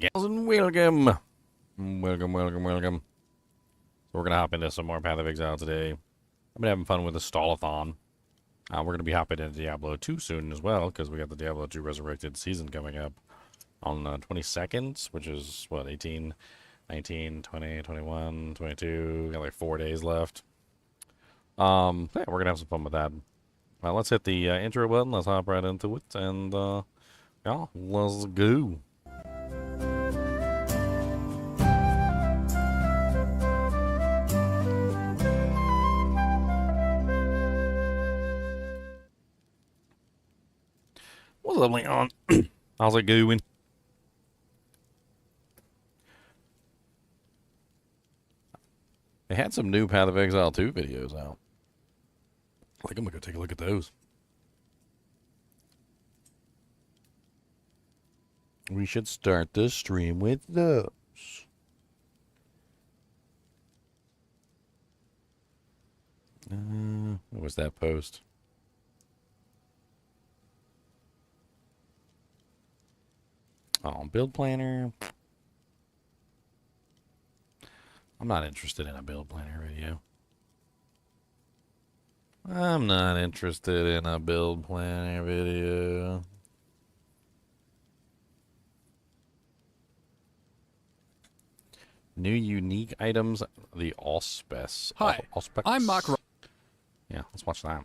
again. And welcome. Welcome. So we're going to hop into some more Path of Exile today. I've been having fun with the Stall-a-thon. We're going to be hopping into Diablo 2 soon as well, because we got the Diablo 2 Resurrected season coming up on 22nd, which is, what, 18, 19, 20, 21, 22, got like 4 days left. Yeah, we're going to have some fun with that. Let's hit the intro button, let's hop right into it, and, yeah, let's go. What's up, Leon? How's it going? They had some new Path of Exile 2 videos out. I think I'm going to go take a look at those. We should start the stream with those. What was that post? Oh, build planner. I'm not interested in a build planner video. I'm not interested in a build planner video. New unique items, the Auspex. Hi, I'm Mark Yeah, let's watch that.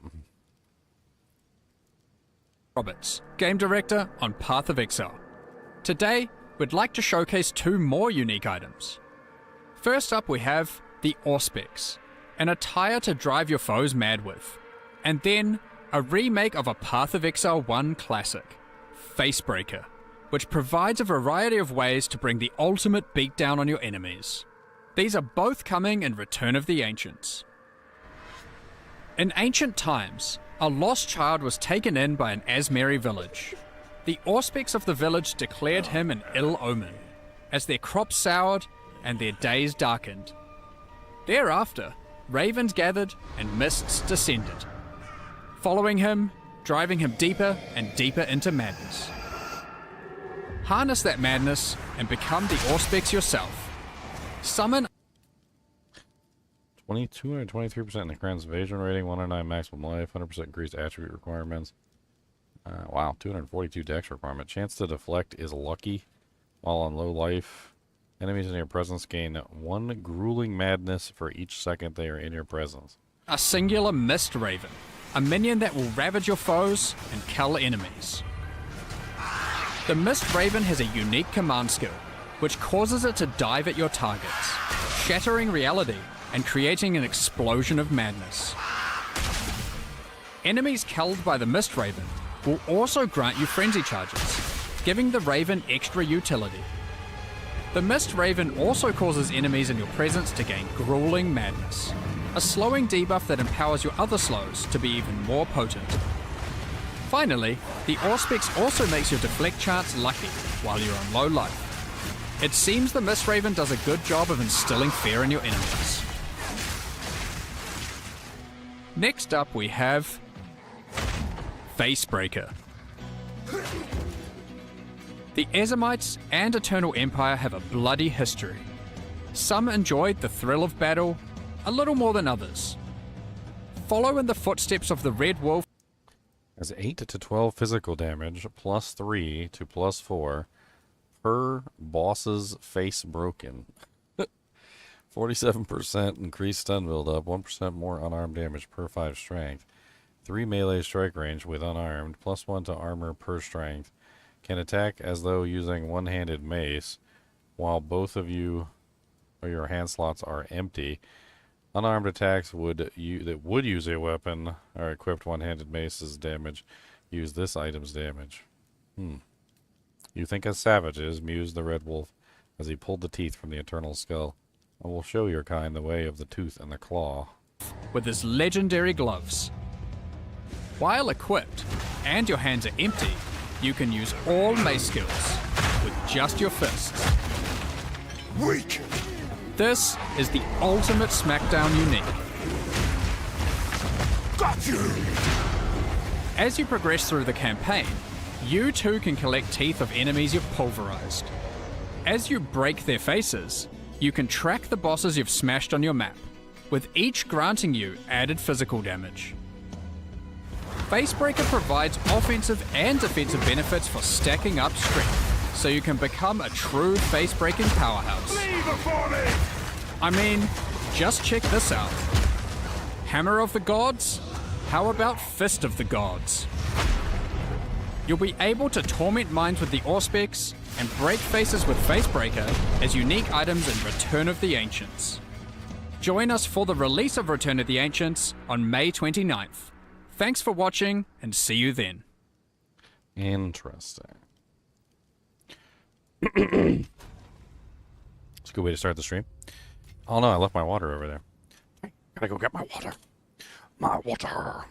Roberts, Game Director on Path of Exile. Today, we'd like to showcase 2 more unique items. First up we have the Auspex, an attire to drive your foes mad with. And then, a remake of a Path of Exile 1 classic, Facebreaker, which provides a variety of ways to bring the ultimate beatdown on your enemies. These are both coming in Return of the Ancients. In ancient times, a lost child was taken in by an Asmeri village. The Auspex of the village declared him an ill omen, as their crops soured and their days darkened. Thereafter, ravens gathered and mists descended, following him, driving him deeper and deeper into madness. Harness that madness and become the Auspex yourself. Summon 223% increased evasion rating, 109 maximum life, 100% increased attribute requirements. Wow, 242 dex requirement. Chance to deflect is lucky while on low life. Enemies in your presence gain 1 grueling madness for each second they are in your presence. a singular Mist Raven, a minion that will ravage your foes and kill enemies. The Mist Raven has a unique command skill, which causes it to dive at your targets, shattering reality and creating an explosion of madness. Enemies killed by the Mist Raven will also grant you frenzy charges, giving the Raven extra utility. The Mist Raven also causes enemies in your presence to gain grueling madness, a slowing debuff that empowers your other slows to be even more potent. Finally, the Auspex also makes your deflect chance lucky while you're on low life. It seems the Mist Raven does a good job of instilling fear in your enemies. Next up we have Facebreaker. The Ezamites and Eternal Empire have a bloody history. Some enjoyed the thrill of battle a little more than others. Follow in the footsteps of the Red Wolf. Has 8 to 12 physical damage, plus 3 to plus 4 per boss's face broken. 47% increased stun build-up, 1% more unarmed damage per 5 strength. 3 melee strike range with unarmed, plus 1 to armor per strength. Can attack as though using one-handed mace, while both of you or your hand slots are empty. Unarmed attacks that would use a weapon or equipped one-handed mace's damage use this item's damage. You think as savages, mused the Red Wolf as he pulled the teeth from the eternal skull. I will show your kind the way of the tooth and the claw. With his legendary gloves. While equipped, and your hands are empty, you can use all mace skills with just your fists. Weak! This is the ultimate Smackdown unique. Got you! As you progress through the campaign, you too can collect teeth of enemies you've pulverized. As you break their faces, you can track the bosses you've smashed on your map, with each granting you added physical damage. Facebreaker provides offensive and defensive benefits for stacking up strength, so you can become a true face-breaking powerhouse. Leave it for me! I mean, just check this out. Hammer of the Gods? How about Fist of the Gods? You'll be able to torment minds with the Auspex and break faces with Facebreaker as unique items in Return of the Ancients. Join us for the release of Return of the Ancients on May 29th. Thanks for watching, and see you then. Interesting. It's a good way to start the stream. Oh no, I left my water over there. Gotta go get my water. My water.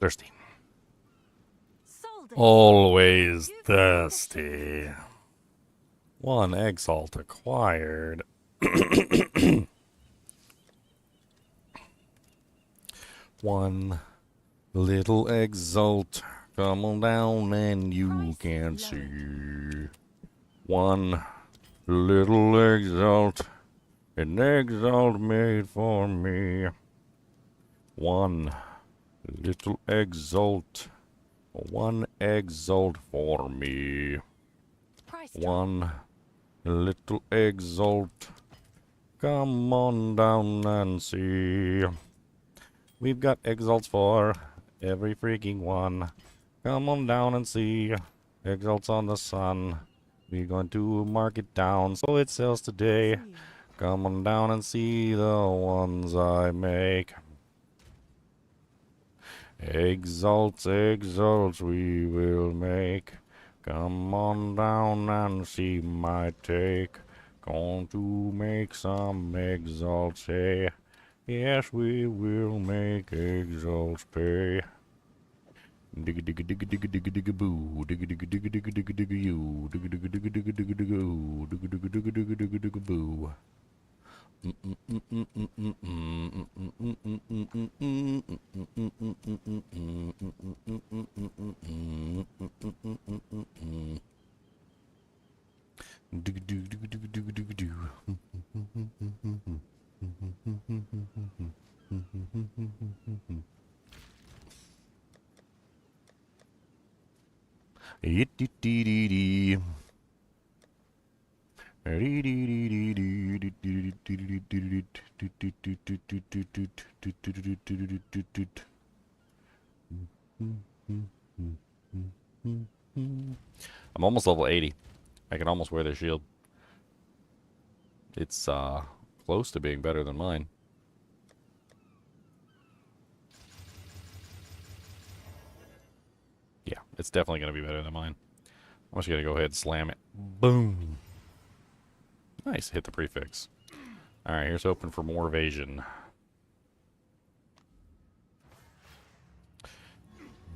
Thirsty. Always thirsty. 1 Exalt acquired. One little Exalt. Come on down and you can see. One little Exalt. An Exalt made for me. One little Exalt. 1 Exalt for me. One little Exalt. Come on down and see. We've got Exalts for every freaking one. Come on down and see. Exalts on the sun. We're going to mark it down so it sells today. Come on down and see the ones I make. Exalts, exalts we will make. Come on down and see my take. Going to make some exalts, hey. Yes, we will make exalts pay. Digga digga digga digga digga digga boo. Digga digga digga digga digga digga you. Digga digga digga digga digga digga goo. Digga digga digga digga digga digga boo. I'm almost level 80. I can almost wear their shield. It's close to being better than mine. Yeah, it's definitely going to be better than mine. I'm just going to go ahead and slam it. Boom. Nice, hit the prefix. Alright, here's hoping for more evasion.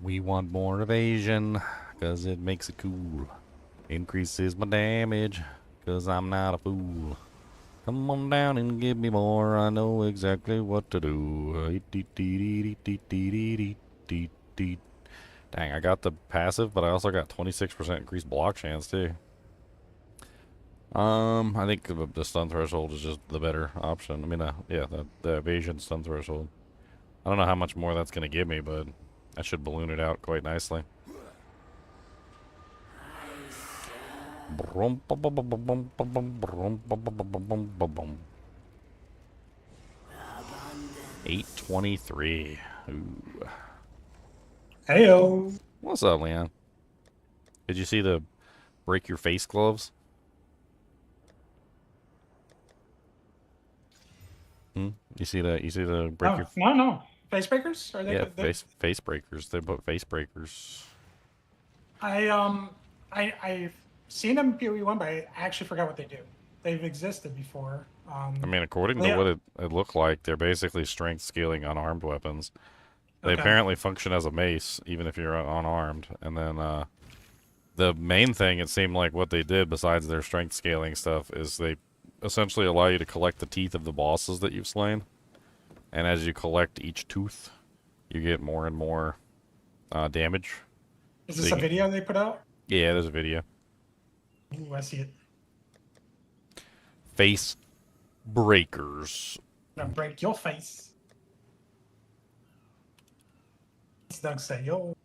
We want more evasion, because it makes it cool. Increases my damage, because I'm not a fool. Come on down and give me more, I know exactly what to do. Dang, I got the passive, but I also got 26% increased block chance, too. I think the stun threshold is just the better option. I mean, yeah, the evasion stun threshold. I don't know how much more that's going to give me, but I should balloon it out quite nicely. 823. Ooh. Heyo. What's up, Leon? Did you see the break your face gloves? You see the break your No. Face breakers? Are they? face breakers. They put face breakers. I I've seen them PoE1, but I actually forgot what they do. They've existed before. I mean, according to Yeah. what it looked like, they're basically strength scaling unarmed weapons. They Okay. apparently function as a mace, even if you're unarmed. And then the main thing, it seemed like what they did, besides their strength scaling stuff, is they essentially allow you to collect the teeth of the bosses that you've slain. And as you collect each tooth, you get more and more damage. Is this a video they put out? Yeah, there's a video. Ooh, I see it. Face breakers. I'm gonna break your face. As Doug say, yo.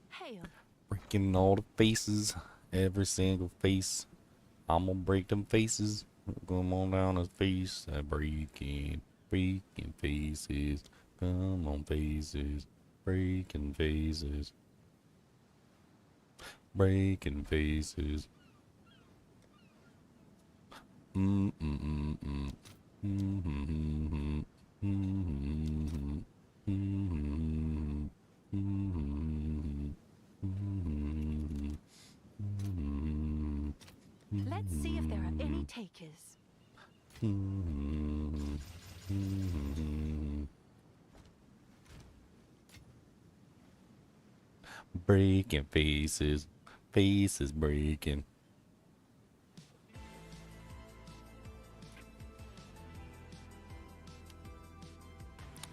Hail. Breaking all the faces. Every single face. I'm gonna break them faces. Come on down his face. Breaking faces. Come on, faces. Breaking faces. Breaking faces. Let's see if there are any takers. Breaking faces. Faces breaking.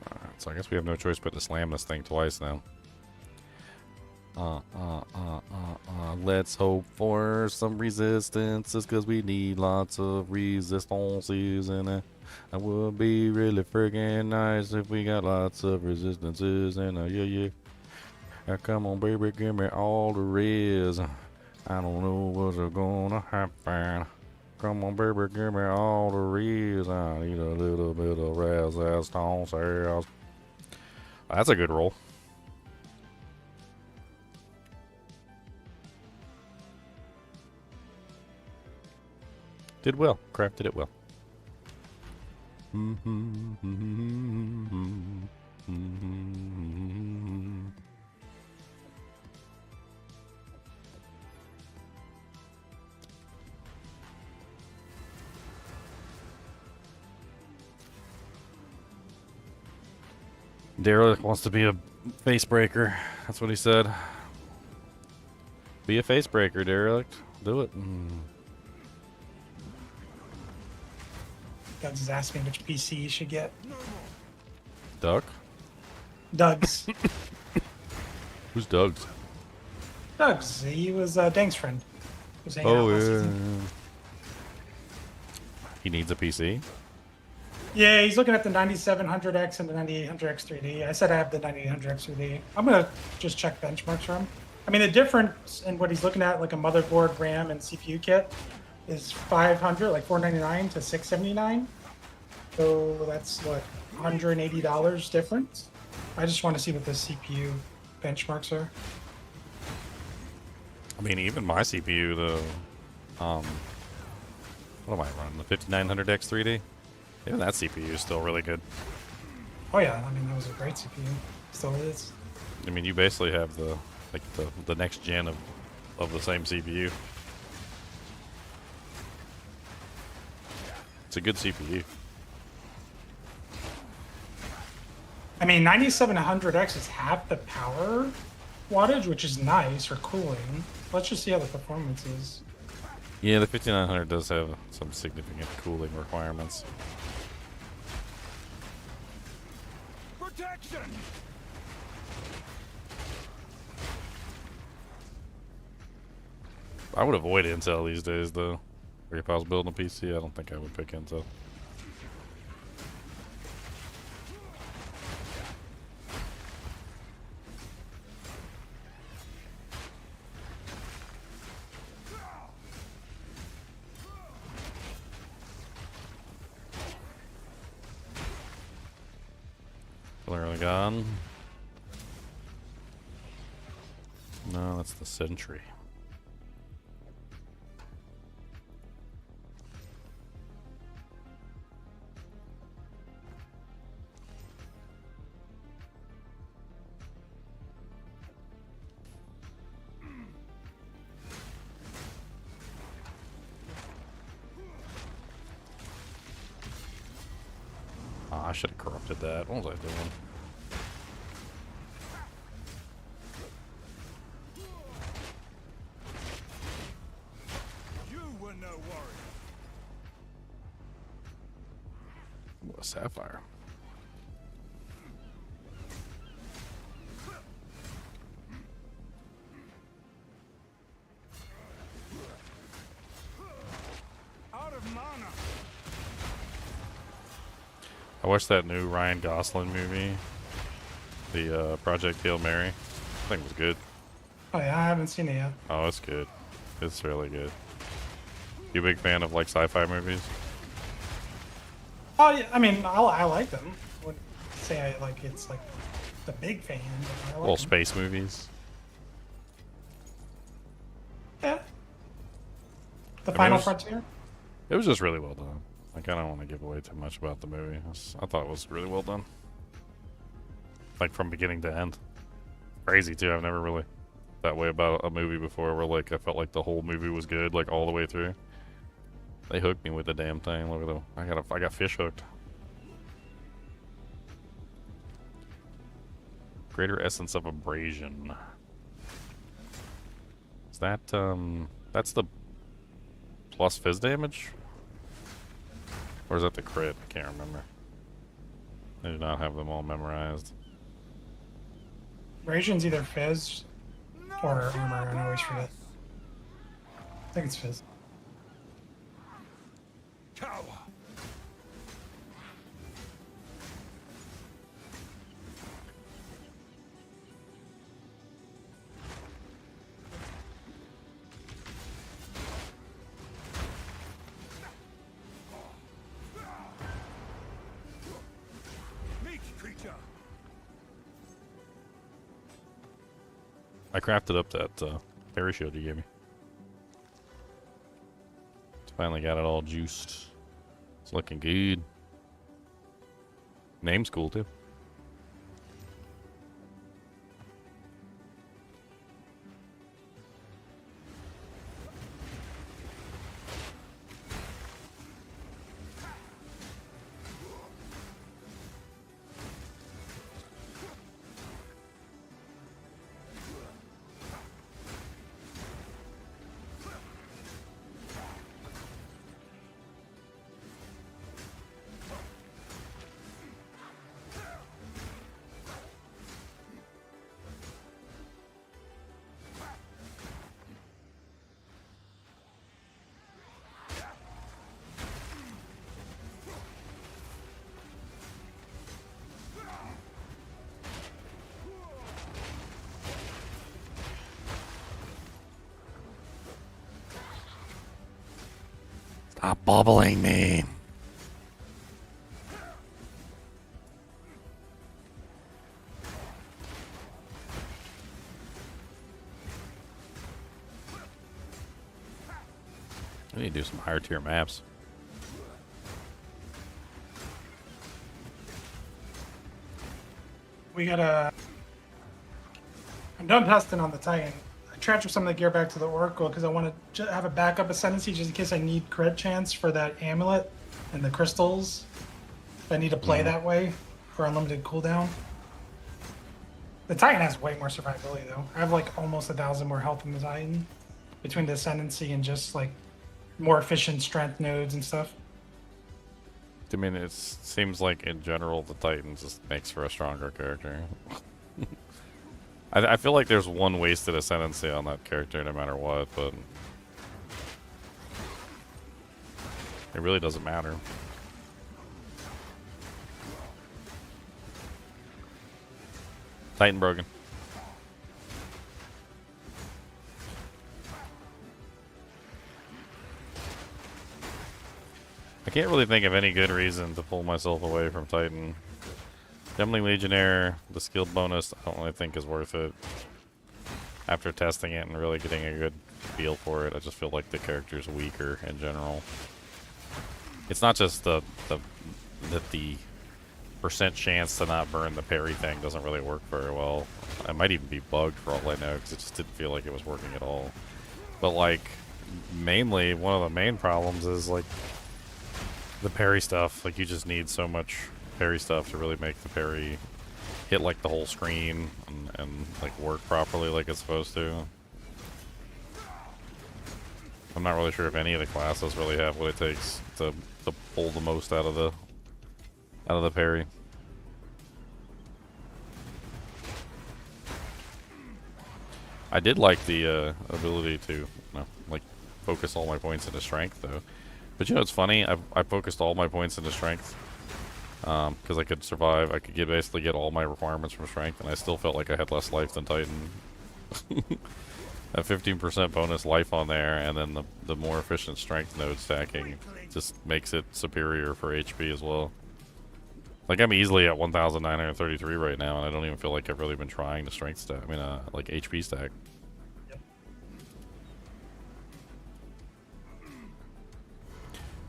Alright, so I guess we have no choice but to slam this thing twice now. Let's hope for some resistances, cause we need lots of resistances, and it would be really friggin' nice if we got lots of resistances, and yeah. Come on, baby, give me all the res. I don't know what's gonna happen. Come on, baby, give me all the res. I need a little bit of resistance. That's a good roll. Did well. Crafted it well. Derelict wants to be a face breaker. That's what he said. Be a face breaker, Derelict. Do it. Doug's just asking which PC you should get. Duck? Doug's. Who's Doug's? Doug's. He was Dang's friend. He was hanging out Oh, last yeah. season. He needs a PC? Yeah, he's looking at the 9700X and the 9800X 3D. I said I have the 9800X 3D. I'm going to just check benchmarks for him. I mean, the difference in what he's looking at, like a motherboard, RAM, and CPU kit, is 500, like 499 to 679. So that's what, $180 difference. I just want to see what the CPU benchmarks are. I mean, even my CPU, the what am I running? The 5900X 3D? Even that CPU is still really good. Oh yeah, I mean that was a great CPU. Still is. I mean, you basically have the next gen of the same CPU. It's a good CPU. I mean, 9700X is half the power wattage, which is nice for cooling. Let's just see how the performance is. Yeah, the 5900 does have some significant cooling requirements. Protection! I would avoid Intel these days, though. Or if I was building a PC, I don't think I would pick Intel. Clearly gone. No, that's the Sentry. I should have corrupted that. What was I doing? You were no warrior. What a sapphire. Out of mana. I watched that new Ryan Gosling movie, the Project Hail Mary. I think it was good. Oh yeah, I haven't seen it yet. Oh, it's good. It's really good. You a big fan of like sci-fi movies? Oh yeah, I mean, I like them. I wouldn't say I like it's like the big fan. But I like Well, 'em. space movies. Yeah. The mean, Final it was- Frontier. It was just really well done. Like, I don't want to give away too much about the movie. I thought it was really well done. Like, from beginning to end. Crazy, too. I've never really that way about a movie before where, like, I felt like the whole movie was good, like, all the way through. They hooked me with the damn thing. Look at the... I got fish hooked. Greater essence of abrasion. Is that, that's the plus fizz damage? Or is that the crit? I can't remember. I do not have them all memorized. Abrasion's either Fizz or Armor, and I always forget. I think it's Fizz. Cower. Meek creature. I crafted up that berry shield you gave me. Finally got it all juiced. It's looking good. Name's cool too. Stop bubbling me. I need to do some higher tier maps. We gotta. I'm done testing on the Titan. I transferred some of the gear back to the Oracle because I want to have a backup Ascendancy just in case I need crit chance for that amulet and the crystals. If I need to play that way for unlimited cooldown. The Titan has way more survivability though. I have like almost 1,000 more health in the Titan between the Ascendancy and just like more efficient strength nodes and stuff. I mean, it seems like in general the Titan just makes for a stronger character. I feel like there's one wasted Ascendancy on that character no matter what, but it really doesn't matter. Titan broken. I can't really think of any good reason to pull myself away from Titan. Dembling Legionnaire, the skilled bonus, I don't really think is worth it. After testing it and really getting a good feel for it, I just feel like the character's weaker in general. It's not just that the percent chance to not burn the parry thing doesn't really work very well. It might even be bugged for all I know because it just didn't feel like it was working at all. But like, mainly, one of the main problems is like the parry stuff. Like, you just need so much parry stuff to really make the parry hit like the whole screen and like work properly like it's supposed to. I'm not really sure if any of the classes really have what it takes to pull the most out of the parry. I did like the ability to like focus all my points into strength though. But you know, it's funny. I focused all my points into strength because I could survive. I could basically get all my requirements from strength, and I still felt like I had less life than Titan. A 15% bonus life on there, and then the more efficient strength node stacking just makes it superior for HP as well. Like, I'm easily at 1,933 right now, and I don't even feel like I've really been trying to strength stack. I mean, like HP stack. Yep.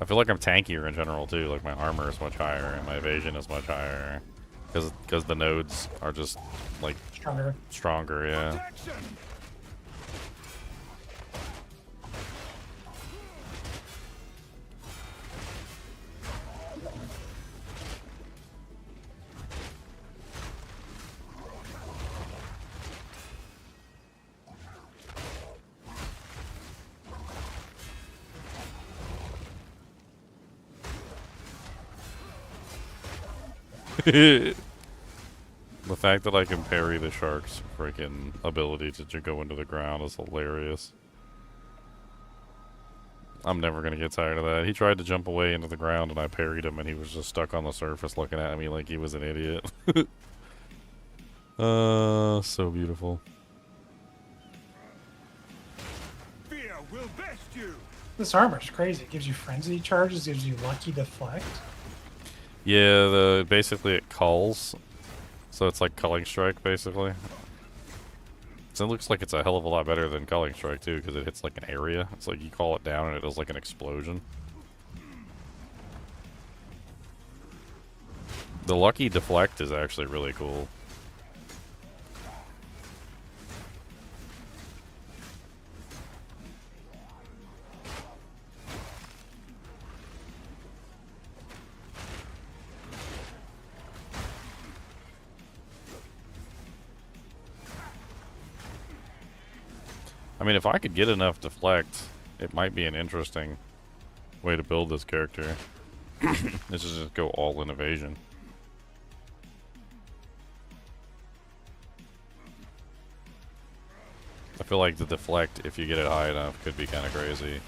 I feel like I'm tankier in general too. Like, my armor is much higher, and my evasion is much higher, because the nodes are just like stronger. Yeah. Protection! The fact that I can parry the shark's freaking ability to go into the ground is hilarious. I'm never gonna get tired of that. He tried to jump away into the ground and I parried him and he was just stuck on the surface looking at me like he was an idiot. So beautiful. Fear will best you! This armor's crazy. It gives you frenzy charges, gives you lucky deflect. Yeah, basically it culls. So it's like Culling Strike, basically. So it looks like it's a hell of a lot better than Culling Strike, too, because it hits like an area. It's like you call it down and it does like an explosion. The Lucky Deflect is actually really cool. I mean, if I could get enough deflect, it might be an interesting way to build this character. This is just go all in evasion. I feel like the deflect, if you get it high enough, could be kind of crazy.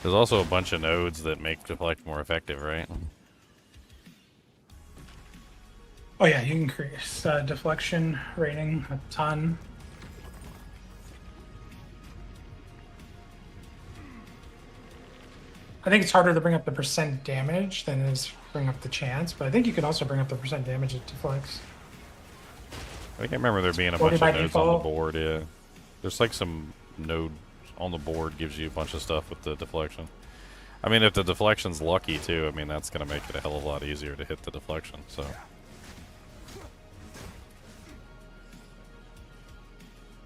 There's also a bunch of nodes that make deflect more effective, right? Oh yeah, you can increase deflection rating a ton. I think it's harder to bring up the percent damage than it is to bring up the chance, but I think you can also bring up the percent damage it deflects. I think I remember there being a bunch of nodes on the board, yeah. There's like some node on the board gives you a bunch of stuff with the deflection. I mean, if the deflection's lucky too, I mean, that's going to make it a hell of a lot easier to hit the deflection, so.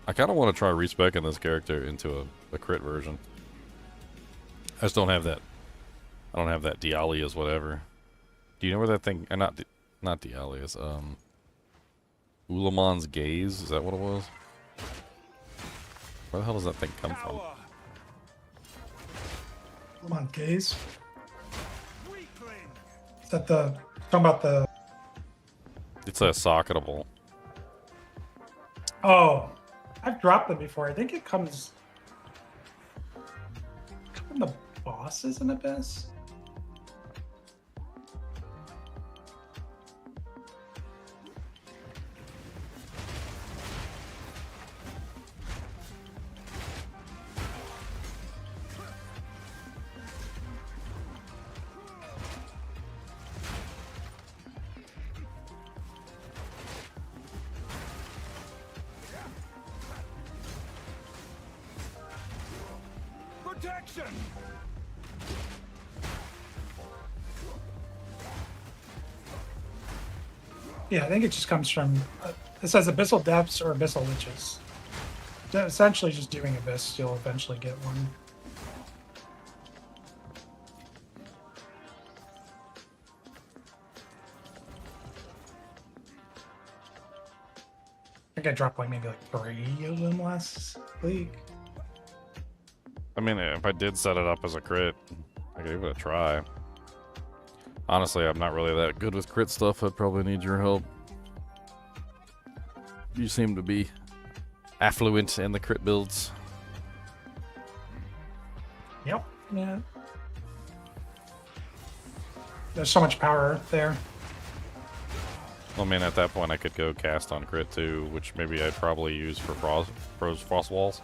I kind of want to try respecing this character into a crit version. I just don't have that. I don't have that Dialias whatever. Do you know where that thing? Not Dialias. Ulamon's Gaze. Is that what it was? Where the hell does that thing come from? Come on, gaze. Weakling! Is that the talking about the? It's a socketable. Oh, I've dropped them before. I think it comes from the bosses in Abyss. Protection! Yeah, I think it just comes from. It says Abyssal Depths or Abyssal Liches. Essentially, just doing Abyss, you'll eventually get one. think I dropped like maybe like 3 of them last week. I mean, if I did set it up as a crit, I could give it a try. Honestly, I'm not really that good with crit stuff. I'd probably need your help. You seem to be affluent in the crit builds. Yep. Yeah. There's so much power there. I mean, at that point, I could go cast on crit too, which maybe I'd probably use for frost walls.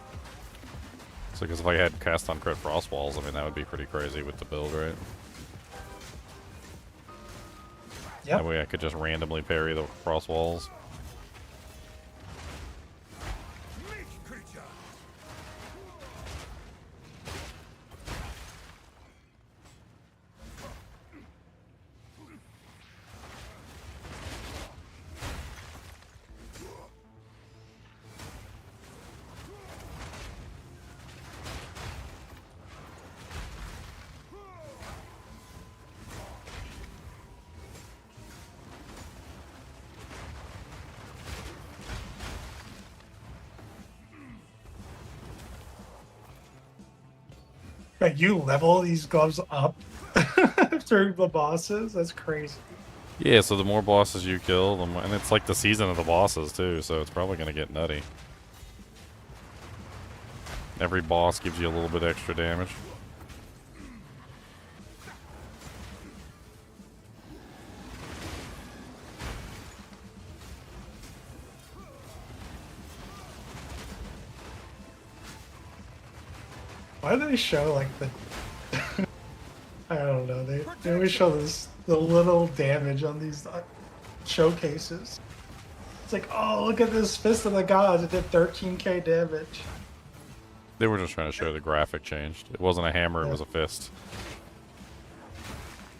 So, because if I had cast on crit frost walls, I mean, that would be pretty crazy with the build, right? Yep. That way I could just randomly parry the frost walls. Mage creature. But you level these gloves up through the bosses? That's crazy. Yeah, so the more bosses you kill, the more, and it's like the season of the bosses too, so it's probably going to get nutty. Every boss gives you a little bit extra damage. Why do they show like the I don't know, they always show this the little damage on these showcases. It's like, oh, look at this Fist of the Gods, it did 13k damage. They were just trying to show the graphic changed. It wasn't a hammer, it was a fist.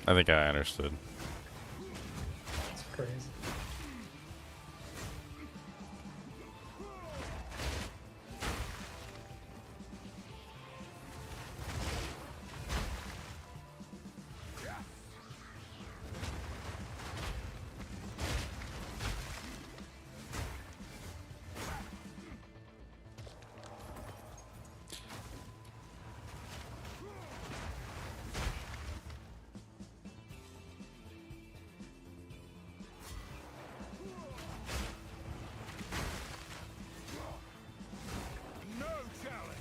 I think I understood. It's crazy. No challenge.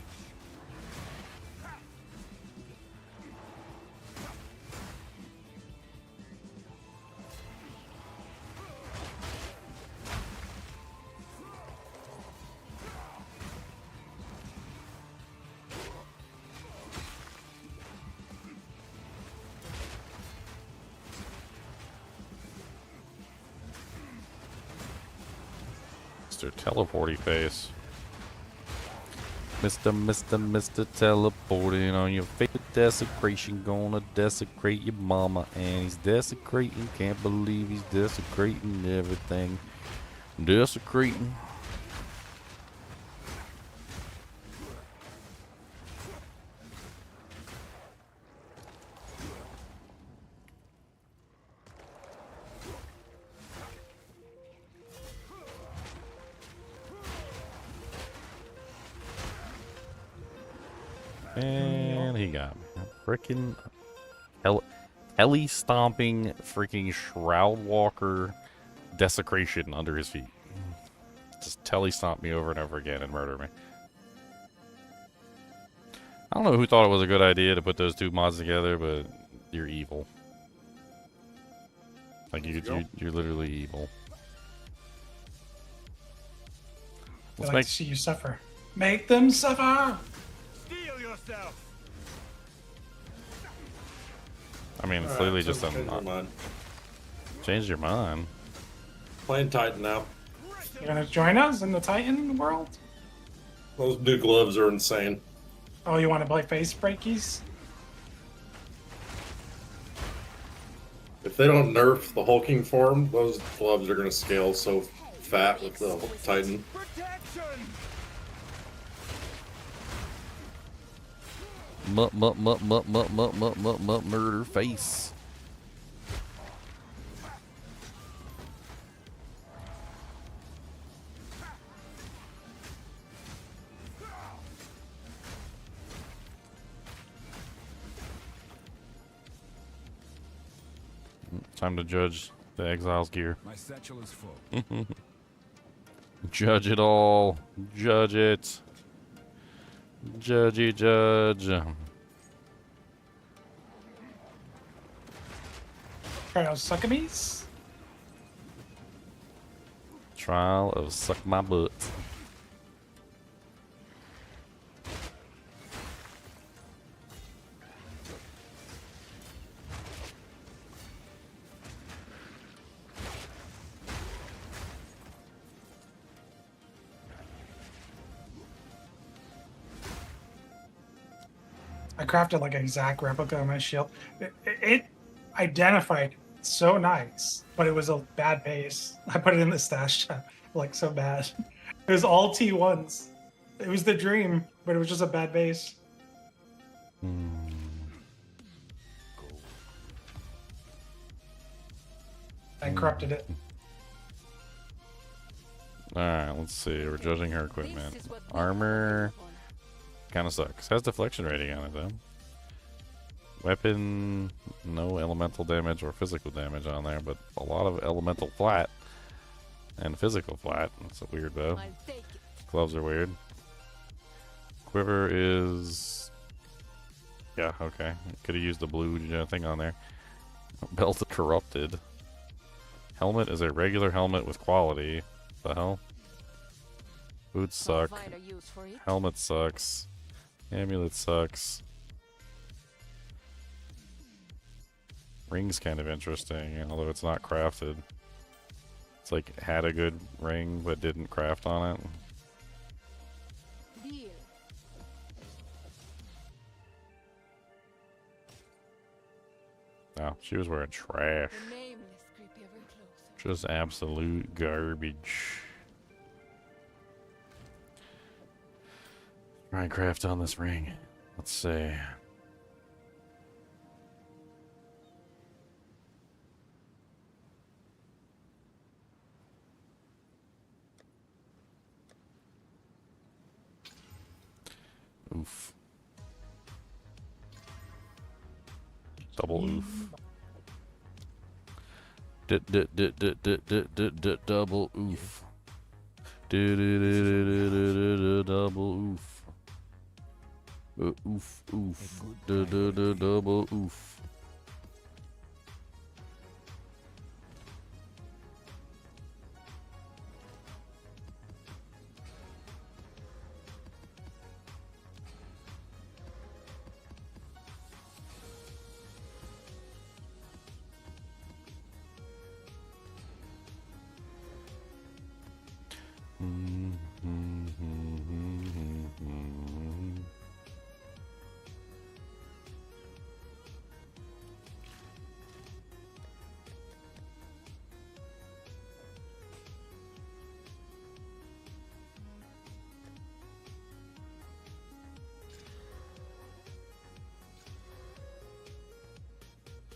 Mr. Teleporty face. Mr. Teleporting on your face. Desecration gonna desecrate your mama. And he's desecrating. Can't believe he's desecrating everything. Desecrating. And he got me. Frickin' Ellie stomping freaking Shroud Walker desecration under his feet. Just telly stomp me over and over again and murder me. I don't know who thought it was a good idea to put those two mods together, but you're evil. Like you're literally evil. I Let's like make to see you suffer. Make them suffer! Steel yourself. I mean, it's Alright, literally so just change my mind. change your mind. Playing Titan now. You gonna join us in the Titan world? Those new gloves are insane. Oh, you wanna play face breakies? If they don't nerf the hulking form, those gloves are going to scale so fat with the Titan. Protection. Murder face. Time to judge the Exile's gear. My satchel is full. Judge it all. Judge it. Judgy judge. Trials Succabees. Trial of suck my butt. I crafted like an exact replica of my shield. It identified so nice, but it was a bad base. I put it in the stash shop, like so bad. It was all T1s. It was the dream, but it was just a bad base. I corrupted it. Alright, let's see. We're judging her equipment. This is what we Armor want. kind of sucks. Has deflection rating on it though. Weapon, no elemental damage or physical damage on there, but a lot of elemental flat and physical flat. That's a weird bow. I'll take it. Gloves are weird. Quiver is... yeah, okay. Could have used the blue thing on there. Belt corrupted. Helmet is a regular helmet with quality. The hell? Boots I'll suck. find a use for it. Helmet sucks. Amulet sucks. Ring's kind of interesting, although it's not crafted. It's like had a good ring but didn't craft on it. Deal. No, she was wearing trash. The nameless creep ever closer. Just absolute garbage. Minecraft on this ring. Let's see. Oof. Double oof. Double oof. Double oof. Oof oof. Double oof.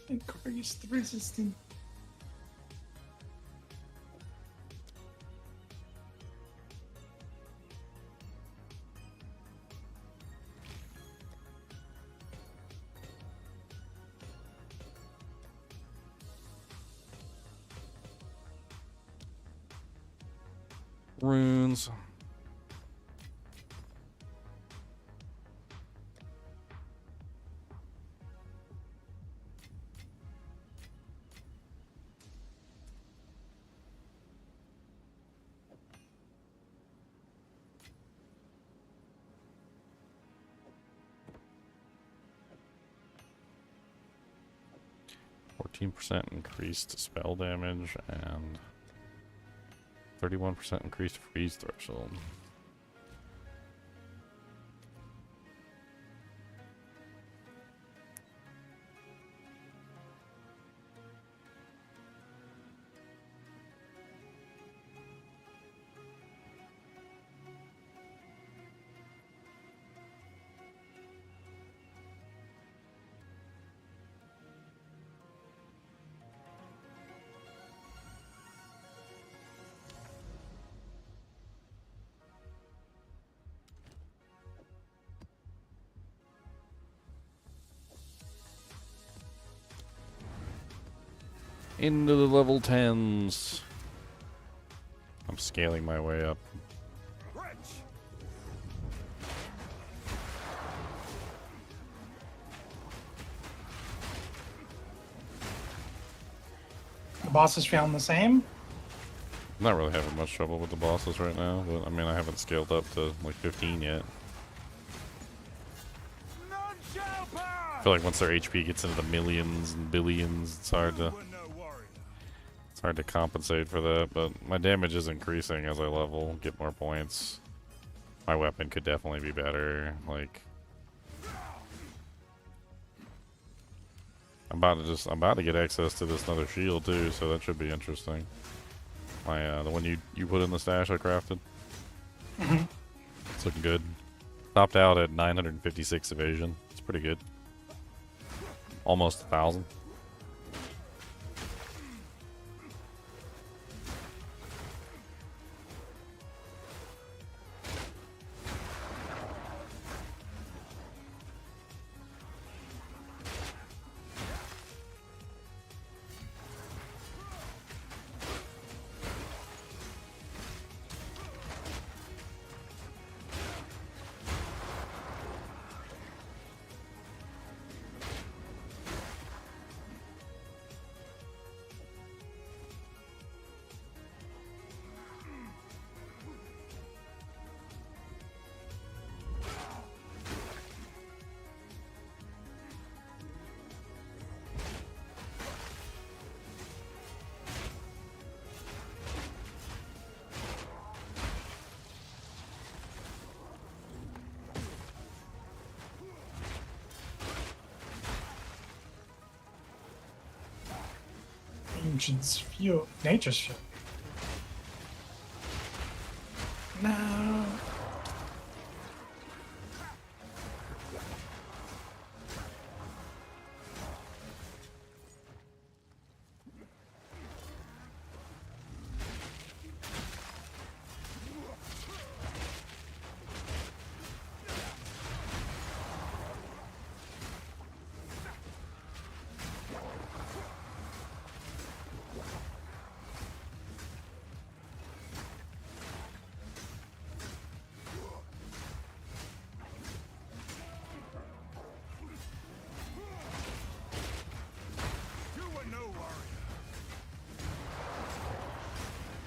Increase the resistance. Runes. %, increased spell damage and 31% increased freeze threshold. Into the level 10s. I'm scaling my way up. The bosses feeling the same. I'm not really having much trouble with the bosses right now, but I mean, I haven't scaled up to like 15 yet. I feel like once their HP gets into the millions and billions, it's hard to compensate for that. But my damage is increasing as I level, get more points. My weapon could definitely be better. Like, I'm about to get access to this other shield too, so that should be interesting. My the one you put in the stash I crafted. It's looking good. Topped out at 956 evasion. It's pretty good. Almost 1,000. Ancient's Fuel. Nature's Fuel. No.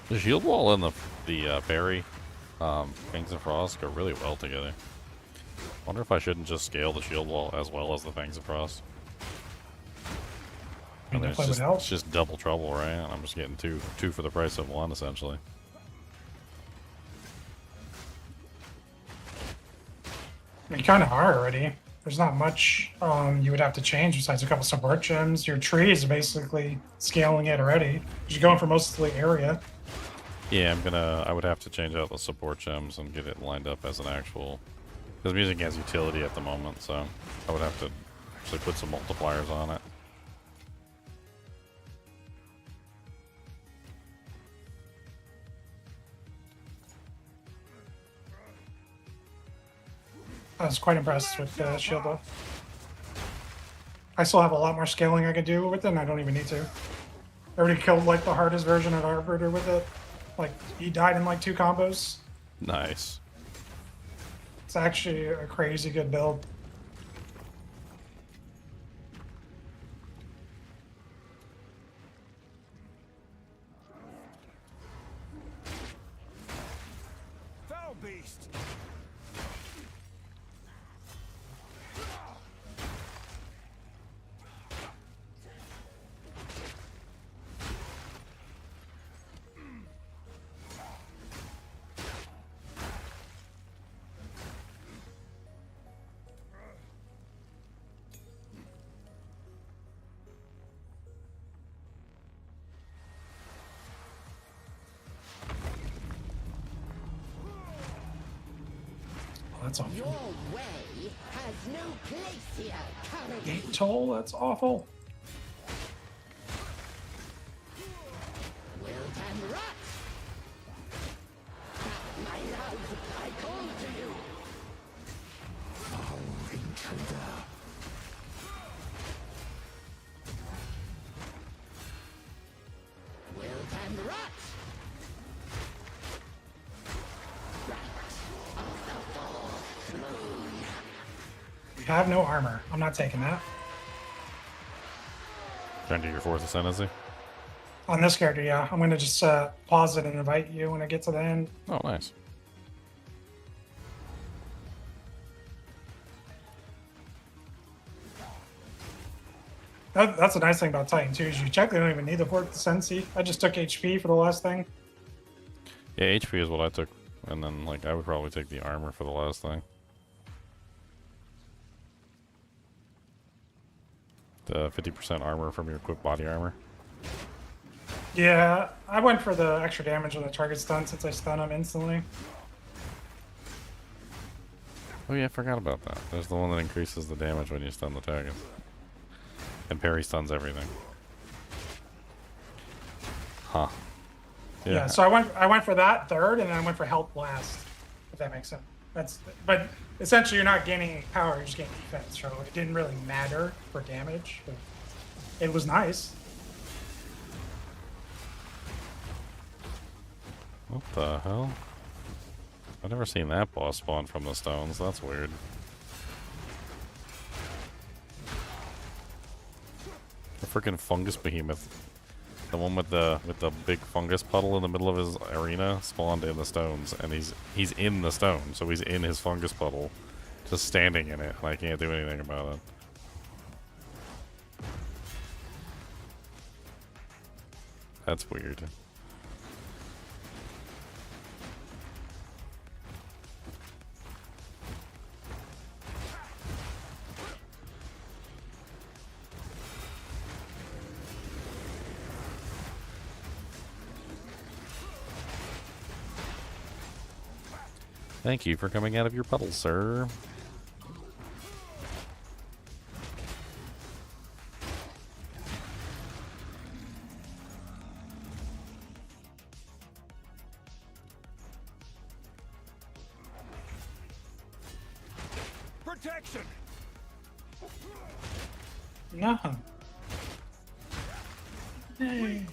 The shield wall and the berry Fangs of Frost go really well together. Wonder if I shouldn't just scale the shield wall as well as the Fangs of Frost. I mean, it's just double trouble, right? I'm just getting two for the price of one, essentially. You kind of are already. There's not much you would have to change besides a couple support gems. Your tree is basically scaling it already. You're going for mostly area. Yeah, I would have to change out the support gems and get it lined up as an actual, because I'm using it as utility at the moment, so I would have to actually put some multipliers on it. I was quite impressed with the shield though. I still have a lot more scaling I could do with it, and I don't even need to. I already killed like the hardest version of Arbiter with it. Like, he died in like 2 combos. Nice. It's actually a crazy good build. Foul beast. That's awful. Your way has no place here, currently. Gate toll? That's awful. Wilt and rot. My love, I call to you. Foul intruder. You have no armor. I'm not taking that. Trying to do your fourth ascendancy. On this character, yeah. I'm going to just pause it and invite you when I get to the end. Oh, nice. That's a nice thing about Titan, too, is you technically don't even need the fourth ascendancy. I just took HP for the last thing. Yeah, HP is what I took. And then, like, I would probably take the armor for the last thing. The 50% armor from your equipped body armor. Yeah, I went for the extra damage when the target's stunned since I stun him instantly. Oh yeah, I forgot about that. There's the one that increases the damage when you stun the target. And parry stuns everything. Huh. Yeah, so I went for that third, and then I went for health blast, if that makes sense. But essentially you're not gaining power, you're just gaining defense, so it didn't really matter for damage, but it was nice. What the hell? I've never seen that boss spawn from the stones. That's weird. The freaking fungus behemoth. The one with the big fungus puddle in the middle of his arena spawned in the stones, and he's in the stone, so he's in his fungus puddle, just standing in it, and I can't do anything about it. That's weird. Thank you for coming out of your puddle, sir. Protection. No. Hey.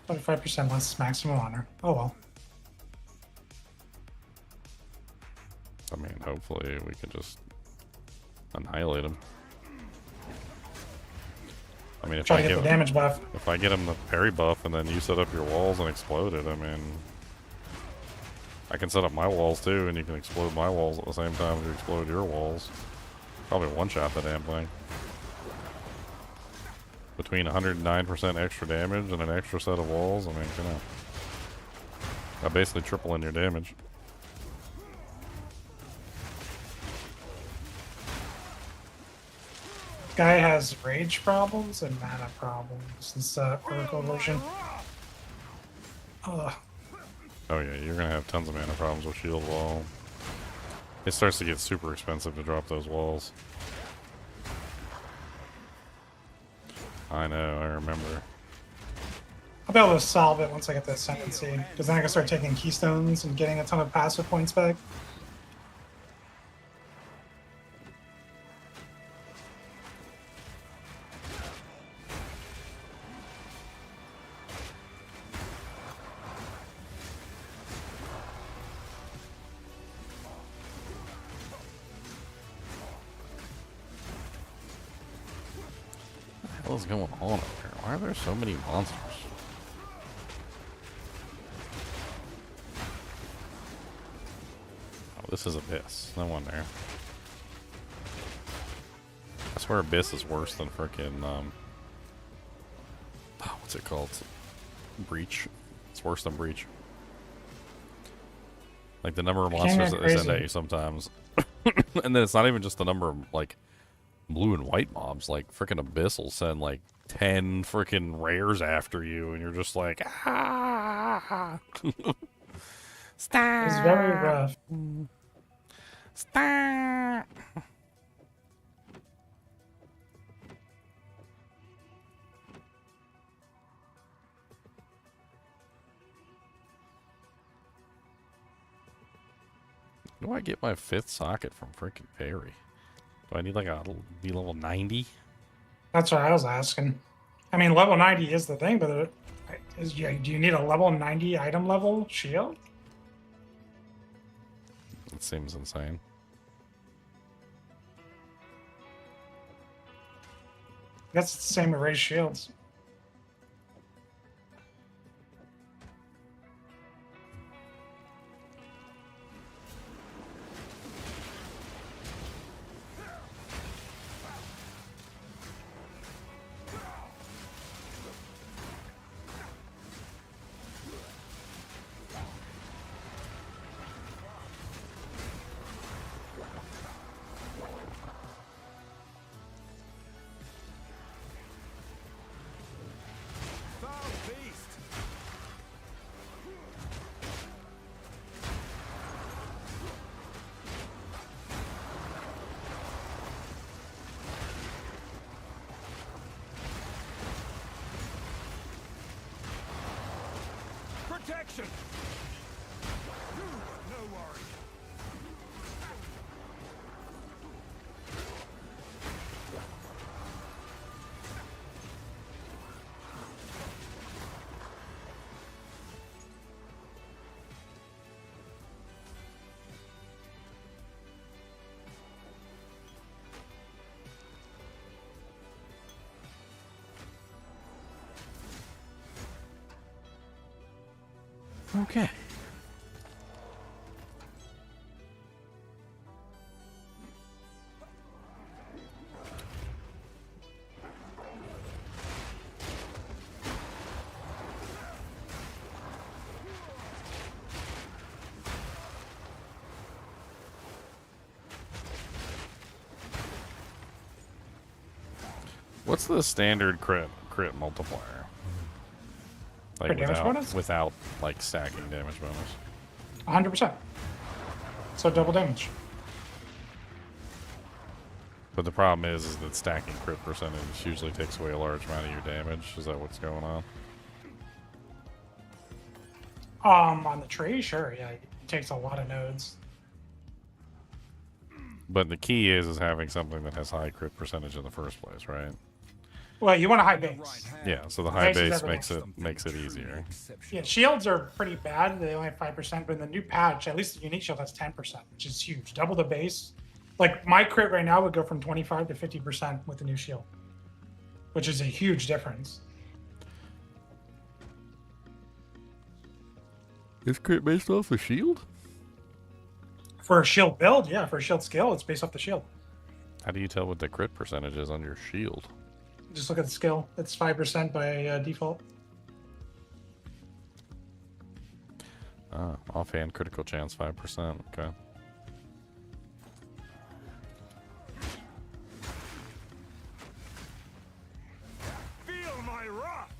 25% less maximum honor. Oh well. I mean, hopefully we can just annihilate him. I mean, if Try to get the damage buff. If I get him the parry buff and then you set up your walls and explode it, I mean, I can set up my walls too, and you can explode my walls at the same time as you explode your walls. Probably one-shot the damn thing. Between 109% extra damage and an extra set of walls, I mean, come on. I basically triple in your damage. Guy has rage problems and mana problems. This critical version. Ugh. Oh yeah, you're gonna have tons of mana problems with shield wall. It starts to get super expensive to drop those walls. I know, I remember. I'll be able to solve it once I get the Ascendancy, because then I can start taking keystones and getting a ton of passive points back. What is going on up here? Why are there so many monsters? Oh, this is Abyss. No wonder. I swear Abyss is worse than frickin' what's it called? Breach. It's worse than Breach. Like the number of monsters that they send at you sometimes. And then it's not even just the number of like blue and white mobs. Like frickin' Abyss will send like 10 frickin' rares after you, and you're just like, ah. Stop. It's very rough. Stop. Do I get my 5th socket from frickin' Perry? Do I need like a be level 90? That's what I was asking. I mean, level 90 is the thing, but do you need a level 90 item level shield? It seems insane. That's the same with raised shields. Foul beast! Protection! No worry. Okay. What's the standard crit multiplier? Like For damage bonus? without like stacking damage bonus. 100%. So double damage. But the problem is that stacking crit percentage usually takes away a large amount of your damage. Is that what's going on? On the tree, sure, yeah, it takes a lot of nodes. But the key is having something that has high crit percentage in the first place, right? Well, you want a high base. Yeah, so the high Base is base everything. makes it easier. Yeah, shields are pretty bad. They only have 5%, but in the new patch, at least the unique shield has 10%, which is huge. Double the base. Like, my crit right now would go from 25 to 50% with the new shield, which is a huge difference. Is crit based off a shield? For a shield build, yeah, for a shield skill, it's based off the shield. How do you tell what the crit percentage is on your shield? Just look at the skill. It's 5% by default. Offhand critical chance 5%. Okay. Feel my wrath!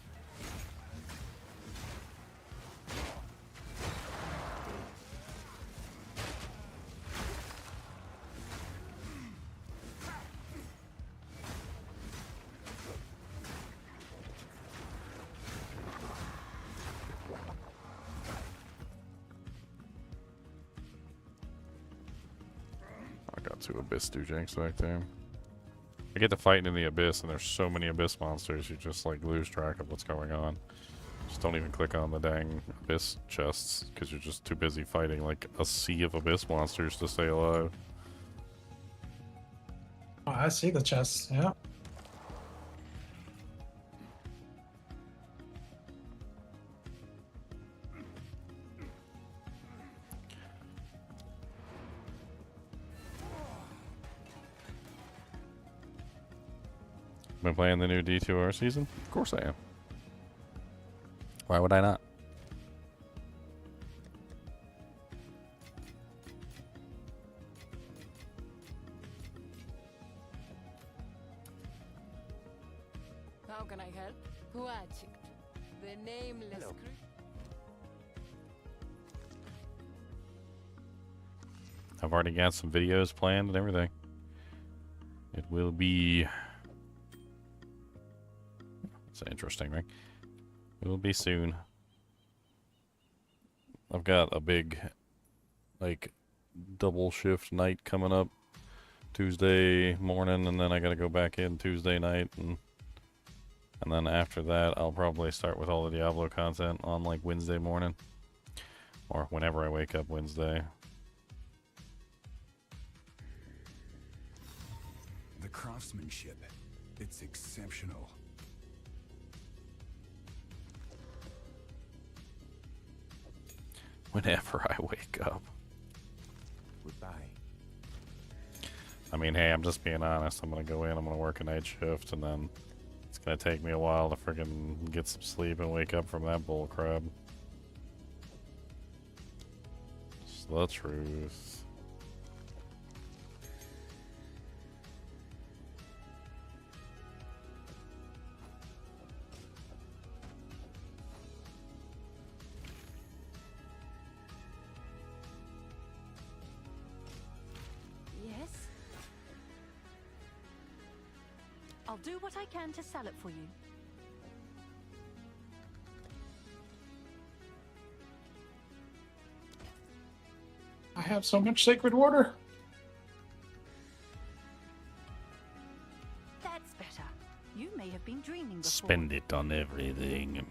I got two Abyss Dujinks back there. I get to fighting in the Abyss, and there's so many Abyss monsters, you just like lose track of what's going on. Just don't even click on the dang Abyss chests, because you're just too busy fighting like a sea of Abyss monsters to stay alive. Oh, I see the chests, yeah. Been playing the new D2R season? Of course I am. Why would I not? How can I help? Huachik, the nameless crew. I've already got some videos planned and everything. It will be... It's interesting, right? It will be soon. I've got a big, like, double shift night coming up Tuesday morning, and then I gotta go back in Tuesday night, and then after that, I'll probably start with all the Diablo content on, like, Wednesday morning. Or whenever I wake up Wednesday. craftsmanship. It's exceptional. Whenever I wake up. Goodbye. I mean, hey, I'm just being honest. I'm gonna go in, I'm gonna work a night shift, and then it's gonna take me a while to friggin' get some sleep and wake up from that bull crap. It's the truth. Yes? I'll do what I can to sell it for you. I have so much sacred water. That's better. You may have been dreaming before. Spend it on everything.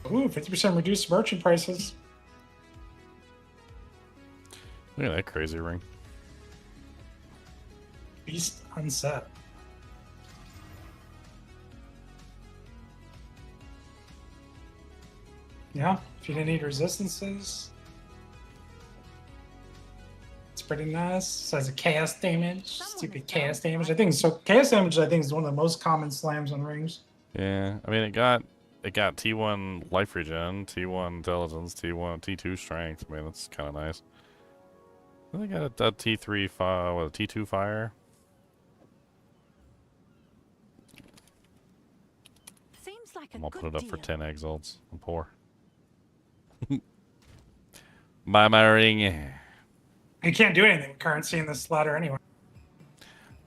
Ooh, 50% reduced merchant prices. Look at that crazy ring. Beast unset. Yeah, if you didn't need resistances. It's pretty nice. Size of chaos damage. Stupid chaos damage. I think so. Chaos damage, I think, is one of the most common slams on rings. Yeah, I mean, it got T1 life regen, T1 intelligence, T2 strength. I mean, that's kind of nice. They got a T3 fire, what, a T2 fire. Seems like a I'll good put it up for deal. 10 exalts. I'm poor. Buy my ring. You can't do anything with currency in this ladder anyway.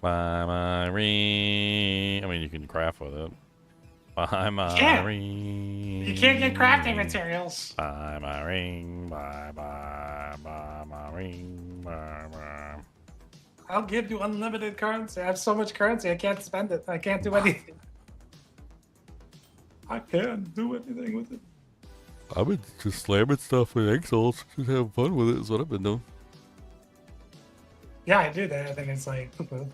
Buy my ring. I mean, you can craft with it. Buy my can't. ring. You can't get crafting materials. Buy my ring. Buy my ring. Buy. I'll give you unlimited currency. I have so much currency, I can't spend it. I can't do anything. I can't do anything with it. I've been just slamming stuff with exiles. Just having fun with it is what I've been doing. Yeah, I do that, and then it's like poo-poo.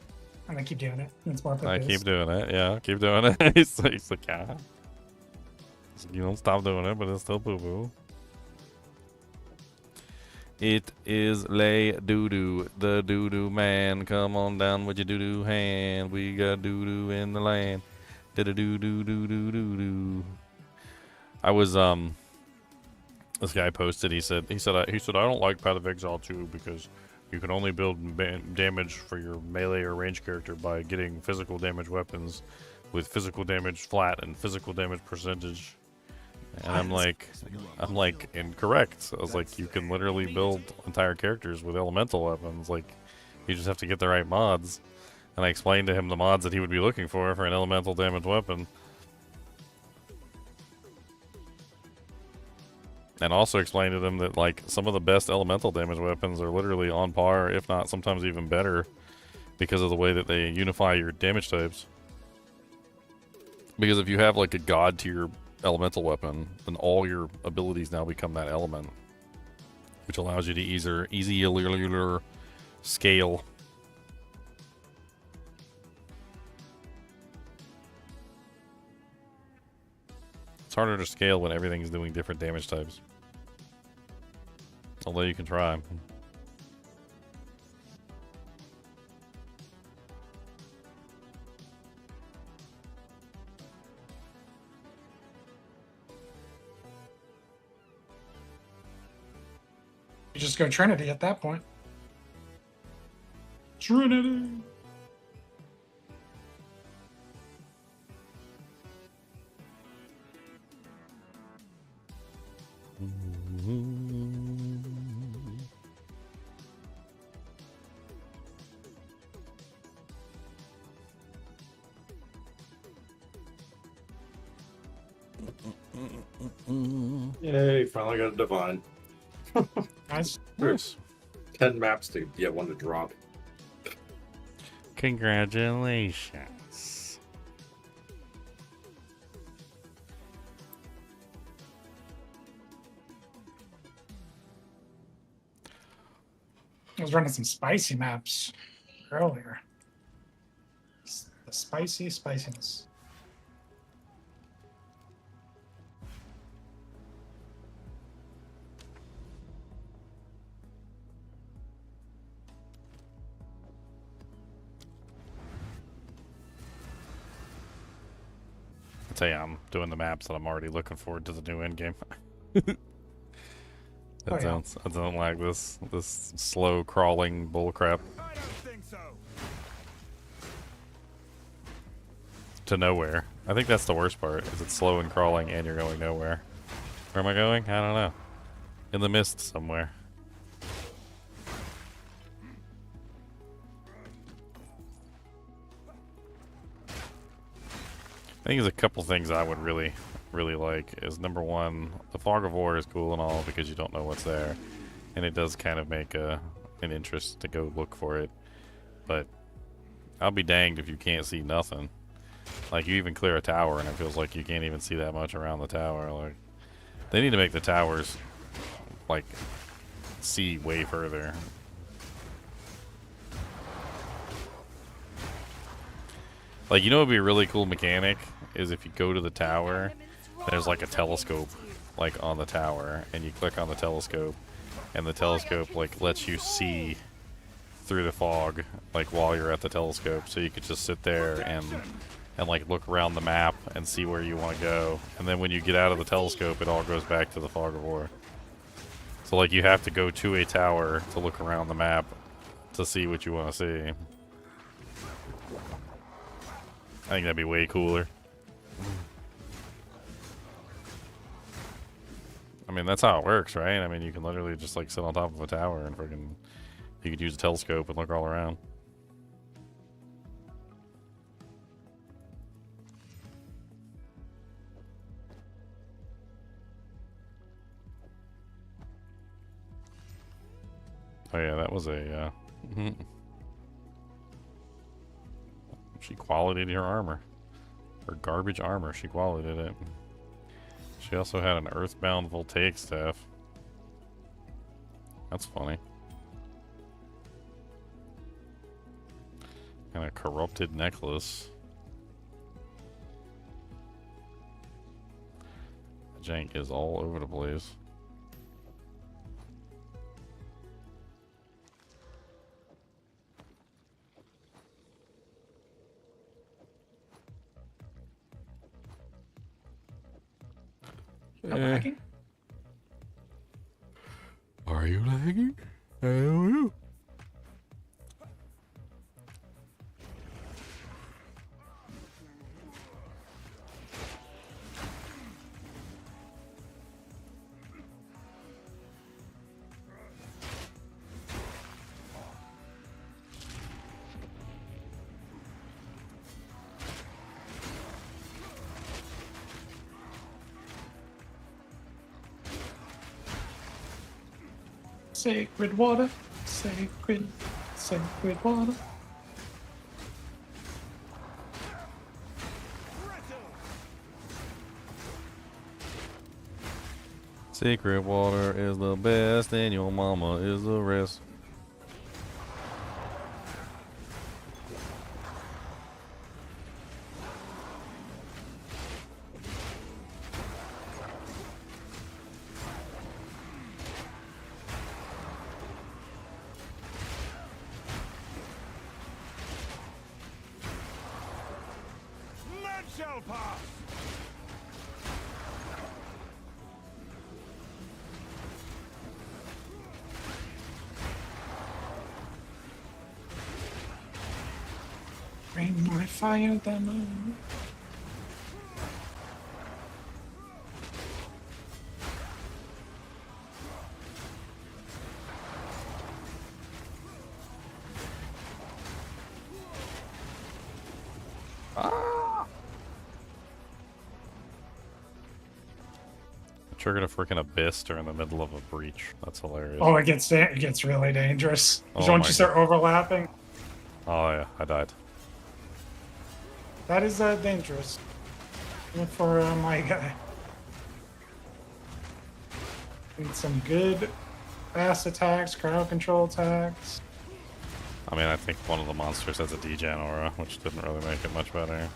And I keep doing it. It's more I poo-poos. keep doing it. Yeah, keep doing it. He's like, yeah. You don't stop doing it, but it's still poo-poo. It is lay doo-doo, the doo-doo man. Come on down with your doo-doo hand. We got doo-doo in the land. Do-do-do-do-do-do-do. I was, this guy posted, he said, I don't like Path of Exile 2 because you can only build damage for your melee or range character by getting physical damage weapons with physical damage flat and physical damage percentage. And I'm like, incorrect. I was like, you can literally build entire characters with elemental weapons. Like, you just have to get the right mods. And I explained to him the mods that he would be looking for an elemental damage weapon. And also explained to them that, like, some of the best elemental damage weapons are literally on par, if not sometimes even better, because of the way that they unify your damage types. Because if you have, like, a god tier elemental weapon, then all your abilities now become that element, which allows you to easier scale. It's harder to scale when everything's doing different damage types. Although you can try. You just go Trinity at that point. Trinity. Yay, finally got a divine. Nice. Nice. 10 maps to get one to drop. Congratulations. I was running some spicy maps earlier. The spicy spiciness. I tell you, I'm doing the maps that I'm already looking forward to the new Endgame. Oh, yeah. I don't like this slow crawling bullcrap I don't think so. to nowhere. I think that's the worst part. Is it's slow and crawling and you're going nowhere. Where am I going? I don't know. In the mist somewhere. I think there's a couple things I would really like. Is number one, the fog of war is cool and all because you don't know what's there, and it does kind of make an interest to go look for it. But I'll be danged if you can't see nothing. Like, you even clear a tower and it feels like you can't even see that much around the tower. Like, they need to make the towers like see way further. Like, you know what would be a really cool mechanic is if you go to the tower, there's like a telescope like on the tower, and you click on the telescope, and the telescope like lets you see through the fog like while you're at the telescope, so you could just sit there and like look around the map and see where you want to go, and then when you get out of the telescope, it all goes back to the fog of war. So like you have to go to a tower to look around the map to see what you want to see. I think that'd be way cooler. I mean, that's how it works, right? I mean, you can literally just like sit on top of a tower and freaking, you could use a telescope and look all around. Oh yeah, that was a, she qualityed her armor. Her garbage armor, she qualityed it. She also had an earthbound voltaic staff. That's funny. And a corrupted necklace. Jank is all over the place. Lagging? Are you lagging? I don't know. Sacred water, sacred water. Secret water is the best, and your mama is the rest. Lead shall pass. Rain my fire demo. Triggered a freaking abyss during the middle of a breach. That's hilarious. Oh, it gets really dangerous. Oh Once my you start overlapping, Oh yeah, I died. that is dangerous. Look for my guy. Need some good fast attacks, crowd control attacks. I mean, I think one of the monsters has a degen aura, which didn't really make it much better.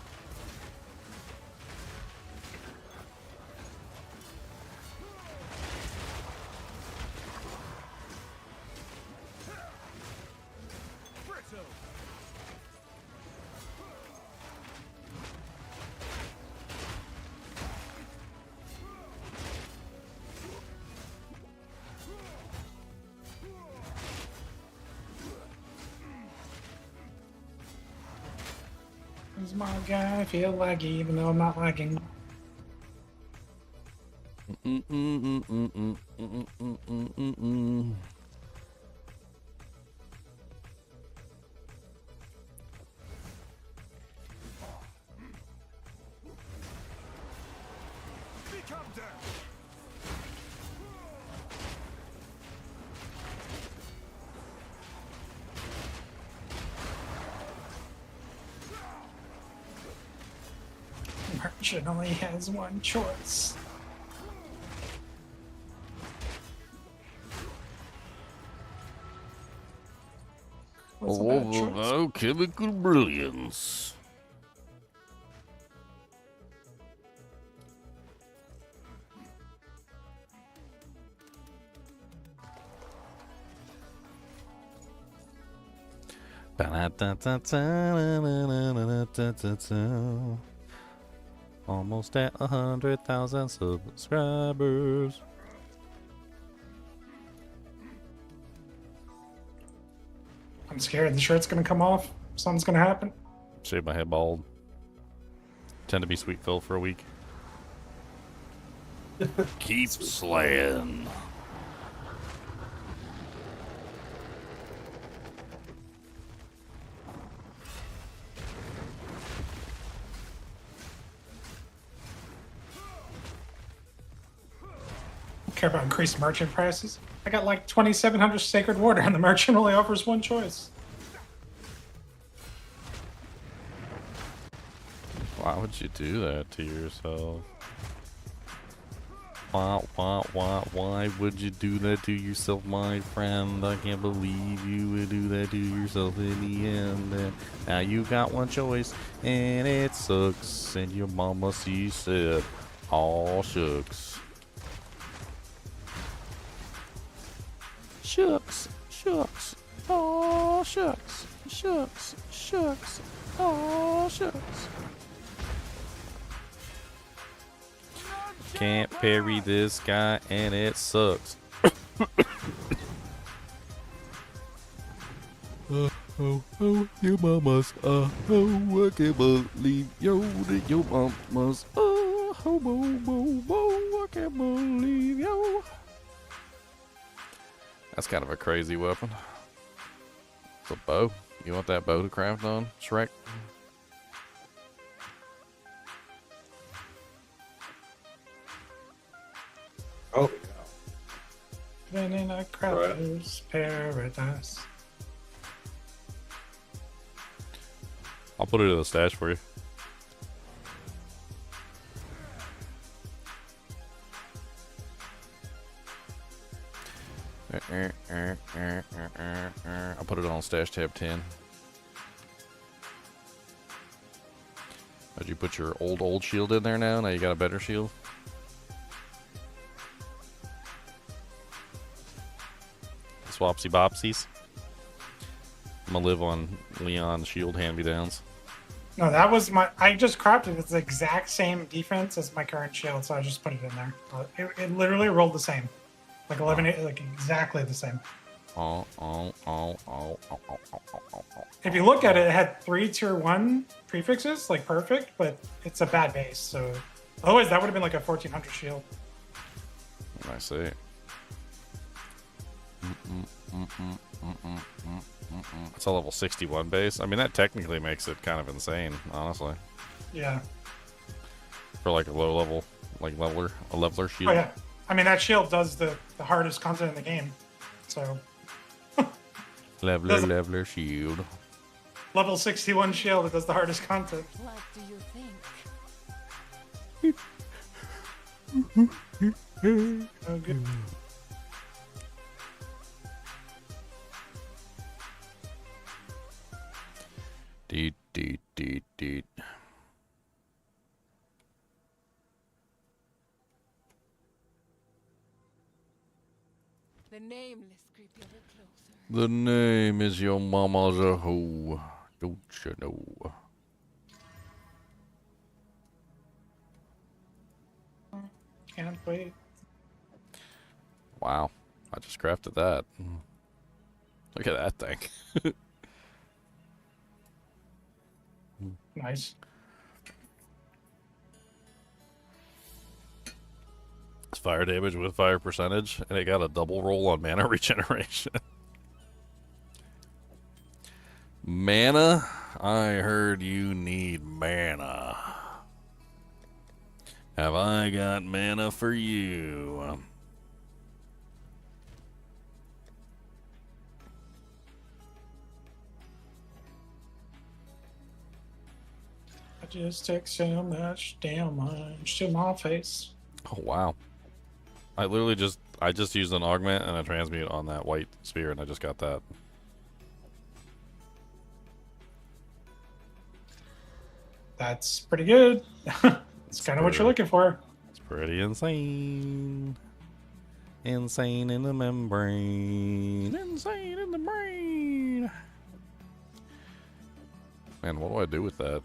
This is my guy. I feel laggy, even though I'm not lagging. Become death. Merchant only has one choice. What's a bad choice? Chemical brilliance. Almost at 100,000 subscribers. I'm scared the shirt's gonna come off. Something's gonna happen. Shave my head bald. Tend to be sweet Phil for a week. Keep slaying. Care about increased merchant prices. I got like 2,700 sacred water, and the merchant only offers one choice. Why would you do that to yourself? Why would you do that to yourself, my friend? I can't believe you would do that to yourself in the end. And now you got one choice, and it sucks. And your mama, she said, "Aw, shucks." Shucks, shucks, aw, shucks, shucks, shucks, aw, shucks. Can't parry this guy, and it sucks. Your mama's, I can't believe, that your mama's, I can't believe, That's kind of a crazy weapon. It's a bow. You want that bow to craft on, Shrek? Oh, Been in a crafter's paradise. I'll put it in the stash for you. I'll put it on stash tab 10. Did you put your old shield in there now? Now you got a better shield? Swapsy bopsies. I'm gonna live on Leon's shield hand-me-downs. No, that was my. I just crafted it. It's the exact same defense as my current shield, so I just put it in there. It literally rolled the same, like 11, like exactly the same. If you look at it, it had 3 tier 1 prefixes, like perfect, but it's a bad base. So otherwise, that would have been like a 1400 shield. I see. It's a level 61 base. I mean, that technically makes it kind of insane, honestly. Yeah. For like a low level, like a leveler shield. Oh yeah. I mean, that shield does the hardest content in the game. So. Leveler shield. Level 61 shield that does the hardest content. What do you think? Oh, good. The nameless creep a little closer. The name is your mama's a hoe. Don't you know? Can't wait. Wow. I just crafted that. Look at that thing. Nice. It's fire damage with fire percentage, and it got a double roll on mana regeneration. Mana? I heard you need mana. Have I got mana for you? I just take so much damage to my face. Oh wow. I just used an augment and a transmute on that white sphere, and I just got that. That's pretty good. It's kind of what you're looking for. It's pretty insane. Insane in the membrane. Insane in the brain. Man, what do I do with that?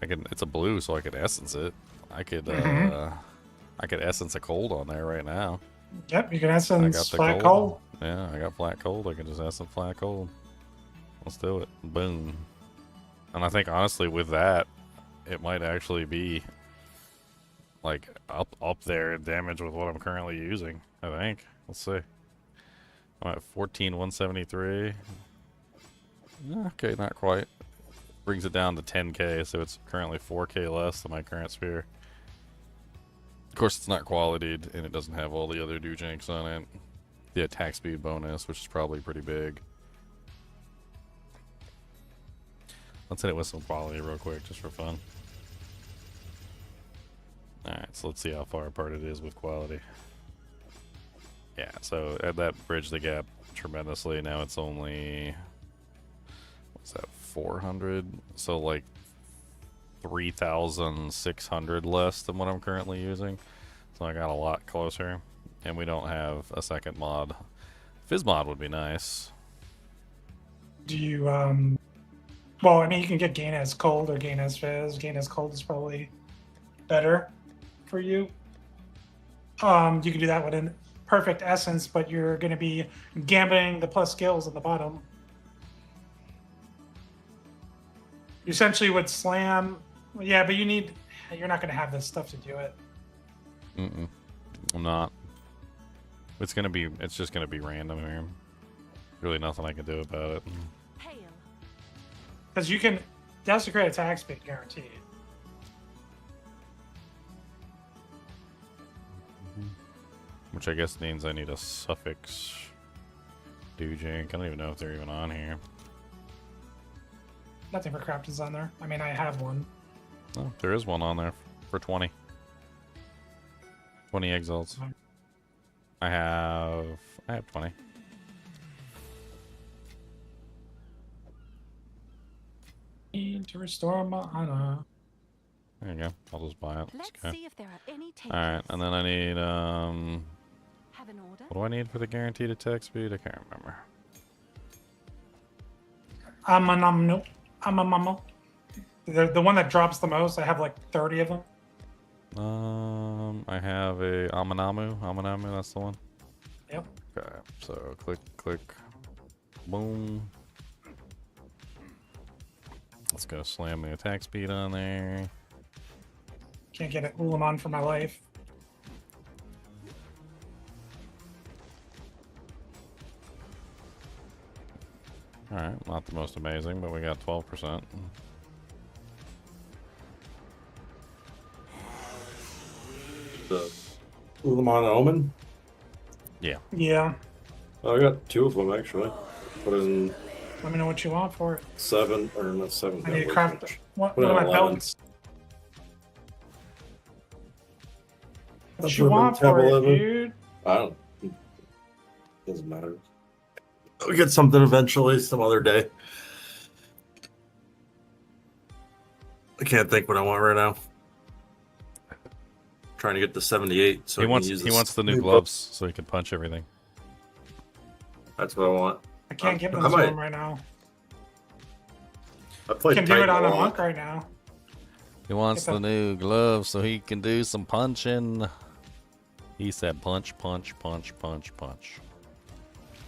It's a blue, so I could essence it. I could essence a cold on there right now. Yep, you can essence flat cold. Yeah, I got flat cold. I can just essence flat cold. Let's do it. Boom. And I think honestly with that, it might actually be like up there in damage with what I'm currently using. I think. Let's see. I'm at 14,173. Okay, not quite. Brings it down to 10k, so it's currently 4k less than my current sphere. Of course, it's not qualitied, and it doesn't have all the other doojanks on it. The attack speed bonus, which is probably pretty big. Let's hit it with some quality real quick, just for fun. Alright, so let's see how far apart it is with quality. Yeah, so that bridged the gap tremendously. Now it's only... what's that, 400? So like 3,600 less than what I'm currently using. So I got a lot closer. And we don't have a second mod. Fizz mod would be nice. Do you, well, I mean, you can get gain as cold or gain as fizz. Gain as cold is probably better for you. You can do that with a perfect essence, but you're going to be gambling the plus skills at the bottom. You essentially would slam. Yeah, but you're not going to have this stuff to do it. I'm not. It's just gonna be random here. Really nothing I can do about it. Because you can desecrate attack speed guaranteed. Which I guess means I need a suffix doojank. I don't even know if they're even on here. Nothing for Craft on there. I mean, I have one. Oh, there is one on there for 20. 20 exiles. I have 20. Need to restore my honor. There you go. I'll just buy it. Let's Okay. see if there are any takers. Alright, and then I need Have an order? what do I need for the guaranteed attack speed? I can't remember. I'm a mama. The one that drops the most. I have like 30 of them. I have a Amanamu. Amanamu, that's the one. Yep. Okay, so click, boom. Let's go slam the attack speed on there. Can't get it Ulamon for my life. Alright, not the most amazing, but we got 12%. The Ulamon Omen? Yeah. Yeah. Oh, I got 2 of them actually. Put in Let me know what you want for it. 7, or not 7. I need to craft one Put of in my 11. pelts. What That's you what want tab for it, 11. dude? I don't. Doesn't matter. I'll get something eventually, some other day. I can't think what I want right now. trying to get to 78. So he I can wants use he this wants the new new gloves so he can punch everything. That's what I want. I can't give them I to might- him right now. I You played can do it Titan on a lot. monk right now. He wants Get the new gloves so he can do some punching. He said punch, punch, punch, punch, punch.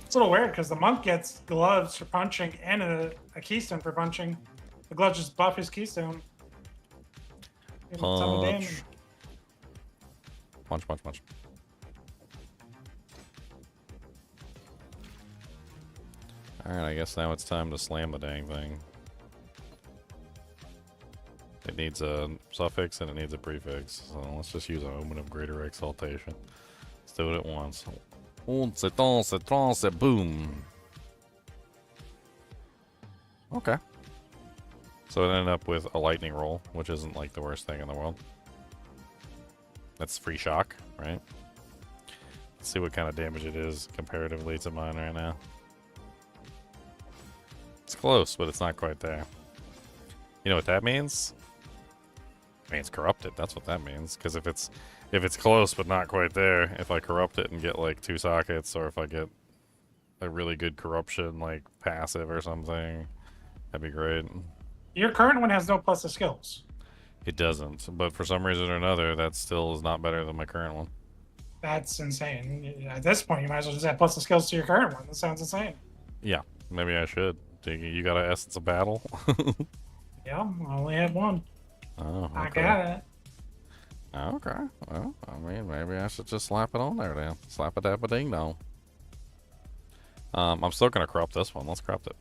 It's a little weird because the monk gets gloves for punching and a keystone for punching. The gloves just buff his keystone. Give him a ton of damage. Punch, punch, punch. Alright, I guess now it's time to slam the dang thing. It needs a suffix and it needs a prefix. So let's just use an omen of greater exaltation. Let's do it at once. Once, tons, trans, boom. Okay. So it ended up with a lightning roll, which isn't like the worst thing in the world. That's free shock, right? Let's see what kind of damage it is comparatively to mine right now. It's close, but it's not quite there. You know what that means? It means corrupted. That's what that means. Because if it's close but not quite there, if I corrupt it and get like 2 sockets, or if I get a really good corruption like passive or something, that'd be great. Your current one has no plus of skills. It doesn't, but for some reason or another, that still is not better than my current one. That's insane. At this point, you might as well just add plus of skills to your current one. That sounds insane. Yeah, maybe I should. You got an Essence of Battle? Yeah, I only had one. Oh, okay. I got it. Okay. Well, I mean, maybe I should just slap it on there then. Slap a dab a ding dong. I'm still gonna crop this one. Let's crop it.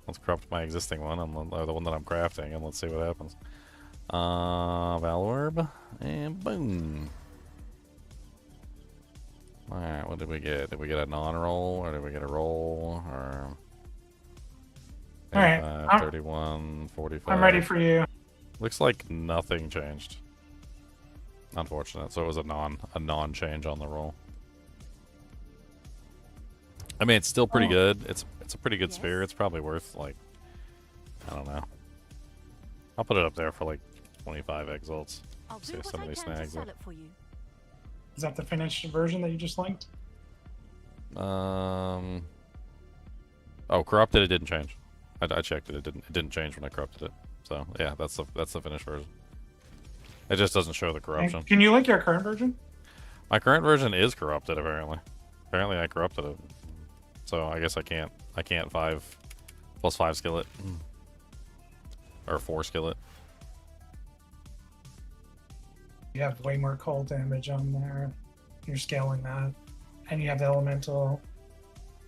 Let's crop my existing one, or the one that I'm crafting, and let's see what happens. Valorb, and boom. Alright, what did we get? Did we get a non-roll, or did we get a roll, or... Alright, 31, 45. I'm ready for you. Looks like nothing changed. Unfortunate. So it was a non-change on the roll. I mean, it's still pretty good. It's a pretty good sphere. It's probably worth like, I don't know. I'll put it up there for like 25 exalts. I'll See do if what I somebody can to snags sell it. it for you. Is that the finished version that you just linked? Oh, corrupted. It didn't change. I checked it. It didn't change when I corrupted it. So yeah, that's the finished version. It just doesn't show the corruption. Can you link your current version? My current version is corrupted apparently. Apparently I corrupted it. So I guess I can't 5+5 skillet. Or 4 skillet. You have way more cold damage on there. You're scaling that. And you have the elemental.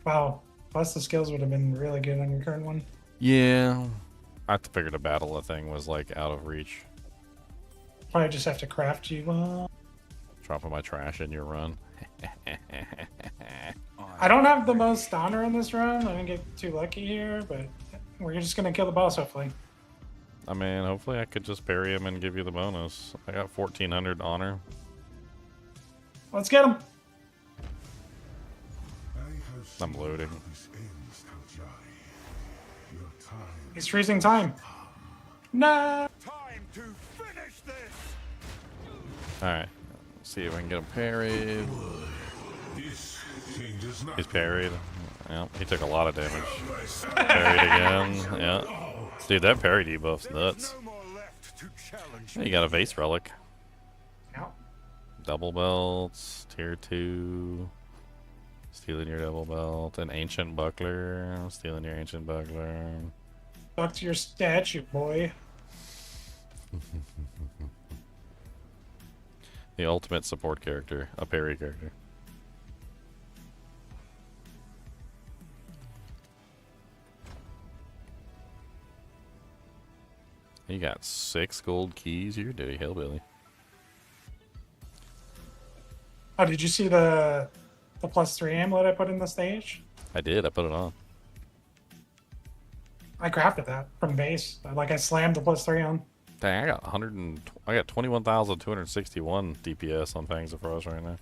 Wow. Plus the skills would have been really good on your current one. Yeah. I have to figure the battle the thing was like out of reach. Probably just have to craft you. Dropping my trash in your run. I don't have the most honor in this run. I didn't get too lucky here, but we're just gonna kill the boss hopefully. I mean, hopefully I could just parry him and give you the bonus. I got 1400 honor. Let's get him. I'm loading. He's freezing time. No. Time to finish this. Alright. See if I can get him parried. He's parried. Yep, he took a lot of damage. Parried again. Yeah. Dude, that parry debuff's nuts. No more left to challenge. Hey, you got a vase relic. Yep. Double belts. Tier 2. Stealing your double belt. An ancient buckler. Stealing your ancient buckler. Talk to your statue, boy. The ultimate support character. A parry character. You got 6 gold keys. You're dirty hillbilly. Oh, did you see the +3 amulet I put in the stage? I did. I put it on. I crafted that from base. Like I slammed the +3 on. Dang, I got 21,261 DPS on Fangs of Frost right now.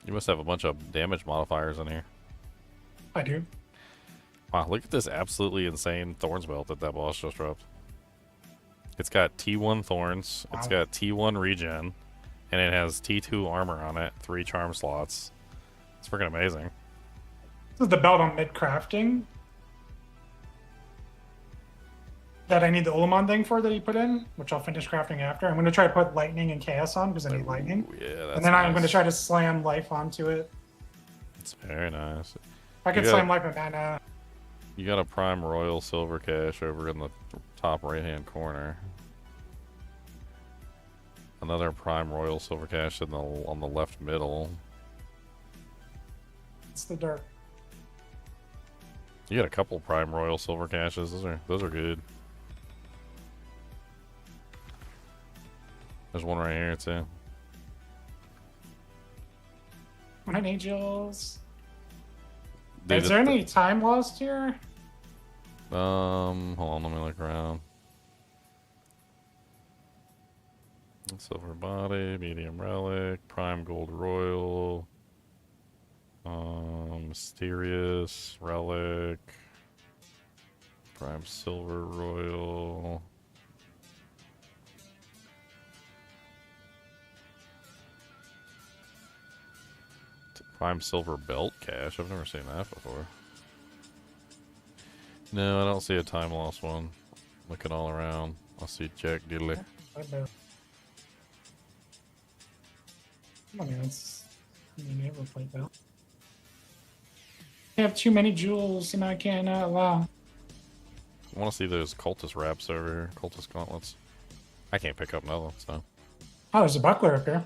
You must have a bunch of damage modifiers in here. I do. Wow, look at this absolutely insane Thorns belt that boss just dropped. It's got T1 thorns. Wow. It's got T1 regen, and it has T2 armor on it. 3 charm slots. It's freaking amazing. This is the belt on mid crafting that I need the Ulamon thing for that he put in, which I'll finish crafting after. I'm going to try to put lightning and chaos on because I need lightning. Ooh, yeah, that's And then I'm nice. going to try to slam life onto it. It's very nice. If I could got- slam life with mana. You got a Prime Royal Silver Cache over in the top right-hand corner. Another Prime Royal Silver Cache on the left middle. It's the dirt. You got a couple Prime Royal Silver Caches. Those are good. There's one right here too. Night Angels. Dude, Is there any time lost here? hold on, let me look around. Silver Body, Medium Relic, Prime Gold Royal, Mysterious Relic, Prime Silver Royal. Prime Silver Belt Cache. I've never seen that before. No, I don't see a time loss one. Looking all around. I see Jack Diddley. I mean, it's you never played that. I have too many jewels and I cannot allow. I want to see those cultist wraps over here. Cultist gauntlets. I can't pick up another, so. Oh, there's a buckler up here.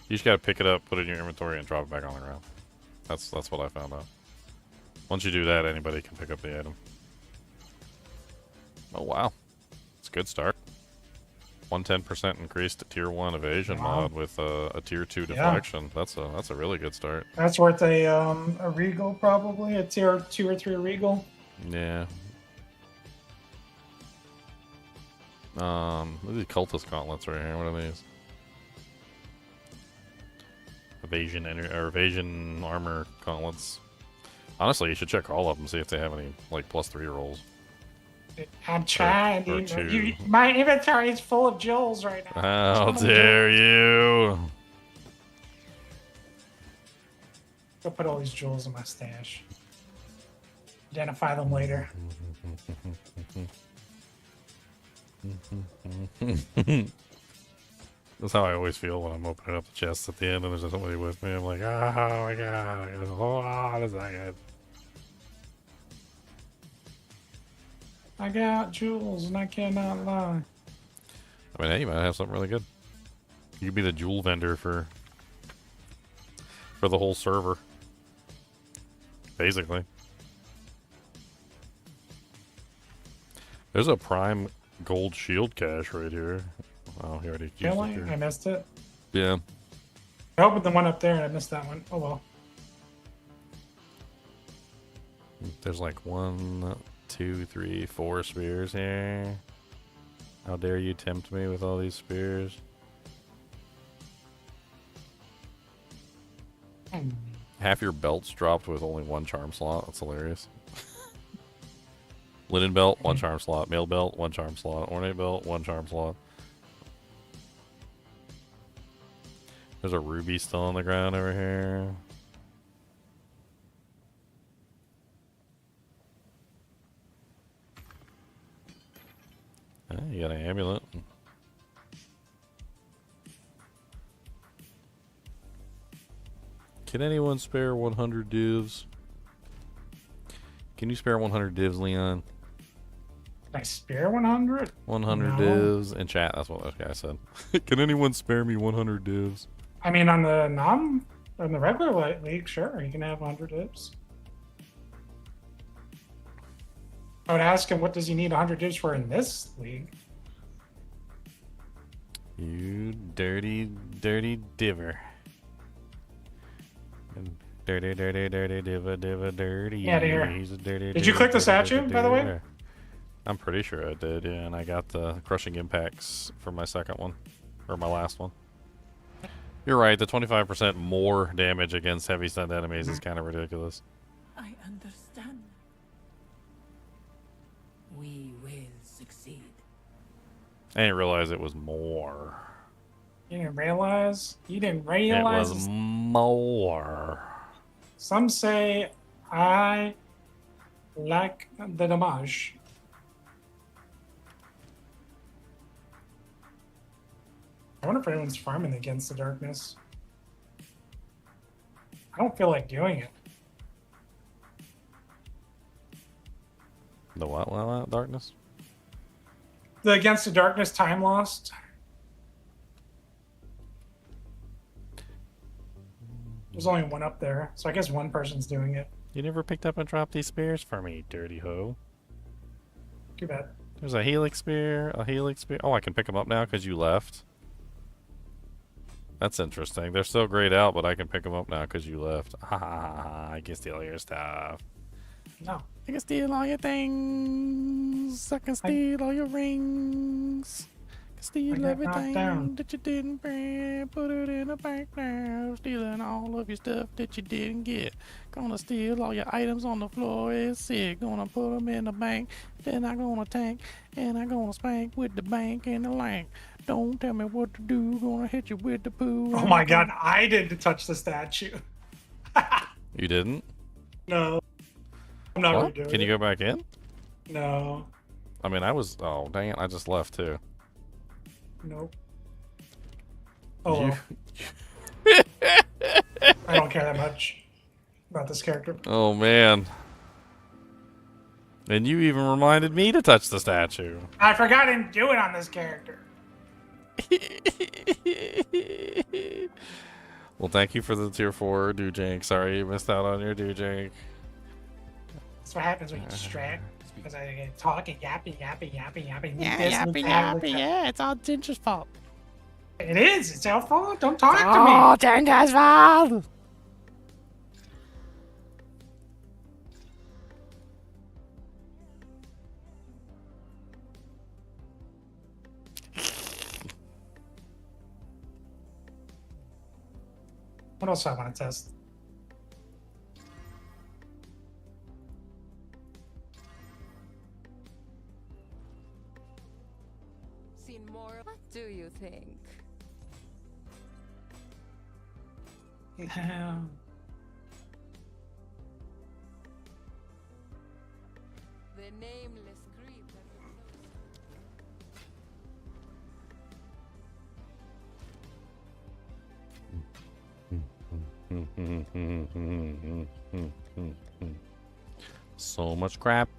You just gotta pick it up, put it in your inventory, and drop it back on the ground. That's what I found out. Once you do that, anybody can pick up the item. Oh wow, it's a good start. 110% increased tier 1 evasion Wow. mod with a tier 2 deflection. That's a really good start. That's worth a regal probably, a tier 2 or 3 regal. Yeah. What are these cultist gauntlets right here? What are these? Evasion armor gauntlets. Honestly, you should check all of them, see if they have any like +3 rolls. I'm trying. or You, two. my inventory is full of jewels right now. How dare you! Go put all these jewels in my stash. Identify them later. That's how I always feel when I'm opening up the chests at the end and there's somebody with me. I'm like, oh my god, hold on a second. I got jewels and I cannot lie. I mean, hey, you might have something really good. You could be the jewel vendor for the whole server. Basically. There's a prime gold shield cache right here. Oh, he already used Really? it I here. missed it. Yeah. I opened the one up there and I missed that one. Oh well. There's like 1, 2, 3, 4 spears here. How dare you tempt me with all these spears? Half your belts dropped with only 1 charm slot. That's hilarious. Linen belt, 1 charm slot. Mail belt, 1 charm slot. Ornate belt, 1 charm slot. There's a ruby still on the ground over here. You got an amulet. Can anyone spare 100 divs? Can you spare 100 divs, Leon? Can I spare 100? 100 No. divs in chat. That's what this guy said. Can anyone spare me 100 divs? I mean, on the regular league, sure, you can have 100 dips. I would ask him, what does he need 100 dips for in this league? You dirty, dirty diver. Dirty, dirty, dirty, dirty. Get outta here. He's a dirty, Did you click the statue, by the way? I'm pretty sure I did, yeah, and I got the crushing impacts for my second one, or my last one. You're right, the 25% more damage against heavy stunned enemies is kind of ridiculous. I understand. I didn't realize it was more. You didn't realize? You didn't It realize? was more. Some say I like the damage. I wonder if anyone's farming against the darkness. I don't feel like doing it. The what? Darkness? The against the darkness time lost. There's only one up there, so I guess one person's doing it. You never picked up and dropped these spears for me, dirty hoe. Too bad. There's a helix spear, a helix spear. Oh, I can pick them up now because you left. That's interesting. They're still grayed out, but I can pick them up now because you left. Ha ha ha ha. I can steal your stuff. No. I can steal all your things. I can steal all your rings. I can steal got knocked everything down. that you didn't bring. Put it in a bank now. Stealing all of your stuff that you didn't get. Gonna steal all your items on the floor. It's sick. Gonna put them in the bank. Then I'm gonna tank. And I'm gonna spank with the bank and the lank. Don't tell me what to do. Gonna hit you with the poo. Oh my god, I didn't touch the statue. You didn't? No. I'm not What? redoing Can you it. go back in? No. I mean, I was. Oh, dang it. I just left too. Nope. Oh, You- well. I don't care that much about this character. Oh, man. And you even reminded me to touch the statue. I forgot to do it on this character. Well, thank you for the tier 4 Dujink. Sorry you missed out on your Dujink. That's what happens when you distract. Because I get talking, yapping. Yeah, it's all Ginger's fault. It is. It's our fault. Don't talk to me. Ginger's fault! What else do I want to test? Seen more. What do you think? The nameless creep that So much crap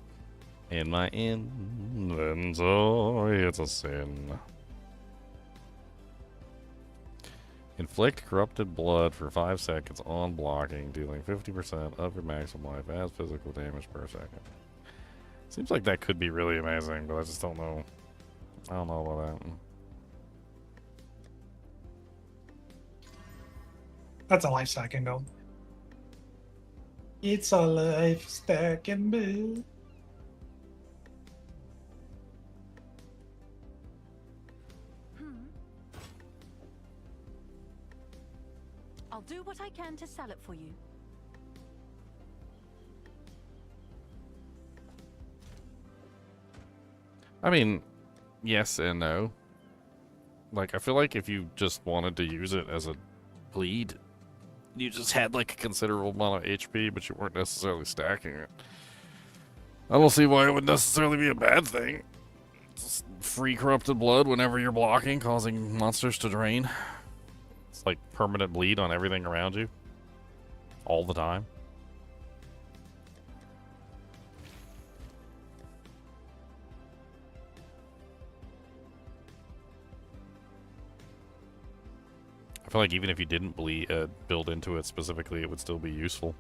in my inventory, it's a sin. Inflict corrupted blood for 5 seconds on blocking, dealing 50% of your maximum life as physical damage per second. Seems like that could be really amazing, but I just don't know. I don't know about that. That's a life stacking build. It's a life stacking build. I'll do what I can to sell it for you. I mean, yes and no. Like, I feel like if you just wanted to use it as a bleed, you just had like a considerable amount of HP, but you weren't necessarily stacking it. I don't see why it would necessarily be a bad thing. Just free corrupted blood whenever you're blocking, causing monsters to drain. It's like permanent bleed on everything around you. All the time. I feel like even if you didn't build into it specifically, it would still be useful.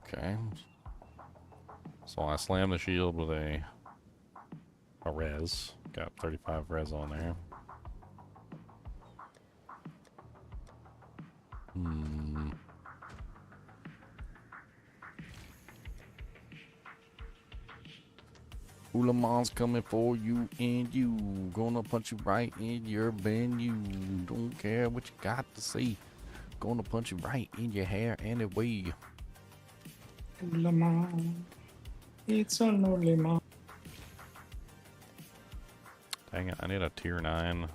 Okay. So I slammed the shield with a res. Got 35 res on there. Ulamon's coming for you and you. Gonna punch you right in your venue. Don't care what you got to say. Gonna punch you right in your hair anyway. Lemon. It's a lonely man. Dang it, I need a tier 9.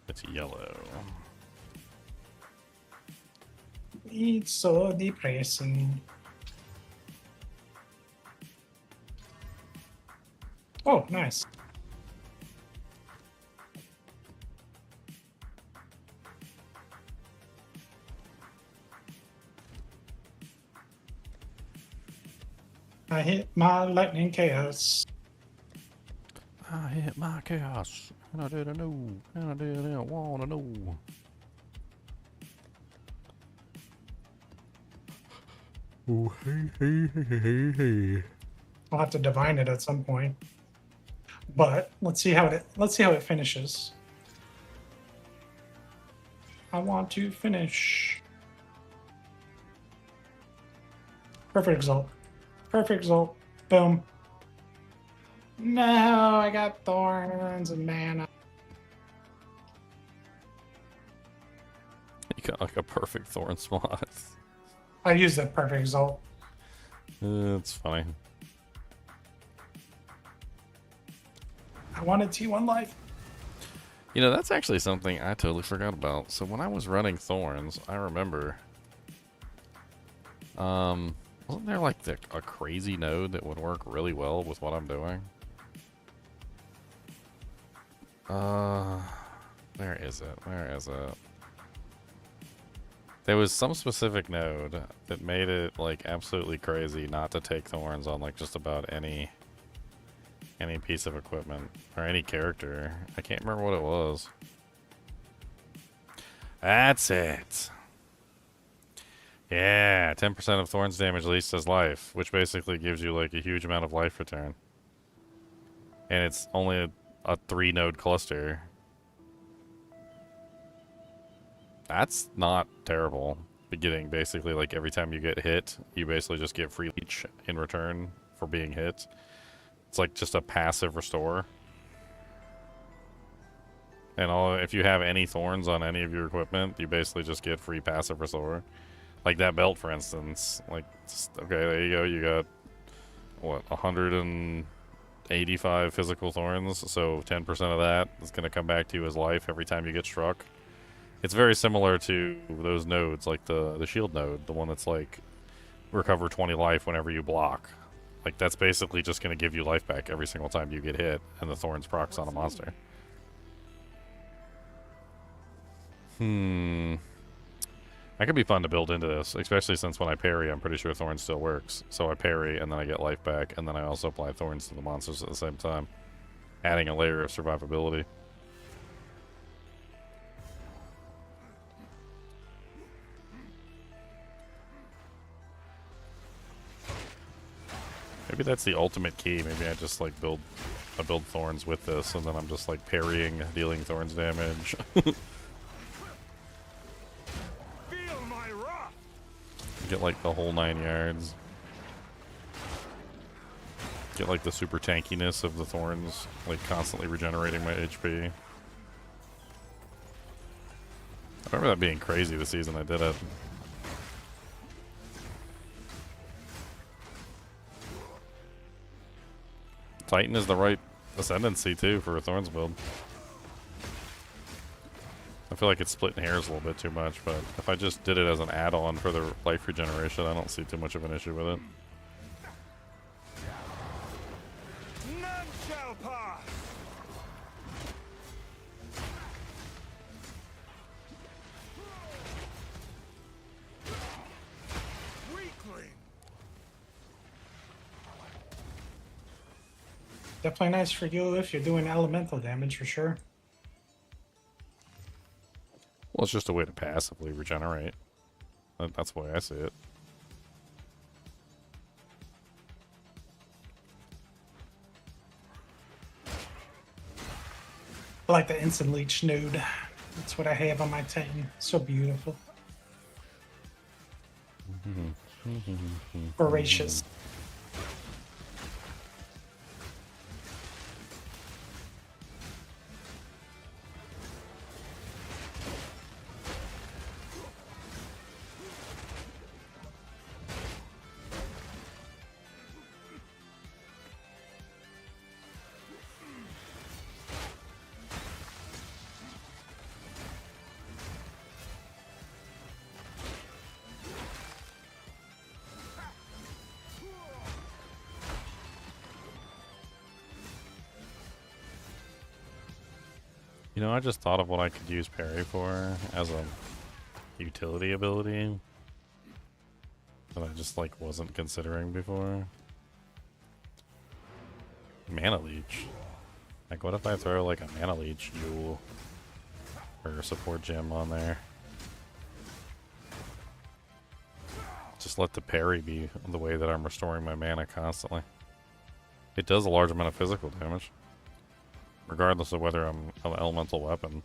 It's yellow. It's so depressing. Oh, nice. I hit my lightning chaos. I hit my chaos, and I didn't know, and I didn't want to know. Oh, hey. I'll have to divine it at some point. But let's see how it finishes. I want to finish. Perfect exalt. Perfect exalt. Boom. No, I got thorns and mana. You got like a perfect thorn spot. I used that perfect exalt. It's funny. I wanted T1 life. You know, that's actually something I totally forgot about. So when I was running thorns, I remember, wasn't there like a crazy node that would work really well with what I'm doing? Where is it? Where is it? There was some specific node that made it like absolutely crazy not to take thorns on like just about any piece of equipment or any character. I can't remember what it was. That's it. Yeah, 10% of thorns damage least as life, which basically gives you like a huge amount of life return. And it's only a 3-node cluster. That's not terrible. Getting basically like every time you get hit, you basically just get free leech in return for being hit. It's like just a passive restore. And if you have any thorns on any of your equipment, you basically just get free passive restore. Like that belt, for instance. Like, okay, there you go. You got, what, 185 physical thorns. So 10% of that is going to come back to you as life every time you get struck. It's very similar to those nodes, like the shield node. The one that's like, recover 20 life whenever you block. Like, that's basically just going to give you life back every single time you get hit, and the thorns procs on a monster. That could be fun to build into this, especially since when I parry, I'm pretty sure thorns still works. So I parry, and then I get life back, and then I also apply thorns to the monsters at the same time, adding a layer of survivability. Maybe that's the ultimate key. Maybe I just like build thorns with this, and then I'm just like parrying, dealing thorns damage. Feel my wrath. Get like the whole 9 yards. Get like the super tankiness of the thorns, like constantly regenerating my HP. I remember that being crazy the season I did it. Titan is the right ascendancy too for a Thorns build. I feel like it's splitting hairs a little bit too much, but if I just did it as an add-on for the life regeneration, I don't see too much of an issue with it. None shall pass. Weakling. Definitely nice for you if you're doing elemental damage for sure. Well, it's just a way to passively regenerate. That's the way I see it. I like the instant leech node. That's what I have on my Titan. So beautiful. Voracious. You know, I just thought of what I could use parry for as a utility ability that I just like wasn't considering before. Mana leech. Like, what if I throw like a mana leech jewel or a support gem on there? Just let the parry be the way that I'm restoring my mana constantly. It does a large amount of physical damage, regardless of whether I'm an elemental weapon.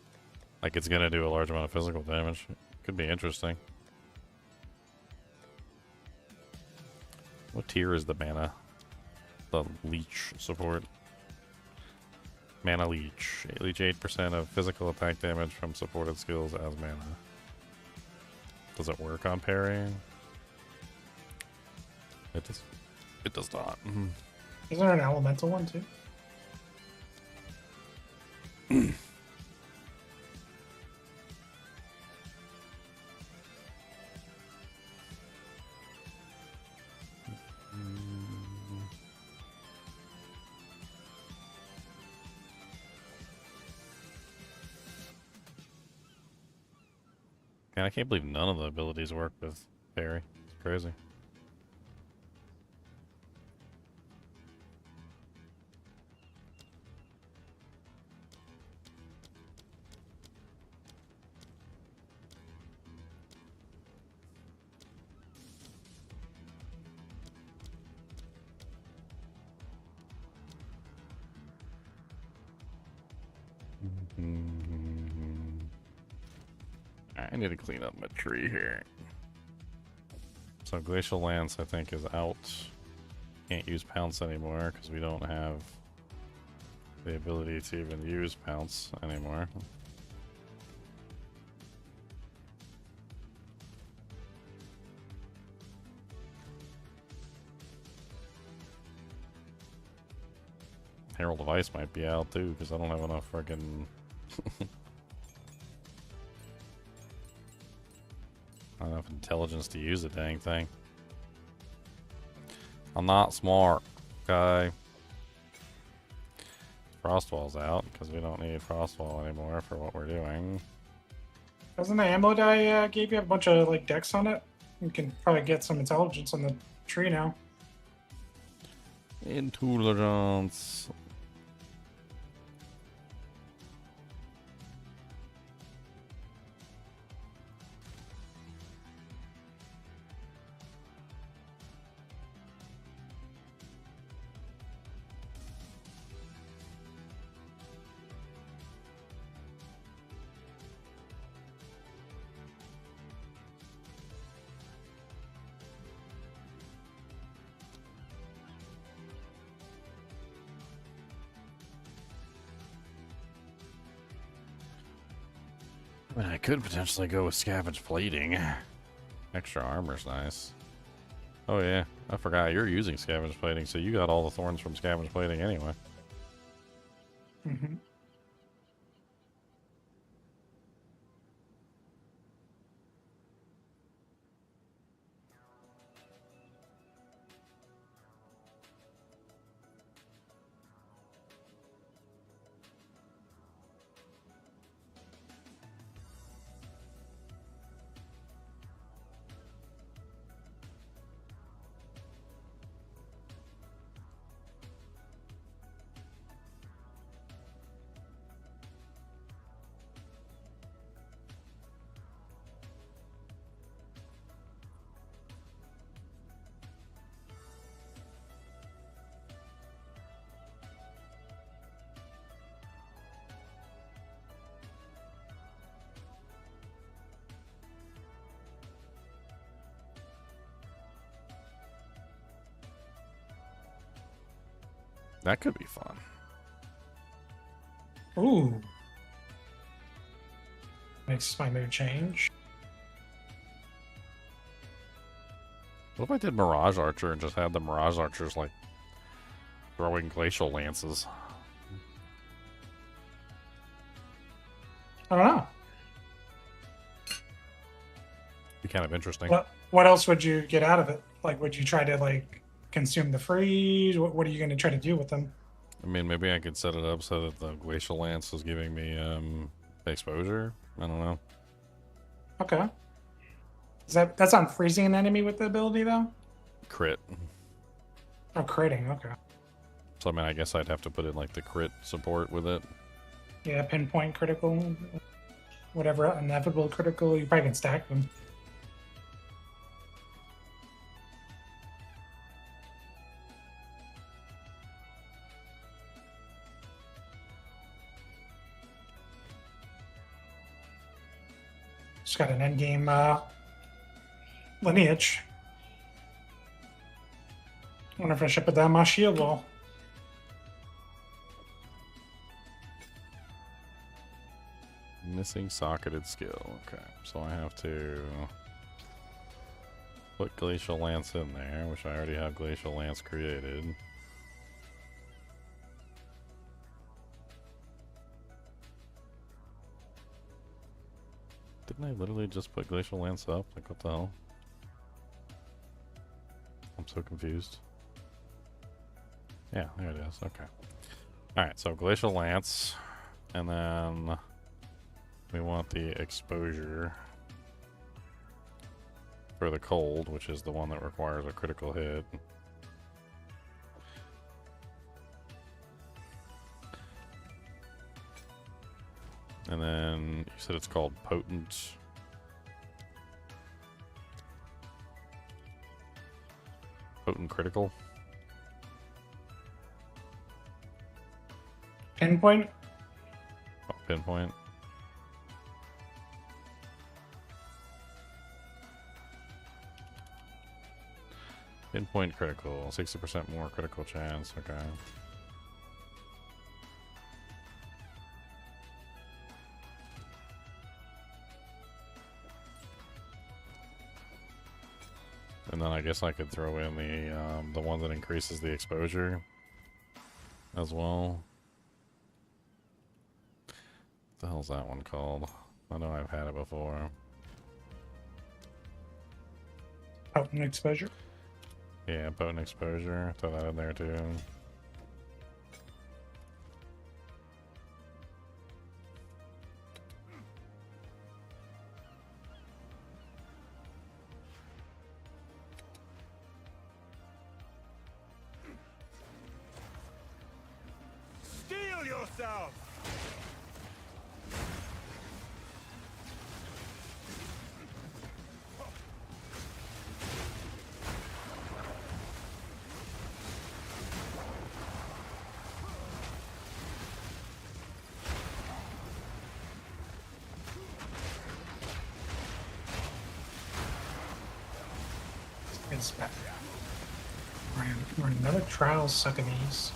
Like, it's gonna do a large amount of physical damage. Could be interesting. What tier is the mana? The leech support. Mana leech. Leech 8% of physical attack damage from supported skills as mana. Does it work on parrying? It does not. Is there an elemental one too? Man, I can't believe none of the abilities work with parry. It's crazy. I need to clean up my tree here. So Glacial Lance, I think, is out. Can't use Pounce anymore because we don't have the ability to even use Pounce anymore. Herald of Ice might be out too because I don't have enough friggin' not enough intelligence to use the dang thing. I'm not smart, okay? Frostwall's out because we don't need Frostwall anymore for what we're doing. Doesn't the ammo die gave you a bunch of like decks on it? You can probably get some intelligence on the tree now. Intelligence. I mean, I could potentially go with Scavenge Plating. Extra armor's nice. Oh yeah, I forgot you're using Scavenge Plating, so you got all the thorns from Scavenge Plating anyway. Mm-hmm. That could be fun. Ooh. Makes my mood change. What if I did Mirage Archer and just had the Mirage Archers like throwing glacial lances? I don't know. Be kind of interesting. What else would you get out of it? Like, would you try to like consume the freeze? What are you going to try to do with them? I mean, maybe I could set it up so that the Glacial Lance is giving me exposure. I don't know. Okay. That's on freezing an enemy with the ability though? Crit. Oh, critting. Okay. So I mean, I guess I'd have to put in like the crit support with it. Yeah, pinpoint critical, whatever inevitable critical. You probably can stack them. Just got an endgame lineage. Wonder if I should put down my shield wall. Missing socketed skill. Okay, so I have to put Glacial Lance in there, which I already have Glacial Lance created. Didn't I literally just put Glacial Lance up? Like, what the hell? I'm so confused. Yeah, there it is. Okay. Alright, so Glacial Lance. And then we want the exposure for the cold, which is the one that requires a critical hit. And then you said it's called Potent. Potent critical. Pinpoint? Oh, pinpoint. Pinpoint critical. 60% more critical chance. Okay. And then I guess I could throw in the one that increases the exposure as well. What the hell's that one called? I know I've had it before. Potent exposure. Yeah, potent exposure. Throw that in there too. Steel yourself! It's bad. We're in another trial suck of these.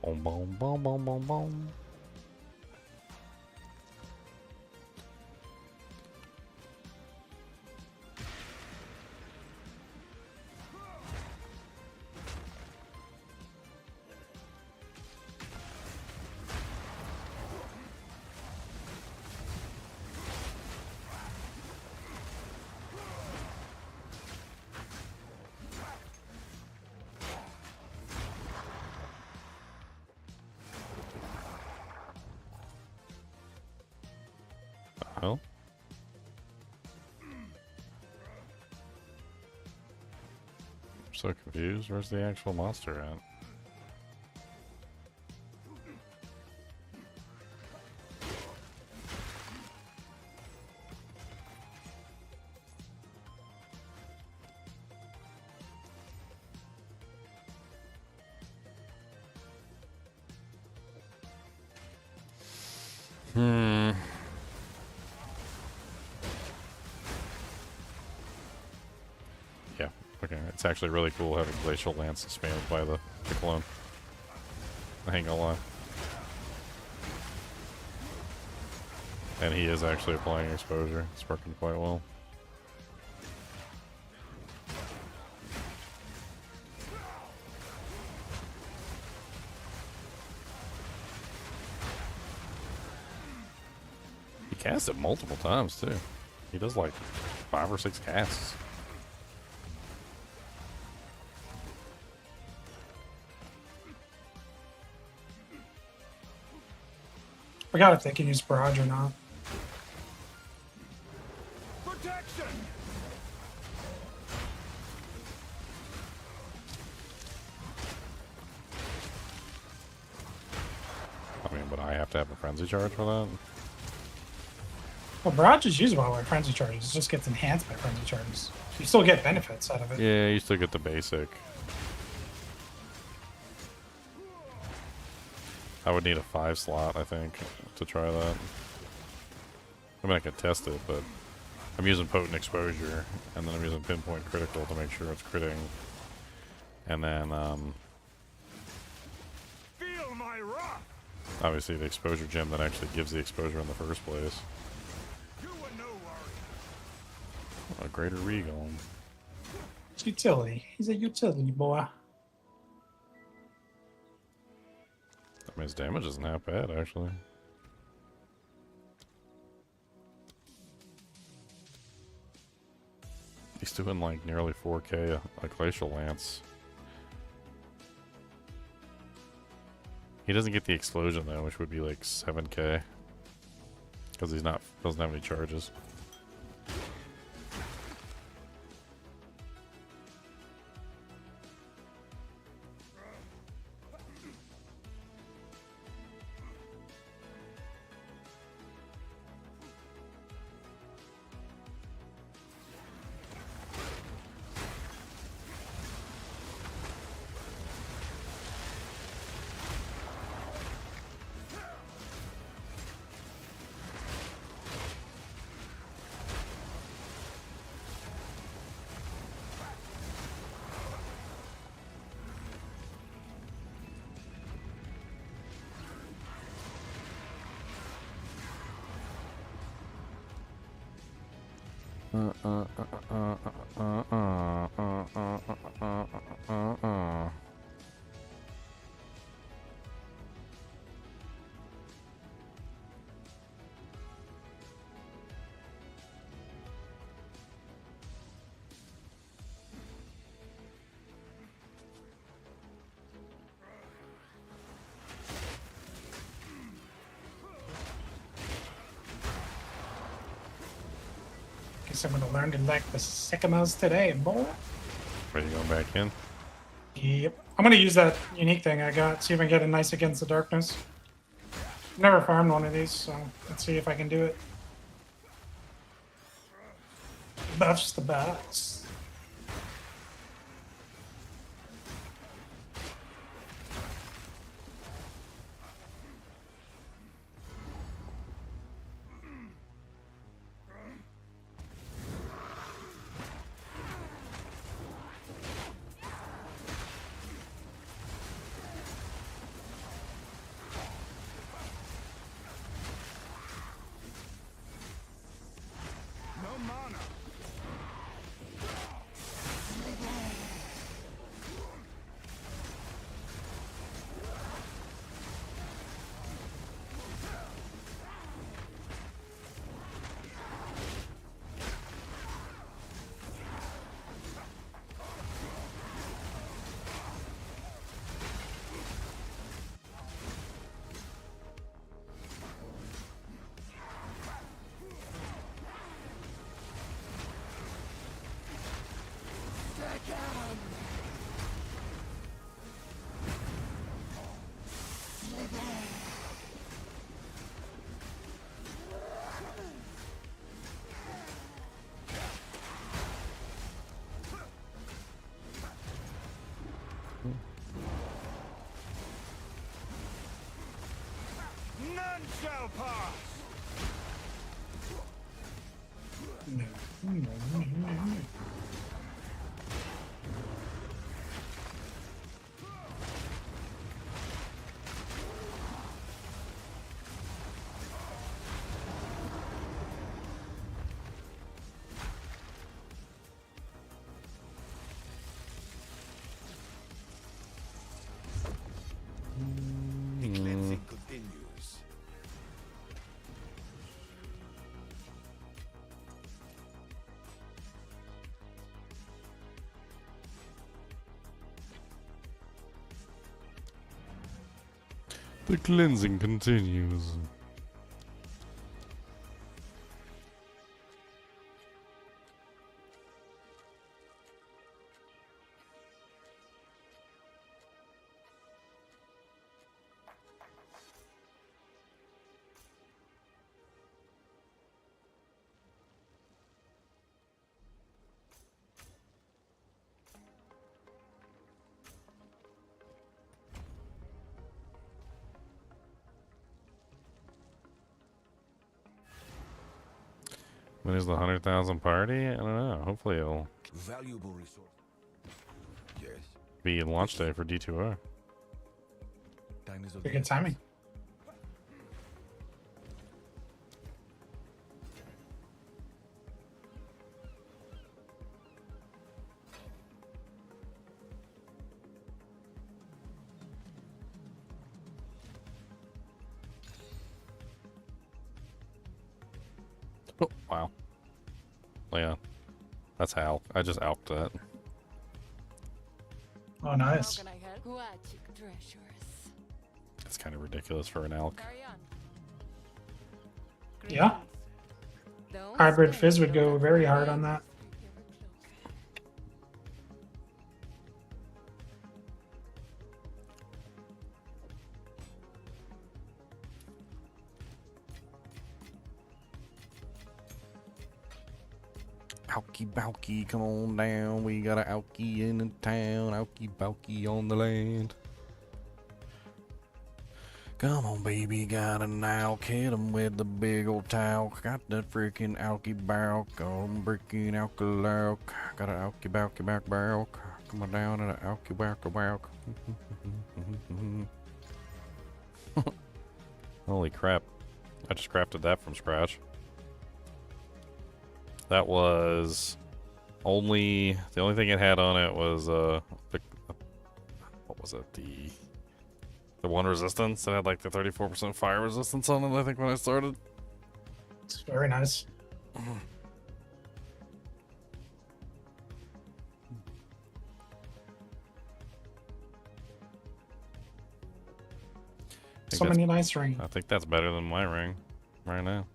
Boom, boom, boom, boom, boom, boom. Hell? I'm so confused. Where's the actual monster at? Yeah, okay. It's actually really cool having Glacial Lance expanded by the clone. I ain't gonna lie. And he is actually applying exposure. It's working quite well. He casts it multiple times too. He does like 5 or 6 casts. I forgot if they can use barrage or not. Protection! I mean, but I have to have a frenzy charge for that. Well, barrage is usable by frenzy charges. It just gets enhanced by frenzy charges. You still get benefits out of it. Yeah, you still get the basic. I would need a 5 slot, I think, to try that. I mean, I could test it, but I'm using Potent Exposure, and then I'm using Pinpoint Critical to make sure it's critting. And then, Feel my wrath! obviously the Exposure Gem that actually gives the exposure in the first place. You are no worry. A Greater Regal. It's utility. He's a utility boy. I mean, his damage isn't that bad, actually. He's doing like nearly 4k a Glacial Lance. He doesn't get the explosion though, which would be like 7k. Because he's not, doesn't have any charges. Guess I'm gonna learn to like the Sycamores today, boy. Ready to go back in? Yep. I'm gonna use that unique thing I got, see if I can get a nice Against the Darkness. Never farmed one of these, so let's see if I can do it. Buffs the bats. No mana. None shall pass. No, no, no, no, no. The cleansing continues. When is the 100,000 party? I don't know. Hopefully it'll Valuable resource. Yes. be launch day for D2R. Time is of Pretty good timing. Oh, wow. Yeah. That's how. I just alped that. Oh, nice. How can I help? Watching treasures. That's kind of ridiculous for an elk. Carry on. Yeah. Don't Hybrid spend Fizz would go your very hard brains on that. if you ever close. Alky Balky, come on down. We got a Alky in the town. Alky Balky on the land. Come on, baby, got an Alk. Hit him with the big old talc. Got that freaking Alky Balk. I'm breaking Alky. Got an Alky Balky Balk. Come on down to the Alky Balky Balk. Holy crap. I just crafted that from scratch. That was the only thing it had on it was what was it, the one resistance. It had like the 34% fire resistance on it, I think, when I started. It's very nice. So many nice rings. I think that's better than my ring right now.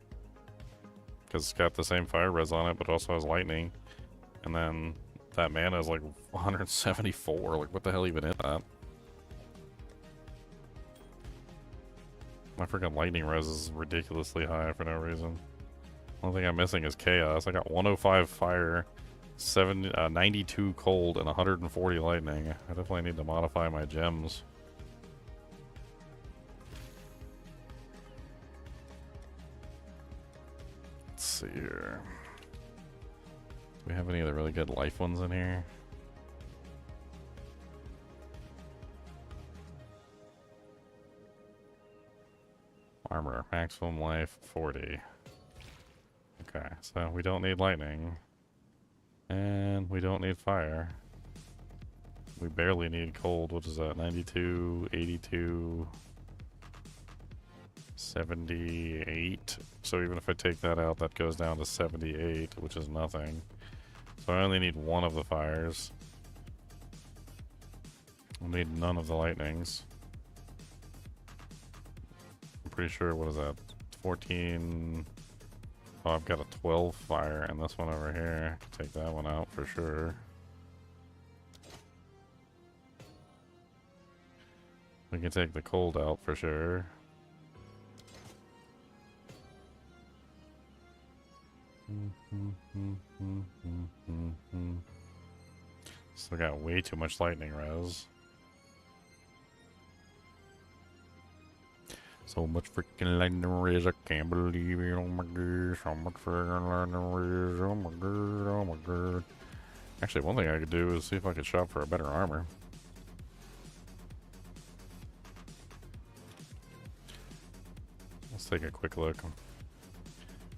Because it's got the same fire res on it, but also has lightning. And then that mana is like 174. Like, what the hell even is that? My freaking lightning res is ridiculously high for no reason. Only thing I'm missing is chaos. I got 105 fire, 92 cold, and 140 lightning. I definitely need to modify my gems. Let's see here. Do we have any other really good life ones in here? Armor, maximum life 40. Okay, so we don't need lightning. And we don't need fire. We barely need cold, which is that? 92, 82, 78. So even if I take that out, that goes down to 78, which is nothing. So I only need one of the fires. I need none of the lightnings. I'm pretty sure, what is that? 14. Oh, I've got a 12 fire and this one over here. Take that one out for sure. We can take the cold out for sure. Still got way too much lightning res. So much freaking lightning res, I can't believe it. Oh my god, so much freaking lightning res. Oh my god, oh my god. Actually, one thing I could do is see if I could shop for a better armor. Let's take a quick look.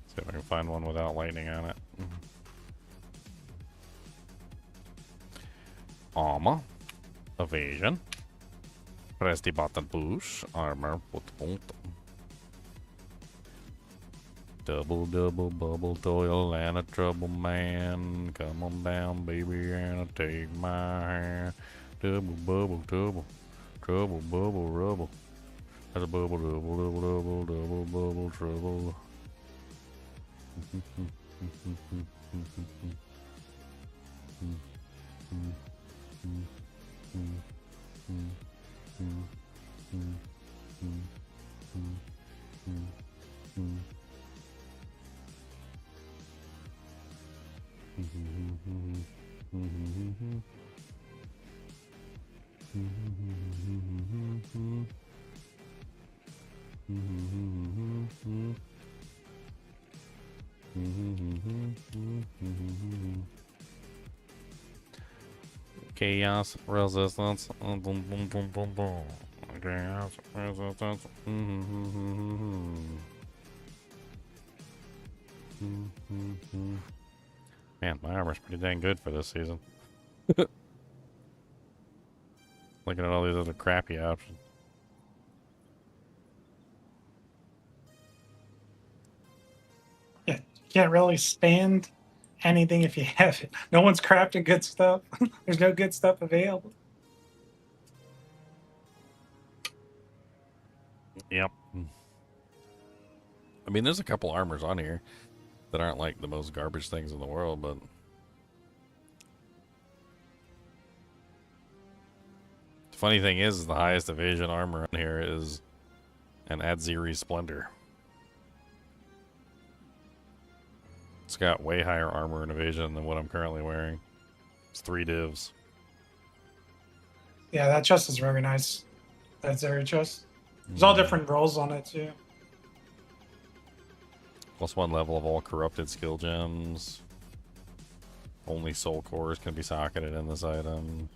See if I can find one without lightning on it. Armor. Evasion. Press the button push. Armor. Put. Double, double, bubble toil and a trouble man. Come on down, baby, and take my hand. Double, bubble, trouble. Trouble, bubble, rubble. Double, double, double, double, double, double trouble. Chaos resistance. Boom, boom, boom, boom, boom. Chaos resistance. Man, my armor's pretty dang good for this season. Looking at all these other crappy options. Yeah, you can't really stand anything if you have it. No one's crafting good stuff. There's no good stuff available. Yep. I mean, there's a couple armors on here that aren't like the most garbage things in the world, but the funny thing is the highest evasion armor on here is an Adziri Splendor. It's got way higher armor and evasion than what I'm currently wearing. It's 3 divs. Yeah, that chest is very nice. That Zeri chest. There's all different rolls on it too. +1 level of all corrupted skill gems. Only soul cores can be socketed in this item.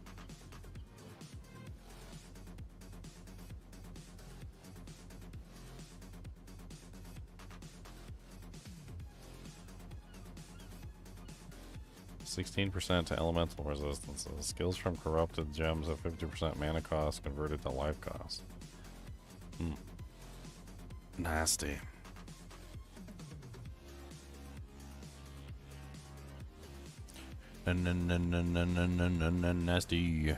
%16% to elemental resistances. Skills from corrupted gems at 50% mana cost converted to life cost. Nasty. Nasty.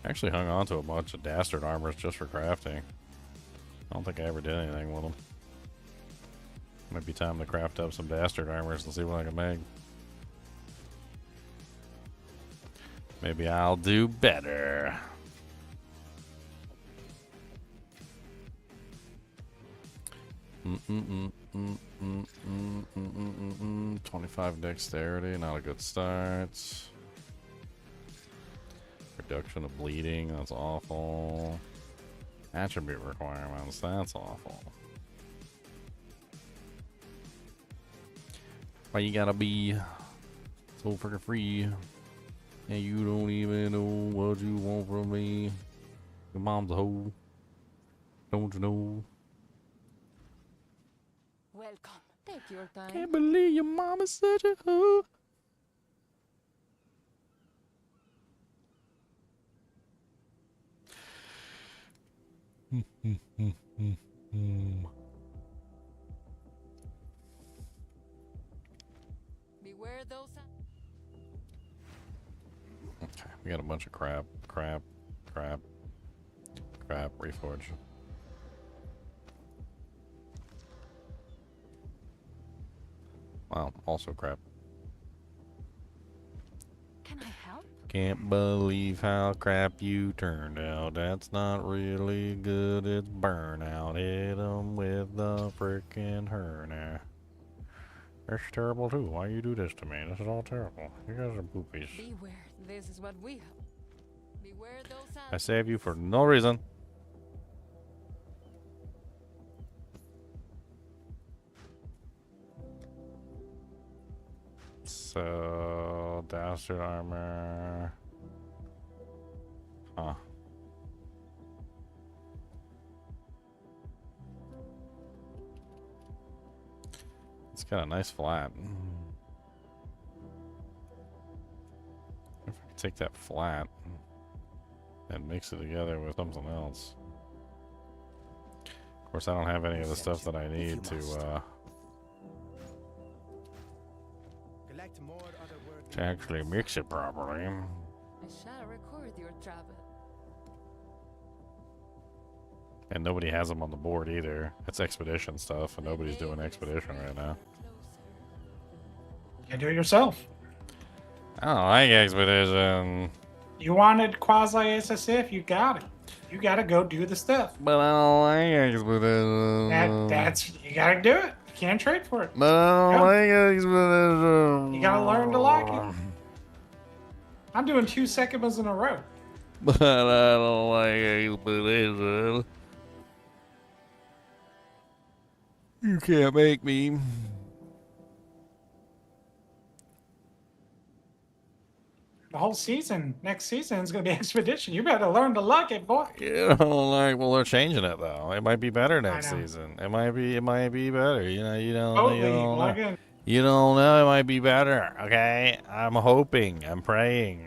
Actually hung on to a bunch of dastard armors just for crafting. I don't think I ever did anything with them. Might be time to craft up some dastard armors and see what I can make. Maybe I'll do better. Mm-mm-mm. 25 dexterity, not a good start. Reduction of bleeding, that's awful. Attribute requirements, that's awful. Why you gotta be so freaking free? And you don't even know what you want from me. Your mom's a hoe. Don't you know? Welcome. Take your time. Can't believe your mom is such a hoe. Beware those. Okay, we got a bunch of crap, reforge. Wow, also crap. Can I help? Can't believe how crap you turned out. That's not really good, it's burnout. Hit 'em with the frickin' hernia. That's terrible too. Why you do this to me? This is all terrible. You guys are poopies. Beware. This is what we have. Beware those. I save you for no reason. So, dastard armor. Huh. It's got a nice flat. If I could take that flat and mix it together with something else. Of course, I don't have any of the stuff that I need to actually mix it properly. I shall record your travel. And nobody has them on the board either. It's expedition stuff, and nobody's doing expedition right now. You do it yourself. I don't like expedition. You wanted quasi SSF, you got it. You gotta go do the stuff. But I don't like expedition. That's you gotta do it. You can't trade for it. But I don't Yeah. like expedition. You gotta learn to like it. I'm doing 2 Sekibas in a row. But I don't like expedition. You can't make me. The whole season, next season, is gonna be expedition. You better learn to like it, boy. You don't like. Well, they're changing it though. It might be better next know. season. It might be better. You know. You don't. Totally. You don't Like know. it. You don't know. It might be better. Okay. I'm hoping. I'm praying.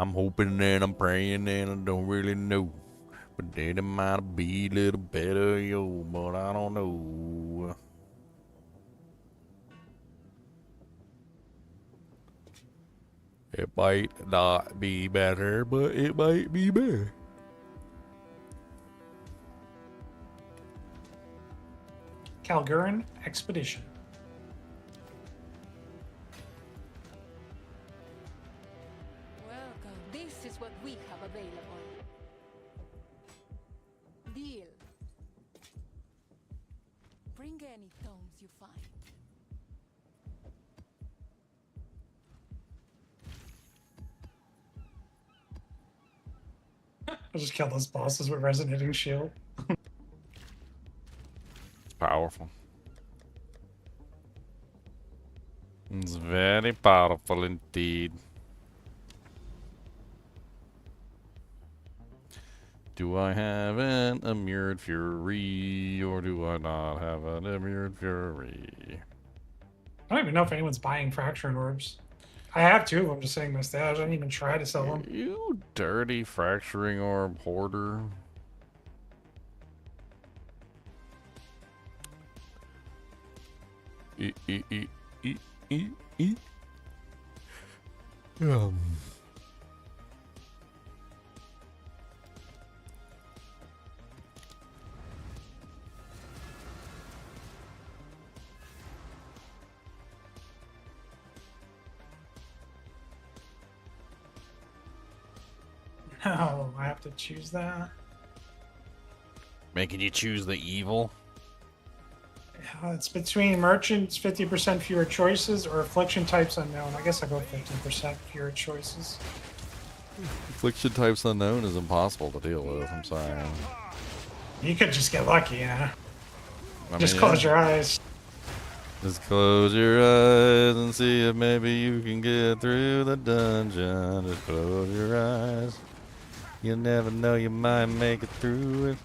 I'm hoping and I'm praying and I don't really know. But then it might be a little better, yo. But I don't know. It might not be better, but it might be better. Kalgurin Expedition. Welcome. This is what we have available. Deal. Bring any tomes you find. I'll just kill those bosses with Resonating Shield. Powerful. It's very powerful indeed. Do I have an Immured Fury, or do I not have an Immured Fury? I don't even know if anyone's buying Fractured Orbs. I have 2 of them just sitting in my stash. I didn't even try to sell them. You dirty Fracturing Orb hoarder. No, I have to choose that. Making you choose the evil? It's between Merchants, 50% fewer choices, or Affliction types unknown. I guess I'll go 50% fewer choices. Affliction types unknown is impossible to deal with, I'm sorry. You could just get lucky, you know? I Just mean, close your eyes. Just close your eyes and see if maybe you can get through the dungeon. Just close your eyes. You'll never know, you might make it through it.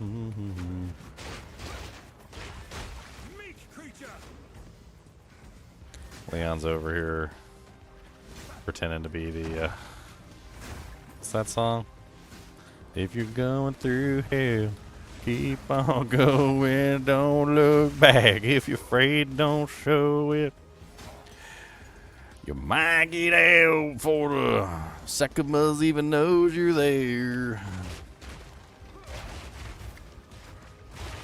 Meat creature! Leon's over here pretending to be the, what's that song? If you're going through hell, keep on going, don't look back. If you're afraid, don't show it. You might get out before the Sekimas even knows you're there.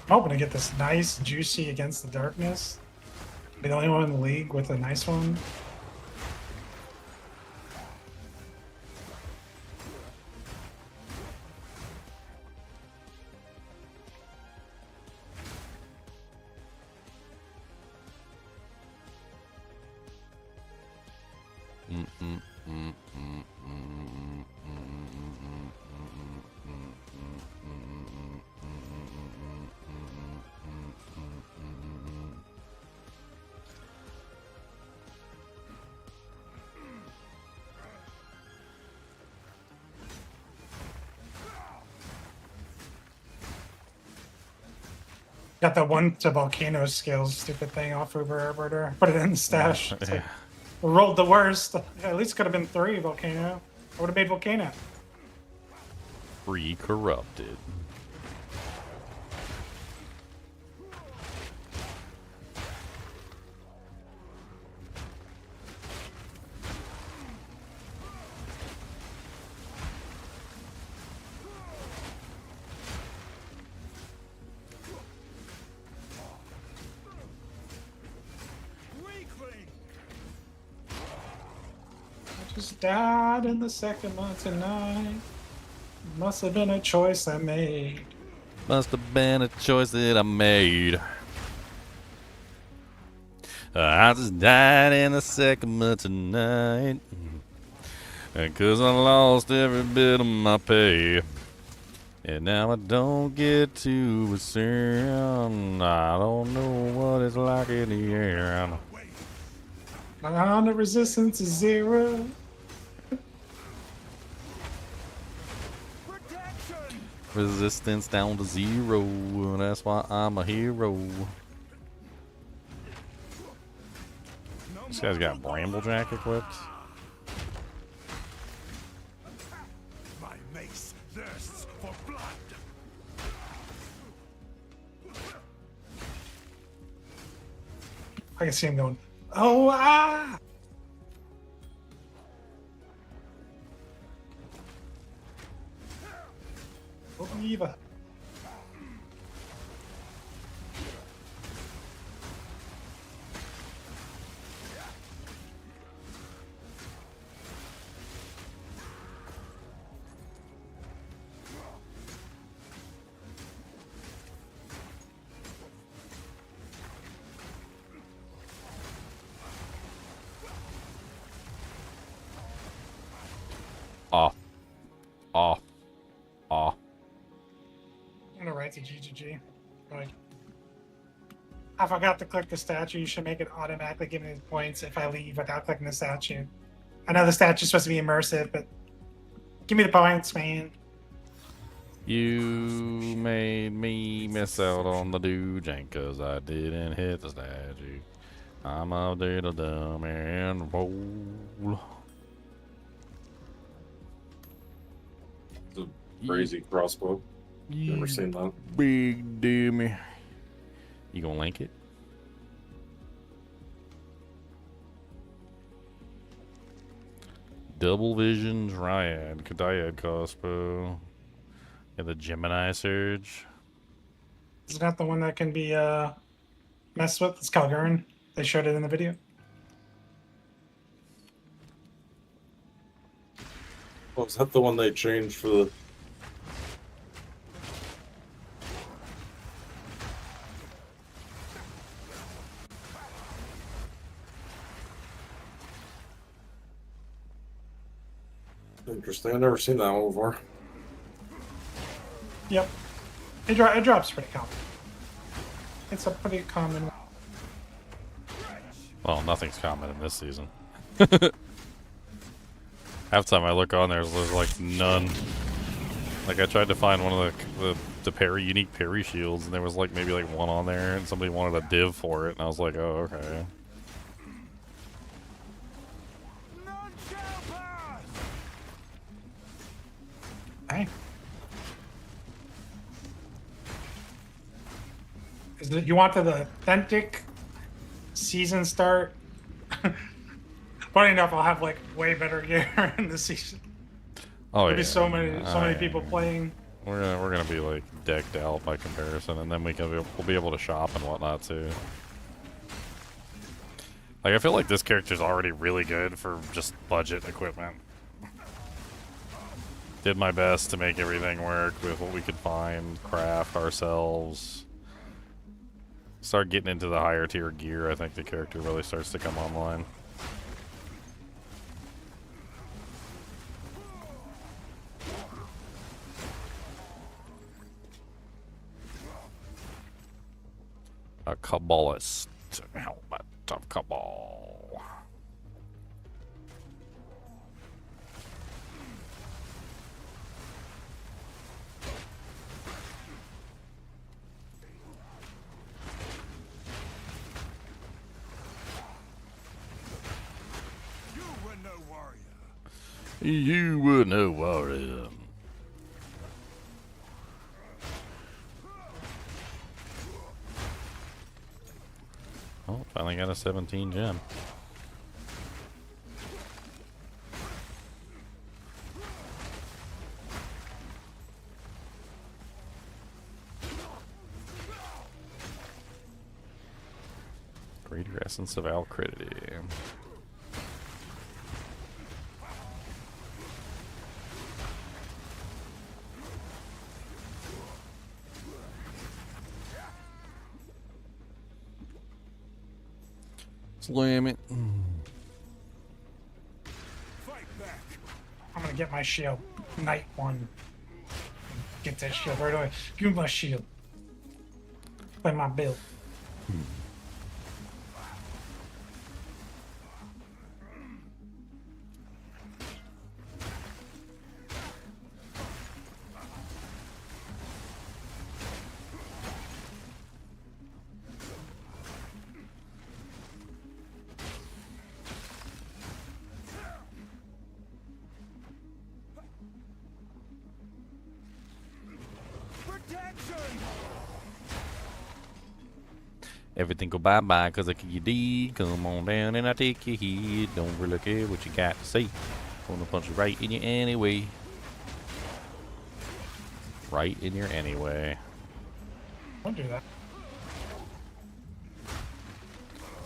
I'm hoping to get this nice, juicy Against the Darkness. Be the only one in the league with a nice one. Got that one to volcano skills stupid thing off Uber Arbiter. Put it in the stash. It's like, we rolled the worst. At least could have been 3 volcano. I would have made volcano. Free corrupted. Just died in the second month tonight. Must have been a choice I made. Must have been a choice that I made. I just died in the second month tonight. And 'cause I lost every bit of my pay. And now I don't get to ascend. I don't know what it's like in the air. My honor resistance is 0. Protection! Resistance down to 0. That's why I'm a hero. This guy's got Bramblejack equipped. My mace thirsts for blood. I can see him going, oh, ah! Oh, Eva. Oh. Oh. Oh. I'm gonna write to GGG. Like, I forgot to click the statue. You should make it automatically give me the points if I leave without clicking the statue. I know the statue's supposed to be immersive, but give me the points, man. You made me miss out on the Dujang 'cause I didn't hit the statue. I'm a little dumb and bold. It's a crazy crossbow. Never seen that. Big dummy. You gonna link it? Double Vision Dryad, Kadiad crossbow. And the Gemini Surge. Is that the one that can be messed with? It's Calgarian. They showed it in the video. Oh, is that the one they changed for the... Interesting. I've never seen that one before. Yep. It drops pretty common. It's a pretty common one. Well, nothing's common in this season. Half time I look on there's like none. Like I tried to find one of the parry unique parry shields and there was like maybe like one on there and somebody wanted a div for it and I was like, oh okay. None shall pass! Hey. Is it, you wanted the authentic season start? Funny enough, I'll have like way better gear in the season. Oh There'll yeah. be so many people playing. We're gonna be like decked out by comparison, and then we'll be able to shop and whatnot too. Like I feel like this character's already really good for just budget equipment. Did my best to make everything work with what we could find, craft ourselves. Start getting into the higher tier gear, I think the character really starts to come online. A Kabbalist helmet of Cabal. You were no warrior. You were no warrior. Oh, finally got a 17 gem. Greater Essence of Alcridity. Slam it. Fight back. I'm gonna get my shield. Night one. Get that shield right away. Give me my shield. Play my build. Protection. Everything go bye bye cause I kick you D. Come on down and I take your head. Don't really care what you got to say. Gonna punch you right in your anyway. Right in your anyway. Don't do that.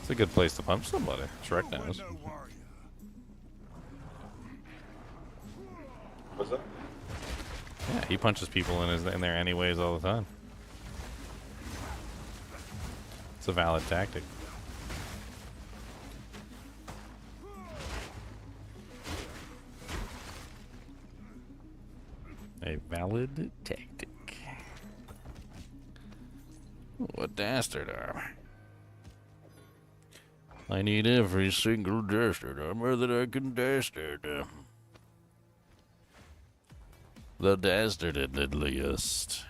It's a good place to punch somebody. Shrek knows. No warrior. What's that? Yeah, he punches people in there anyways all the time. It's a valid tactic. A valid tactic. What dastard arm? I need every single dastard armor that I can dastard. The dastardedliest.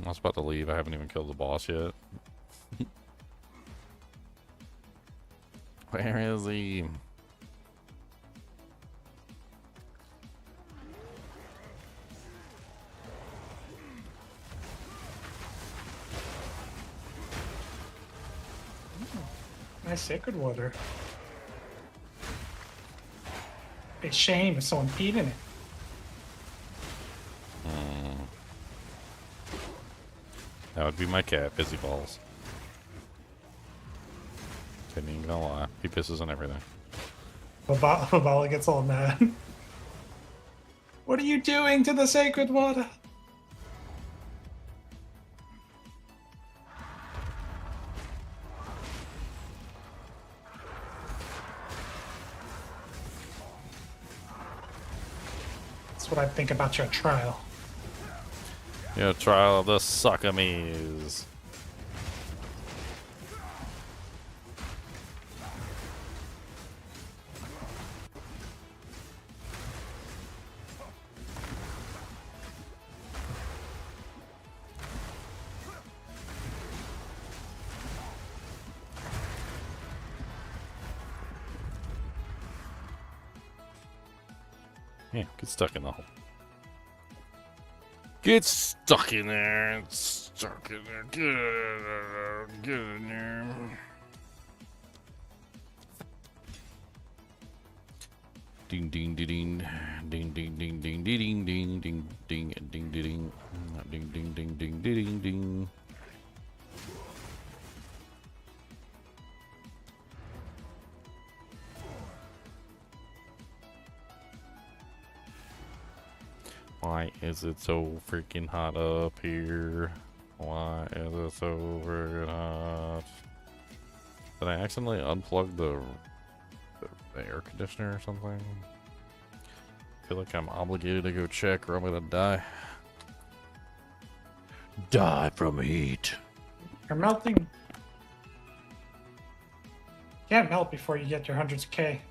I was about to leave. I haven't even killed the boss yet. Where is he? Nice sacred water. It's a shame if someone peed in it. That would be my cat, Busy Balls. Can't even gonna lie. He pisses on everything. Babala gets all mad. What are you doing to the sacred water? That's what I think about your trial. Your trial of the succamies. Yeah, get stuck in the hole. Get stuck in there. Get stuck in there. Get in there. Ding ding ding ding ding ding ding ding ding ding ding ding ding ding ding ding ding ding ding ding. Why is it so freaking hot up here? Why is it so freaking hot? Did I accidentally unplug the air conditioner or something? I feel like I'm obligated to go check or I'm gonna die. Die from heat. You're melting. Can't melt before you get your hundreds of K.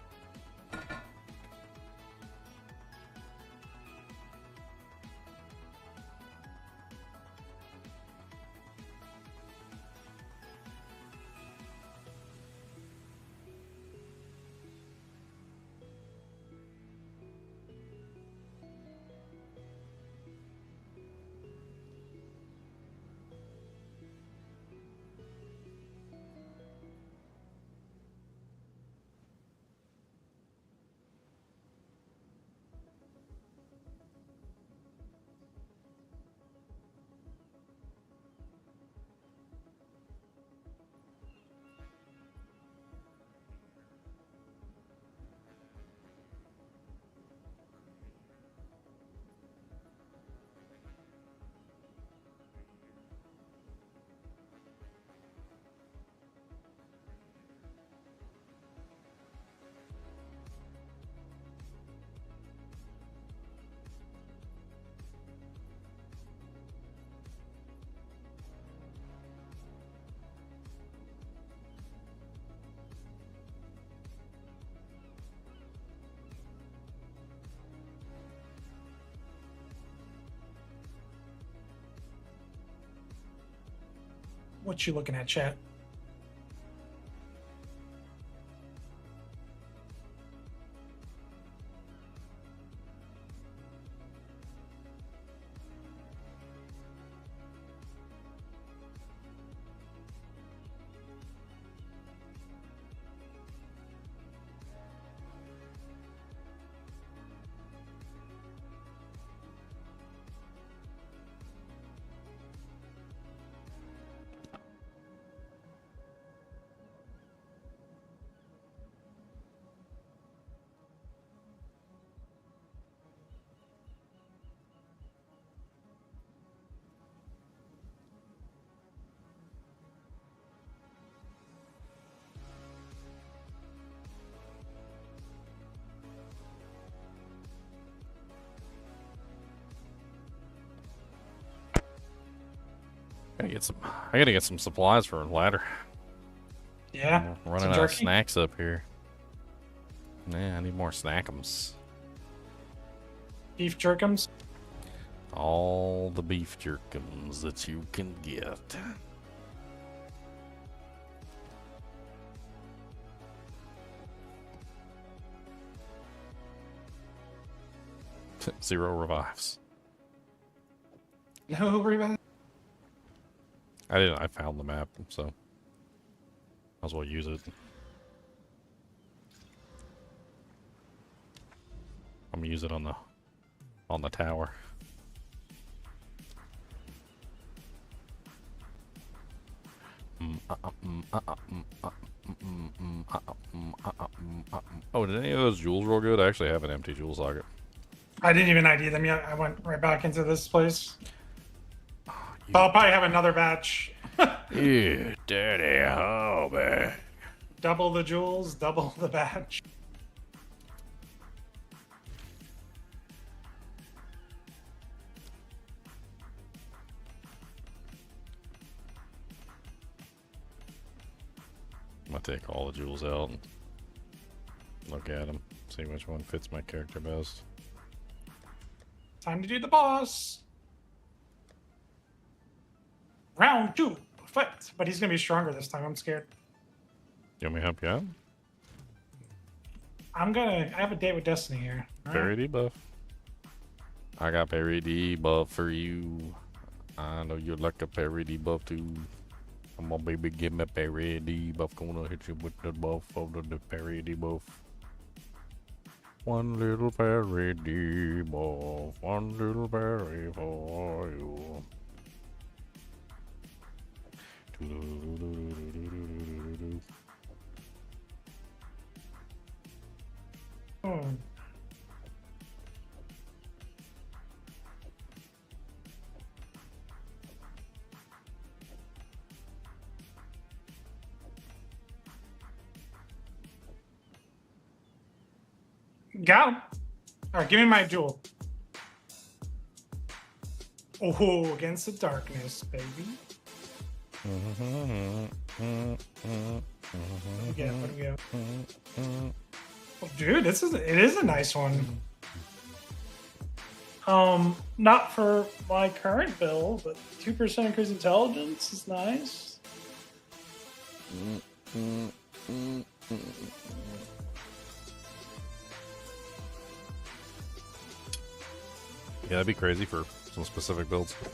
What you looking at, chat? I gotta get some supplies for a ladder. Yeah. I'm running Some out of jerky? snacks up here. Yeah, I need more snackums. Beef jerkums. All the beef jerkums that you can get. Zero revives. No revive. I found the map, so might as well use it. I'm gonna use it on the tower. Oh, did any of those jewels roll good? I actually have an empty jewel socket. I didn't even ID them yet. I went right back into this place. So I'll probably have another batch. You dirty hobby. Double the jewels, double the batch. I'm gonna take all the jewels out and look at them, see which one fits my character best. Time to do the boss. Round 2. Fight. But he's gonna be stronger this time. I'm scared. You want me to help you out? I have a date with Destiny here. All right? Parry debuff. I got parry debuff for you. I know you like a parry debuff too. Come on, baby, give me a parry debuff. Gonna hit you with the buff of the parry debuff. One little parry debuff. One little parry for you. Oh. Got him. Alright, give me my jewel. Oh, against the darkness, baby. What do we get? What do we get? Oh, dude, it is a nice one. Not for my current build, but 2% increase intelligence is nice. Yeah, that'd be crazy for some specific builds. what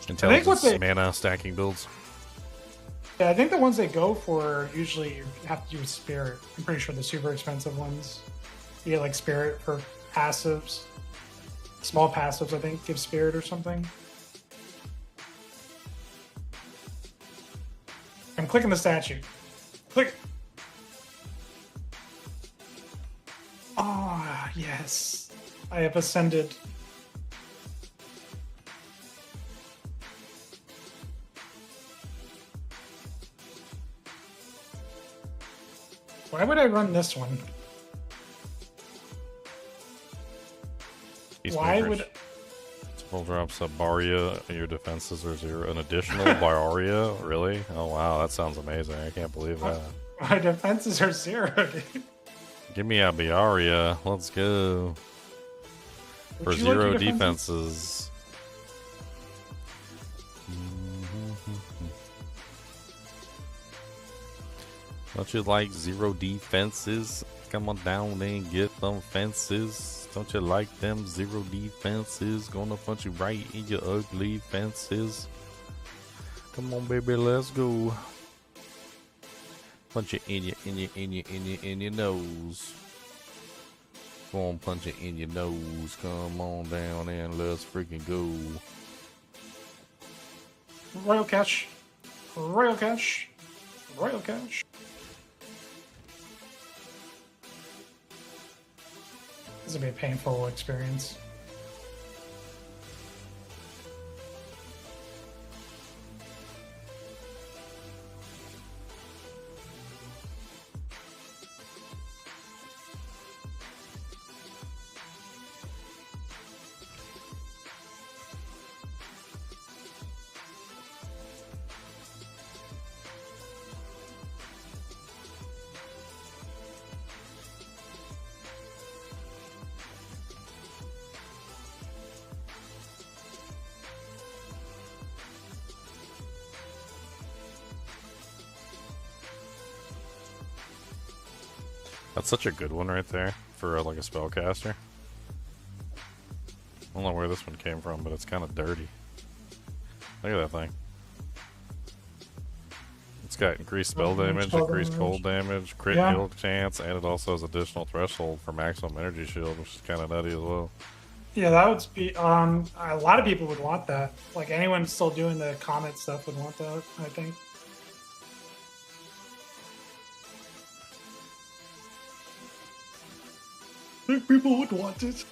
they- Intelligence, mana, stacking builds. Yeah, I think the ones they go for usually you have to do with spirit. I'm pretty sure the super expensive ones. You get like spirit for passives. Small passives, I think, give spirit or something. I'm clicking the statue. Click. Ah, yes. I have ascended. Why would I run this one? Why would... Full drops a Baria, your defenses are 0. An additional Baria? Really? Oh wow, that sounds amazing. I can't believe that. My defenses are 0, dude. Give me a Baria. Let's go. Would For you like 0 your defenses. Don't you like zero defenses? Come on down and get them fences. Don't you like them zero defenses? Gonna punch you right in your ugly fences. Come on, baby, let's go. Punch it in your nose. Go on, punch it in your nose. Come on down and let's freaking go. Royal catch. Royal catch. Royal catch. This will be a painful experience. That's such a good one right there for like a spellcaster. I don't know where this one came from, but it's kind of dirty. Look at that thing. It's got increased spell damage, spell increased damage. cold damage, crit Yeah. heal chance, and it also has additional threshold for maximum energy shield, which is kind of nutty as well. Yeah, that would be. A lot of people would want that. Like anyone still doing the comet stuff would want that. I think. I think people would want it.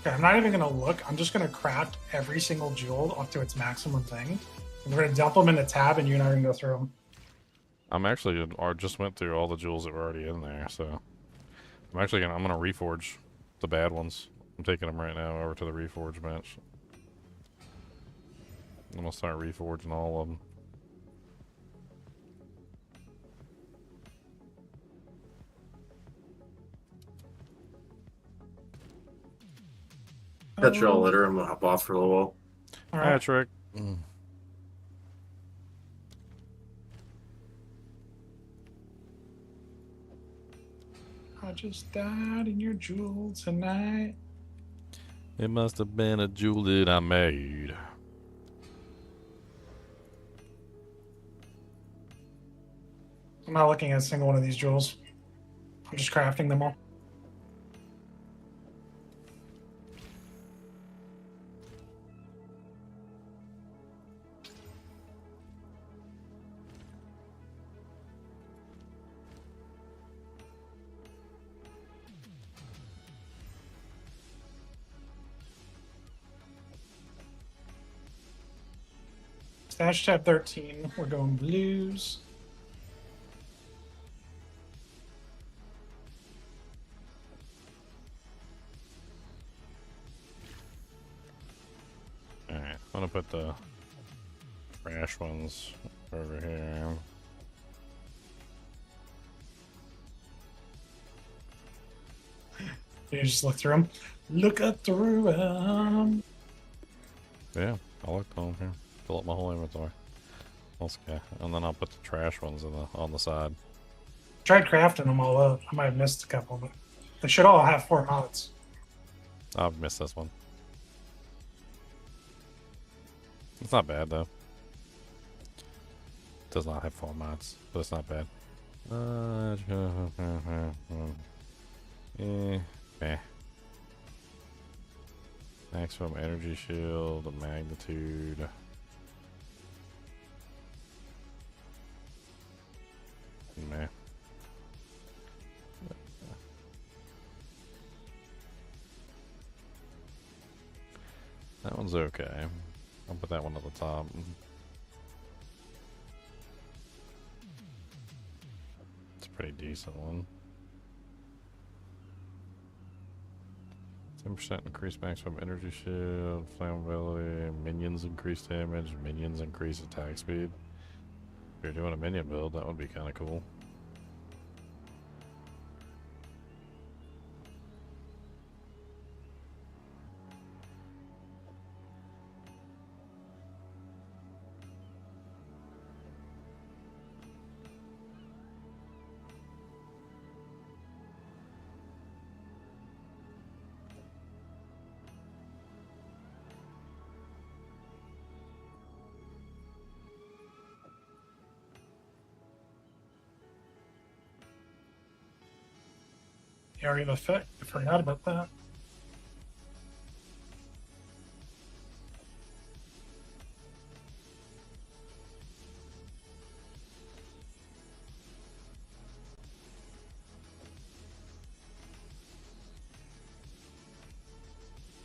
Okay, I'm not even gonna look. I'm just gonna craft every single jewel up to its maximum thing. And we're gonna dump them in a tab, and you and I are gonna go through them. I'm actually, or just went through all the jewels that were already in there, so I'm gonna reforge the bad ones. I'm taking them right now over to the reforge bench. I'm gonna start reforging all of them. Catch you all later. I'm gonna hop off for a little while. All Hi, right. Trick. I just died in your jewel tonight. It must have been a jewel that I made. I'm not looking at a single one of these jewels. I'm just crafting them all. Stash tab 13. We're going blues. Alright, I'm gonna put the trash ones over here. You just look through them. Look up through them. Yeah, I'll look on here. Fill up my whole inventory. Let's go. And then I'll put the trash ones on the side. Tried crafting them all up. I might have missed a couple, but they should all have 4 mods. I've missed this one. It's not bad though. It does not have 4 mods, but it's not bad. Eh. Maximum energy shield, magnitude. Meh. That one's okay. I'll put that one at the top. It's a pretty decent one. 10% increased maximum energy shield, flammability, minions increase damage, minions increase attack speed. If you're doing a minion build, that would be kind of cool. Area of effect. I forgot about that.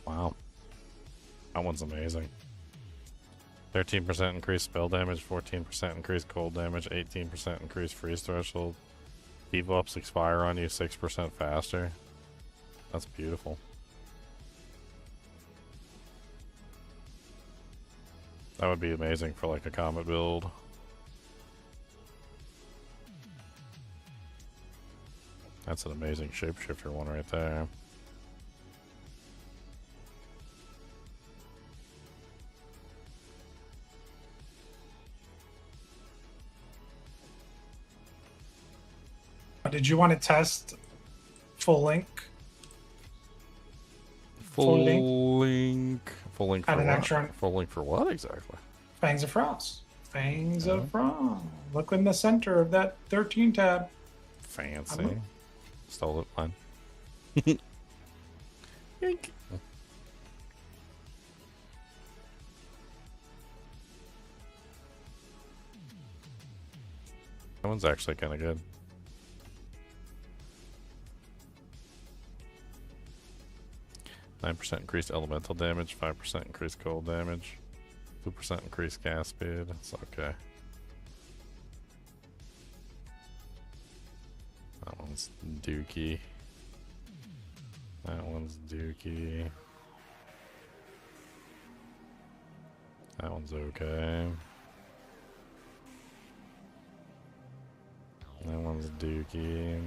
Wow. That one's amazing. 13% increased spell damage, 14% increased cold damage, 18% increased freeze threshold. Debuffs expire on you 6% faster. That's beautiful. That would be amazing for like a comet build. That's an amazing shapeshifter one right there. Did you want to test full link? Full link. Full link for Add an what? extra- Full link for what exactly? Fangs of Frost. Fangs of Frost. Look in the center of that 13 tab. Fancy. Stole it. Fine. Yoink. That one's actually kind of good. %9 increased elemental damage, 5% increased cold damage, 2% increased gas speed. It's okay. That one's dookie. That one's dookie. That one's okay. That one's dookie.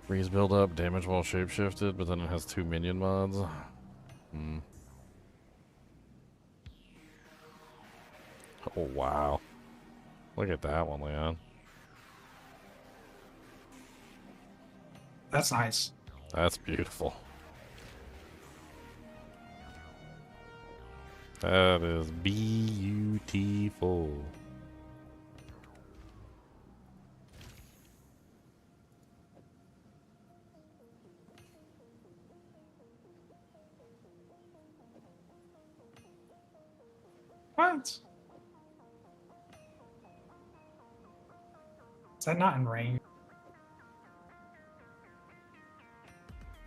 Freeze build up, damage while shapeshifted, but then it has 2 minion mods. Oh wow. Look at that one, Leon. That's nice. That's beautiful. That is beautiful. What? Is that not in range?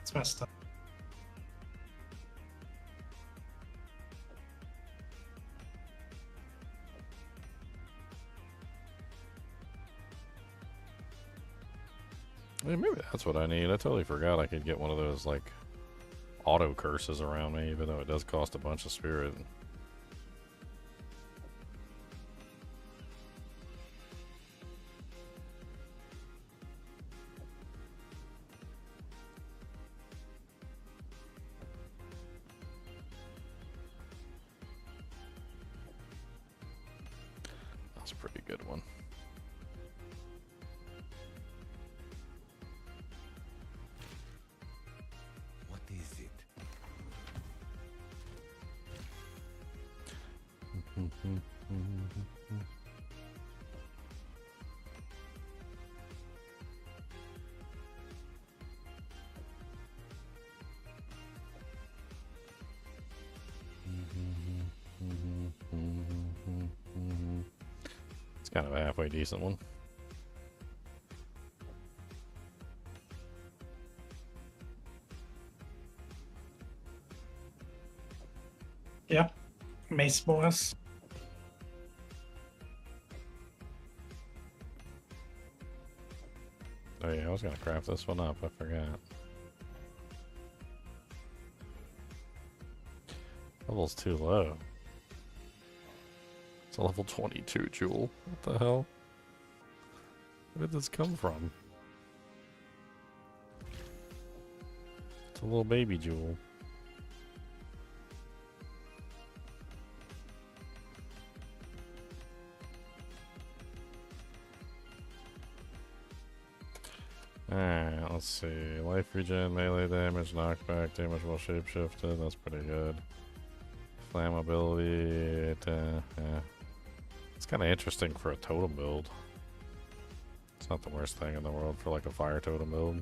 It's messed up. I mean, maybe that's what I need. I totally forgot I could get one of those, like, auto curses around me, even though it does cost a bunch of spirit. That's a pretty good one. What is it? It's kind of a halfway decent one. Yeah. Mace bonus. Oh yeah, I was gonna craft this one up, I forgot. Level's too low. It's a level 22 jewel. What the hell? Where did this come from? It's a little baby jewel. Alright, let's see. Life regen, melee damage, knockback, damage while shapeshifted. That's pretty good. Flammability, yeah. It's kind of interesting for a totem build. It's not the worst thing in the world for like a fire totem build.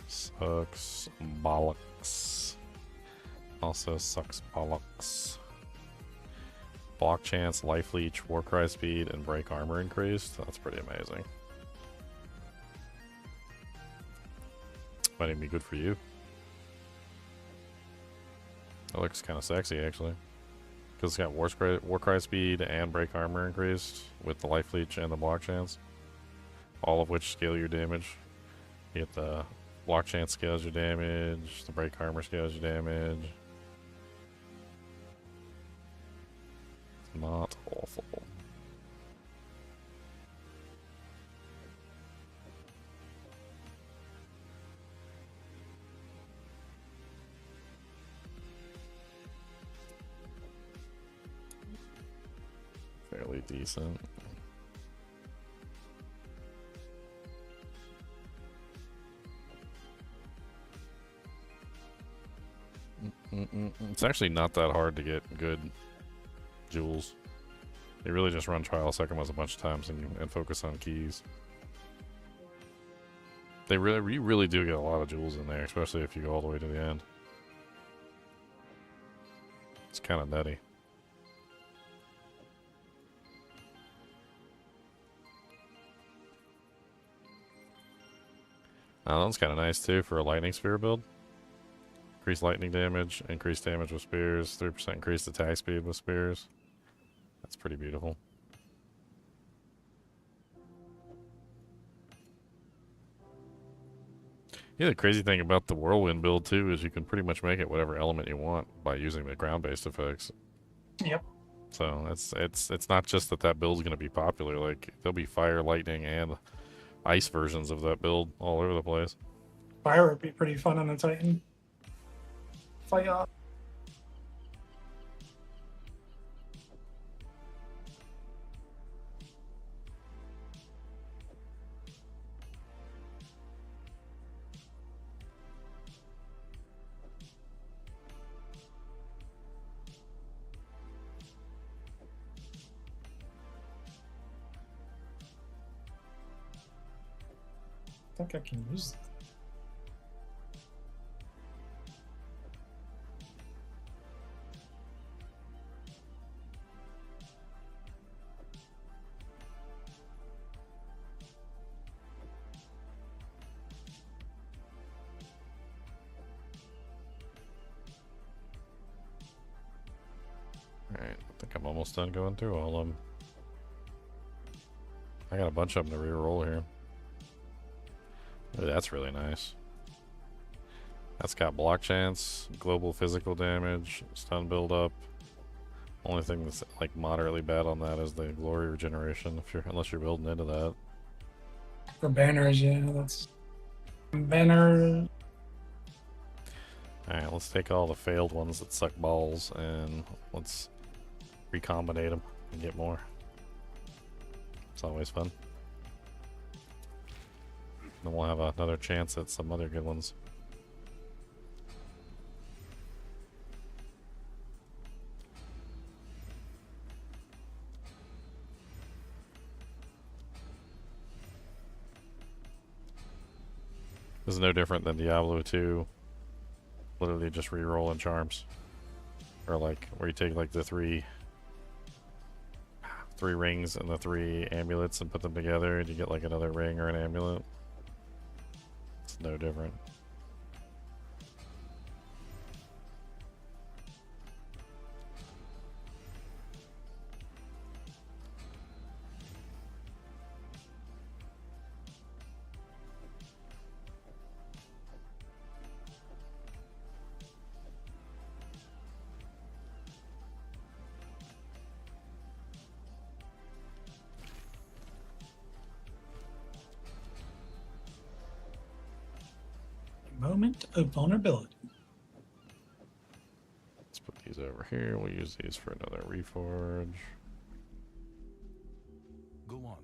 Sucks bollocks. Also sucks bollocks. Block chance, life leech, warcry speed, and break armor increased. That's pretty amazing. Might even be good for you. That looks kind of sexy, actually. Because it's got warcry speed and break armor increased with the life leech and the block chance. All of which scale your damage. You get the block chance scales your damage, the break armor scales your damage. It's not awful. Fairly decent. It's actually not that hard to get good jewels. You really just run Trial Seconds a bunch of times and focus on keys. You really do get a lot of jewels in there, especially if you go all the way to the end. It's kind of nutty. That one's kind of nice too for a lightning spear build. Increased lightning damage, increased damage with spears, 3% increased attack speed with spears. That's pretty beautiful. Yeah, the crazy thing about the whirlwind build too is you can pretty much make it whatever element you want by using the ground-based effects. Yep. So it's not just that build's going to be popular. Like there'll be fire, lightning, and ice versions of that build all over the place. Fire would be pretty fun on a Titan. Fire. I think I can use it. Alright, I think I'm almost done going through all of them. I got a bunch of them to re-roll here. Ooh, that's really nice. That's got block chance, global physical damage, stun build-up. Only thing that's like moderately bad on that is the glory regeneration, unless you're building into that. For banners, yeah, that's banner. Alright, let's take all the failed ones that suck balls and let's recombinate them and get more. It's always fun. Then we'll have another chance at some other good ones. This is no different than Diablo 2. Literally just re-rolling charms. Or like, where you take like the three rings and the 3 amulets and put them together and you get like another ring or an amulet. It's no different. moment of vulnerability. Let's put these over here. We'll use these for another reforge. Go on.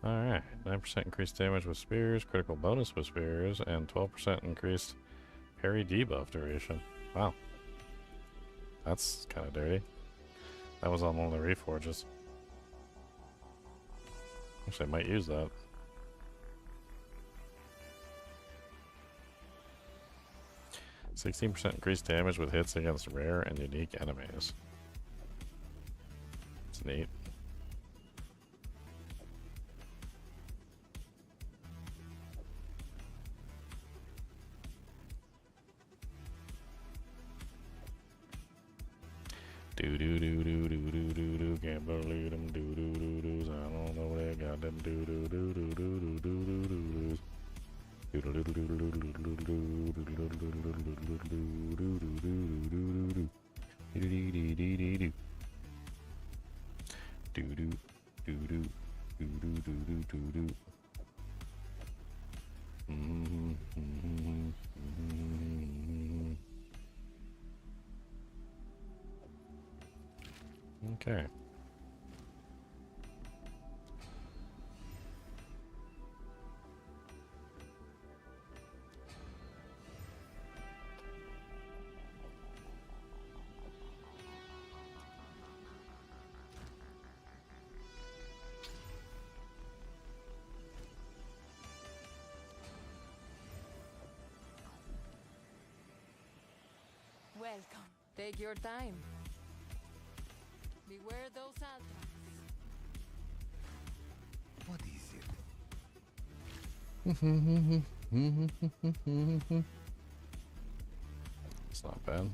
Alright, 9% increased damage with spears, critical bonus with spears, and 12% increased parry debuff duration. Wow. That's kind of dirty. That was on one of the reforges. Actually, I might use that. %16% increased damage with hits against rare and unique enemies. It's neat. Do do do do do do do do, can't believe them do do do doos. I don't know they got them do do do do do do do do doos. Do do do do do do do do do do do do Okay. Welcome. Take your time. Beware those altars. What is it? It's not bad.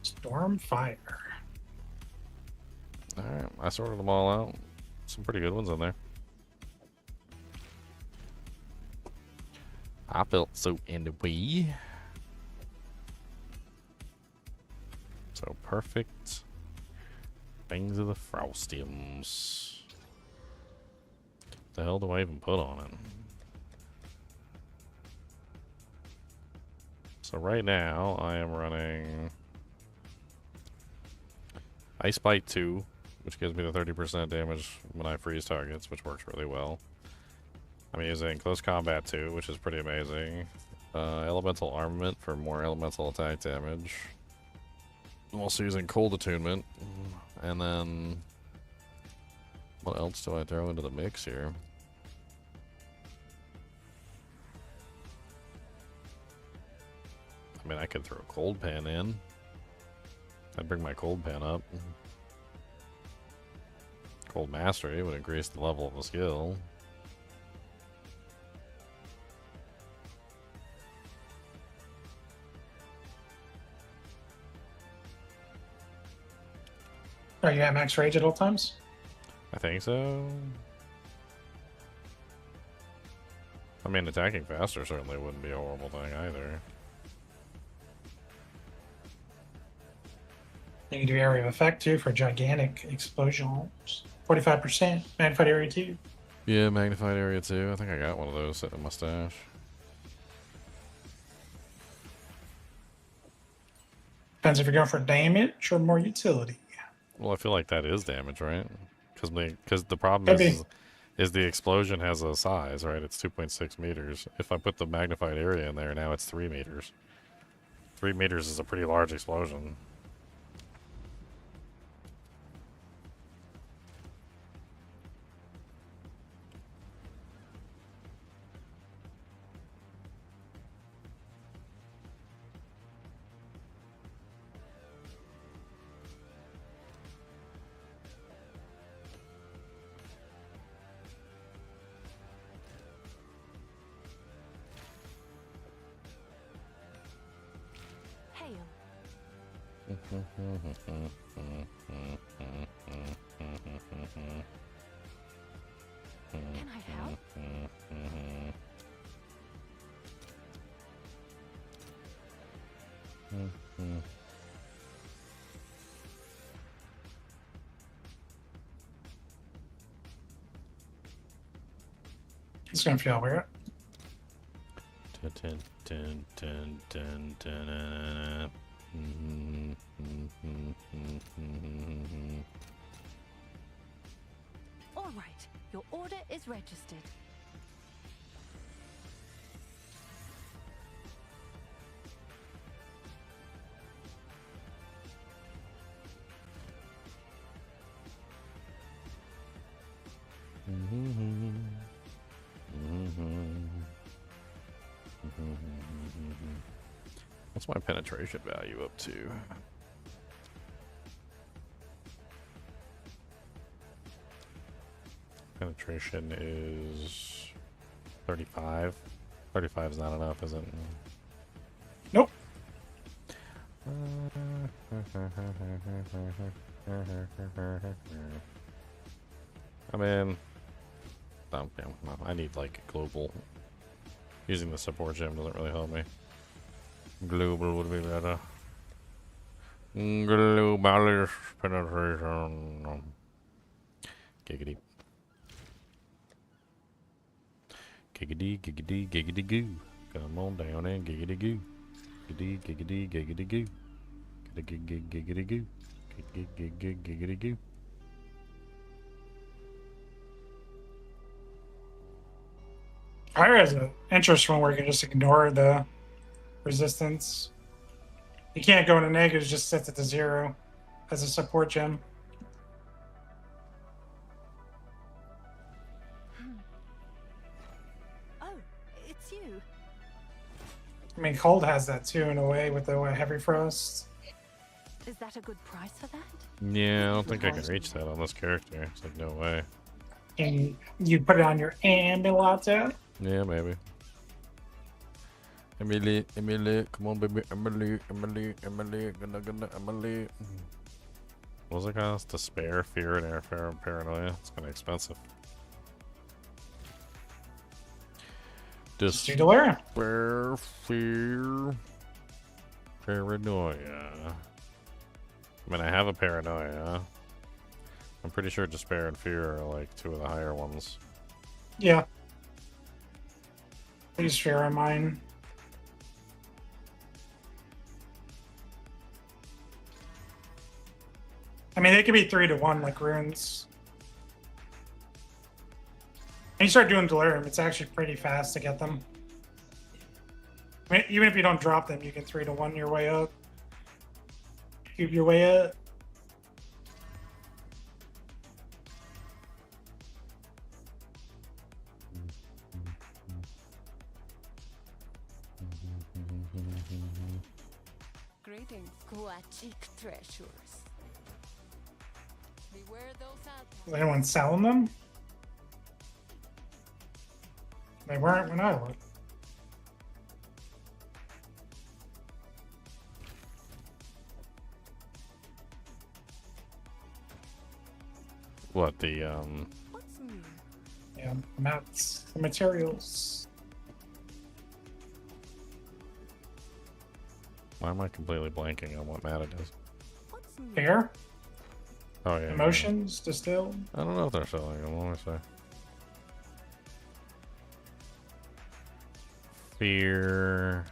Stormfire. Alright, I sorted them all out. Some pretty good ones in there. I felt so in the way. So perfect. Things of the Frostiums. The hell do I even put on it? So right now I am running Ice Bite 2, which gives me the 30% damage when I freeze targets, which works really well. I'm using Close Combat 2, which is pretty amazing. Elemental Armament for more elemental attack damage. I'm also using Cold Attunement. And then what else do I throw into the mix here? I mean, I could throw Cold Pan in. I'd bring my Cold Pan up. Cold Mastery would increase the level of the skill. Are you at max rage at all times? I think so. I mean, attacking faster certainly wouldn't be a horrible thing either. You can do area of effect too for gigantic explosions. 45% magnified area 2. Yeah, magnified area 2. I think I got one of those sitting in my stash. Depends if you're going for damage or more utility. Well, I feel like that is damage, right? Because the problem Could is the explosion has a size, right? It's 2.6 meters. If I put the magnified area in there, now it's 3 meters. 3 meters is a pretty large explosion. Hail. Can I help? It's gonna feel weird. All right, your order is registered. What's my penetration value up to? Penetration is 35. 35 is not enough, is it? Nope. I mean, no, I need like global. Using the support gem doesn't really help me. Global would be better. Global penetration. Giggity. Giggity, giggity, giggity goo. Come on down and giggity goo. Giggity, giggity, giggity goo. Giggity, giggity goo. Giggity, giggity goo. Fire has an interesting one where you can just ignore the resistance. You can't go into negatives, just sets it to 0 as a support gem. Oh, it's you. I mean, cold has that too in a way with the heavy frost. Is that a good price for that? Yeah, I don't think I can reach that on this character. It's like, no way. And you put it on your ambulator. Yeah, maybe. Emily, Emily, come on, baby. Emily, Emily, Emily, Emily. What was it cost? Despair, fear, and airfare and paranoia. It's kind of expensive. Just do delirium. Despair, fear, paranoia. I mean, I have a paranoia. I'm pretty sure despair and fear are like 2 of the higher ones. Yeah. I use fear on mine. I mean, they could be 3 to 1 like runes. When you start doing delirium, it's actually pretty fast to get them. I mean, even if you don't drop them, you can 3 to 1 your way up. Cube your way up. Greetings, Guachik treasures. Beware those out. Is anyone selling them? They weren't when I looked. What, the, What's new? Yeah, the mats, the materials. why am I completely blanking on what mat it is? What's new? Fear, Oh, yeah. emotions, distilled. I don't know if they're selling them. Let me see. Fear.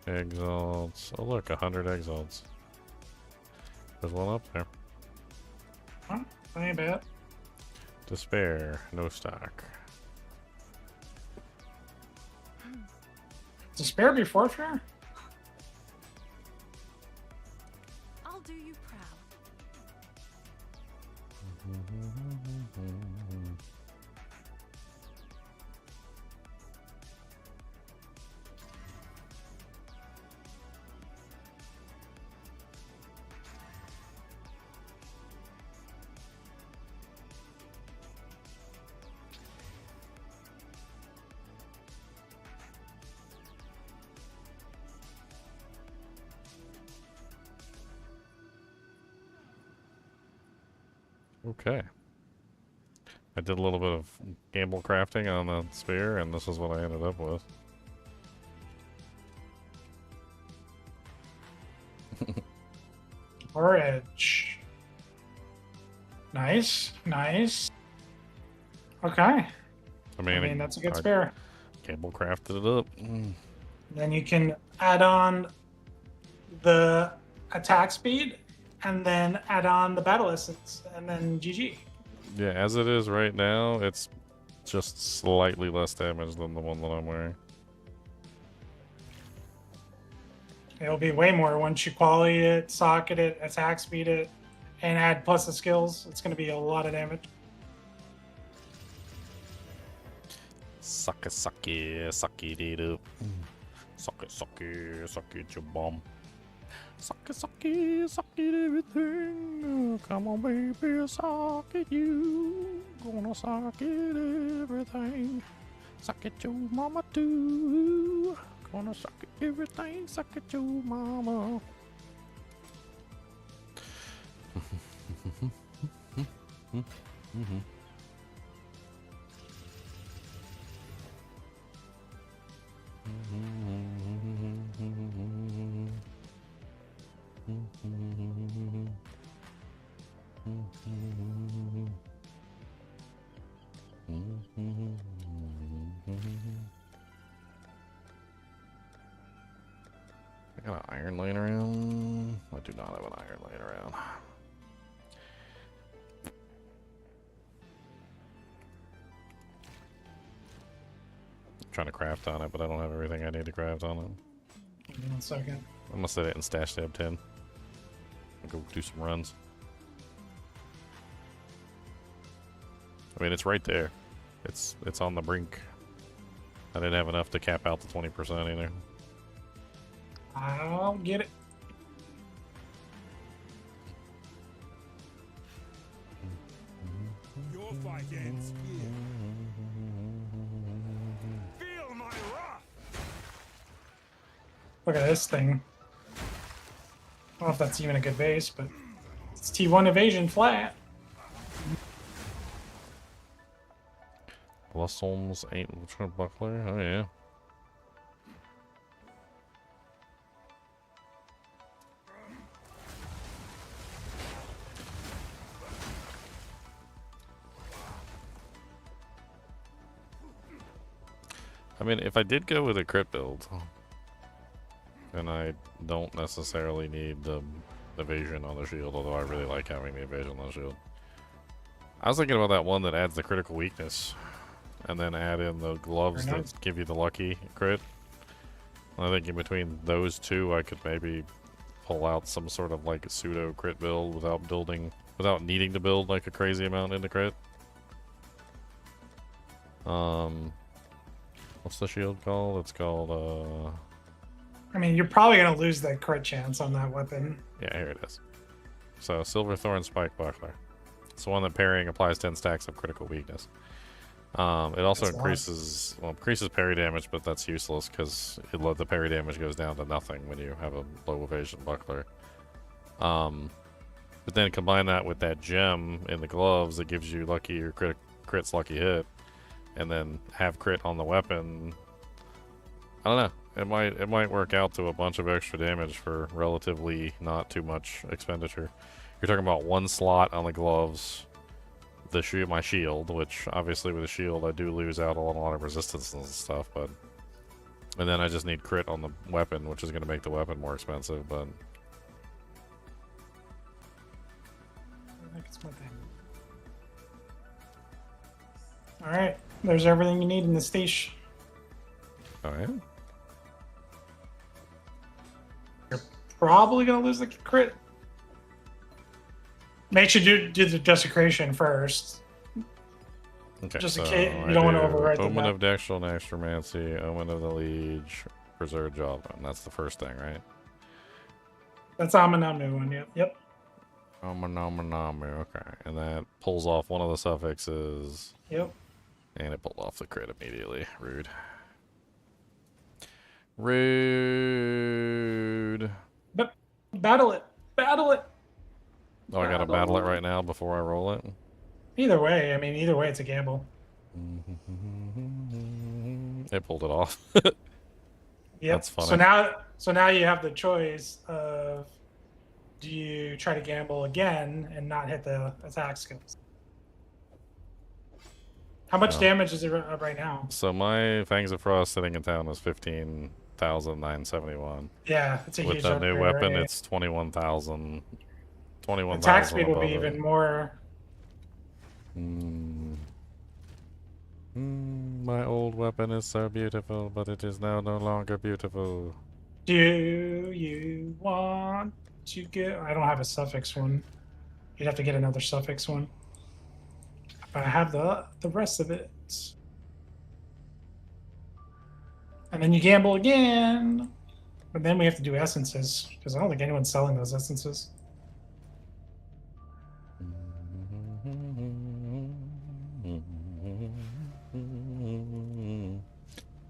Exalts. Oh, look, 100 exalts. There's one up there. Huh? That ain't bad. Despair. No stock. Despair before fear? I'll do you proud. Okay. I did a little bit of gamble crafting on the spear, and this is what I ended up with. Storage. Nice, nice. Okay. I I mean, that's a good spare. Campbell crafted it up. Then you can add on the attack speed, and then add on the battle essence, and then GG. Yeah, as it is right now, it's just slightly less damage than the one that I'm wearing. It'll be way more once you quality it, socket it, attack speed it, and add plus the skills. It's going to be a lot of damage. Suck it, it up. Suck it, your bomb. Suck it, everything. Come on, baby, suck it, you. Gonna suck it, everything. Suck it, your mama, too. Gonna suck it, everything. Suck it, your mama. I got an iron laying around. I do not have an iron laying around. I'm trying to craft on it, but I don't have everything I need to craft on it. Hold on 1 second. I must set it in stash tab 10. I'll go do some runs. I mean, it's right there. It's on the brink. I didn't have enough to cap out the 20% either. I'll get it. Your fight ends here. Feel my wrath. Look at this thing. I don't know if that's even a good base, but it's T1 evasion flat. Blossoms ain't buckler. Oh yeah. I mean, if I did go with a crit build, then I don't necessarily need the evasion on the shield, although I really like having the evasion on the shield. I was thinking about that one that adds the critical weakness, and then add in the gloves that give you the lucky crit. I think in between those two, I could maybe pull out some sort of like a pseudo crit build without needing to build like a crazy amount into crit. What's the shield called? It's called, I mean, you're probably going to lose that crit chance on that weapon. yeah, here it is. So, Silverthorn Spike Buckler. It's the one that parrying applies 10 stacks of critical weakness. It also increases parry damage, but that's useless because the parry damage goes down to nothing when you have a low evasion buckler. But then combine that with that gem in the gloves that gives you lucky or crit's lucky hit, and then have crit on the weapon. I don't know. It might work out to a bunch of extra damage for relatively not too much expenditure. You're talking about one slot on the gloves, my shield, which obviously with the shield I do lose out on a lot of resistance and stuff, and then I just need crit on the weapon, which is going to make the weapon more expensive, but I think it's my thing. Alright, there's everything you need in the station. oh yeah. You're probably going to lose the crit. Make sure you do the desecration first. Okay, Just in so case I you don't want to do overwrite the Omen map. of Dextral Necromancy, Omen of the Liege, Preserved Jawbone. That's the first thing, right? That's Amanamu one, yep. Omen, okay. And that pulls off one of the suffixes. Yep. And it pulled off the crit immediately. Rude. Rude. But battle it. Battle it. Oh, I gotta battle it right now before I roll it? Either way, it's a gamble. It pulled it off. Yep. That's funny. So now you have the choice of do you try to gamble again and not hit the attack skills? How much No. damage is it right now? So my Fangs of Frost sitting in town is 15,971. Yeah, it's a With huge that new upgrade, weapon, right? it's 21,000. 21,000 Attack speed will above be it. even more. My old weapon is so beautiful, but it is now no longer beautiful. Do you want to get? I don't have a suffix one. You'd have to get another suffix one. But I have the rest of it. And then you gamble again. But then we have to do essences because I don't think anyone's selling those essences.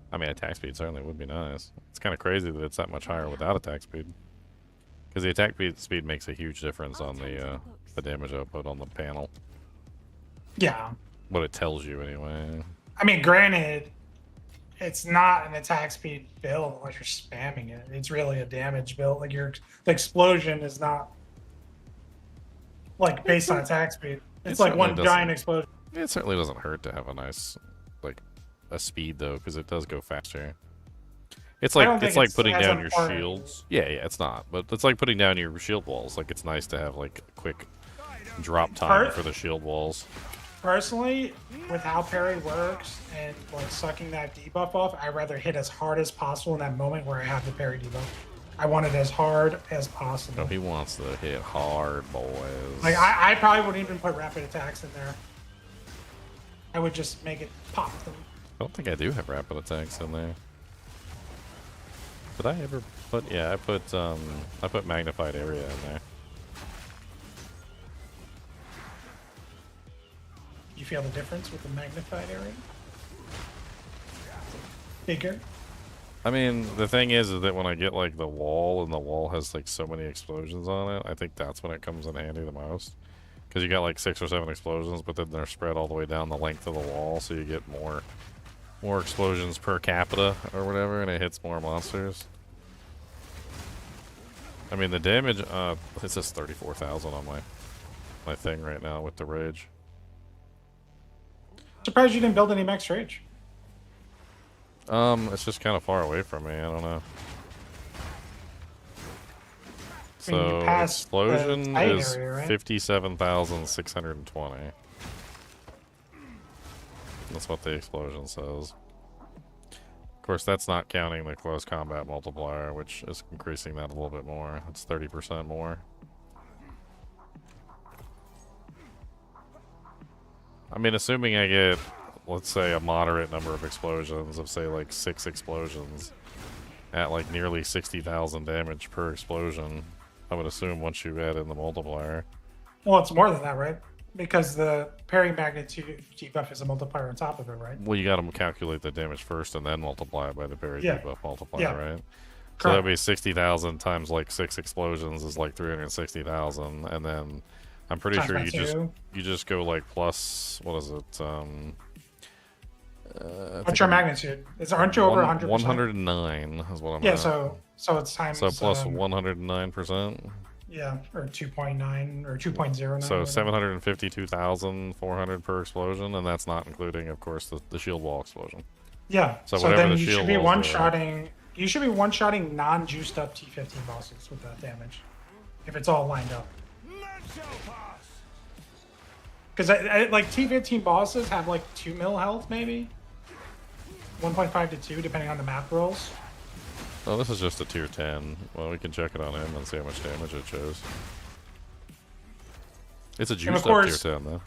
I mean, attack speed certainly would be nice. It's kind of crazy that it's that much higher without attack speed. Because the attack speed makes a huge difference on the damage output on the panel. Yeah. What it tells you, anyway. I mean, granted, it's not an attack speed build unless you're spamming it. It's really a damage build. Like the explosion is not like based on attack speed. It's like one giant explosion. It certainly doesn't hurt to have a nice, like, a speed though, because it does go faster. It's like putting down your shields. Yeah, it's not, but it's like putting down your shield walls. Like, it's nice to have like a quick drop time for the shield walls. Personally, with how parry works and like sucking that debuff off, I'd rather hit as hard as possible in that moment where I have the parry debuff. I want it as hard as possible. No, he wants to hit hard, boys. Like I probably wouldn't even put rapid attacks in there. I would just make it pop them. I don't think I do have rapid attacks in there. Did I ever put? Yeah, I put magnified area in there. You feel the difference with the magnified area? Bigger? I mean, the thing is that when I get like the wall and the wall has like so many explosions on it, I think that's when it comes in handy the most. Because you got like 6 or 7 explosions, but then they're spread all the way down the length of the wall, so you get more explosions per capita or whatever, and it hits more monsters. I mean, the damage, it says 34,000 on my thing right now with the rage. Surprised you didn't build any max rage. It's just kind of far away from me. I don't know. I mean, you So passed explosion the tight is area, right? 57,620. That's what the explosion says. Of course, that's not counting the close combat multiplier, which is increasing that a little bit more. It's 30% more. I mean, assuming I get, let's say, a moderate number of explosions, of say like 6 explosions, at like nearly 60,000 damage per explosion, I would assume once you add in the multiplier. Well, it's more than that, right? Because the parry magnitude debuff is a multiplier on top of it, right? Well, you got to calculate the damage first and then multiply it by the parry debuff multiplier, right? So that'd be 60,000 times like 6 explosions is like 360,000, and then I'm pretty sure you just go like plus, what is it? What's your magnitude? Aren't you over 100%? 109 is what I'm Yeah, at. so it's times. So plus 109%. Yeah, or 2.9 or 2.09. So 752,400 per explosion, and that's not including, of course, the shield wall explosion. Yeah. So So whatever then the you shield should be walls one-shotting. You should be one-shotting non-juiced up T15 bosses with that damage, if it's all lined up. Because like T15 bosses have like 2 mil health, maybe 1.5 to 2, depending on the map rolls. Oh, this is just a tier 10. Well, we can check it on him and see how much damage it shows. It's a juiced up tier 10, though. Of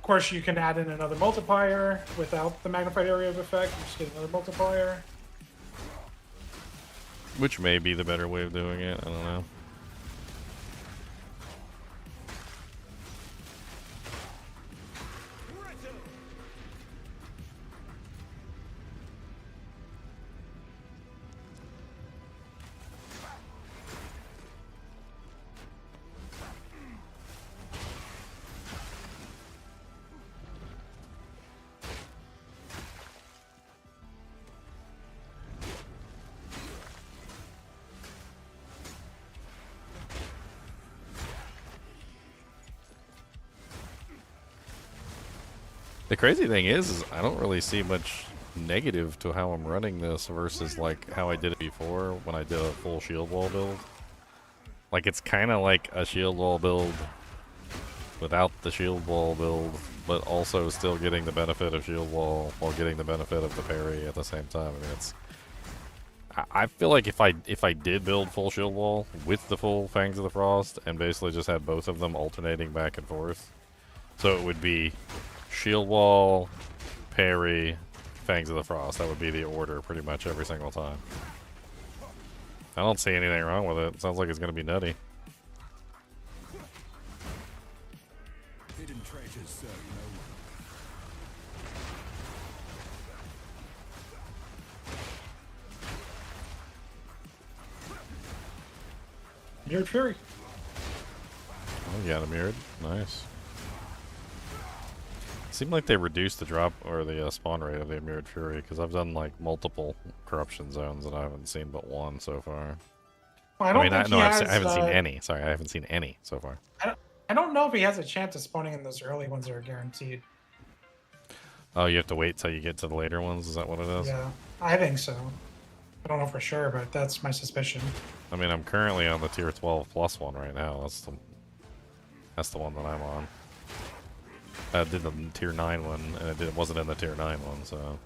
course, you can add in another multiplier without the magnified area of effect. You just get another multiplier. Which may be the better way of doing it. I don't know. The crazy thing is I don't really see much negative to how I'm running this versus like how I did it before when I did a full shield wall build. Like it's kind of like a shield wall build without the shield wall build, but also still getting the benefit of shield wall while getting the benefit of the parry at the same time. I mean, it's. I feel like if I did build full shield wall with the full Fangs of the Frost and basically just had both of them alternating back and forth, so it would be shield wall, parry, Fangs of the Frost. That would be the order pretty much every single time. I don't see anything wrong with it. It sounds like it's going to be nutty. Hidden treasures serve no one. Mirrored Fury. Oh, you got a mirrored. Nice. Seemed like they reduced the drop or the spawn rate of the Mirrored Fury because I've done like multiple corruption zones and I haven't seen but one so far. Well, I haven't seen any. Sorry, I haven't seen any so far. I don't know if he has a chance of spawning in those early ones that are guaranteed. Oh, you have to wait till you get to the later ones? Is that what it is? Yeah, I think so. I don't know for sure, but that's my suspicion. I mean, I'm currently on the tier 12 plus one right now. That's the one that I'm on. I did the tier 9 one, and it wasn't in the tier 9 one, so.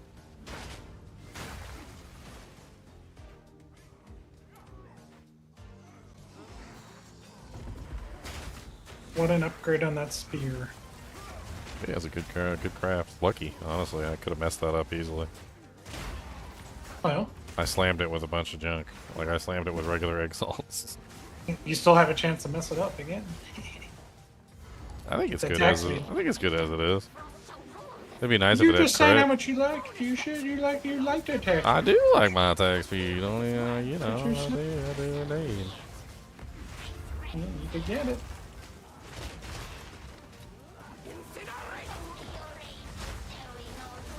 What an upgrade on that spear. Yeah, it's a good craft. Lucky, honestly. I could have messed that up easily. Well, I slammed it with a bunch of junk. Like, I slammed it with regular egg salts. you still have a chance to mess it up again. I think it's It's good as actually- it, I think it's good as it is. It'd be nice You if it had just saying how crit. much you like. You should. You like to attack. I do like my attack speed. Only, you know, But you I do indeed. You could get it.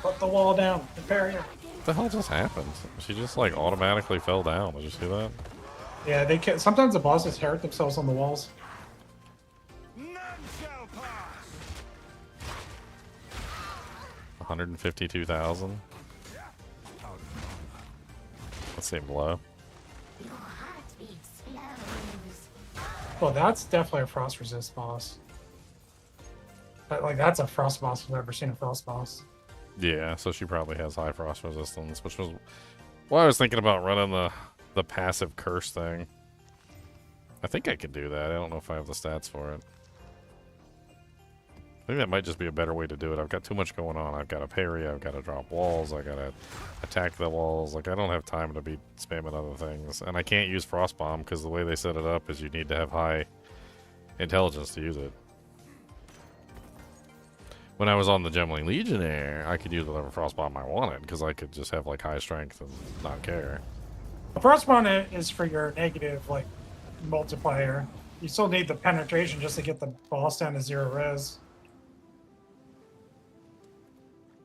Put the wall down. Prepare you. What the hell just happened? She just like automatically fell down. Did you see that? Yeah, they can. Sometimes the bosses hurt themselves on the walls. None shall pass. 152,000. That seemed low. Well, that's definitely a frost resist boss. But, like, that's a frost boss if I've ever seen a frost boss. Yeah, so she probably has high frost resistance, which was why I was thinking about running the passive curse thing. I think I could do that. I don't know if I have the stats for it. I think that might just be a better way to do it. I've got too much going on. I've got to parry, I've got to drop walls, I got to attack the walls. Like, I don't have time to be spamming other things. And I can't use Frost Bomb because the way they set it up is you need to have high intelligence to use it. When I was on the Gemling Legionnaire, I could use whatever Frost Bomb I wanted because I could just have, like, high strength and not care. The first one is for your negative, like, multiplier. You still need the penetration just to get the boss down to 0 res.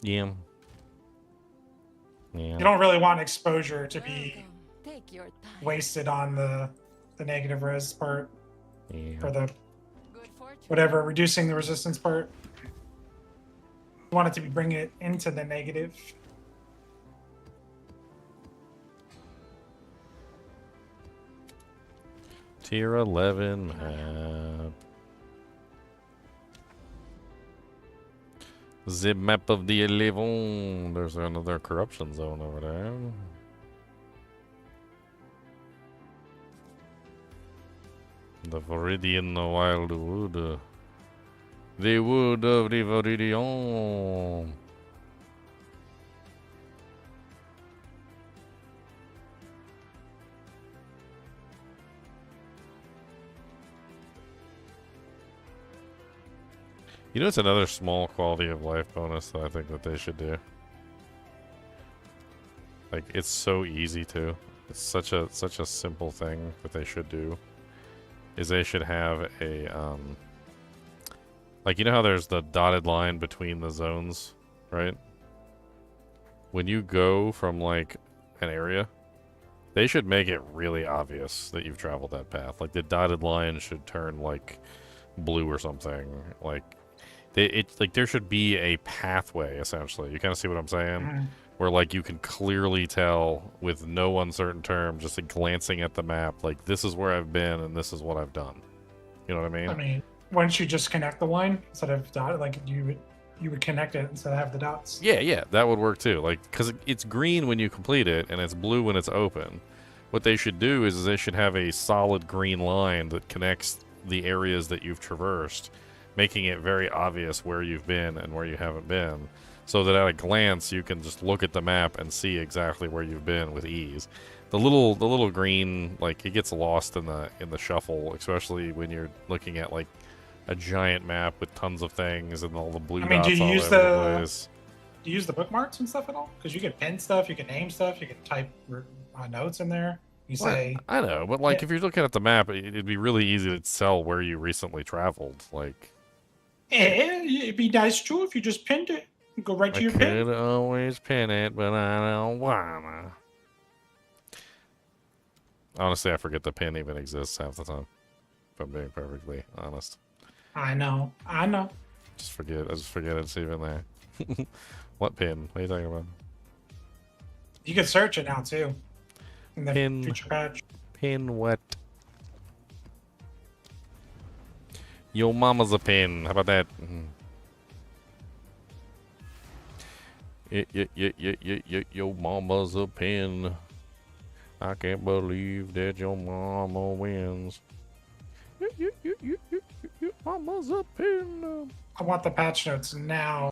Yeah. Yeah. You don't really want exposure to be Welcome. Take your time. wasted on the negative res part, Yeah. or the Good fortune. whatever, reducing the resistance part. You want it to be bringing it into the negative. Tier 11 map. The map of the 11. There's another corruption zone over there. The Viridian Wildwood. The wood of the Viridian. You know, it's another small quality of life bonus that I think that they should do. Like, it's so easy to. It's such a simple thing that they should do. Is they should have a like, you know how there's the dotted line between the zones, right? When you go from like an area, they should make it really obvious that you've traveled that path. Like, the dotted line should turn like blue or something. Like, Like there should be a pathway essentially. You kind of see what I'm saying? Where like you can clearly tell with no uncertain term, just like glancing at the map, like this is where I've been and this is what I've done. You know what I mean? I mean, why don't you just connect the line instead of dot? Like you would connect it instead of have the dots. Yeah, that would work too. Like, because it's green when you complete it, and it's blue when it's open. What they should do is they should have a solid green line that connects the areas that you've traversed, making it very obvious where you've been and where you haven't been, so that at a glance you can just look at the map and see exactly where you've been with ease. The little green, like, it gets lost in the shuffle, especially when you're looking at like a giant map with tons of things and all the blue dots all over the place. Do you use the bookmarks and stuff at all? Because you can pin stuff, you can name stuff, you can type notes in there. You say, I know, but like if you're looking at the map, it'd be really easy to tell where you recently traveled. Like, it'd be nice too if you just pinned it. Go right to your pin. I could always pin it, but I don't wanna. Honestly, I forget the pin even exists half the time. If I'm being perfectly honest. I know. I just forget it's even there. What pin? What are you talking about? You can search it now too. In the Pin. future patch. Pin what? Yo mama's a pin. How about that? Yo mama's a pin. I can't believe that your mama wins. Your mama's a pin. I want the patch notes now.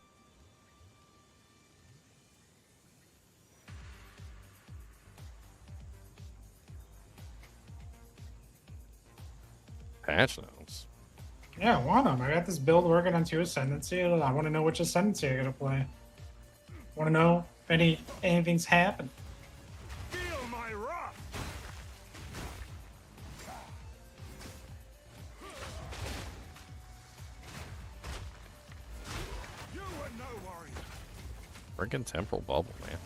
Patch notes. Yeah, I want them. I got this build working on 2 Ascendancy. I want to know which Ascendancy I'm gonna play. Want to know if anything's happened. Feel my wrath. You were no warrior. Freaking temporal bubble, man.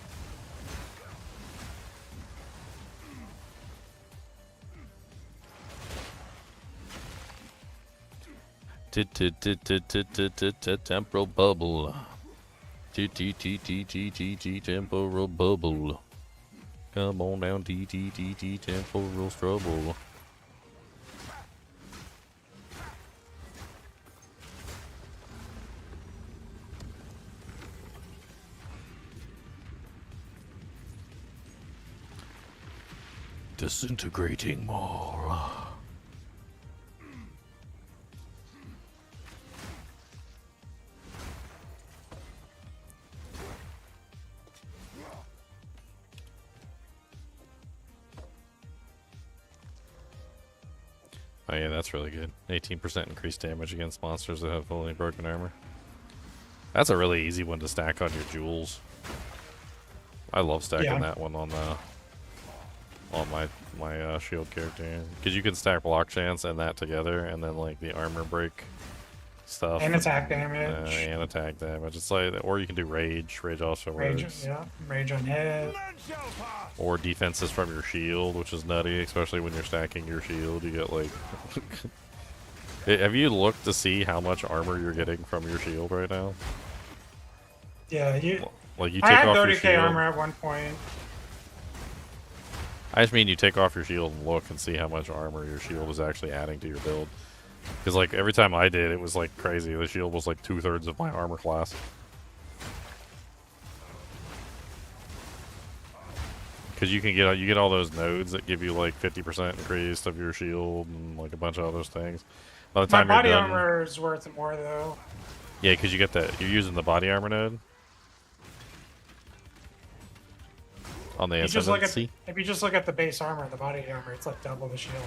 Temporal bubble. Temporal bubble. Come on down, temporal trouble. Disintegrating more. Oh yeah, that's really good. 18% increased damage against monsters that have fully broken armor. That's a really easy one to stack on your jewels. I love stacking that one on my shield character, because you can stack block chance and that together, and then like the armor break stuff And attack damage. and attack damage. It's like, or you can do rage. Rage also works. Yeah, rage on hit. None shall pass. Or defenses from your shield, which is nutty, especially when you're stacking your shield. You get like... Have you looked to see how much armor you're getting from your shield right now? Yeah, you. Like you I take had off your 30k shield. armor at one point. I just mean you take off your shield and look and see how much armor your shield is actually adding to your build. Because like every time I did, it was like crazy. The shield was like 2/3 of my armor class. Because you get all those nodes that give you like 50% increase of your shield and like a bunch of other things. By the My time body you're done, armor is worth more though. yeah, because you get that. You're using the body armor node on the If you Ascendancy. if you just look at the base armor, the body armor, it's like double the shield.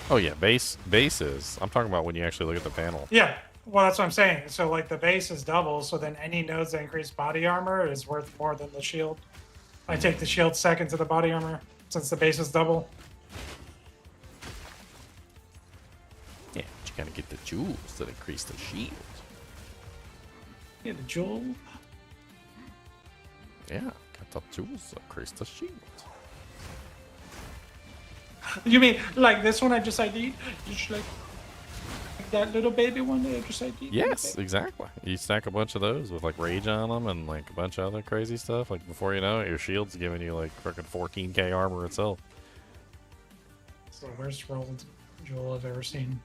Oh yeah, bases. I'm talking about when you actually look at the panel. Yeah, well that's what I'm saying. So like the base is double, so then any nodes that increase body armor is worth more than the shield. I take the shield second to the body armor since the base is double. Yeah, but you gotta get the jewels that increase the shield. Yeah, the jewel. Yeah, got the jewels that increase the shield. You mean like this one I just ID'd? You should like that little baby one, the other side. Yes, exactly. You stack a bunch of those with like rage on them and like a bunch of other crazy stuff. Like before you know it, your shield's giving you like freaking 14k armor itself. It's the worst rolled jewel I've ever seen.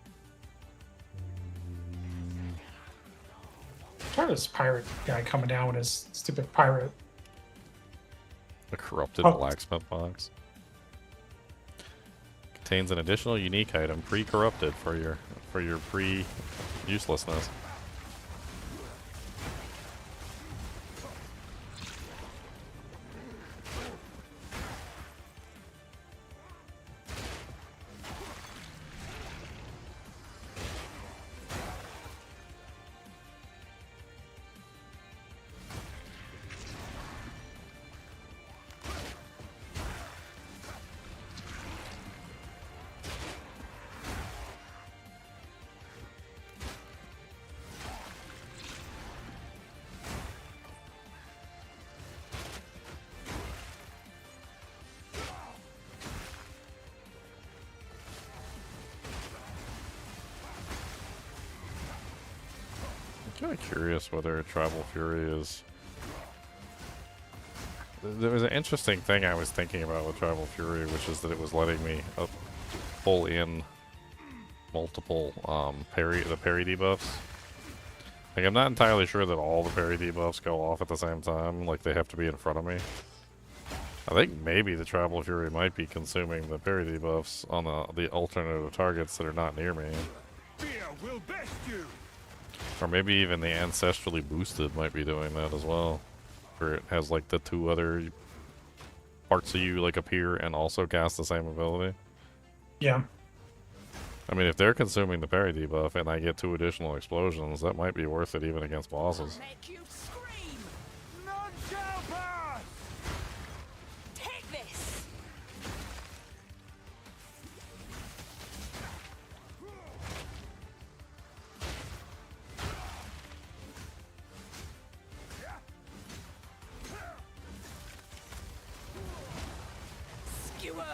Try this pirate guy coming down with his stupid pirate. The corrupted Oh. blacksmith box contains an additional unique item, pre-corrupted for your pre-uselessness. I'm kind of curious whether Tribal Fury is... There was an interesting thing I was thinking about with Tribal Fury, which is that it was letting me pull in multiple the parry debuffs. Like, I'm not entirely sure that all the parry debuffs go off at the same time, like they have to be in front of me. I think maybe the Tribal Fury might be consuming the parry debuffs on the alternative targets that are not near me. Fear will best you. Or maybe even the Ancestrally Boosted might be doing that as well. Where it has like the two other parts of you like appear and also cast the same ability. Yeah. I mean, if they're consuming the parry debuff and I get 2 additional explosions, that might be worth it even against bosses. Make you scream! None shall pass. Take this! Skewer!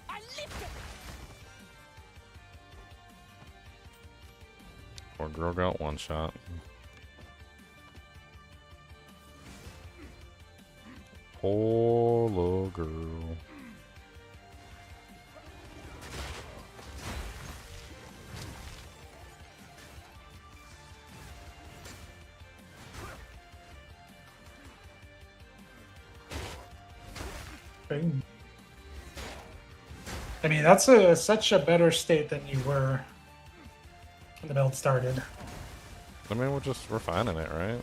I lift it! Or girl got one shot. Poor little girl. Boom. I mean, that's such a better state than you were when the build started. I mean, we're just refining it, right?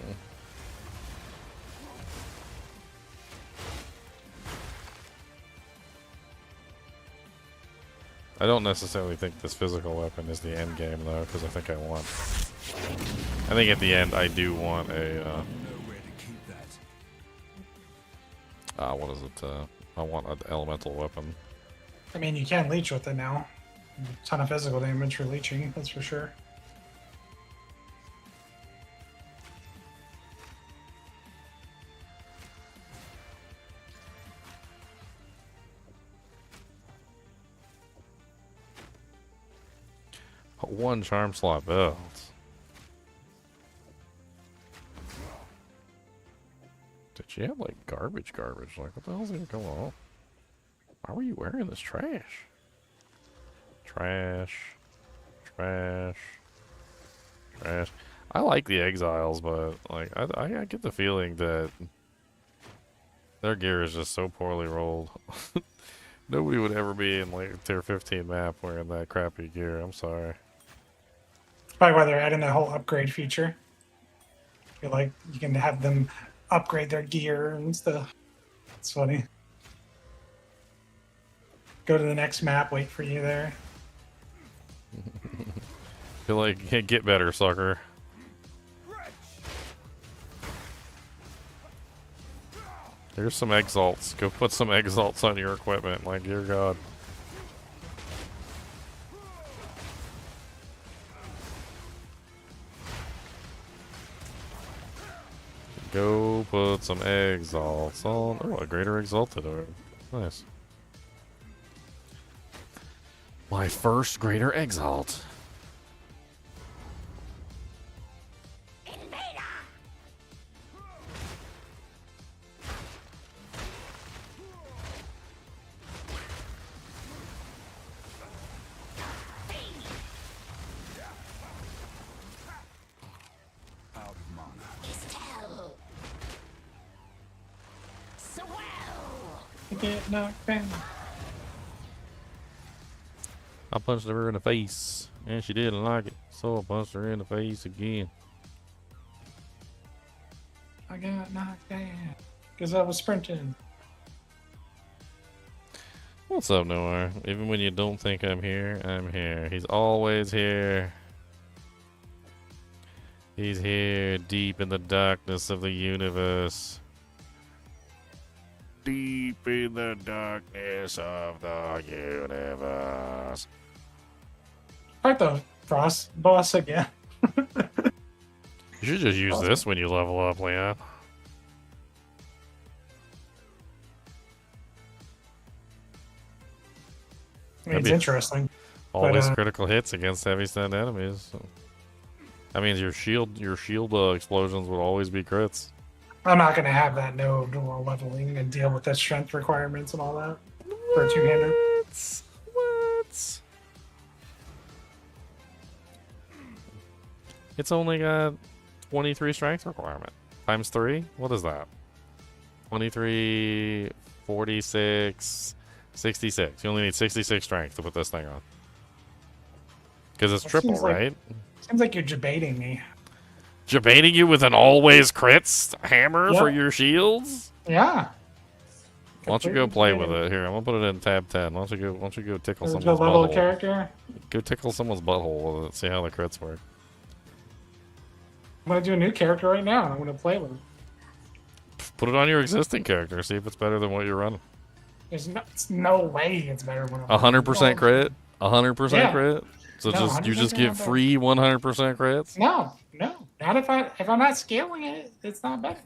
I don't necessarily think this physical weapon is the end game, though, because I think I want... I think at the end I do want a... Nowhere to keep that. what is it? I want an elemental weapon. I mean, you can leech with it now. A ton of physical damage for leeching, that's for sure. One charm slot belt. Did she have like garbage? Like, what the hell's even going on? Why were you wearing this trash? Trash. I like the Exiles, but like I get the feeling that their gear is just so poorly rolled. Nobody would ever be in like a tier 15 map wearing that crappy gear. I'm sorry. Probably why they're adding that whole upgrade feature. Feel like you can have them upgrade their gear and stuff. It's funny. Go to the next map, wait for you there. Feel like, hey, get better, sucker. Here's some exalts. Go put some exalts on your equipment, my dear God. Go put some exalts on. Oh, a greater exalted orb. Nice. My first greater exalt. Get knocked down. I punched her in the face, and she didn't like it, so I punched her in the face again. I got knocked down because I was sprinting. What's up, Noir? Even when you don't think I'm here, I'm here. He's always here. He's here deep in the darkness of the universe. Deep in the darkness of the universe. Fight the Frost boss again. You should just use this when you level up, Leon. I mean, it's interesting. Always But, critical hits against heavy stand enemies. So. That means your shield explosions would always be crits. I'm not going to have that no dual leveling and deal with the strength requirements and all that for a two-hander. What? It's only got 23 strength requirement. Times 3? What is that? 23, 46, 66. You only need 66 strength to put this thing on. Because it's That triple, seems like- right? Seems like you're debating me. Debating you with an always crits hammer for Yeah. your shields? Yeah. Why don't you go play with it? Here, I'm gonna put it in tab 10. Why don't you go tickle Let's go someone's level a butthole? character. Go tickle someone's butthole with it. See how the crits work. I'm going to do a new character right now. I'm going to play with it. Put it on your existing character. See if it's better than what you're running. There's no way it's better when I'm 100% crit. 100% Yeah. crit. So No, you just 100% get not bad. free 100% crits. No. Not if I'm not scaling it. It's not better.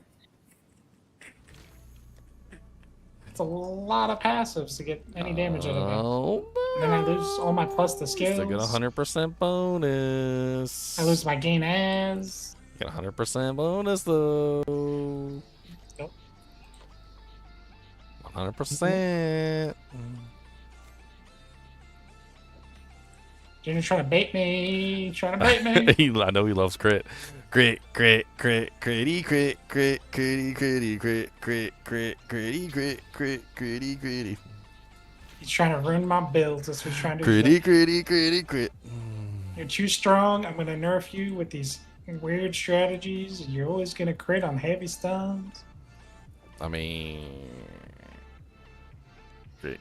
It's a lot of passives to get any damage out of it. Oh, And then I lose all my plus to skills. still get 100% bonus. I lose my gain as. Get 100% bonus though. Nope. 100%. Junior's trying to bait me. I know he loves crit. Crit, critty, critty. He's trying to ruin my builds. That's what he's trying to do. Crit. You're too strong. I'm going to nerf you with these weird strategies. You're always going to crit on heavy stuns. I mean,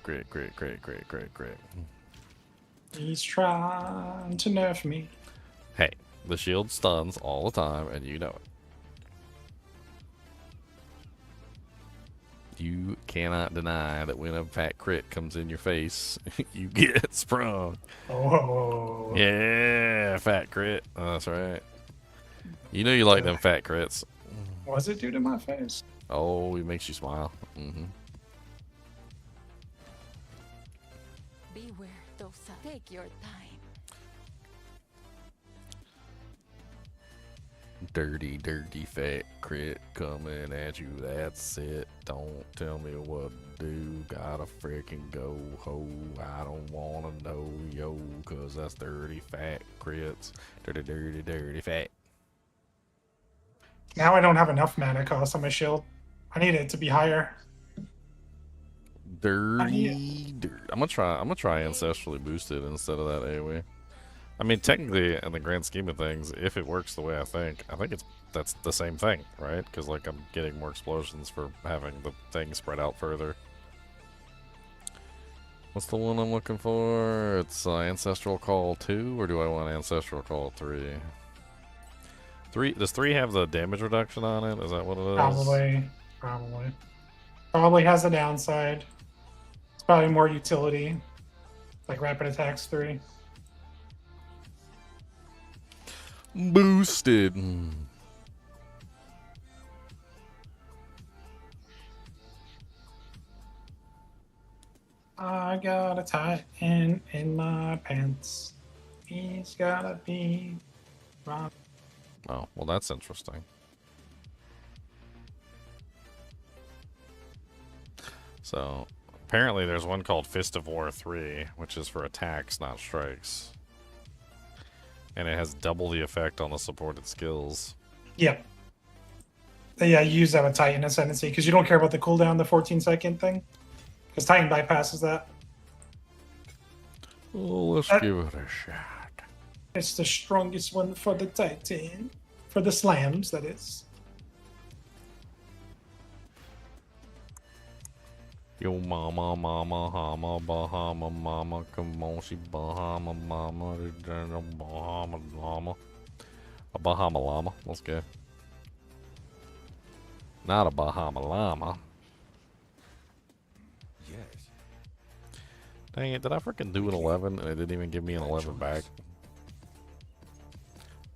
crit. He's trying to nerf me. Hey, the shield stuns all the time, and you know it. You cannot deny that when a fat crit comes in your face, you get sprung. Oh. Yeah, fat crit. Oh, that's right. You know you like them fat crits. Was it due to my face? Oh, he makes you smile. Mm-hmm. Beware, Dosa. Take your time. Dirty fat crit coming at you. That's it. Don't tell me what to do. Gotta freaking go, ho. I don't wanna know, yo, cause that's dirty fat crits. Dirty fat. Now I don't have enough mana cost on my shield. I need it to be higher. Dirty. I'm gonna try ancestrally boosted instead of that AoE. I mean, technically, in the grand scheme of things, if it works the way I think that's the same thing, right? Because like I'm getting more explosions for having the thing spread out further. What's the one I'm looking for? It's Ancestral Call 2, or do I want Ancestral Call 3? 3 does 3 have the damage reduction on it? Is that what it is? Probably has a downside. It's probably more utility, like rapid attacks 3. Boosted. I got a Titan in my pants. He's gotta be wrong. Oh, well, that's interesting. So, apparently there's one called Fist of War 3, which is for attacks, not strikes. And it has double the effect on the supported skills. Yep. Yeah, you use that with Titan Ascendancy because you don't care about the cooldown, the 14-second thing. Because Titan bypasses that. Oh, let's give it a shot. It's the strongest one for the Titan. For the slams, that is. Yo, mama, mama, hama, bahama, mama, come on, she bahama, mama, bahama, llama. A Bahama llama, let's go. Not a Bahama llama. Yes. Dang it, did I freaking do an 11 and it didn't even give me an 11 back?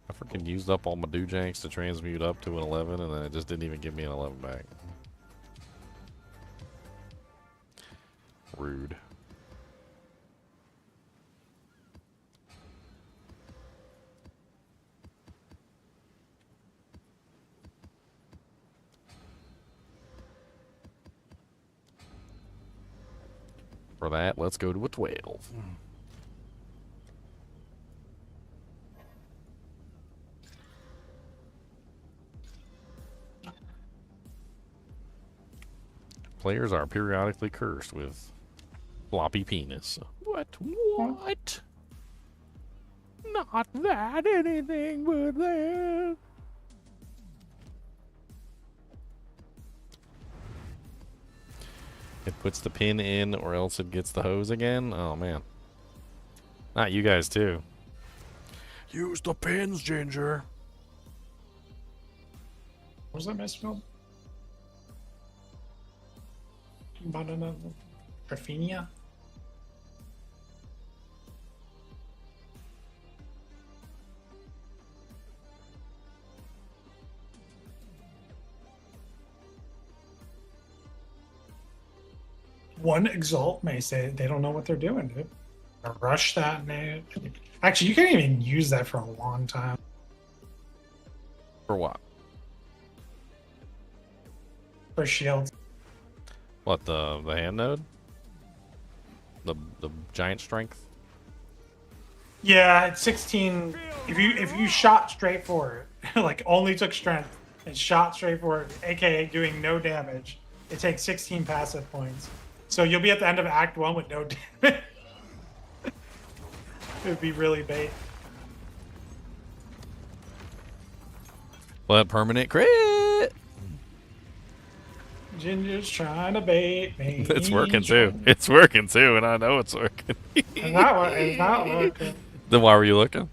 I freaking used up all my Doojanks to transmute up to an 11 and then it just didn't even give me an 11 back. Rude. For that, let's go to a 12. Players are periodically cursed with floppy penis. What? What? Not that, anything but that. It puts the pin in or else it gets the hose again? Oh, man. Not you guys, too. Use the pins, Ginger. What was that misspelled? Banana. Rafinia? One Exalt may say they don't know what they're doing, dude. Rush that, man. Actually, you can't even use that for a long time. For what? For shields. What, the hand node? The giant strength? Yeah, it's 16. If you shot straight for it, like only took strength and shot straight for it, aka doing no damage, it takes 16 passive points. So you'll be at the end of Act 1 with no damage. It would be really bait. What, permanent crit? Ginger's trying to bait me. It's working too. It's working too, and I know it's working. It's not working. Then why were you looking?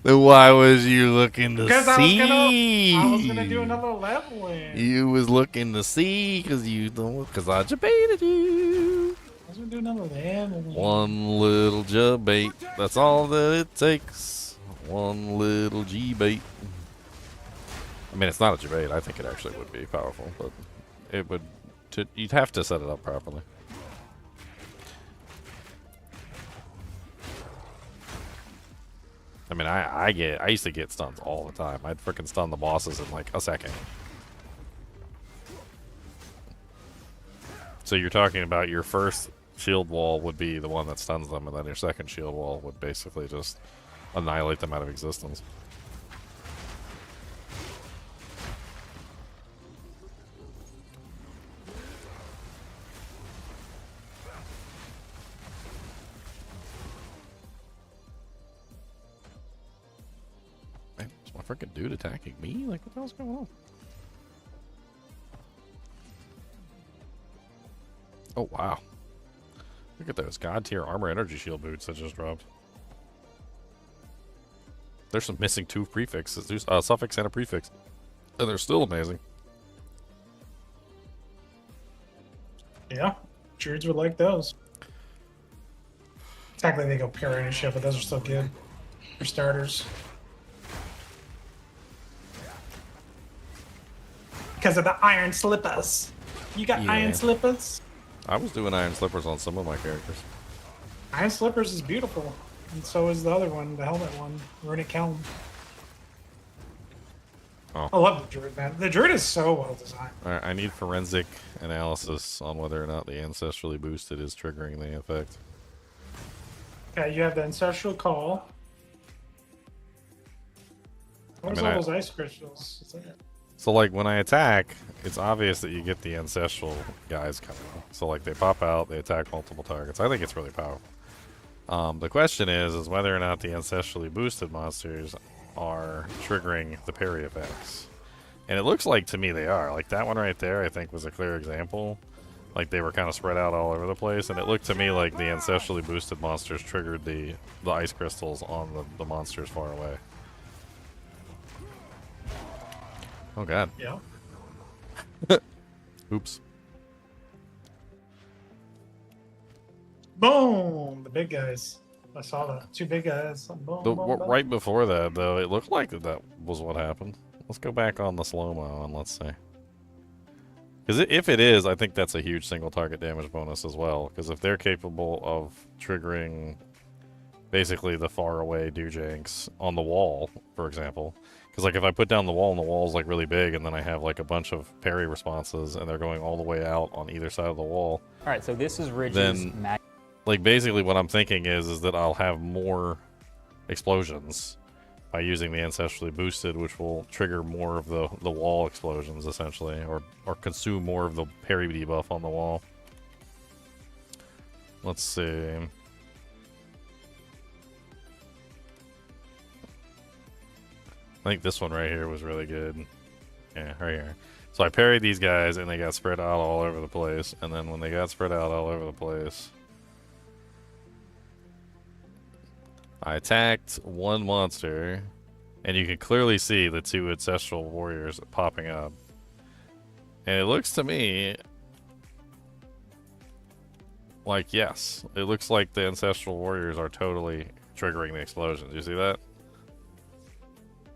Then why was you looking to Because see? I was gonna do another leveling. You was looking to see because I debated you. I was gonna do another leveling. One little jabait. That's all that it takes. One little G-bait. I mean, it's not a G-bait. I think it actually would be powerful, but it would. You'd have to set it up properly. I mean, I used to get stuns all the time. I'd freaking stun the bosses in like a second. So you're talking about your first shield wall would be the one that stuns them, and then your second shield wall would basically just annihilate them out of existence. Man, is my freaking dude attacking me? Like, what the hell's going on? Oh, wow. Look at those God tier armor energy shield boots that just dropped. There's some missing 2 prefixes. There's a suffix and a prefix. And they're still amazing. Yeah, Druids would like those. Technically, they go pure and shit, but those are still good for starters. Because of the iron slippers. You got Yeah. iron slippers? I was doing Iron Slippers on some of my characters. Iron Slippers is beautiful, and so is the other one, the helmet one, Runic Helm. Oh. I love the Druid, man. The Druid is so well designed. Alright, I need forensic analysis on whether or not the ancestrally boosted is triggering the effect. Okay, you have the Ancestral Call. Where's all those ice crystals? So like when I attack, it's obvious that you get the ancestral guys coming. So like they pop out, they attack multiple targets. I think it's really powerful. The question is whether or not the ancestrally boosted monsters are triggering the parry effects. And it looks like to me they are. Like that one right there I think was a clear example. Like they were kind of spread out all over the place, and it looked to me like the ancestrally boosted monsters triggered the ice crystals on the monsters far away. Oh god. Yeah. Oops. Boom! The big guys. I saw that. Two big guys. Boom, boom, boom. Right before that, though, it looked like that was what happened. Let's go back on the slow-mo and let's see. Because if it is, I think that's a huge single target damage bonus as well. Because if they're capable of triggering basically the far away Dujanks on the wall, for example. Because like if I put down the wall and the wall's like really big and then I have like a bunch of parry responses and they're going all the way out on either side of the wall. Alright, so this is Ridge's like basically what I'm thinking is that I'll have more explosions by using the ancestrally boosted, which will trigger more of the wall explosions essentially, or consume more of the parry debuff on the wall. Let's see. I think this one right here was really good. Yeah, right here. So I parried these guys and they got spread out all over the place, and then when they got spread out all over the place, I attacked one monster, and you can clearly see the two ancestral warriors popping up. And it looks to me like, yes, it looks like the ancestral warriors are totally triggering the explosions. You see that?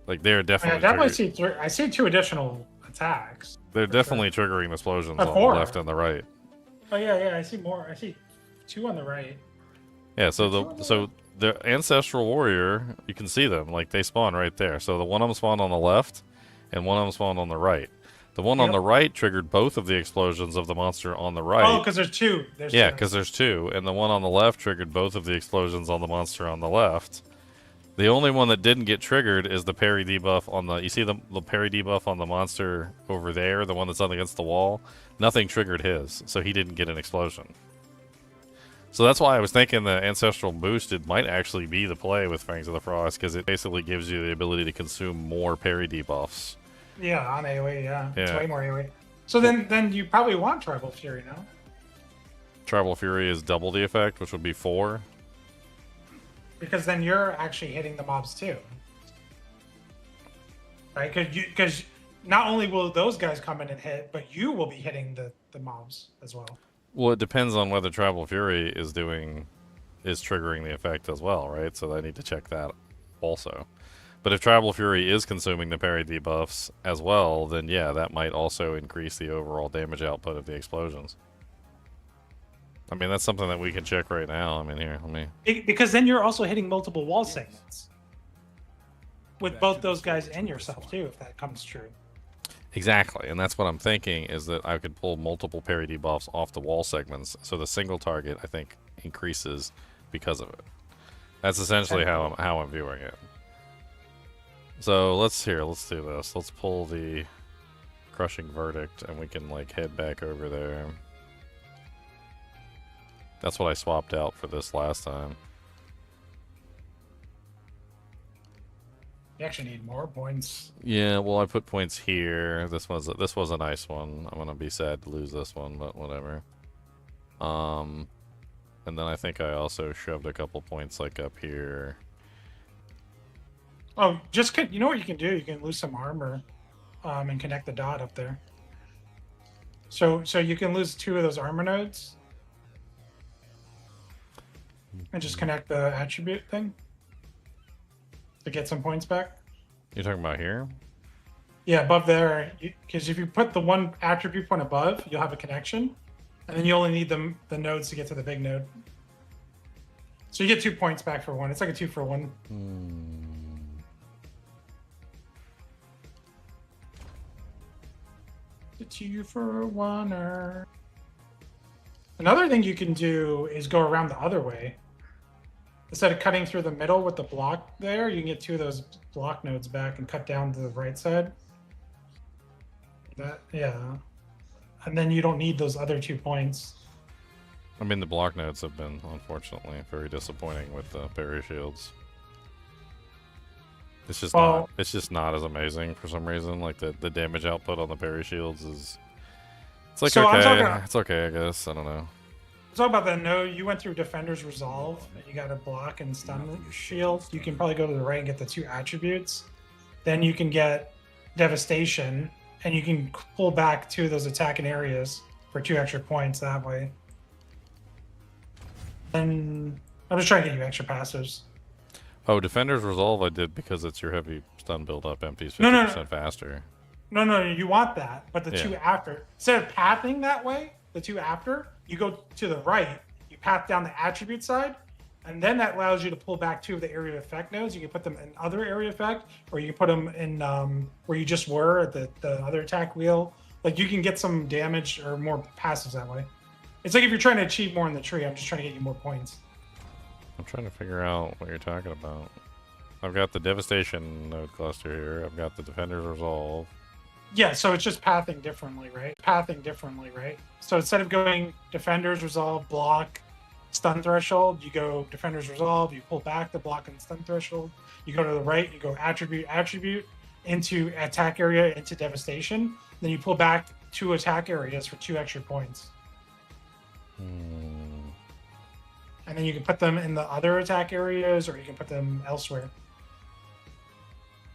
Like they're definitely. I definitely see three. I see two additional attacks. They're definitely triggering the explosions on the four. left and the right. Oh yeah, I see more. I see two on the right. Yeah, so the ancestral warrior, you can see them, like they spawn right there. So the one of them spawned on the left, and one of them spawned on the right. The one on the right triggered both of the explosions of the monster on the right. Oh, because there's two. Yeah, because there's two, and the one on the left triggered both of the explosions on the monster on the left. The only one that didn't get triggered is the parry debuff on the. You see the parry debuff on the monster over there, the one that's up against the wall. Nothing triggered his, so he didn't get an explosion. So that's why I was thinking the Ancestral Boosted might actually be the play with Fangs of the Frost, because it basically gives you the ability to consume more parry debuffs. Yeah, on AoE, yeah. It's way more AoE. So then you probably want Tribal Fury, no? Tribal Fury is double the effect, which would be 4. Because then you're actually hitting the mobs too. Right? Because not only will those guys come in and hit, but you will be hitting the mobs as well. Well, it depends on whether Tribal Fury is triggering the effect as well, right? So I need to check that also. But if Tribal Fury is consuming the parry debuffs as well, then yeah, that might also increase the overall damage output of the explosions. I mean, that's something that we can check right now. I mean, here, let me... Because then you're also hitting multiple wall segments. With both those guys and yourself, too, if that comes true. Exactly, and that's what I'm thinking, is that I could pull multiple parry debuffs off the wall segments, so the single target, I think, increases because of it. That's essentially how I'm viewing it. So let's do this. Let's pull the Crushing Verdict, and we can, like, head back over there. That's what I swapped out for this last time. You actually need more points. Yeah, well, I put points here. This was a nice one. I'm gonna be sad to lose this one, but whatever. And then I think I also shoved a couple points like up here. Oh, you know what you can do? You can lose some armor, and connect the dot up there. So you can lose 2 of those armor nodes. And just connect the attribute thing to get some points back. You're talking about here? Yeah, above there. Because if you put the one attribute point above, you'll have a connection. And then you only need the nodes to get to the big node. So you get 2 points back for one. It's like a 2-for-1. The 2-for-1er. Another thing you can do is go around the other way. Instead of cutting through the middle with the block there, you can get 2 of those block nodes back and cut down to the right side. Yeah. And then you don't need those other 2 points. I mean, the block nodes have been, unfortunately, very disappointing with the berry shields. It's just not as amazing for some reason. Like the damage output on the berry shields is, it's like, so okay, it's okay, I guess. I don't know. Talk about that node. You went through Defender's Resolve, and you got a block and stun shield. You can probably go to the right and get the 2 attributes. Then you can get Devastation, and you can pull back 2 of those attacking areas for 2 extra points that way. And I'm just trying to get you extra passives. Oh, Defender's Resolve I did because it's your heavy stun build-up empties 50% faster. No, you want that. But the 2 after, instead of pathing that way, the 2 after, you go to the right, you path down the attribute side, and then that allows you to pull back 2 of the area of effect nodes. You can put them in other area effect, or you can put them in where you just were at the other attack wheel. Like, you can get some damage or more passives that way. It's like if you're trying to achieve more in the tree, I'm just trying to get you more points. I'm trying to figure out what you're talking about. I've got the Devastation node cluster here. I've got the Defender's Resolve. Yeah, so it's just pathing differently, right? So instead of going Defender's Resolve, block, stun threshold, you go Defender's Resolve, you pull back the block and stun threshold. You go to the right, you go attribute, into attack area, into Devastation. Then you pull back 2 attack areas for 2 extra points. And then you can put them in the other attack areas, or you can put them elsewhere.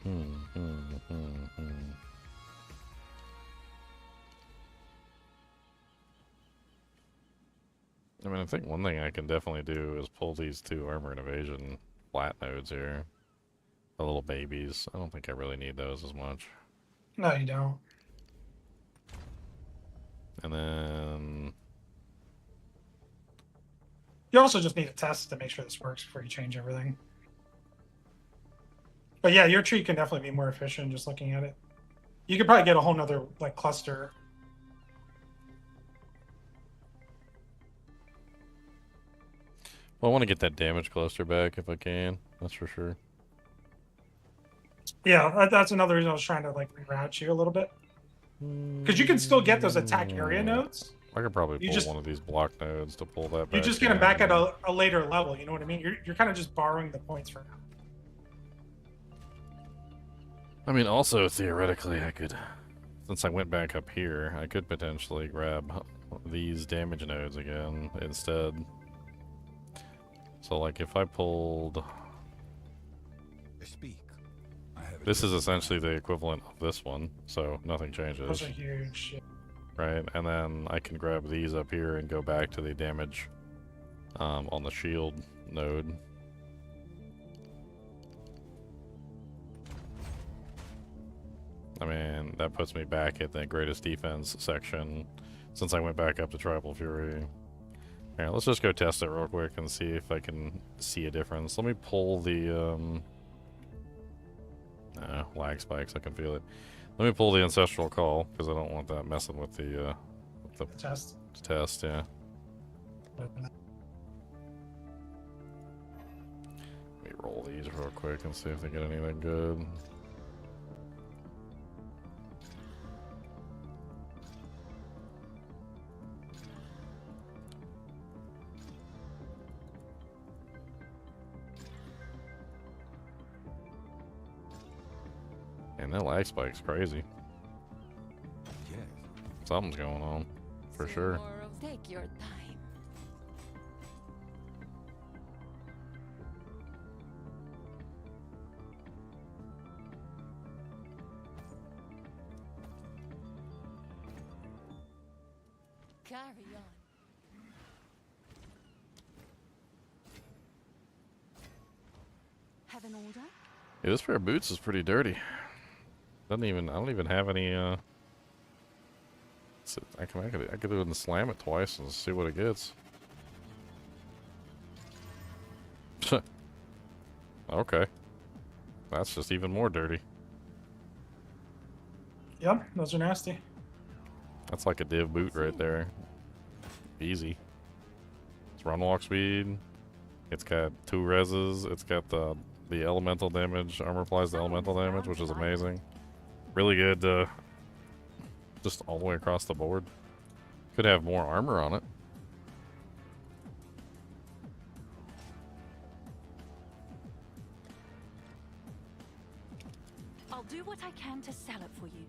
I mean, I think one thing I can definitely do is pull these 2 armor and evasion flat nodes here. The little babies. I don't think I really need those as much. No, you don't. And then you also just need a test to make sure this works before you change everything. But yeah, your tree can definitely be more efficient just looking at it. You could probably get a whole nother like cluster. Well, I want to get that damage cluster back if I can. That's for sure. Yeah, that's another reason I was trying to like reroute you a little bit. Because you can still get those attack area nodes. I could probably pull one of these block nodes to pull that back. You just get them back at a later level, you know what I mean? You're kind of just borrowing the points for now. I mean, also, theoretically, I could, since I went back up here, I could potentially grab these damage nodes again instead. So, like, if I pulled... This is essentially the equivalent of this one, so nothing changes. Those are huge. Right, and then I can grab these up here and go back to the damage on the shield node. I mean, that puts me back at the greatest defense section since I went back up to Tribal Fury. Alright, let's just go test it real quick and see if I can see a difference. Let me pull the lag spikes, I can feel it. Let me pull the Ancestral Call, because I don't want that messing with the test. Test, yeah. Let me roll these real quick and see if they get anything good. And that lag spike's crazy. Yeah. Something's going on, for sure. Take your time. Carry on. Have an order? Yeah, this pair of boots is pretty dirty. I don't even have any I could do it and slam it twice and see what it gets. Okay. That's just even more dirty. Yep, those are nasty. That's like a div boot right there. Easy. It's run walk speed. It's got 2 reses. It's got the elemental damage. Armor applies the elemental damage, which is amazing. Really good just all the way across the board. Could have more armor on it. I'll do what I can to sell it for you.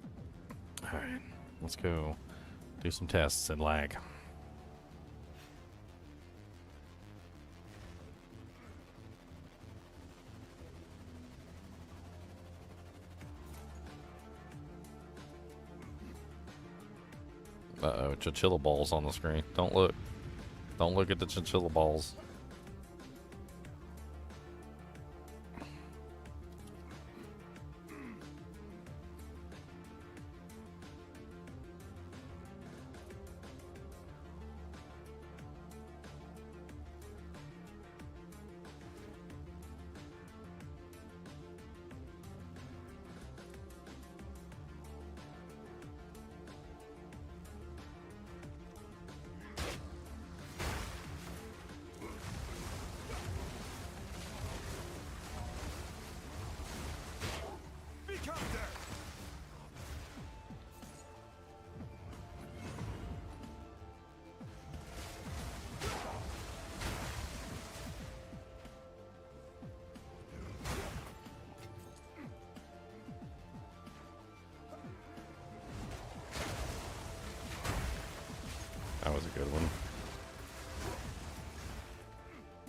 Alright, let's go do some tests and lag. Uh-oh, chinchilla balls on the screen. Don't look. Don't look at the chinchilla balls. Become there. That was a good one.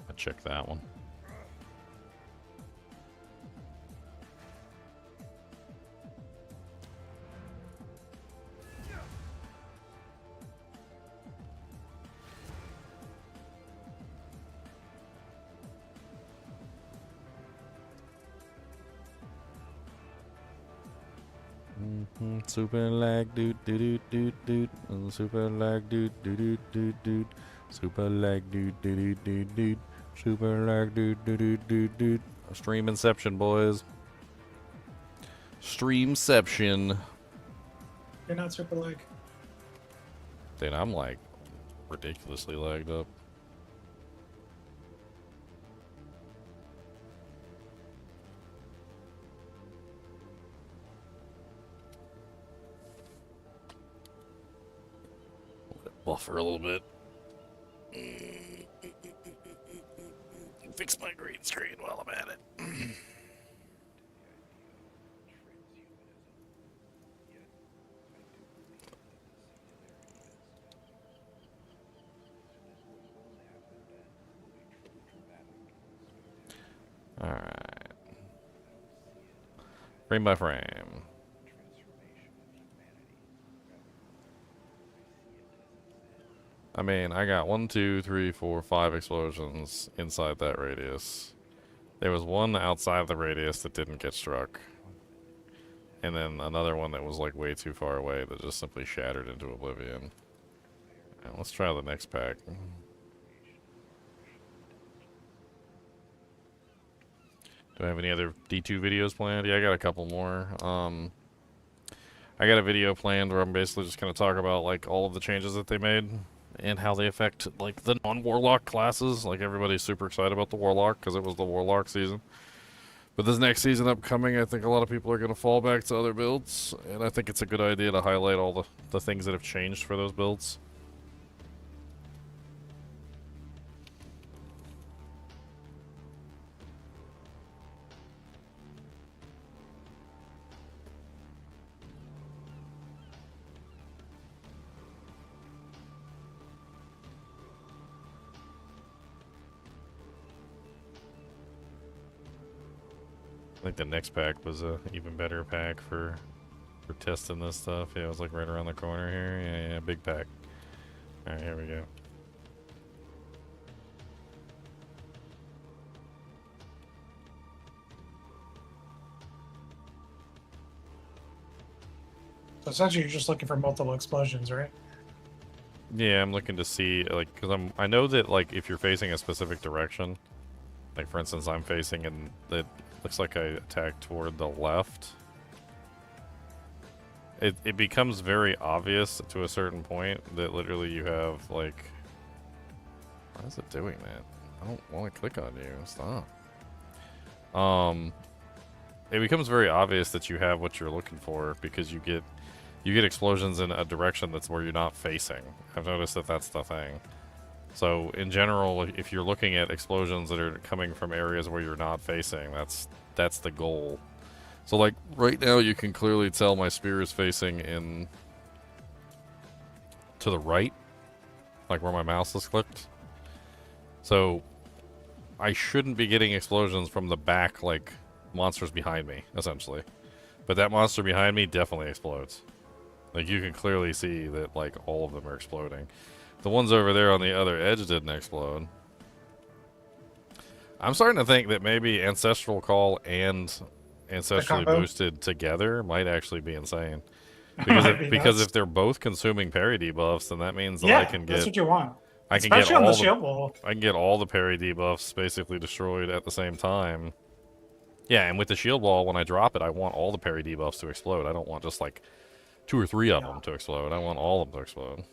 I checked that one. Super lag dude dude dude dude dude. Super lag dude dude dude dude dude. Super lag dude dude dude dude. Super lag dude dude dude dude dude. Stream inception, boys. Streamception. You're not super lag. Dude, I'm like ridiculously lagged up. Buffer a little bit. Fix my green screen while I'm at it. Alright. Frame by frame. I mean, I got 1, 2, 3, 4, 5 explosions inside that radius. There was one outside the radius that didn't get struck. And then another one that was like way too far away that just simply shattered into oblivion. Right, let's try the next pack. Do I have any other D2 videos planned? Yeah, I got a couple more. I got a video planned where I'm basically just going to talk about like all of the changes that they made and how they affect like the non-warlock classes. Like everybody's super excited about the warlock because it was the warlock season. But this next season upcoming, I think a lot of people are going to fall back to other builds, and I think it's a good idea to highlight all the things that have changed for those builds. I think the next pack was a even better pack for testing this stuff. Yeah, it was like right around the corner here. Yeah, big pack. Alright, here we go. Essentially, you're just looking for multiple explosions, right? Yeah, I'm looking to see, like, because I know that, like, if you're facing a specific direction, like, for instance, I'm facing, and it looks like I attack toward the left. It becomes very obvious to a certain point that literally you have, like, why is it doing that? I don't want to click on you. Stop. It becomes very obvious that you have what you're looking for because you get explosions in a direction that's where you're not facing. I've noticed that that's the thing. So in general, if you're looking at explosions that are coming from areas where you're not facing, that's the goal. So like right now, you can clearly tell my spear is facing in to the right, like where my mouse is clicked. So I shouldn't be getting explosions from the back, like monsters behind me, essentially. But that monster behind me definitely explodes. Like, you can clearly see that, like, all of them are exploding. The ones over there on the other edge didn't explode. I'm starting to think that maybe Ancestral Call and Ancestrally Boosted together might actually be insane. Because if they're both consuming parry debuffs, then that means that I can get... that's what you want. I can Especially get on all the shield wall. I can get all the parry debuffs basically destroyed at the same time. Yeah, and with the shield wall, when I drop it, I want all the parry debuffs to explode. I don't want just, like, 2 or 3 of them to explode. I want all of them to explode.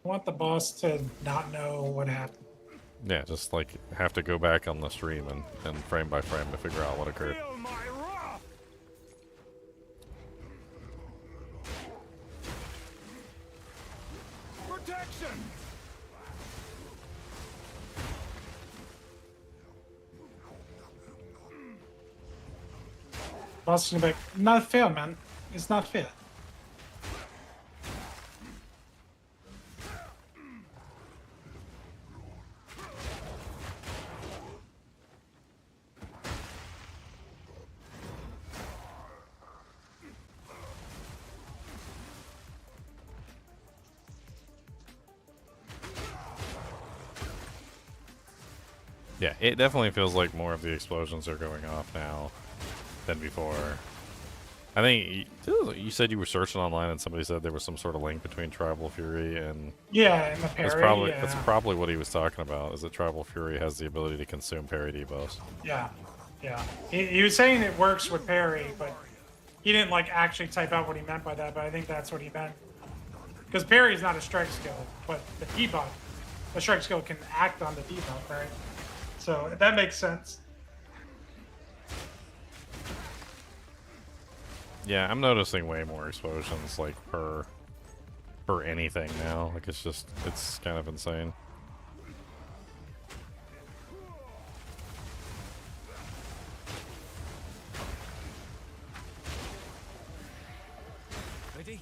I want the boss to not know what happened. Yeah, just like have to go back on the stream and frame by frame to figure out what occurred. Feel my wrath! Protection! Boss is gonna be like, not fair, man. It's not fair. Yeah, it definitely feels like more of the explosions are going off now than before. I think you said you were searching online and somebody said there was some sort of link between Tribal Fury and... Yeah, and the parry, that's probably what he was talking about, is that Tribal Fury has the ability to consume parry debuffs. Yeah, yeah. He was saying it works with parry, but he didn't like actually type out what he meant by that, but I think that's what he meant. Because parry is not a strike skill, but the debuff, the strike skill can act on the debuff, right? So that makes sense. Yeah, I'm noticing way more explosions, like, per anything now. Like, it's kind of insane.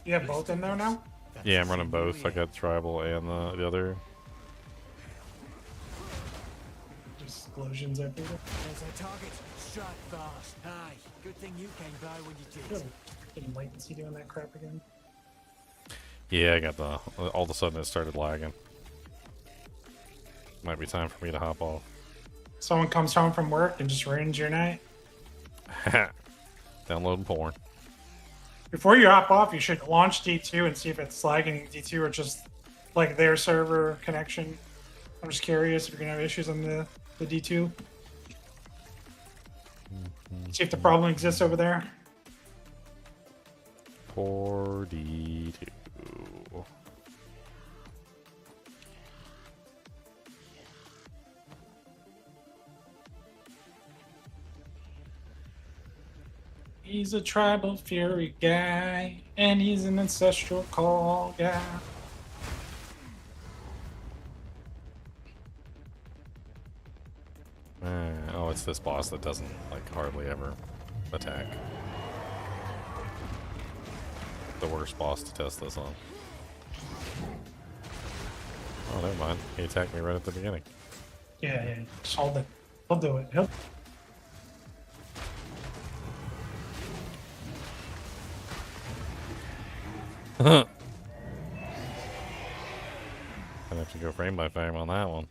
You have both in there now? Yeah, I'm running both. I got Tribal and the other. Just explosions everywhere. There's a target. Strike fast. Aye. Good thing you came by when you did. Getting latency doing that crap again. Yeah, I got all of a sudden it started lagging. Might be time for me to hop off. Someone comes home from work and just ruins your night. Downloading porn. Before you hop off, you should launch D2 and see if it's lagging D2 or just like their server connection. I'm just curious if you're gonna have issues on the D2. See if the problem exists over there. 42. He's a tribal fury guy, and he's an ancestral call guy. Oh, it's this boss that doesn't, like, hardly ever attack. The worst boss to test this on. Oh, never mind. He attacked me right at the beginning. Yeah, just hold it. He'll do it. He'll... Gonna have to go frame by frame on that one.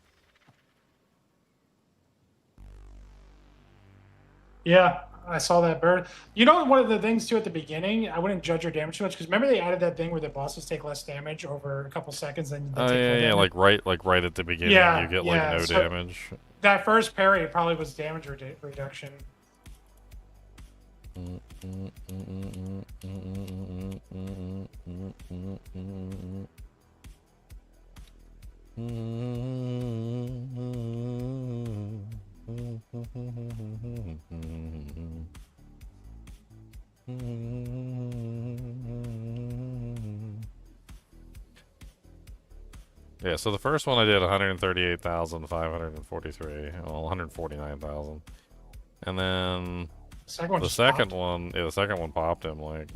Yeah, I saw that bird. You know, one of the things too at the beginning, I wouldn't judge your damage too much because remember they added that thing where the bosses take less damage over a couple seconds than they Oh take full yeah, damage. like right at the beginning, Yeah, you get yeah, like no so- damage. That first parry probably was damage reduction. Yeah, so the first one I did 138,543, well 149,000, and then Second one the just second popped. one, yeah, the second one popped him like.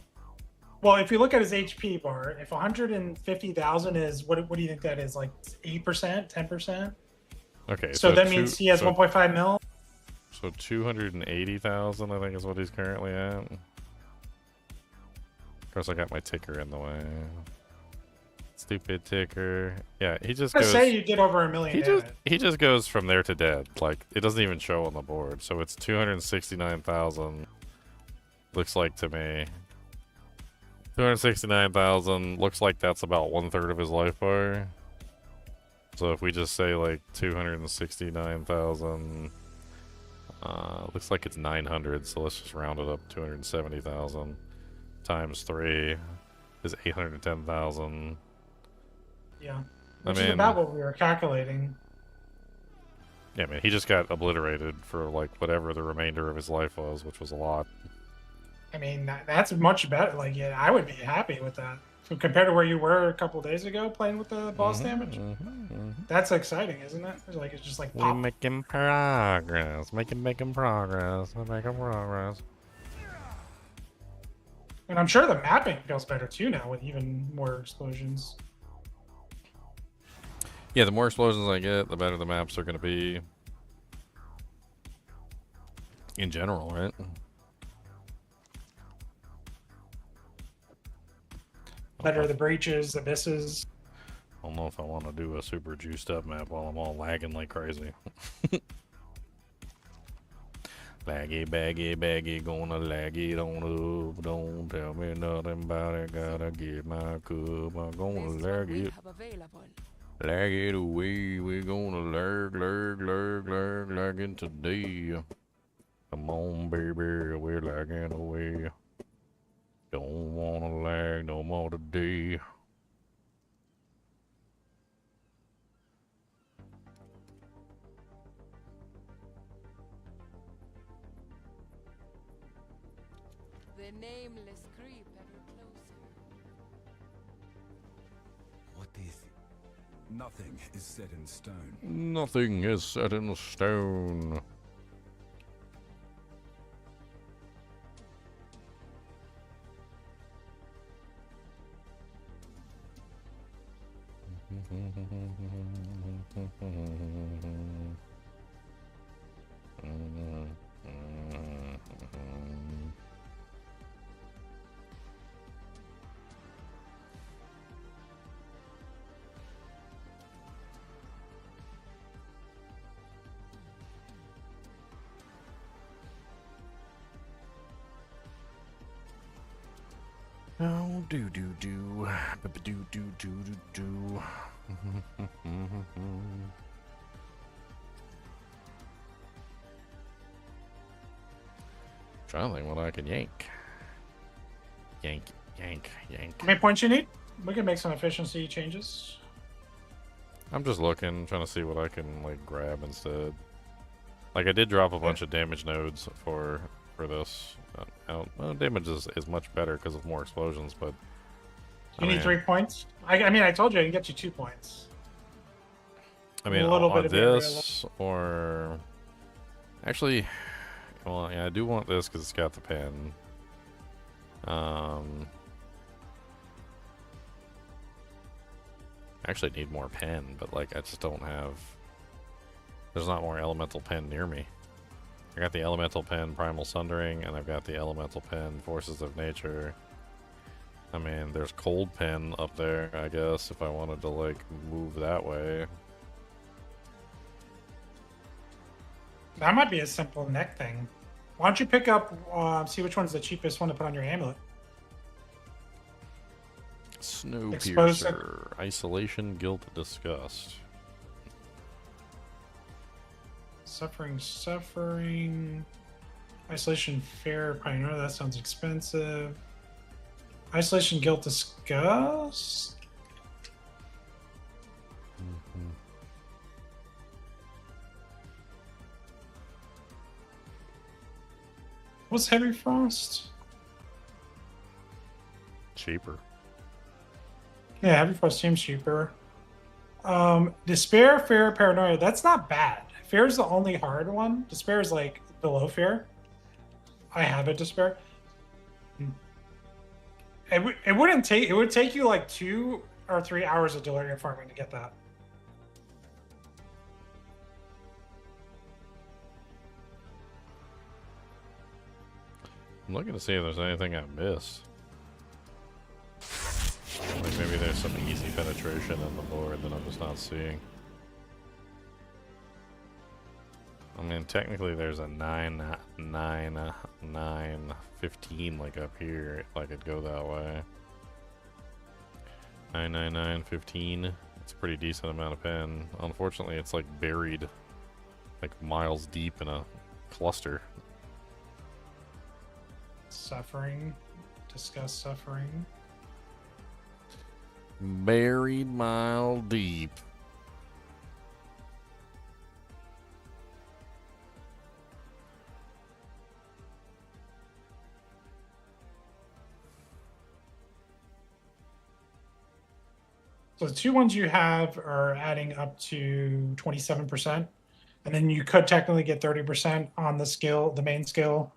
Well, if you look at his HP bar, if 150,000 is what do you think that is? Like 8%, 10%? Okay, So that means he has 1.5 mil. So 280,000, I think, is what he's currently at. Of course, I got my ticker in the way. Stupid ticker. Yeah, he just Let's goes. say you did over a million. He just goes from there to dead. Like it doesn't even show on the board. So it's 269,000. Looks like to me. 269,000 looks like that's about 1/3 of his life bar. So if we just say like 269,000, looks like it's 900. So let's just round it up. 270,000 times 3 is 810,000. Yeah, I which mean, is about what we were calculating. Yeah, man, he just got obliterated for like whatever the remainder of his life was, which was a lot. I mean, that's much better. Like, yeah, I would be happy with that. So compared to where you were a couple days ago playing with the boss damage, that's exciting, isn't it? It's like it's just like pop. We're making progress, making progress, making progress. And I'm sure the mapping feels better too now with even more explosions. Yeah, the more explosions I get, the better the maps are going to be. In general, right? Better the breaches, abysses. I don't know if I want to do a super juiced up map while I'm all lagging like crazy. Laggy, baggy, baggy, gonna lag it on up. Don't tell me nothing about it. Gotta get my cup. I'm gonna lag it. Lag it away. We're gonna lagging today. Come on, baby, we're lagging away. Don't wanna lag no more today. The nameless creep ever closer. What is it? Nothing is set in stone. Nothing is set in stone. Oh, do do do, do do do do do. Trying to think what I can yank. Yank, yank, yank. How many points you need? We can make some efficiency changes. I'm just looking, trying to see what I can like grab instead. Like I did drop a bunch of damage nodes for this. Well, damage is much better because of more explosions, but You need 3 points. I mean, I told you I can get you 2 points. I mean, A little on bit of area this or actually, well, yeah, I do want this because it's got the pen. I actually need more pen, but like I just don't have. There's not more elemental pen near me. I got the elemental pen Primal Sundering, and I've got the elemental pen Forces of Nature. I mean, there's cold pen up there, I guess, if I wanted to like move that way. That might be a simple neck thing. Why don't you pick up, see which one's the cheapest one to put on your amulet? Snowpiercer, Isolation, Guilt, Disgust. Suffering. Isolation, Fair, Pioneer. That sounds expensive. Isolation, Guilt, Disgust. What's Heavy Frost? Cheaper. Yeah, Heavy Frost seems cheaper. Despair, Fear, Paranoia. That's not bad. Fear is the only hard one. Despair is like below Fear. I have a Despair. It wouldn't take. It would take you like 2 or 3 hours of delirium farming to get that. I'm looking to see if there's anything I missed. Like maybe there's some easy penetration on the board that I'm just not seeing. I mean, technically there's a 9, 9, 9, 15 like up here if I could go that way. 9, 9, 9, 15. It's a pretty decent amount of pen. Unfortunately, it's like buried like miles deep in a cluster. Suffering. Discuss suffering. Buried mile deep. So the 2 ones you have are adding up to 27%. And then you could technically get 30% on the skill, the main skill.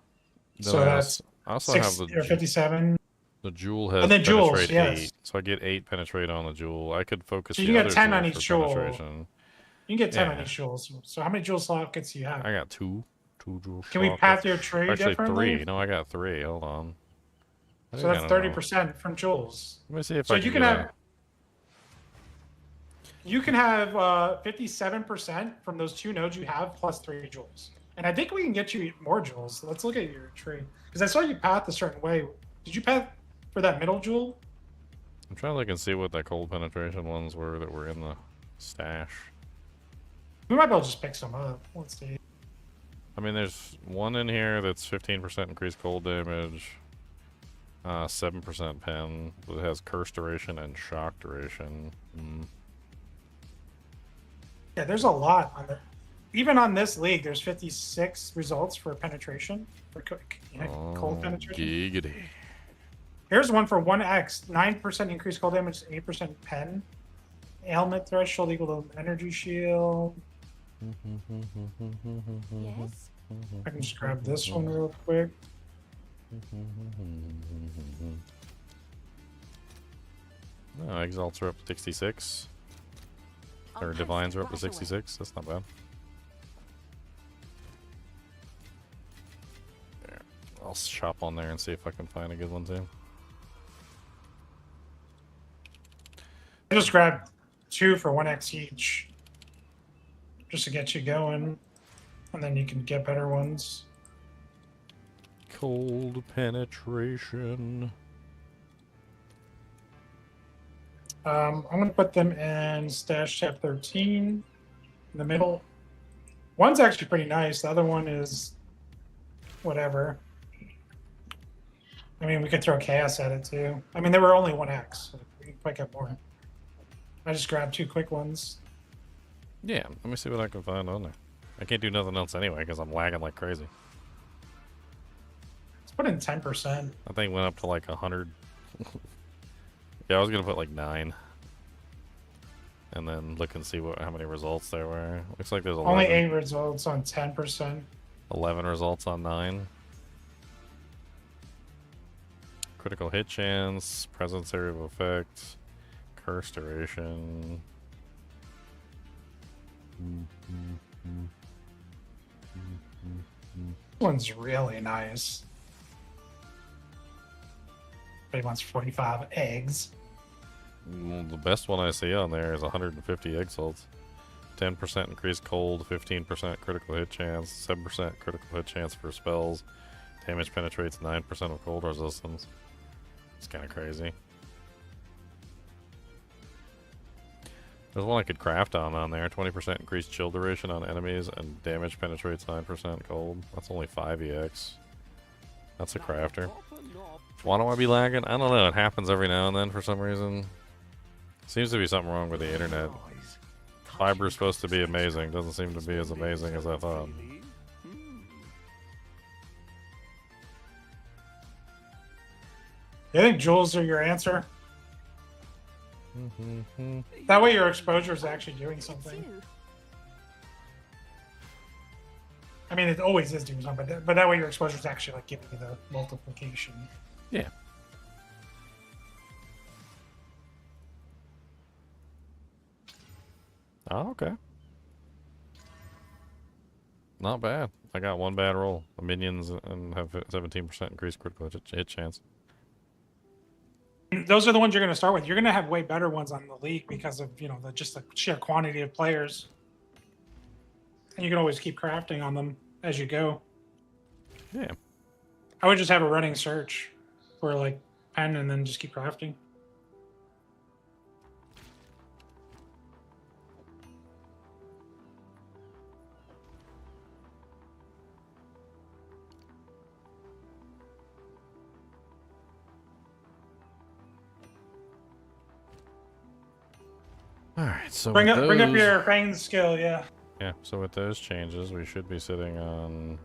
No, So that's I also 6 have or 57. the jewel has And then jewels, penetrate yes. 8, so I get 8 penetrate on the jewel. I could focus So you the can other get 10 on jewel each for jewel. penetration. You can get 10 on Yeah. each jewels. So how many jewel sockets do you have? I got 2 jewel Can we sockets. path your tree Actually, differently? 3. No, I got 3. Hold on. I So think that's I don't know. 30% from jewels. Let me see if So I you can can get have you can have 57% from those 2 nodes you have plus 3 jewels. And I think we can get you more jewels. Let's look at your tree. Because I saw you path a certain way. Did you path for that middle jewel? I'm trying to look and see what the cold penetration ones were that were in the stash. We might be able to just pick some up. Let's see. I mean, there's one in here that's 15% increased cold damage, 7% pen, but it has curse duration and shock duration. Yeah, there's a lot on there. Even on this league, there's 56 results for penetration, for cold penetration. Giggity. Here's one for 1x, 9% increased cold damage, 8% pen. Ailment threshold equal to energy shield. Yes? I can just grab this one real quick. No, Exalts are up to 66. Or Divines are up to 66. That's not bad. There. I'll shop on there and see if I can find a good one too. I just grabbed 2 for 1x each. Just to get you going. And then you can get better ones. Cold penetration. I'm going to put them in stash tab 13 in the middle. One's actually pretty nice. The other one is whatever. I mean, we could throw chaos at it too. I mean, they were only 1x. So we can probably get more. I just grabbed 2 quick ones. Yeah, let me see what I can find on there. I can't do nothing else anyway because I'm lagging like crazy. Let's put in 10%. I think it went up to like 100. Yeah, I was gonna put like 9, and then look and see how many results there were. Looks like there's 11. Only 8 results on 10%. 11 results on 9. Critical hit chance, presence area of effect, curse duration. This one's really nice. But he wants 45 eggs. Well, the best one I see on there is 150 exalts. 10% increased cold, 15% critical hit chance, 7% critical hit chance for spells. Damage penetrates 9% of cold resistance. It's kind of crazy. There's one I could craft on there. 20% increased chill duration on enemies and damage penetrates 9% cold. That's only 5 EX. That's a crafter. Why do I be lagging? I don't know. It happens every now and then for some reason. Seems to be something wrong with the internet. Fiber's supposed to be amazing. Doesn't seem to be as amazing as I thought. I think jewels are your answer. That way your exposure is actually doing something. I mean, it always is doing something, but that way your exposure is actually like giving you the multiplication. Yeah. Oh, okay. Not bad. I got one bad roll. The minions and have 17% increased critical hit chance. Those are the ones you're going to start with. You're going to have way better ones on the league because of, you know, just the sheer quantity of players. And you can always keep crafting on them as you go. Yeah. I would just have a running search for like pen and then just keep crafting. Alright, so bring up your Fang skill, yeah. Yeah, so with those changes, we should be sitting on...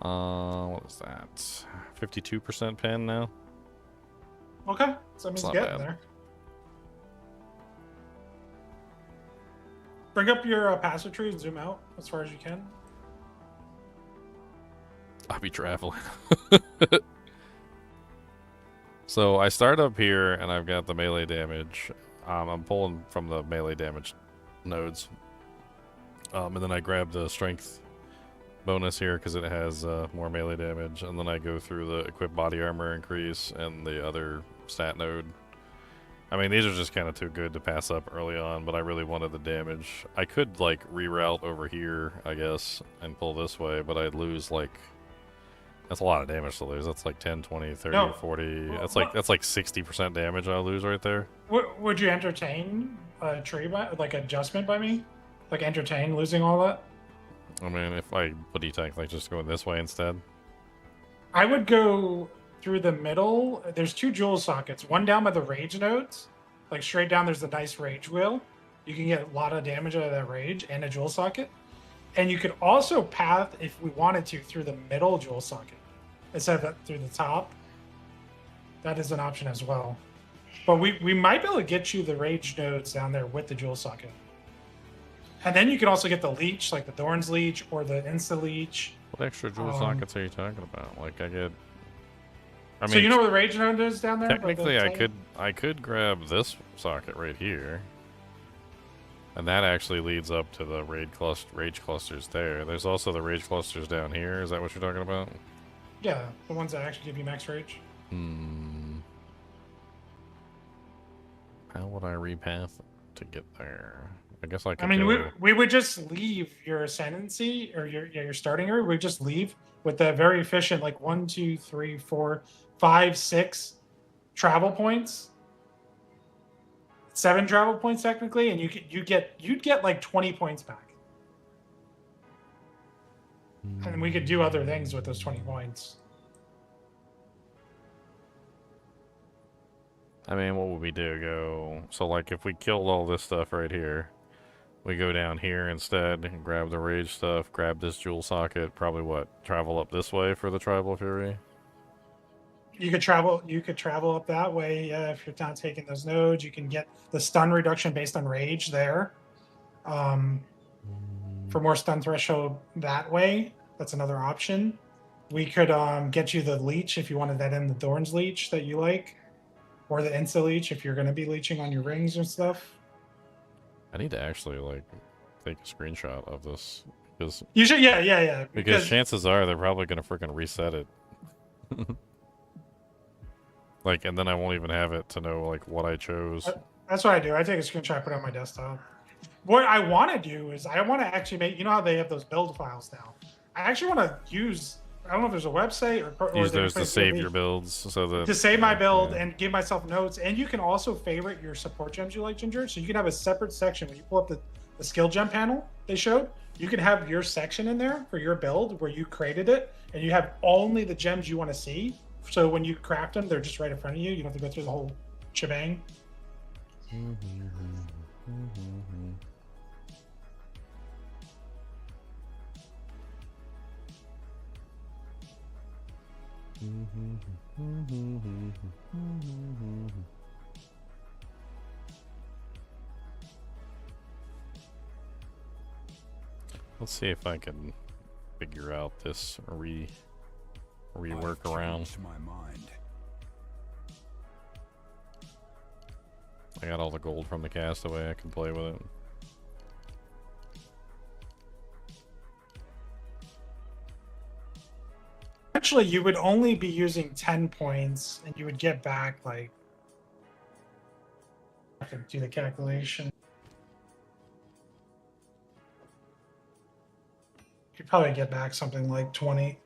what is that? 52% pen now? Okay, so that means not getting bad. there. Bring up your passive tree and zoom out as far as you can. I'll be traveling. So I start up here and I've got the melee damage. I'm pulling from the melee damage nodes. And then I grab the strength bonus here because it has more melee damage. And then I go through the equip body armor increase and the other stat node. I mean, these are just kind of too good to pass up early on, but I really wanted the damage. I could like reroute over here, I guess, and pull this way, but I'd lose like... That's a lot of damage to lose. That's like 10, 20, 30, No. 40. That's like 60% damage I'll lose right there. Would you entertain a tree like adjustment by me? Like entertain losing all that? I mean, what do you think? Like just going this way instead? I would go through the middle. There's 2 jewel sockets. One down by the rage nodes. Like straight down there's the nice rage wheel. You can get a lot of damage out of that rage and a jewel socket. And you could also path, if we wanted to, through the middle jewel socket instead of through the top. That is an option as well. But we might be able to get you the rage nodes down there with the jewel socket. And then you can also get the leech, like the Thorns leech or the Insta leech. What extra jewel sockets are you talking about? Like I mean, so you know where the rage node is down there? Technically, I could grab this socket right here. And that actually leads up to the rage clusters there. There's also the rage clusters down here. Is that what you're talking about? Yeah, the ones that actually give you max rage. How would I repath to get there? I guess I could. I mean, we would just leave your Ascendancy or your starting area. We'd just leave with the very efficient, like 1, 2, 3, 4, 5, 6 travel points. 7 travel points technically, and you'd get like 20 points back. And we could do other things with those 20 points. I mean, what would we do? So like if we killed all this stuff right here, we go down here instead and grab the rage stuff, grab this jewel socket, probably travel up this way for the tribal fury? You could travel up that way, yeah, if you're not taking those nodes. You can get the stun reduction based on rage there. For more stun threshold that way. That's another option. We could get you the leech if you wanted that in the Thorns leech that you like. Or the Insta leech if you're going to be leeching on your rings and stuff. I need to actually like take a screenshot of this because you should, yeah. Because chances are they're probably going to freaking reset it. Like, and then I won't even have it to know like what I chose. That's what I do. I take a screenshot, put it on my desktop. What I want to do is I want to actually make. You know how they have those build files now. I actually want to use. I don't know if there's a website or Use there's those to save your builds, so that to save my build and give myself notes. And you can also favorite your support gems you like, Ginger. So you can have a separate section when you pull up the skill gem panel they showed. You can have your section in there for your build where you created it, and you have only the gems you want to see. So when you craft them, they're just right in front of you. You don't have to go through the whole shebang. Let's see if I can figure out this rework around. My mind. I got all the gold from the castaway. I can play with it. Actually, you would only be using 10 points, and you would get back like. I have to do the calculation. You'd probably get back something like 20.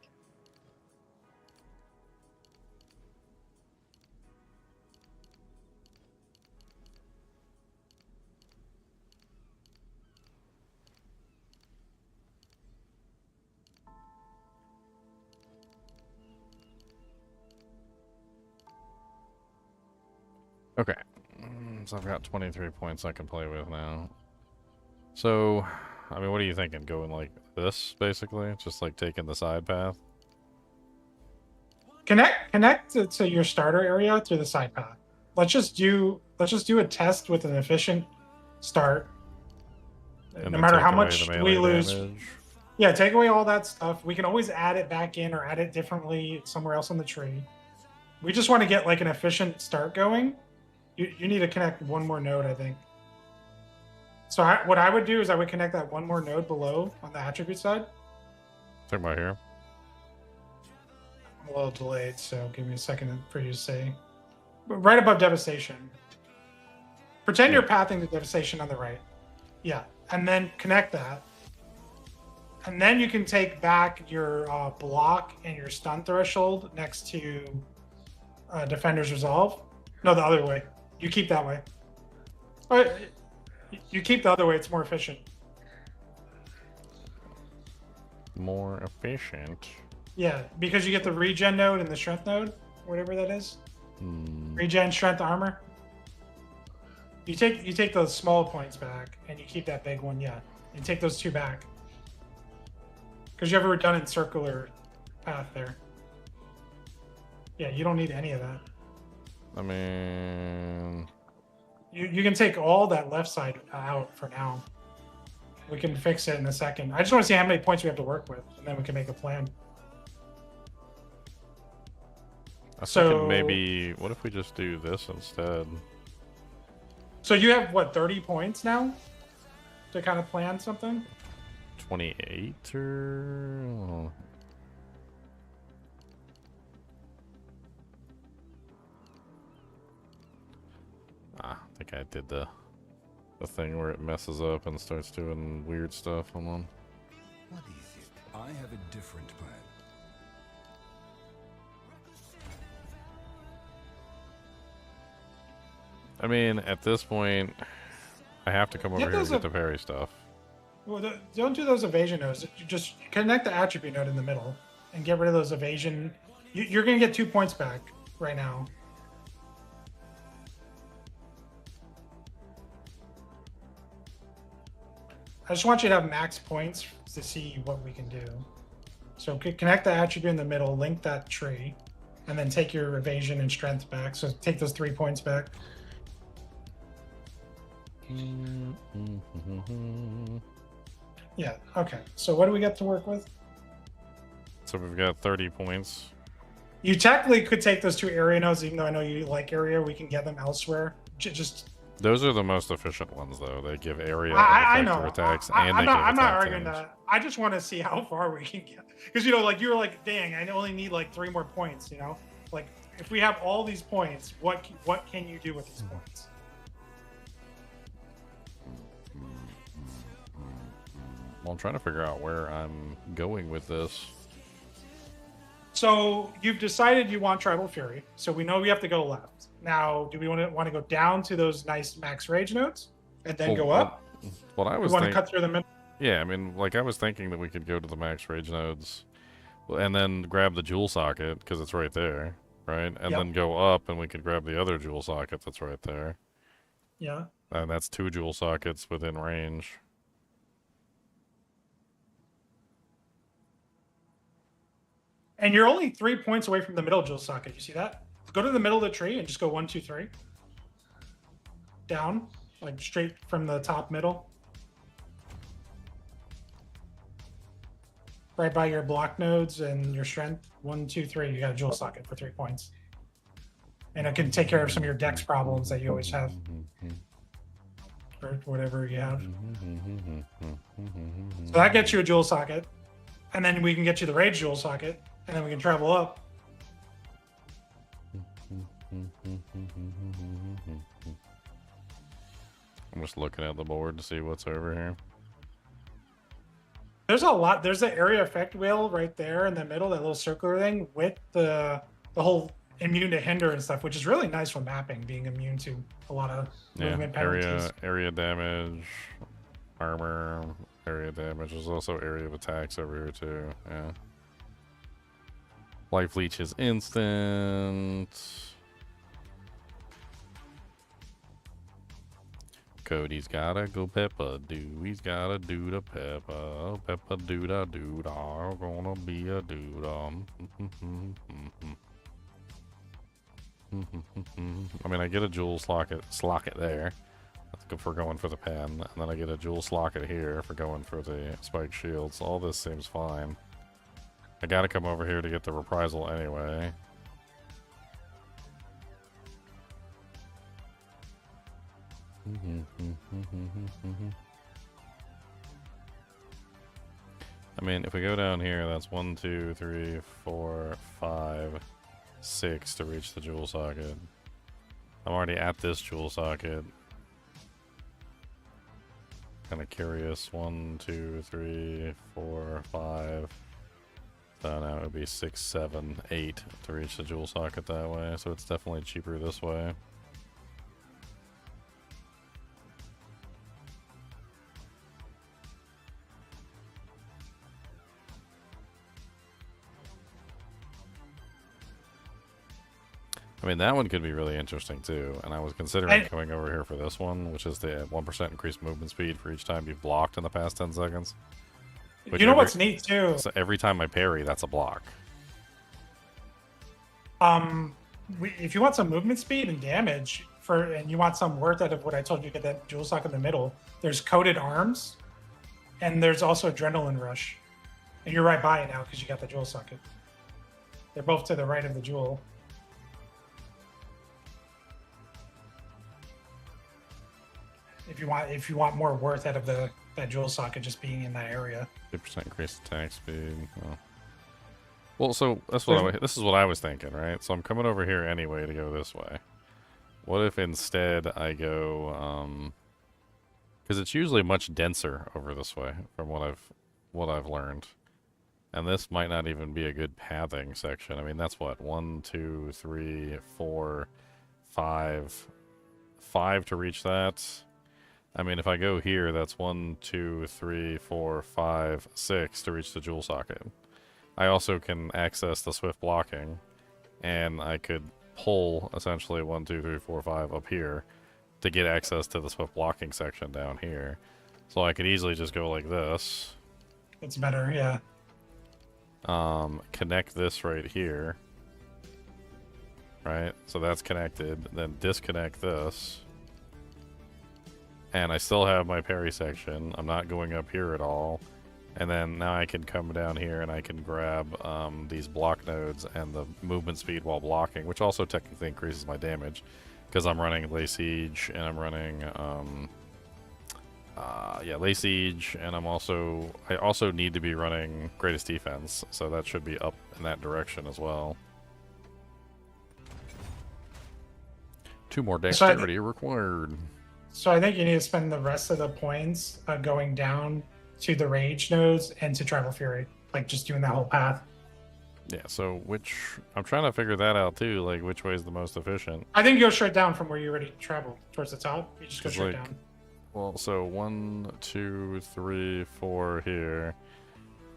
Okay, so I've got 23 points I can play with now. So, I mean, what are you thinking? Going like this, basically? Just like taking the side path? Connect to your starter area through the side path. Let's just do a test with an efficient start. And no matter how away much the we melee lose. damage. Yeah, take away all that stuff. We can always add it back in or add it differently somewhere else on the tree. We just want to get like an efficient start going. You need to connect one more node, I think. So what I would do is I would connect that one more node below on the attribute side. Talk about here. I'm a little delayed, so give me a second for you to say. But right above devastation. Pretend you're pathing to devastation on the right. Yeah, and then connect that. And then you can take back your block and your stun threshold next to Defender's Resolve. No, the other way. You keep that way. You keep the other way. It's more efficient. More efficient? Yeah, because you get the regen node and the strength node, whatever that is. Regen, strength, armor. You take those small points back, and you keep that big one. Yeah, you take those two back. Because you have a redundant circular path there. Yeah, you don't need any of that. I mean... You can take all that left side out for now. We can fix it in a second. I just want to see how many points we have to work with, and then we can make a plan. I was thinking maybe... What if we just do this instead? So you have, what, 30 points now? To kind of plan something? 28 or... I think I did the thing where it messes up and starts doing weird stuff. Hold on. What is it? I have a different plan. I mean, at this point, I have to come over here and get the parry stuff. Well, don't do those evasion nodes. Just connect the attribute node in the middle and get rid of those evasion. You're going to get 2 points back right now. I just want you to have max points to see what we can do. So connect the attribute in the middle, link that tree, and then take your evasion and strength back. So take those 3 points back. Yeah, okay. So what do we got to work with? So we've got 30 points. You technically could take those 2 area nodes, even though I know you like area. We can get them elsewhere. Just those are the most efficient ones, though. They give area I and know. effector attacks, I'm and they not, give I'm not attack arguing damage. that. I just want to see how far we can get. Because, you know, like, you were like, dang, I only need like 3 more points, you know? Like, if we have all these points, what can you do with these points? Well, I'm trying to figure out where I'm going with this. So you've decided you want Tribal Fury, so we know we have to go left. Now, do we want to go down to those nice max rage nodes and then go up? What I We was want to thinking, cut through the middle. yeah, I mean, like I was thinking that we could go to the max rage nodes, and then grab the jewel socket because it's right there, right? And Yep. then go up, and we could grab the other jewel socket that's right there, Yeah. and that's 2 jewel sockets within range. And you're only 3 points away from the middle jewel socket. You see that? Go to the middle of the tree and just go 1, 2, 3. Down, like straight from the top middle. Right by your block nodes and your strength. 1, 2, 3. You got a jewel socket for 3 points. And it can take care of some of your dex problems that you always have. Or whatever you have. So that gets you a jewel socket. And then we can get you the rage jewel socket. And then we can travel up. I'm just looking at the board to see what's over here. There's a lot. There's the area effect wheel right there in the middle, that little circular thing with the whole immune to hinder and stuff, which is really nice for mapping, being immune to a lot of movement penalties. Area damage, armor, area damage. There's also area of attacks over here too. Yeah. Life leech is instant. Cody's gotta go Peppa do. He's gotta do the Peppa. Peppa do da do da. Gonna be a do da. I mean, I get a jewel slocket there. That's good for going for the pen. And then I get a jewel slocket here for going for the spike shields. All this seems fine. I gotta come over here to get the reprisal anyway. I mean, if we go down here, that's 1, 2, 3, 4, 5, 6 to reach the jewel socket. I'm already at this jewel socket. Kind of curious. 1, 2, 3, 4, 5. So now it would be 6, 7, 8 to reach the jewel socket that way. So it's definitely cheaper this way. I mean, that one could be really interesting too, and I was considering coming over here for this one, which is the 1% increased movement speed for each time you've blocked in the past 10 seconds. Which you know what's neat too? So every time I parry, that's a block. If you want some movement speed and damage, and you want some worth out of what I told you, get that jewel socket in the middle, there's coated arms, and there's also adrenaline rush. And you're right by it now because you got the jewel socket. They're both to the right of the jewel. If you want more worth out of that jewel socket just being in that area. 50% increased attack speed. Oh. Well, so that's what this is what I was thinking, right? So I'm coming over here anyway to go this way. What if instead I go, because it's usually much denser over this way from what I've learned, and this might not even be a good pathing section. I mean, that's what 1, 2, 3, 4, 5 to reach that. I mean, if I go here, that's 1, 2, 3, 4, 5, 6 to reach the jewel socket. I also can access the swift blocking, and I could pull essentially 1, 2, 3, 4, 5 up here to get access to the swift blocking section down here. So I could easily just go like this. It's better, yeah. Connect this right here. Right? So that's connected. Then disconnect this. And I still have my parry section. I'm not going up here at all. And then now I can come down here and I can grab these block nodes and the movement speed while blocking, which also technically increases my damage because I'm running Lay Siege and I'm running Lay Siege, and I also need to be running Greatest Defense, so that should be up in that direction as well. 2 more So I dexterity required. So I think you need to spend the rest of the points going down to the rage nodes and to Tribal Fury, like just doing that whole path. Yeah, so I'm trying to figure that out too, like which way is the most efficient. I think you go straight down from where you already traveled towards the top. You just go straight down. Well, so 1, 2, 3, 4 here.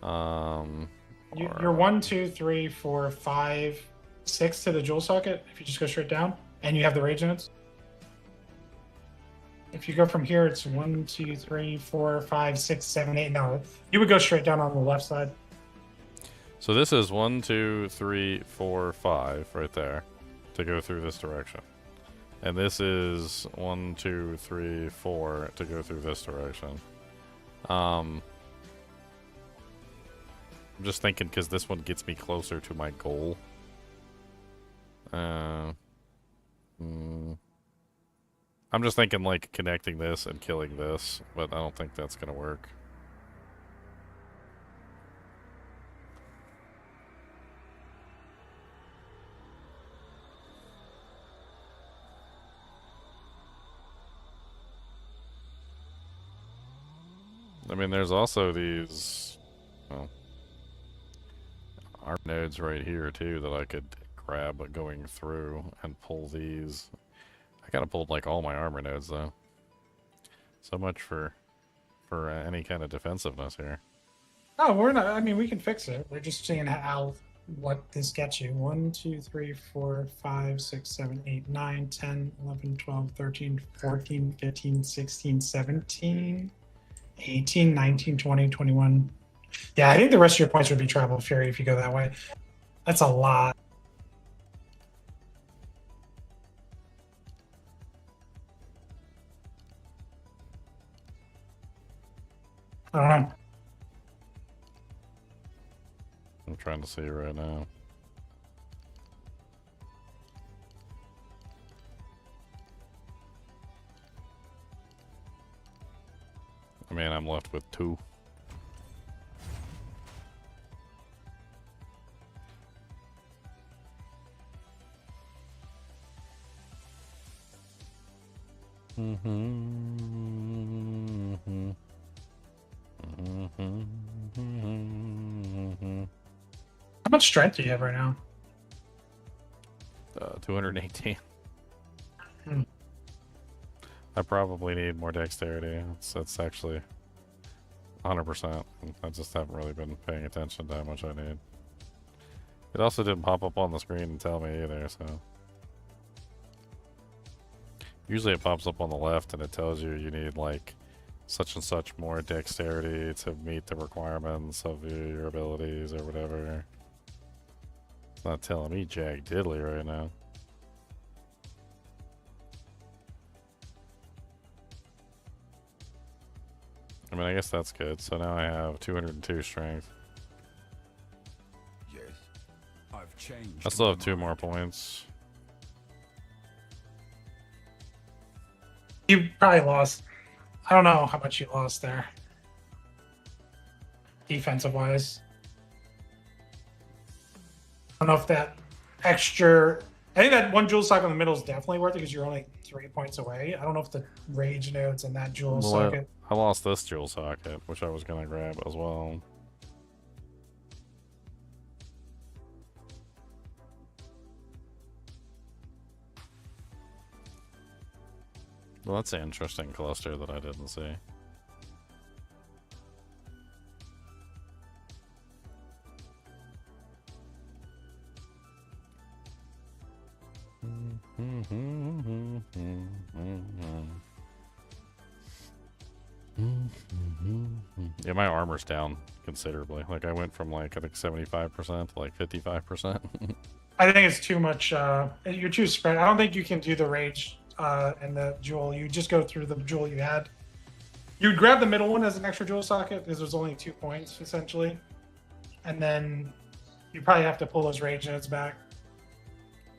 You're 1, 2, 3, 4, 5, 6 to the jewel socket if you just go straight down, and you have the rage nodes. If you go from here, it's 1, 2, 3, 4, 5, 6, 7, 8. No, you would go straight down on the left side. So this is 1, 2, 3, 4, 5 right there to go through this direction. And this is 1, 2, 3, 4 to go through this direction. I'm just thinking because this one gets me closer to my goal. I'm just thinking like connecting this and killing this, but I don't think that's gonna work. I mean, there's also these, well, arm nodes right here too that I could grab going through and pull these. I kind of pulled like all my armor nodes though. So much for any kind of defensiveness here. Oh, we're not. I mean, we can fix it. We're just seeing what this gets you. 1, 2, 3, 4, 5, 6, 7, 8, 9, 10, 11, 12, 13, 14, 15, 16, 17, 18, 19, 20, 21. Yeah, I think the rest of your points would be Tribal Fury if you go that way. That's a lot. I don't know. I'm trying to see right now. I mean, I'm left with 2. How much strength do you have right now? 218. Hmm. I probably need more dexterity. That's actually 100%. I just haven't really been paying attention to how much I need. It also didn't pop up on the screen and tell me either, so. Usually it pops up on the left and it tells you you need like such and such more dexterity to meet the requirements of your abilities or whatever. It's not telling me jack diddly right now. I mean, I guess that's good. So now I have 202 strength. Yes. I've changed. I still have my 2 mind. more points. You probably lost. I don't know how much you lost there. Defensive wise. I don't know if that extra. I think that 1 jewel socket in the middle is definitely worth it because you're only 3 points away. I don't know if the rage nodes and that jewel socket. I lost this jewel socket, which I was going to grab as well. Well, that's an interesting cluster that I didn't see. Yeah, my armor's down considerably. Like, I went from, like, I think 75% to, like, 55%. I think it's too much. You're too spread. I don't think you can do the rage and the jewel. You just go through the jewel you had. You would grab the middle one as an extra jewel socket because there's only 2 points, essentially. And then you probably have to pull those rage nodes back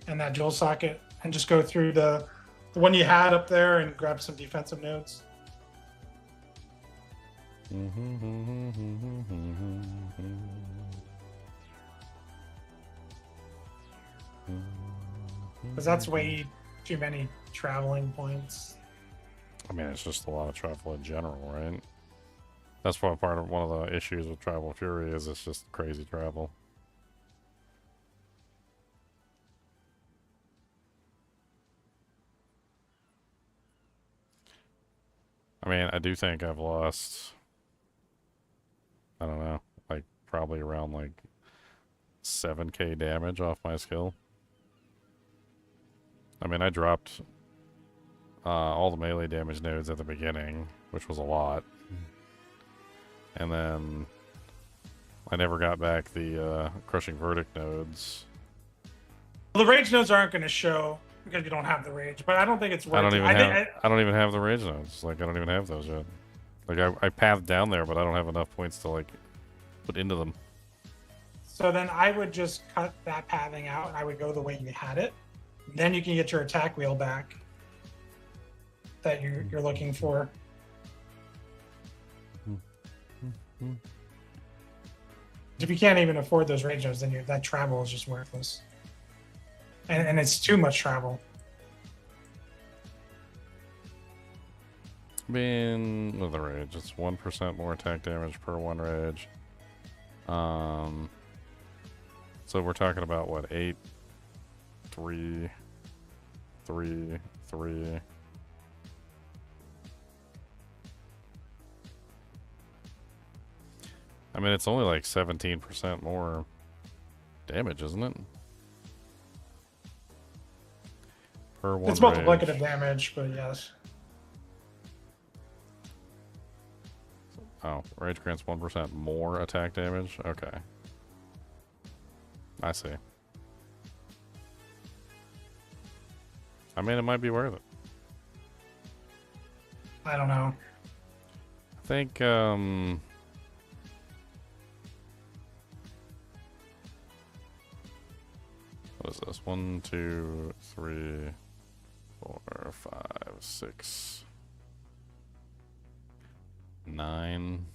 and that jewel socket and just go through the one you had up there and grab some defensive nodes. Because that's way too many traveling points. I mean, it's just a lot of travel in general, right? That's why part of one of the issues with Tribal Fury is it's just crazy travel. I mean, I do think I've lost, I don't know, like probably around like 7k damage off my skill. I mean, I dropped all the melee damage nodes at the beginning, which was a lot. And then I never got back the Crushing Verdict nodes. Well, the rage nodes aren't going to show because you don't have the rage, but I don't think it's worth I don't it. even have the rage nodes. Like, I don't even have those yet. Like, I pathed down there, but I don't have enough points to like put into them. So then I would just cut that pathing out and I would go the way you had it. Then you can get your attack wheel back that you're looking for. If you can't even afford those rage nodes, then that travel is just worthless. And it's too much travel. Being with the rage, it's 1% more attack damage per one rage. So we're talking about what, 8, 3, 3, 3. I mean, it's only like 17% more damage, isn't it? Per one It's rage. multiplicative damage, but yes. Oh, rage grants 1% more attack damage? Okay. I see. I mean, it might be worth it. I don't know. I think, what is this? 1, 2, 3, 4, 5, 6, 9.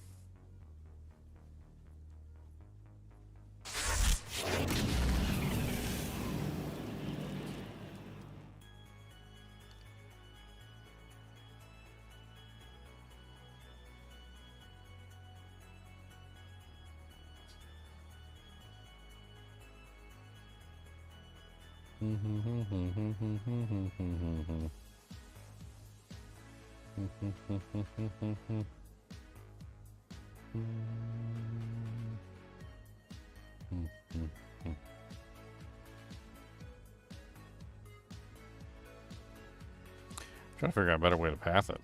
Trying to figure out a better way to path it.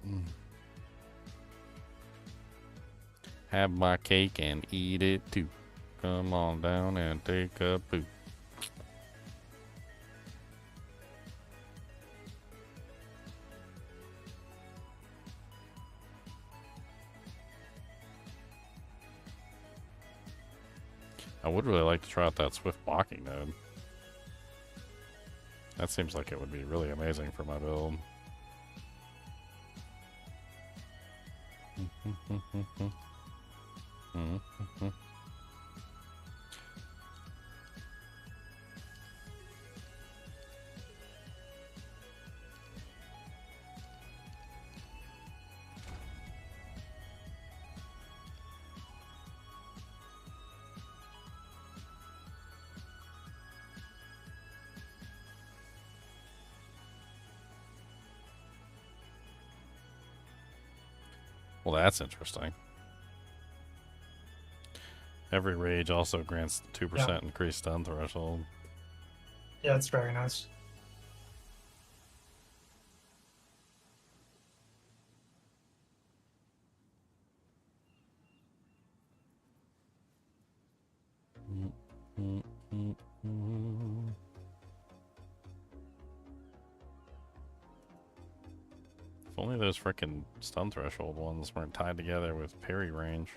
Have my cake and eat it too. Come on down and take a poop. I would really like to try out that swift blocking node. That seems like it would be really amazing for my build. Well, that's interesting. Every rage also grants 2% increased stun threshold. Yeah, it's very nice. If only those frickin' stun threshold ones weren't tied together with parry range.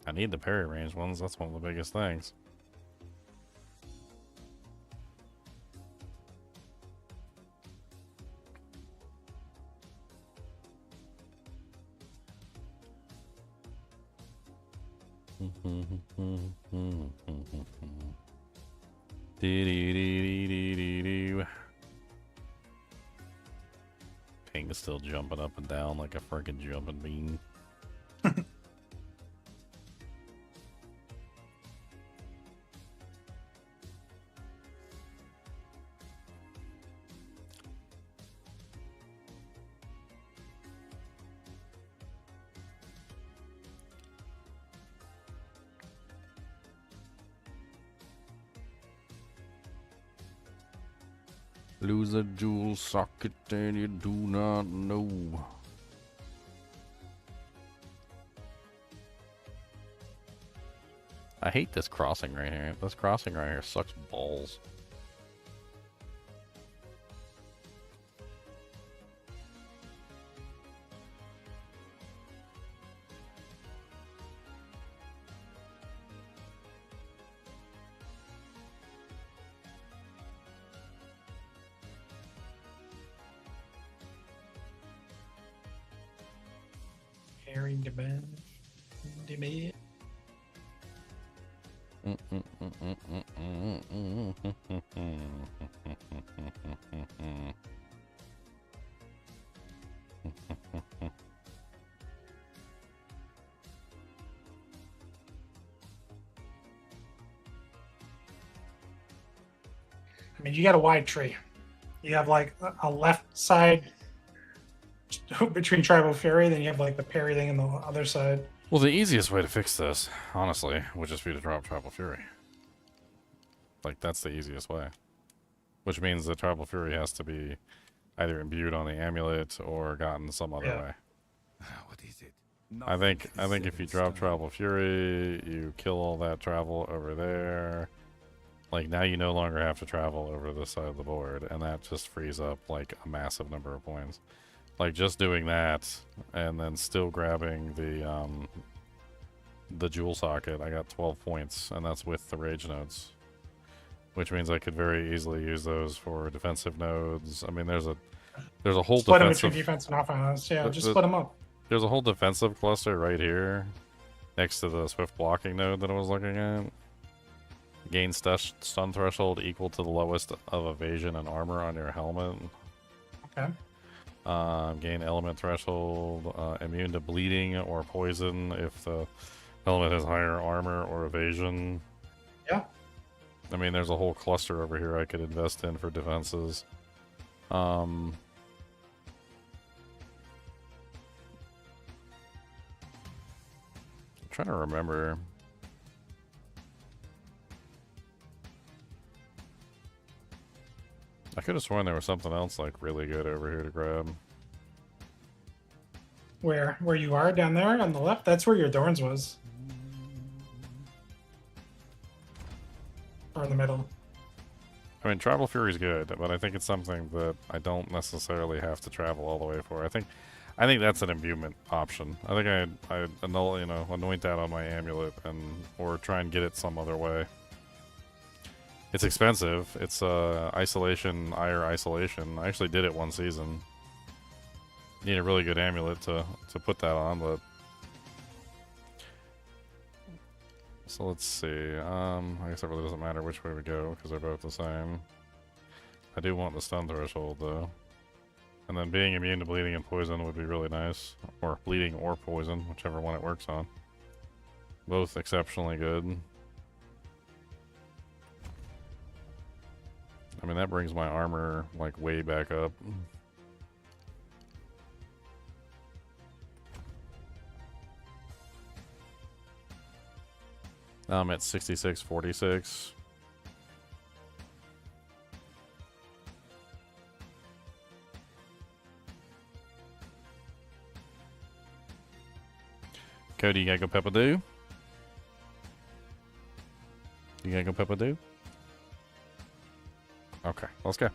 I need the parry range ones, that's one of the biggest things. is still jumping up and down like a freaking jumping bean. Lose a jewel socket and you do not know. I hate this crossing right here. This crossing right here sucks balls. Carrying the bed. The bed. I mean, you got a wide tree. You have like a left side between Tribal Fury, then you have like the parry thing on the other side. Well, the easiest way to fix this, honestly, would just be to drop Tribal Fury. Like, that's the easiest way. Which means the Tribal Fury has to be either imbued on the amulet or gotten some other way. What is it? I think if you drop Tribal Fury, you kill all that travel over there. Like, now you no longer have to travel over this side of the board, and that just frees up, like, a massive number of points. Like, just doing that, and then still grabbing the jewel socket, I got 12 points, and that's with the rage nodes. Which means I could very easily use those for defensive nodes. I mean, there's a whole split them defensive... between defense and offense. Yeah, just split them up. There's a whole defensive cluster right here, next to the swift blocking node that I was looking at. Gain stun threshold equal to the lowest of evasion and armor on your helmet. Okay. Gain element threshold, immune to bleeding or poison if the helmet has higher armor or evasion. Yeah. I mean, there's a whole cluster over here I could invest in for defenses. I'm trying to remember. I could have sworn there was something else like really good over here to grab. Where you are down there on the left, that's where your Thorns was. Or in the middle. I mean, Tribal Fury's good, but I think it's something that I don't necessarily have to travel all the way for. I think that's an imbuement option. I think I anoint that on my amulet or try and get it some other way. It's expensive. It's isolation, ire isolation. I actually did it one season. Need a really good amulet to put that on, but so let's see. I guess it really doesn't matter which way we go because they're both the same. I do want the stun threshold though, and then being immune to bleeding and poison would be really nice, or bleeding or poison, whichever one it works on. Both exceptionally good. I mean, that brings my armor, like, way back up. I'm at 66-46. Cody, you gotta go Peppa-Doo? You gotta go Peppa-Doo? Okay, let's go.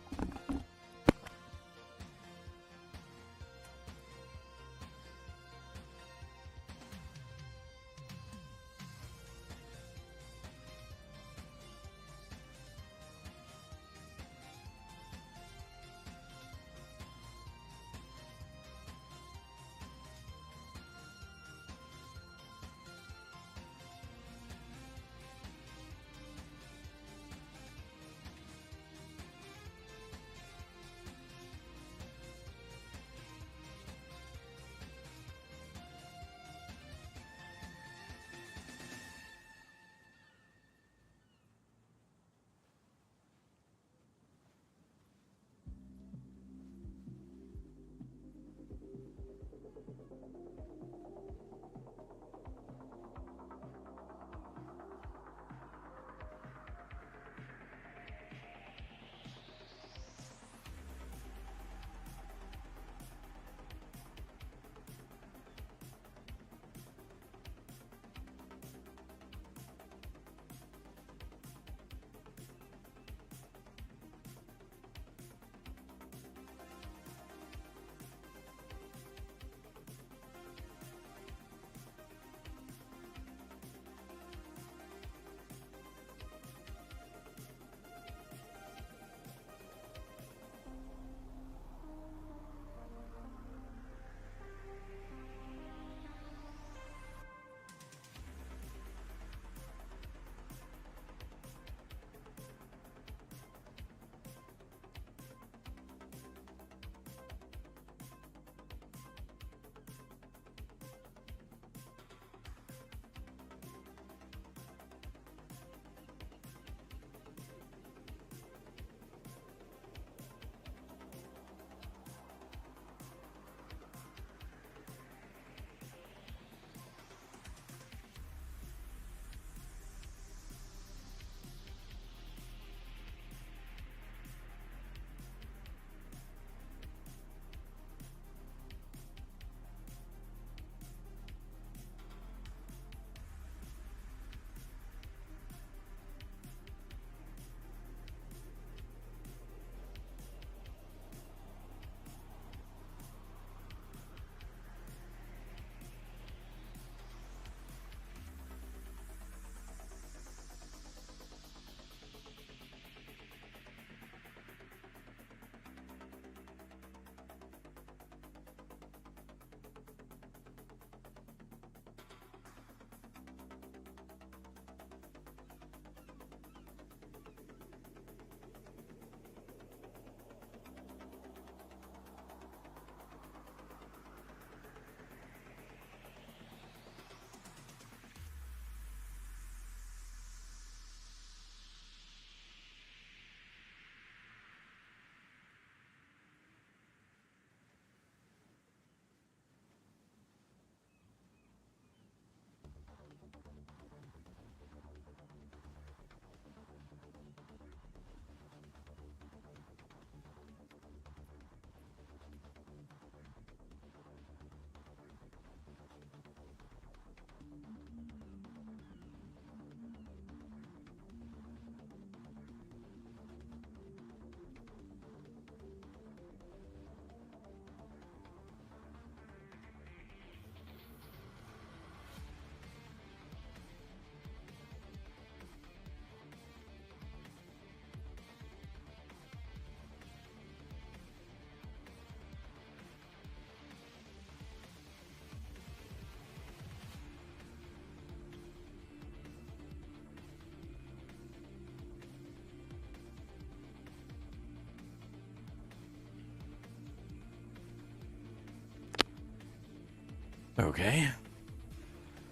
Okay.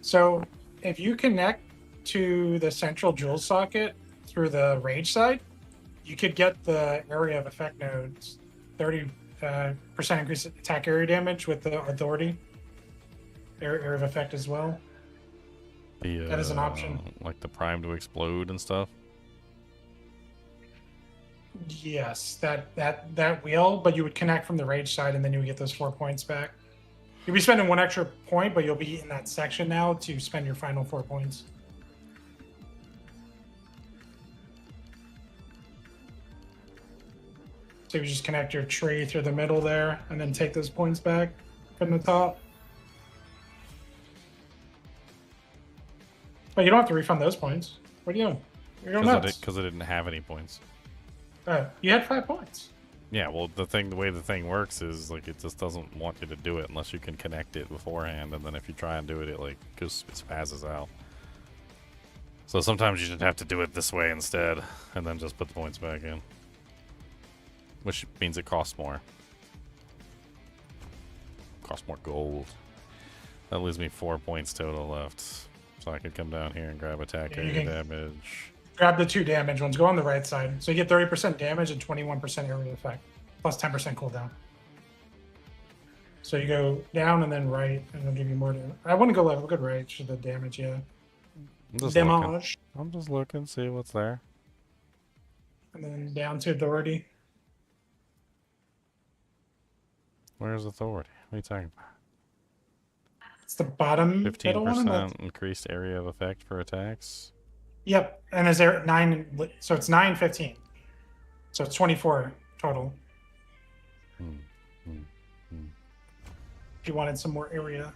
So if you connect to the central jewel socket through the rage side, you could get the area of effect nodes 30% increase attack area damage with the authority area of effect as well. That is an option. Like the prime to explode and stuff. Yes, that will, but you would connect from the rage side and then you would get those 4 points back. You'll be spending 1 extra point, but you'll be in that section now to spend your final 4 points. So you just connect your tree through the middle there and then take those points back from the top. But you don't have to refund those points. What are you doing? You're going nuts. Because I didn't have any points. You had 5 points. Yeah, well, the way the thing works is like it just doesn't want you to do it unless you can connect it beforehand, and then if you try and do it, it like goes, it spazzes out. So sometimes you just have to do it this way instead, and then just put the points back in, which means it costs more. Costs more gold. That leaves me 4 points total left, so I could come down here and grab attack area damage. Grab the 2 damage ones. Go on the right side. So you get 30% damage and 21% area effect, plus 10% cooldown. So you go down and then right, and it'll give you more damage. I wouldn't go left. We'll go right for the damage, yeah. Damage. I'm just looking, see what's there. And then down to authority. Where's authority? What are you talking about? It's the bottom. 15% increased area of effect for attacks. Yep, and is there 9? So it's 9, 15. So it's 24 total. If you wanted some more area.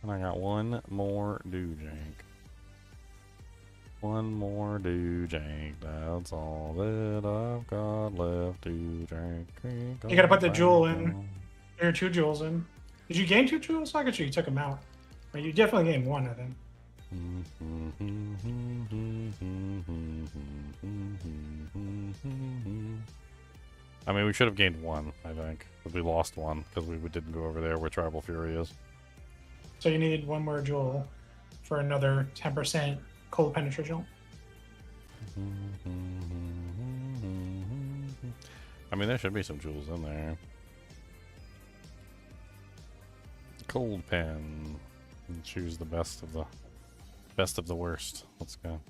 And I got one more doojank. One more doojank. That's all that I've got left. Doojank. You gotta put the jewel in. There are 2 jewels in. Did you gain 2 jewels? I got you took them out. But you definitely gained 1 of them. I mean, we should have gained 1, I think, because we lost 1 because we didn't go over there where Tribal Fury is. So you needed 1 more jewel for another 10% cold penetration. I mean, there should be some jewels in there. Cold pen. And choose the best of the worst. Let's go.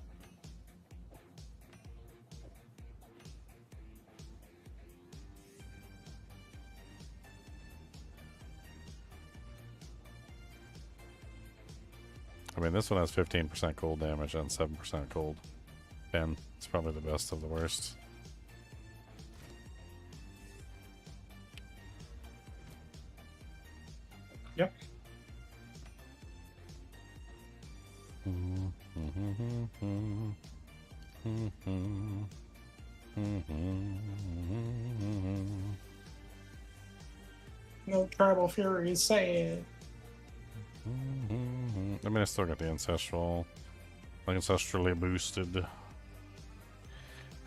I mean, this one has 15% cold damage and 7% cold. Ben, it's probably the best of the worst. Yep. No Tribal Fury, say it. I mean, I still got the Ancestral. Like, Ancestrally boosted.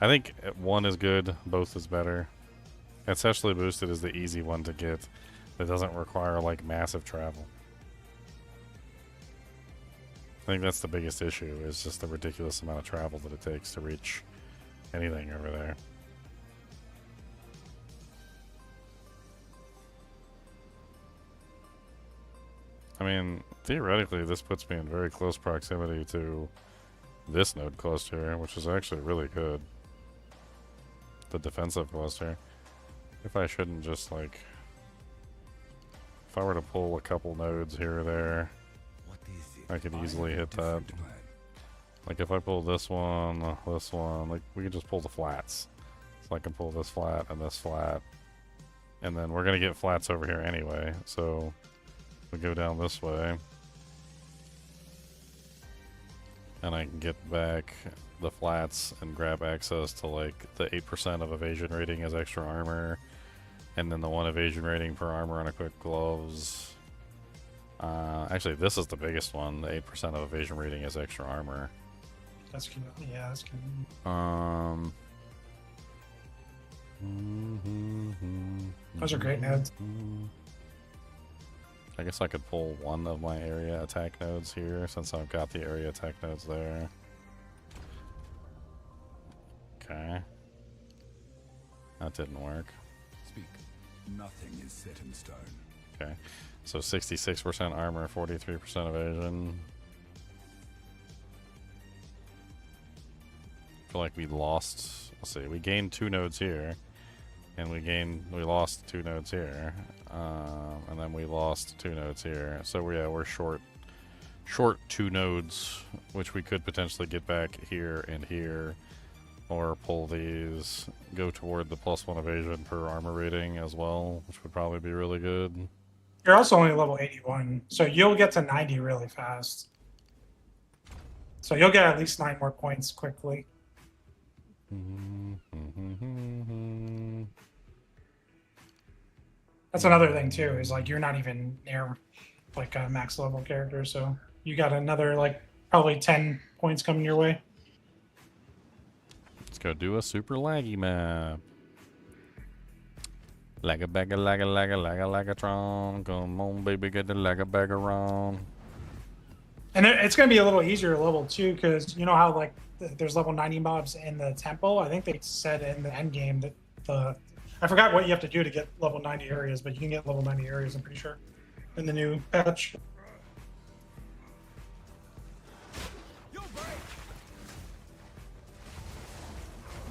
I think 1 is good, both is better. Ancestrally boosted is the easy one to get. That doesn't require, like, massive travel. I think that's the biggest issue, is just the ridiculous amount of travel that it takes to reach anything over there. I mean, theoretically, this puts me in very close proximity to this node cluster, which is actually really good. The defensive cluster. If I shouldn't just, like... If I were to pull a couple nodes here or there, I could easily hit that. Like, if I pull this one, like, we could just pull the flats. So I can pull this flat and this flat. And then we're going to get flats over here anyway, so... We go down this way, and I can get back the flats and grab access to like the 8% of evasion rating as extra armor, and then the 1 evasion rating per armor and equipped gloves. Actually, this is the biggest one. The 8% of evasion rating as extra armor. That's good. Yeah, that's good. Mm-hmm. Those are great nodes. I guess I could pull one of my area attack nodes here since I've got the area attack nodes there. Okay. That didn't work. Speak. Nothing is set in stone. Okay. So 66% armor, 43% evasion. I feel like we lost. Let's see. We gained 2 nodes here, and we lost 2 nodes here, and then we lost 2 nodes here. So we're short 2 nodes, which we could potentially get back here and here, or pull these, go toward the +1 evasion per armor rating as well, which would probably be really good. You're also only level 81, so you'll get to 90 really fast. So you'll get at least 9 more points quickly. That's another thing too, is like you're not even near like a max level character, so you got another like probably 10 points coming your way. Let's go do a super laggy map. Lagga bagga lagga lagga lagga laggatron. Come on, baby, get the lagga bagga on. And it's going to be a little easier level 2 because you know how like there's level 90 mobs in the temple. I think they said in the end game that I forgot what you have to do to get level 90 areas, but you can get level 90 areas, I'm pretty sure, in the new patch. You'll break.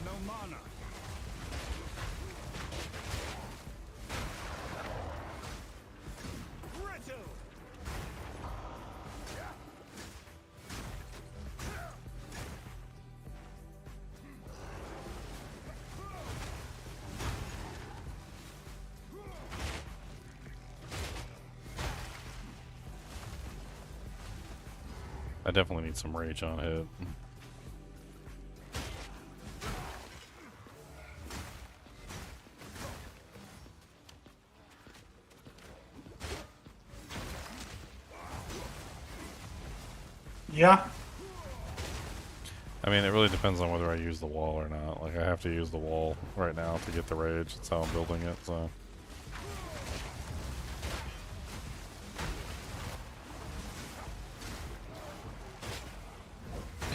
No mana. Brittle. I definitely need some rage on hit. Yeah. I mean, it really depends on whether I use the wall or not. Like, I have to use the wall right now to get the rage. That's how I'm building it, so.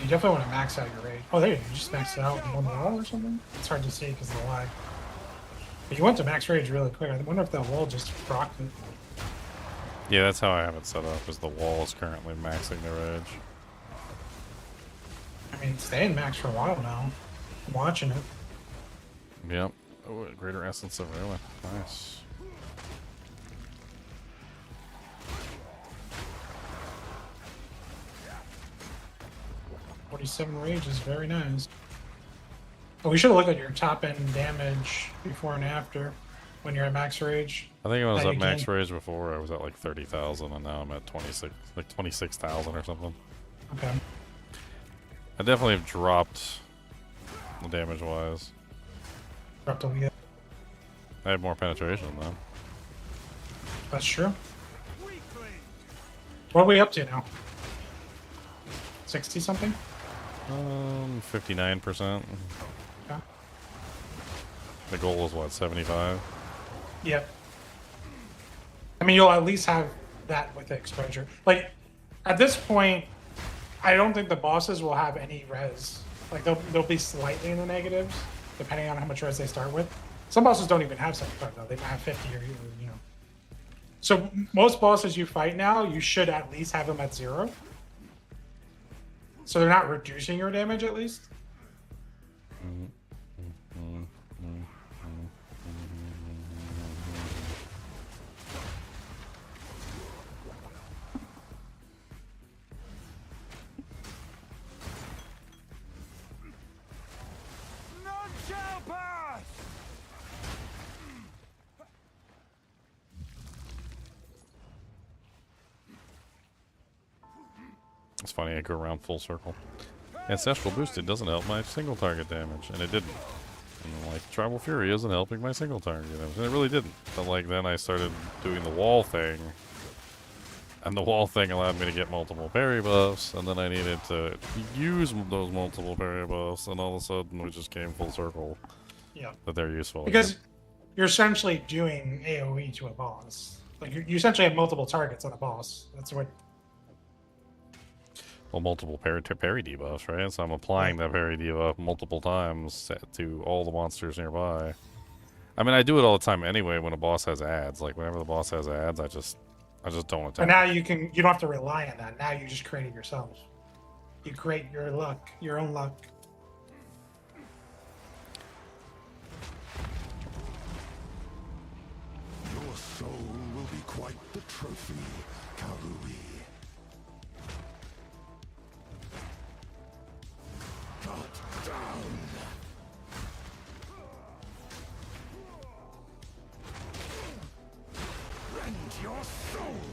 You definitely want to max out your rage. Oh, there you go. You just maxed it out in one wall or something? It's hard to see because of the lag. But you went to max rage really quick. I wonder if that wall just procced it. Yeah, that's how I have it set up, is the wall is currently maxing the rage. I mean, it's staying max for a while now. I'm watching it. Yep. Oh, a greater essence of ruin. Nice. .47 rage is very nice. Oh, we should have looked at your top end damage before and after when you're at max rage. I think I was That at you max gain. rage before. I was at like 30,000, and now I'm at 26,000 or something. Okay. I definitely have dropped the damage wise. Dropped a little bit. I have more penetration though. That's true. What are we up to now? 60 something? 59%. Okay. The goal is what, 75? Yep. I mean, you'll at least have that with the exposure. Like, at this point, I don't think the bosses will have any res. Like, they'll be slightly in the negatives, depending on how much res they start with. Some bosses don't even have 75, though. They might have 50 or, you know. So, most bosses you fight now, you should at least have them at 0. So they're not reducing your damage, at least? None shall pass. It's funny, I go around full circle. Ancestral boosted doesn't help my single target damage, and it didn't. And like, Tribal Fury isn't helping my single target damage, and it really didn't. But like, then I started doing the wall thing, and the wall thing allowed me to get multiple parry buffs, and then I needed to use those multiple parry buffs, and all of a sudden we just came full circle. Yeah. That they're useful. Because you're essentially doing AoE to a boss. Like you essentially have multiple targets on a boss. That's what. Well, multiple parry debuffs, right? So I'm applying that parry debuff multiple times to all the monsters nearby. I mean, I do it all the time anyway when a boss has ads. Like whenever the boss has ads, I just don't attack. But now you don't have to rely on that. Now you just create it yourself. You create your luck, your own luck. Your soul will be quite the trophy, Karui. Cut down. Rend your soul.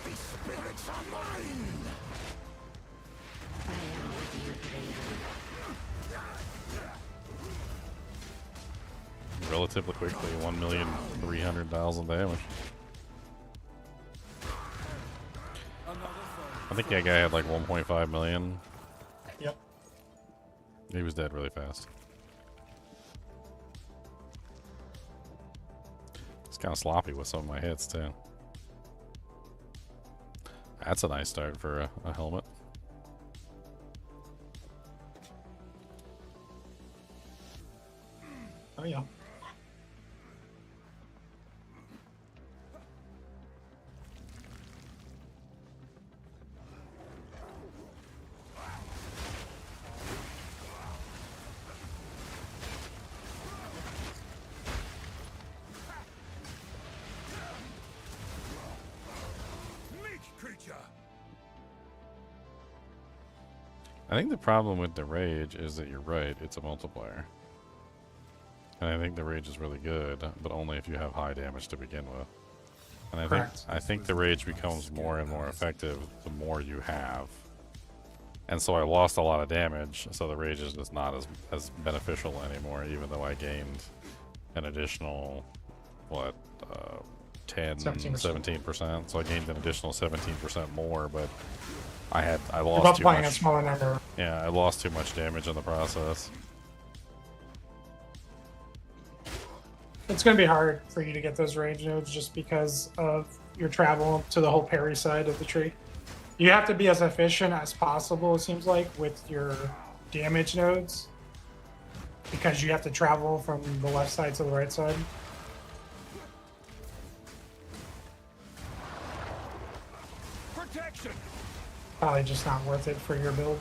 These spirits are mine. Relatively quickly, 1,300,000 damage. I think that guy had like 1.5 million. Yep. He was dead really fast. It's kind of sloppy with some of my hits too. That's a nice start for a helmet. Oh yeah. I think the problem with the rage is that you're right, it's a multiplier. And I think the rage is really good, but only if you have high damage to begin with. And I think the rage becomes more and more effective the more you have. And so I lost a lot of damage, so the rage is just not as beneficial anymore, even though I gained an additional, what, 10, 17%. So I gained an additional 17% more, but I lost too much. A smaller number. Yeah, I lost too much damage in the process. It's going to be hard for you to get those range nodes just because of your travel to the whole parry side of the tree. You have to be as efficient as possible, it seems like, with your damage nodes because you have to travel from the left side to the right side. Protection. Probably just not worth it for your build.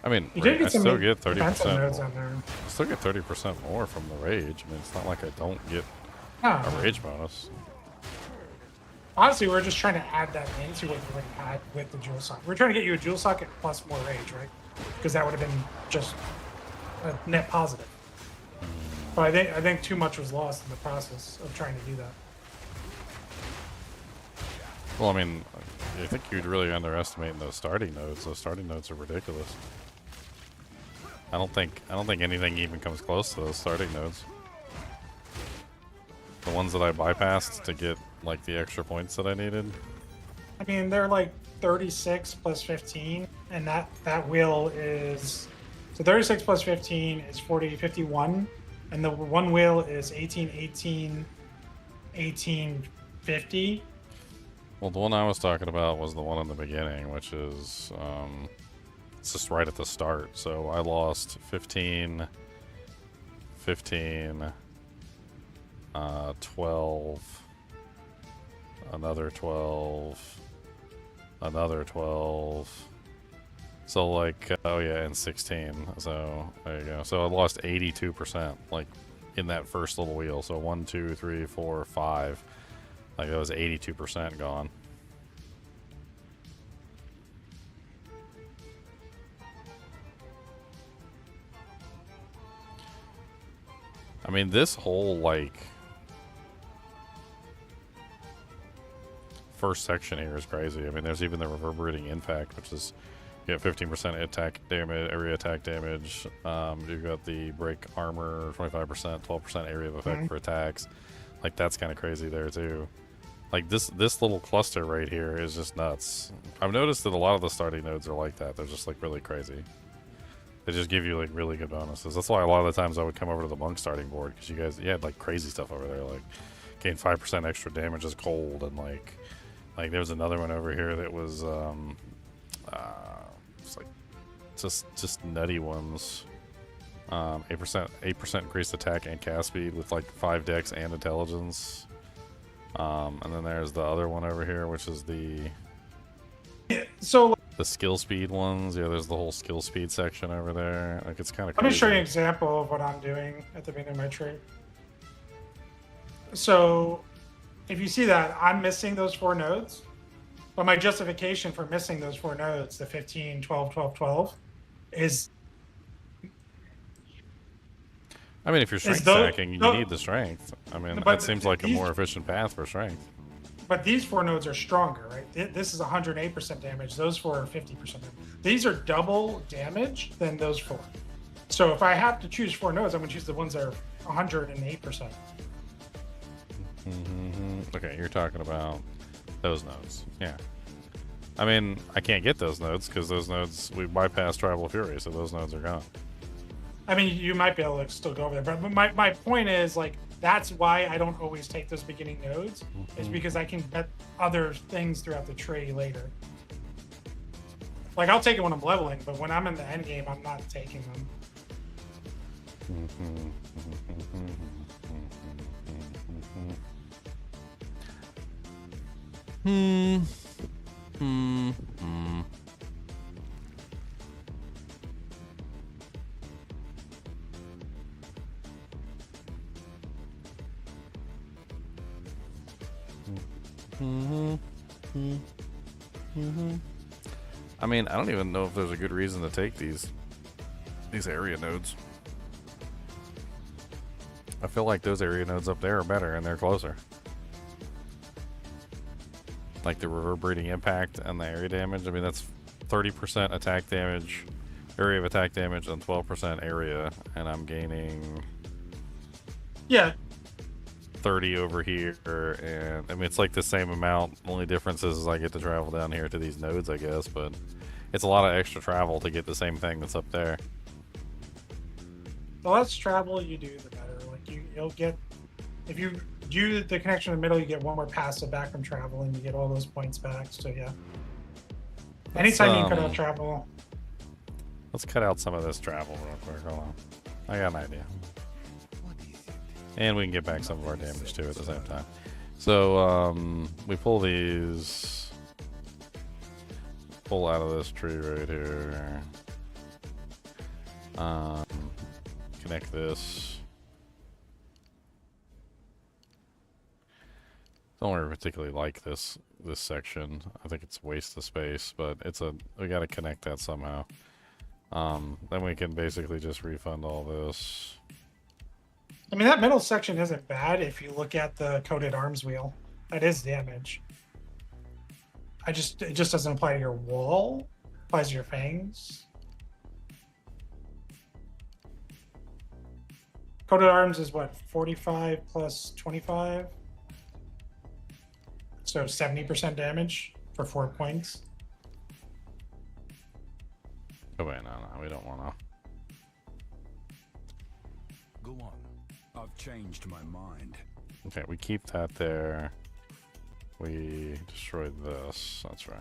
I mean, I still get 30%. I still get 30% more from the rage. I mean, it's not like I don't get a rage bonus. Honestly, we're just trying to add that into what you already had with the jewel socket. We're trying to get you a jewel socket plus more rage, right? Because that would have been just a net positive. But I think too much was lost in the process of trying to do that. Well, I mean, I think you'd really underestimate those starting nodes. Those starting nodes are ridiculous. I don't think anything even comes close to those starting nodes. The ones that I bypassed to get like the extra points that I needed. I mean, they're like 36 plus 15, and that wheel is so 36 plus 15 is 40, 51, and the one wheel is 18, 18, 18, 50. Well, the one I was talking about was the one in the beginning, which is it's just right at the start. So I lost 15, 15, 12, another 12, another 12. So like, oh yeah, and 16. So there you go. So I lost 82%, like in that first little wheel. So 1, 2, 3, 4, 5. Like that was 82% gone. I mean, this whole like first section here is crazy. I mean, there's even the reverberating impact, which is you get 15% attack damage, area attack damage. You've got the break armor, 25%, 12% area of effect for attacks. Like that's kind of crazy there too. Like this little cluster right here is just nuts. I've noticed that a lot of the starting nodes are like that. They're just like really crazy. They just give you like really good bonuses. That's why a lot of the times I would come over to the monk starting board, because you had like crazy stuff over there, like gain 5% extra damage as cold, and like there was another one over here that was it's like just nutty ones. 8% increased attack and cast speed with like 5 dex and intelligence. And then there's the other one over here, which is the skill speed ones. Yeah, there's the whole skill speed section over there. Like, it's kind of crazy. Let me show you an example of what I'm doing at the beginning of my trade. So if you see that, I'm missing those 4 nodes, but my justification for missing those 4 nodes, the 15, 12, 12, 12, is... I mean, if you're strength stacking, you need the strength. I mean, that seems like a more efficient path for strength. But these 4 nodes are stronger, right? This is 108% damage. Those 4 are 50% damage. These are double damage than those 4. So if I have to choose 4 nodes, I'm going to choose the ones that are 108%. Okay, you're talking about those nodes. Yeah. I mean, I can't get those nodes because those nodes, we bypassed Tribal Fury, so those nodes are gone. I mean, you might be able to still go over there, but my point is, like, that's why I don't always take those beginning nodes, is because I can get other things throughout the tree later. Like, I'll take it when I'm leveling, but when I'm in the end game, I'm not taking them. I mean, I don't even know if there's a good reason to take these area nodes. I feel like those area nodes up there are better and they're closer. Like the reverberating impact and the area damage. I mean, that's 30% attack damage, area of attack damage, and 12% area, and I'm gaining 30 over here, and I mean, it's like the same amount. Only difference is I get to travel down here to these nodes, I guess, but it's a lot of extra travel to get the same thing that's up there. The less travel you do, the better. Like, you'll get, if you do the connection in the middle, you get 1 more passive back from travel, and you get all those points back. So yeah, anytime you cut out travel. Let's cut out some of this travel real quick. Hold on, I got an idea. And we can get back some of our damage too at the same time. So we pull these, pull out of this tree right here. Connect this. Don't really particularly like this section. I think it's a waste of space, but we got to connect that somehow. Then we can basically just refund all this. I mean, that middle section isn't bad if you look at the coated arms wheel. That is damage. It just doesn't apply to your wall. It applies to your fangs. Coated arms is what, 45 plus 25? So 70% damage for 4 points. Oh wait, no, we don't want to. Go on. I've changed my mind. Okay, we keep that there. We destroyed this. That's right.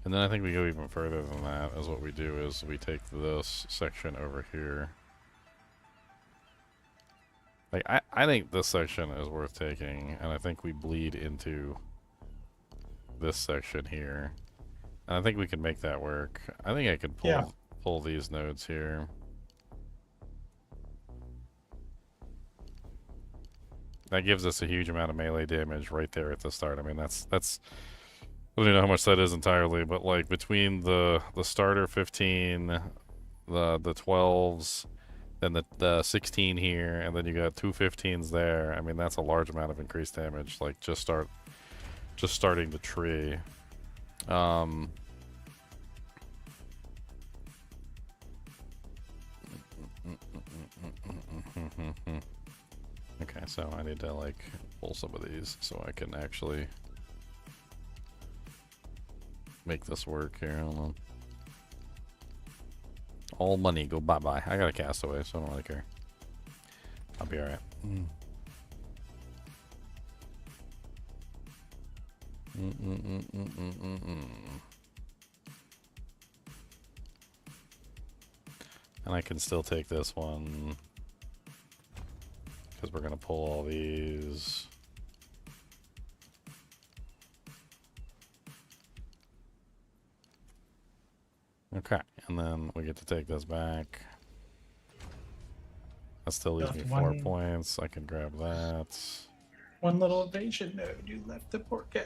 And then I think we go even further than that. As what we do is we take this section over here. Like, I think this section is worth taking, and I think we bleed into this section here. And I think we can make that work. I think I could pull these nodes here. That gives us a huge amount of melee damage right there at the start. I mean, that's I don't know how much that is entirely, but like between the starter 15, the 12s, then the 16 here, and then you got 2 15s there. I mean, that's a large amount of increased damage. Like just starting the tree. so I need to like pull some of these so I can actually make this work here. Hold on. All money go bye-bye. I got a castaway, so I don't really care. I'll be alright. And I can still take this one because we're gonna pull all these. Okay, and then we get to take this back. That still leaves me 4 points. I can grab that. One little evasion node. You left the poor guy.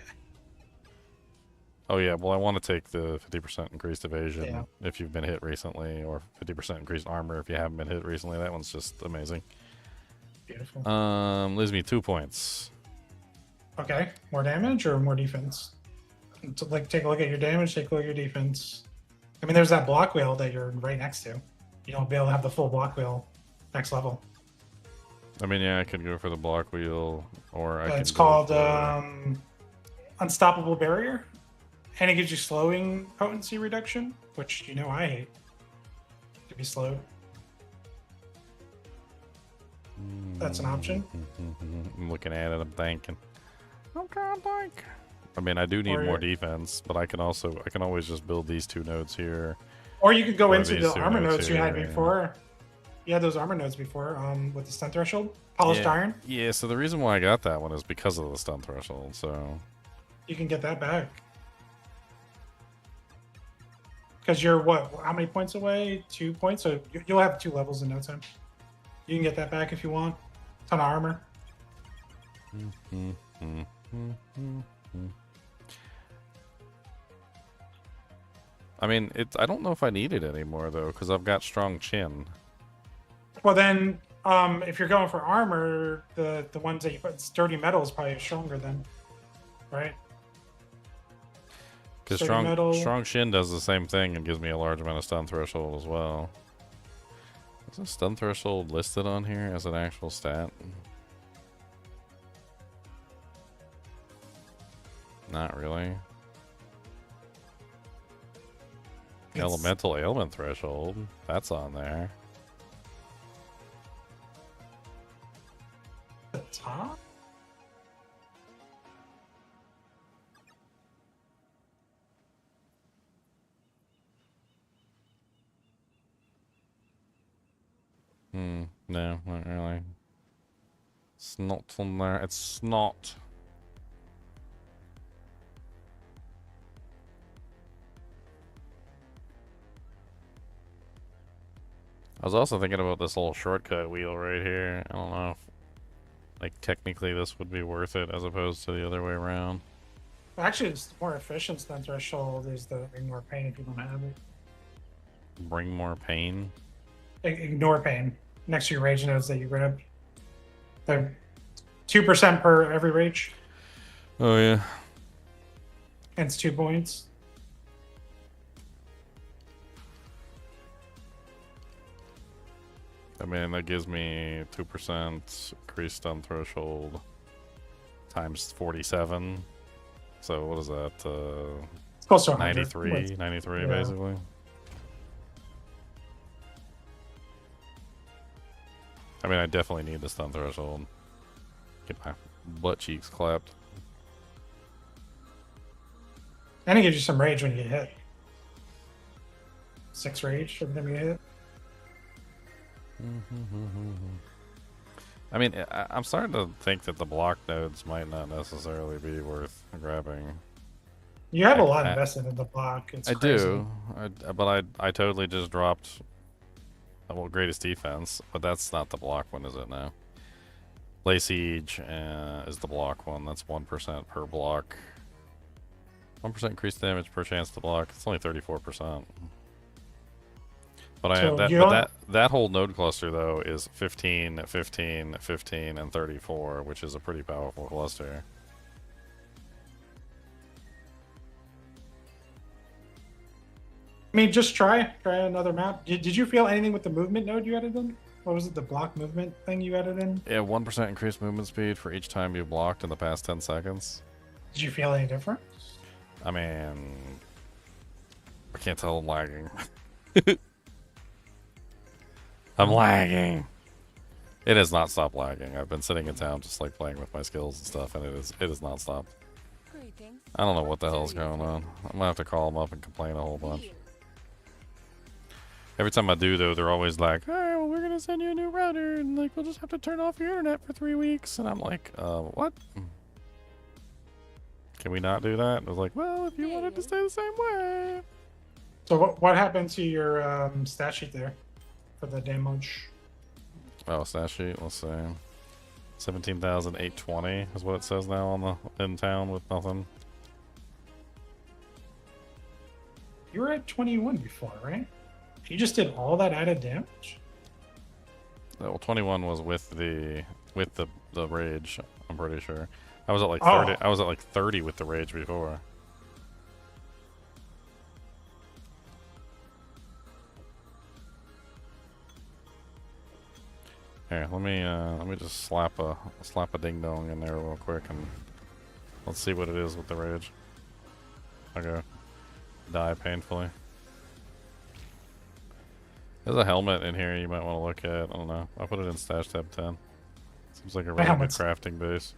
Oh yeah, well I want to take the 50% increased evasion if you've been hit recently, or 50% increased armor if you haven't been hit recently. That one's just amazing. Beautiful. Leaves me 2 points. Okay, more damage or more defense? So, like, take a look at your damage, take a look at your defense. I mean, there's that block wheel that you're right next to. You don't be able to have the full block wheel next level. I mean, yeah, I could go for the block wheel, or I It's could called for... Unstoppable Barrier. And it gives you slowing potency reduction, which you know I hate to be slowed. That's an option. I'm looking at it, I'm thinking. Okay, think. I mean, I do need more defense, but I can always just build these 2 nodes here. Or you could go into the armor nodes you had before. You had those armor nodes before, with the stun threshold. Polished iron. Yeah, so the reason why I got that one is because of the stun threshold, so... You can get that back. Because you're, what, how many points away? 2 points? So you'll have 2 levels in no time. You can get that back if you want. Ton of armor. I mean, I don't know if I need it anymore, though, because I've got strong chin. Well, then, if you're going for armor, the ones that you put sturdy metal is probably stronger then. Right? Because strong shin does the same thing and gives me a large amount of stun threshold as well. Is a stun threshold listed on here as an actual stat? Not really. Elemental ailment threshold, that's on there. The top? No, not really. It's not on there. It's not. I was also thinking about this little shortcut wheel right here. I don't know if, like, technically this would be worth it as opposed to the other way around. Well, actually, it's more efficient than threshold is the ignore pain if you don't have it. Bring more pain? Ignore pain. Next to your rage nodes that you grabbed. They're 2% per every rage. Oh, yeah. And it's 2 points. I mean, that gives me 2% increased stun threshold times 47. So what is that? It's close to 93, 93 basically. I mean, I definitely need the stun threshold. Get my butt cheeks clapped. And it gives you some rage when you get hit. 6 rage every time you get hit. I mean, I'm starting to think that the block nodes might not necessarily be worth grabbing. You have a lot invested in the block. It's crazy. Do, but I totally just dropped, well, greatest defense, but that's not the block one, is it now? Lay Siege is the block one. That's 1% per block. 1% increased damage per chance to block. It's only 34%. But that whole node cluster though is 15, 15, 15, and 34, which is a pretty powerful cluster. I mean, just try another map. Did you feel anything with the movement node you added in? what was it, the block movement thing you added in? Yeah, 1% increased movement speed for each time you blocked in the past 10 seconds. Did you feel any different? I mean, I can't tell I'm lagging. I'm lagging. It has not stopped lagging. I've been sitting in town just like playing with my skills and stuff, and it has not stopped. Greetings. I don't know what the hell's going on. I'm gonna have to call them up and complain a whole bunch. Every time I do, though, they're always like, "All right, well, we're gonna send you a new router, and like we'll just have to turn off your internet for 3 weeks." And I'm like, what? Can we not do that? And I was like, well, if you wanted to stay the same way. So what happened to your stat sheet there for the damage? Oh, stat sheet. Let's see. 17,820 is what it says now on the in town with nothing. You were at 21 before, right? You just did all that added damage? Well, 21 was with the rage. I'm pretty sure. I was at like 30. I was at like 30 with the rage before. Here, let me just slap a ding dong in there real quick and let's see what it is with the rage. Okay, die painfully. There's a helmet in here you might want to look at. I don't know. I'll put it in stash tab 10. Seems like a really good crafting base.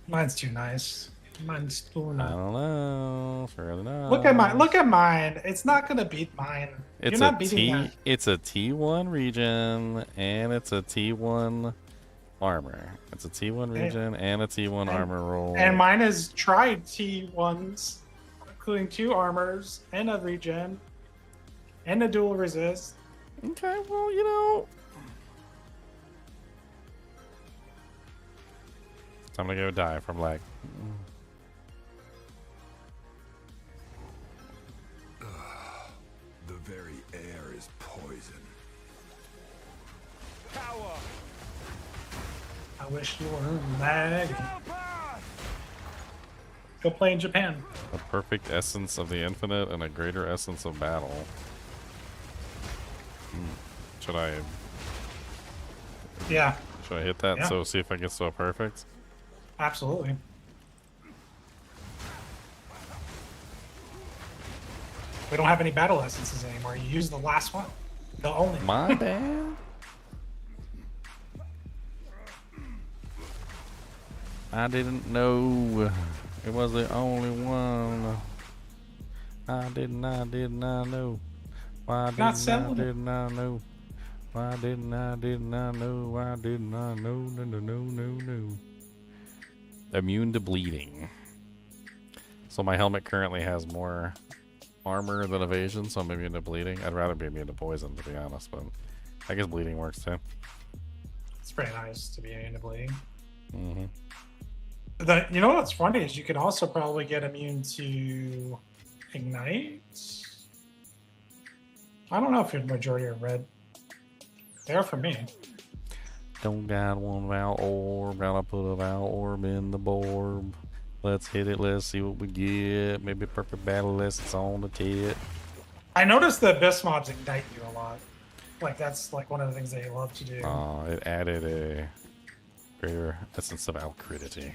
Mine's too nice. Mine's too I nice. don't know. Fair enough. Look at mine. It's not gonna beat mine. It's You're not beating that. It's a T1 region and it's a T1 armor. It's a T1 region and a T1 armor roll. And mine is tried T1s, including 2 armors and a regen and a dual resist. Okay, well, you know. Time to go die from lag. The very air is poison. I wish you were lagging. Go play in Japan. A perfect essence of the infinite and a greater essence of battle. Should I? Yeah. Should I hit that? Yeah. So see if I get to a perfect. Absolutely. We don't have any battle essences anymore. You use the last one. The only one. My bad. I didn't know it was the only one. I didn't know. Why didn't I know? Why didn't I know? Why didn't I know? No. Immune to bleeding. So my helmet currently has more armor than evasion, so I'm immune to bleeding. I'd rather be immune to poison, to be honest, but I guess bleeding works too. It's pretty nice to be immune to bleeding. Mm-hmm. You know what's funny is you can also probably get immune to ignite. I don't know if your majority are red. They are for me. Don't got one Val orb. Gotta put a Val orb in the borb. Let's hit it. Let's see what we get. Maybe perfect battle lessons on the tip. I noticed the abyss mobs ignite you a lot. Like that's like one of the things they love to do. It added a greater essence of alcridity.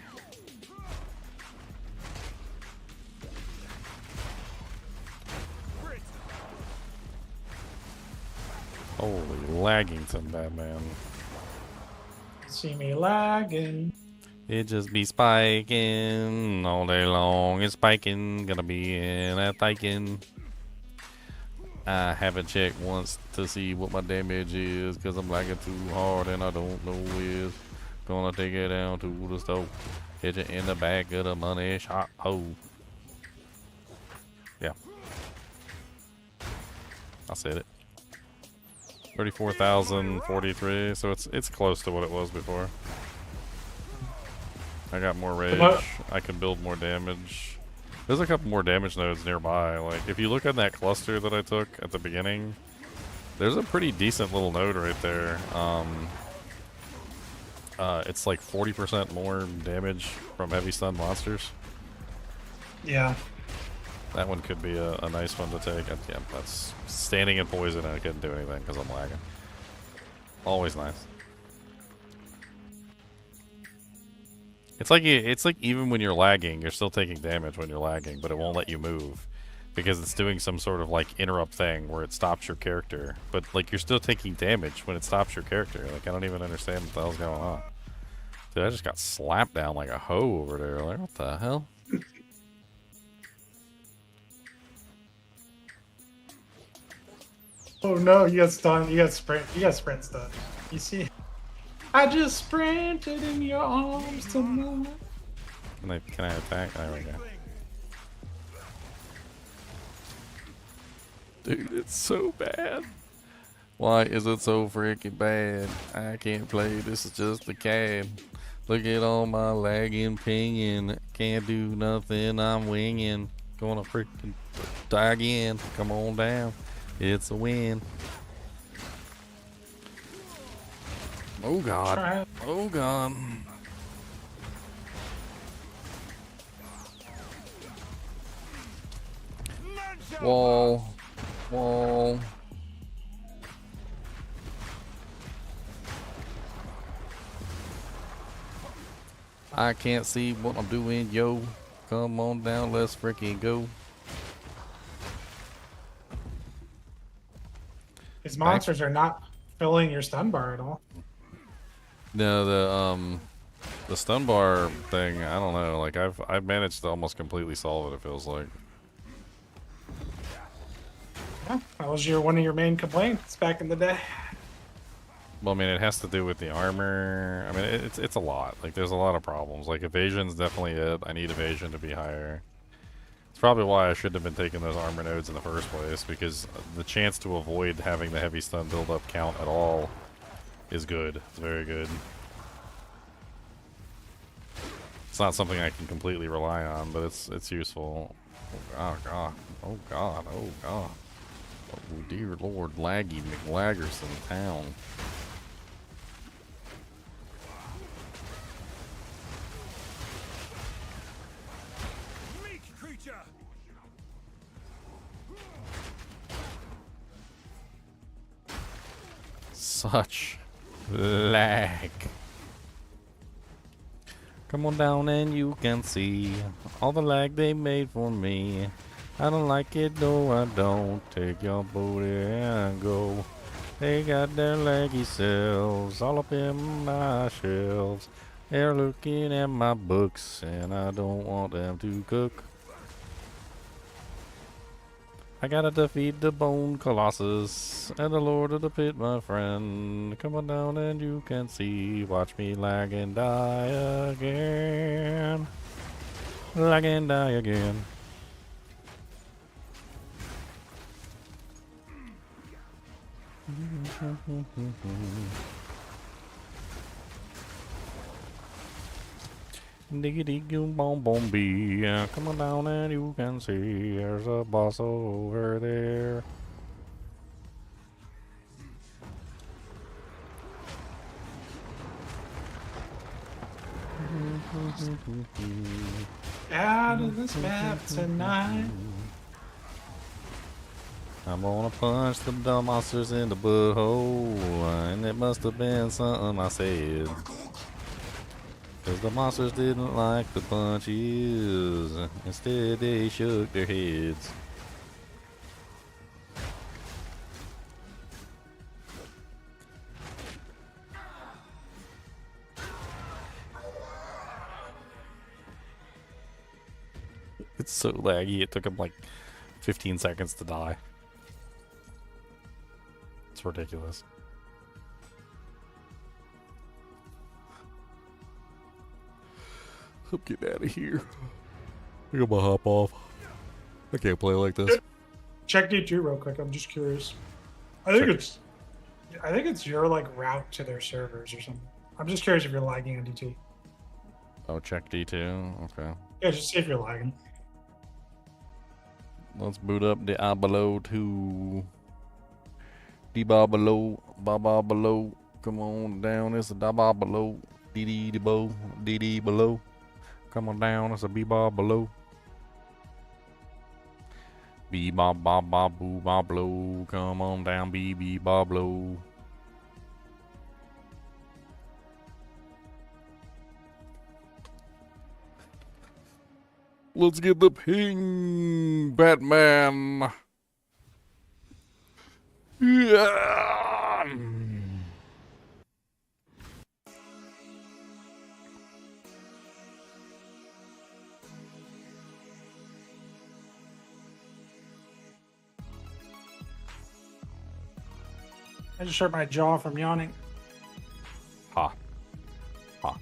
Holy laggington, Batman. See me lagging. It just be spiking all day long. It's spiking, gonna be in that thiking. I haven't checked once to see what my damage is, cause I'm lagging too hard and I don't know is. Gonna take it down to the stove. Hit it in the back of the money shop. Oh. Yeah. I said it. 34,043, so it's close to what it was before. I got more rage. I can build more damage. There's a couple more damage nodes nearby. Like, if you look at that cluster that I took at the beginning, there's a pretty decent little node right there. It's like 40% more damage from heavy stun monsters. Yeah. That one could be a nice one to take. Yeah, that's standing in poison and I couldn't do anything because I'm lagging. Always nice. It's like even when you're lagging, you're still taking damage when you're lagging, but it won't let you move because it's doing some sort of like interrupt thing where it stops your character. But like you're still taking damage when it stops your character. Like I don't even understand what the hell's going on. Dude, I just got slapped down like a hoe over there. Like what the hell? Oh no, you got stunned. You got sprint stun. You see? I just sprinted in your arms tonight. Can I attack? There we go. Dude, it's so bad. Why is it so freaking bad? I can't play. This is just a CAD. Look at all my lagging, pinging. Can't do nothing. I'm winging. Gonna freaking die again. Come on down. It's a win. Oh god. Oh god. Wall. Wall. I can't see what I'm doing, yo. Come on down, let's freaking go. His monsters are not filling your stun bar at all. No, the stun bar thing, I don't know. Like I've managed to almost completely solve it, it feels like. Yeah, that was one of your main complaints back in the day. Well, I mean, it has to do with the armor. I mean, it's a lot. Like, there's a lot of problems. Like, evasion's definitely it. I need evasion to be higher. It's probably why I shouldn't have been taking those armor nodes in the first place, because the chance to avoid having the heavy stun build-up count at all is good. It's very good. It's not something I can completely rely on, but it's useful. Oh god. Oh god. Oh god. Oh dear lord, laggy McLaggers in town. Such lag. Come on down and you can see all the lag they made for me. I don't like it, no I don't. Take your booty and go. They got their laggy selves all up in my shelves. They're looking at my books and I don't want them to cook. I gotta defeat the Bone Colossus and the Lord of the Pit, my friend. Come on down and you can see. Watch me lag and die again. Lag and die again. Diggity goom boom boom bee. Come on down and you can see there's a boss over there. Out of this map tonight. I'm gonna punch the dumb monsters in the butthole, and it must have been something I said. Cause the monsters didn't like the punches, instead they shook their heads. It's so laggy, it took him like 15 seconds to die. It's ridiculous. I'm getting out of here. I'm gonna hop off. I can't play like this. Check D2 real quick. I'm just curious. I think it's your like route to their servers or something. I'm just curious if you're lagging on D2. Oh, check D2. Okay. Yeah, just see if you're lagging. Let's boot up the below 2. D-bar below, ba below. Come on down. It's a da-bar below. D-D-D-bo. D-D below. Come on down, it's a B-bar below. B-bar, ba-ba, boo-bar below. Come on down, B-B-bar below. Let's get the ping, Batman. Yeah. I just hurt my jaw from yawning. Ha. Ha.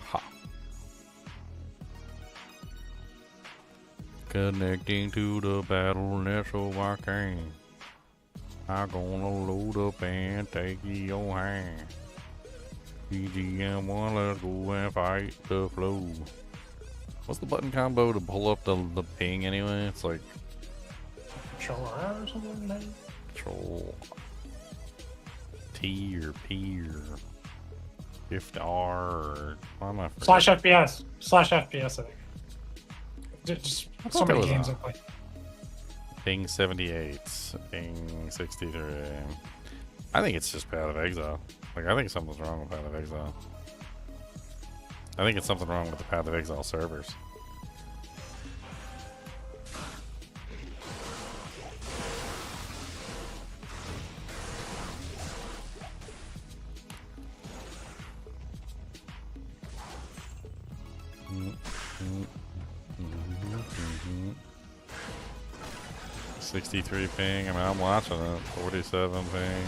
Ha. Connecting to the battle net so I can. I'm gonna load up and take your hand. PGM1, let's go and fight the flow. What's the button combo to pull up the ping anyway? It's like Control R or something like that? Control T or P or Shift R or why am I Slash FPS. Slash FPS, I think. Just so many games I play. Ping 78, ping 63. I think it's just Path of Exile. Like, I think something's wrong with Path of Exile. I think it's something wrong with the Path of Exile servers. Mm-hmm. 63 ping. I mean, I'm watching it. 47 ping.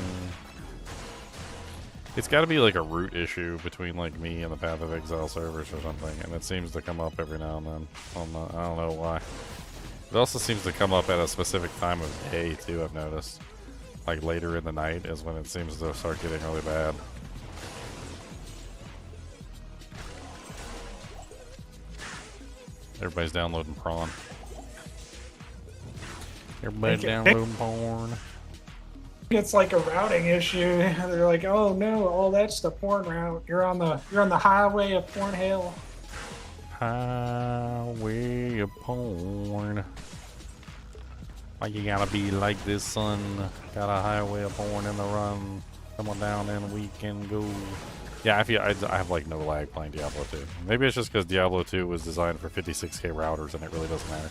It's got to be like a root issue between like me and the Path of Exile servers or something, and it seems to come up every now and then. I don't know why. It also seems to come up at a specific time of day too. I've noticed, like later in the night is when it seems to start getting really bad. Everybody's downloading prawn. Everybody's downloading porn. It's like a routing issue. They're like, oh no, all that's the porn route. You're on the highway of porn hell. Highway of porn. Why you gotta be like this, son? Got a highway of porn in the run. Come on down and we can go. Yeah, I have like no lag playing Diablo 2. Maybe it's just because Diablo 2 was designed for 56k routers and it really doesn't matter.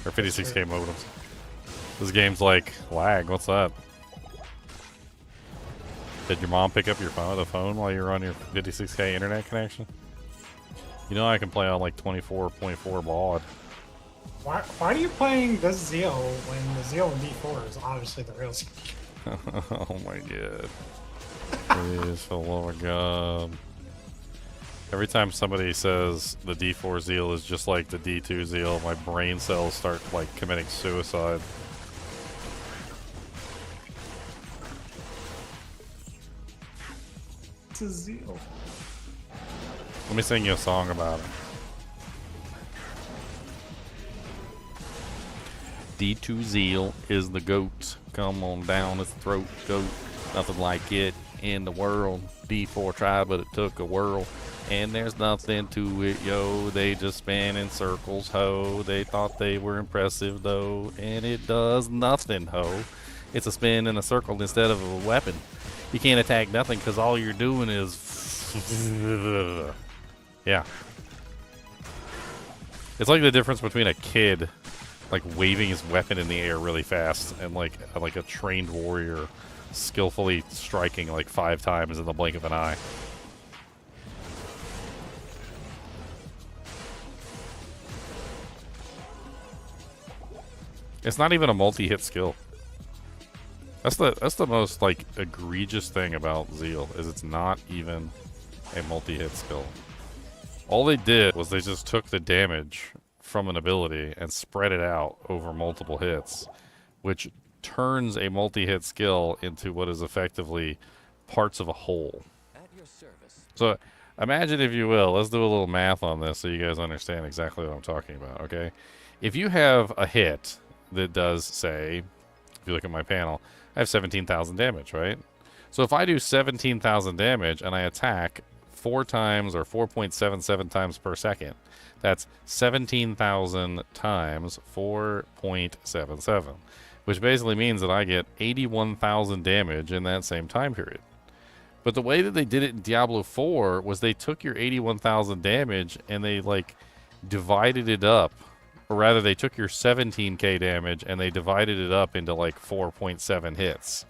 Or 56k modems. This game's like, lag, what's that? Did your mom pick up the phone while you were on your 56k internet connection? You know I can play on like 24.4 baud. Why are you playing this Zeal when the Zeal in D4 is obviously the real Zeal? Oh my god. Please, for the love of God. Every time somebody says the D4 Zeal is just like the D2 Zeal, my brain cells start like committing suicide. It's a Zeal. Let me sing you a song about it. D2 Zeal is the goat. Come on down its throat, goat. Nothing like it in the world. D4 tried, but it took a whirl. And there's nothing to it, yo. They just spin in circles, ho. They thought they were impressive, though. And it does nothing, ho. It's a spin in a circle instead of a weapon. You can't attack nothing because all you're doing is... Yeah. It's like the difference between a kid like waving his weapon in the air really fast and like a trained warrior skillfully striking like 5 times in the blink of an eye. It's not even a multi-hit skill. That's the most like egregious thing about Zeal is it's not even a multi-hit skill. All they did was they just took the damage from an ability and spread it out over multiple hits, which turns a multi-hit skill into what is effectively parts of a whole. At your service. So imagine, if you will, let's do a little math on this so you guys understand exactly what I'm talking about, okay? If you have a hit that does, say, if you look at my panel, I have 17,000 damage, right? So if I do 17,000 damage and I attack 4 times or 4.77 times per second, that's 17,000 times 4.77, which basically means that I get 81,000 damage in that same time period. But the way that they did it in Diablo 4 was they took your 81,000 damage and they like divided it up, or rather they took your 17k damage and they divided it up into like 4.7 hits.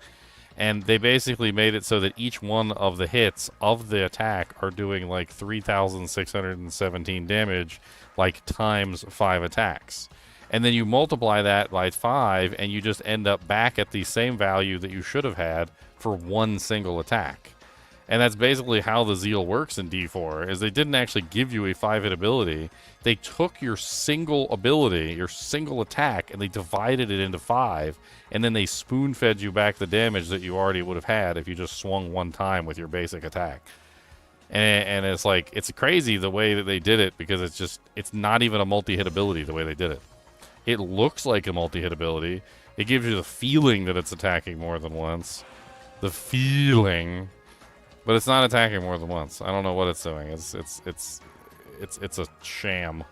And they basically made it so that each one of the hits of the attack are doing like 3,617 damage, like times 5 attacks. And then you multiply that by 5, and you just end up back at the same value that you should have had for one single attack. And that's basically how the Zeal works in D4, is they didn't actually give you a 5-hit ability. They took your single ability, your single attack, and they divided it into 5, and then they spoon-fed you back the damage that you already would have had if you just swung one time with your basic attack. And it's like, it's crazy the way that they did it, because it's not even a multi-hit ability the way they did it. It looks like a multi-hit ability. It gives you the feeling that it's attacking more than once. The feeling... But it's not attacking more than once. I don't know what it's doing. It's a sham.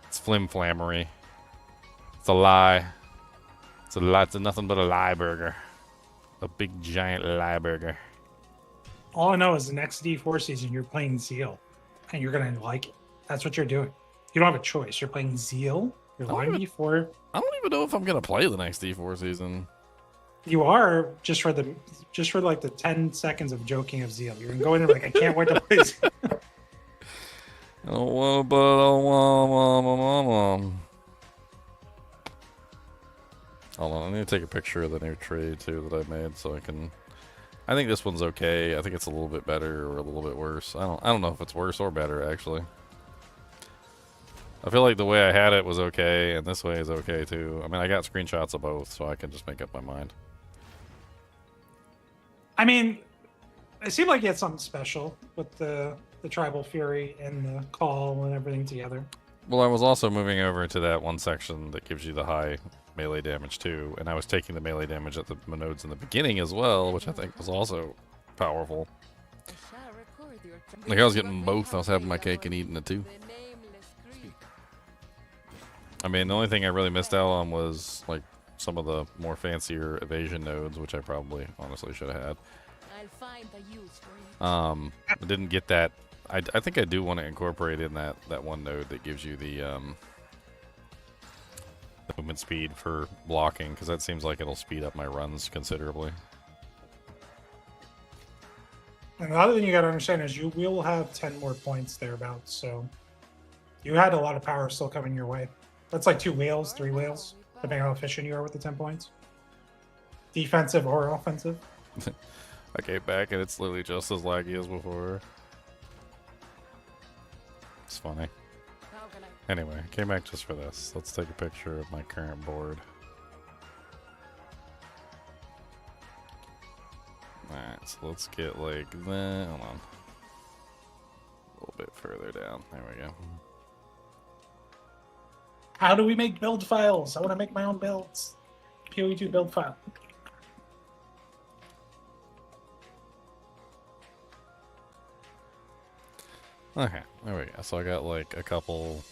It's flim-flammery. It's a lie. It's a lie. It's nothing but a lie burger. A big giant lie burger. All I know is the next D4 season you're playing Zeal, and you're gonna like it. That's what you're doing. You don't have a choice. You're playing Zeal. You're line D4. I don't even know if I'm gonna play the next D4 season. You are just for like the 10 seconds of joking of Zeal. You're gonna go in there like, I can't wait to play Zeal. I don't want, but I don't want. Hold on, I need to take a picture of the new trade too that I made so I can. I think this one's okay. I think it's a little bit better or a little bit worse. I don't know if it's worse or better actually. I feel like the way I had it was okay, and this way is okay too. I mean, I got screenshots of both, so I can just make up my mind. I mean, it seemed like you had something special with the Tribal Fury and the Call and everything together. Well, I was also moving over to that one section that gives you the high melee damage too, and I was taking the melee damage at the nodes in the beginning as well, which I think was also powerful. Like I was getting both. I was having my cake and eating it too. I mean, the only thing I really missed out on was like some of the more fancier evasion nodes, which I probably honestly should have had. I didn't get that. I think I do want to incorporate in that one node that gives you the movement speed for blocking, because that seems like it'll speed up my runs considerably. And the other thing you got to understand is you will have 10 more points thereabouts, so you had a lot of power still coming your way. That's like 2 whales, 3 whales, depending on how efficient you are with the 10 points. Defensive or offensive. I came back and it's literally just as laggy as before. It's funny. Anyway, I came back just for this. Let's take a picture of my current board. Alright, so let's get like that. Hold on. A little bit further down. There we go. How do we make build files? I want to make my own builds. PoE2 build file. Okay, there we go. So I got like a couple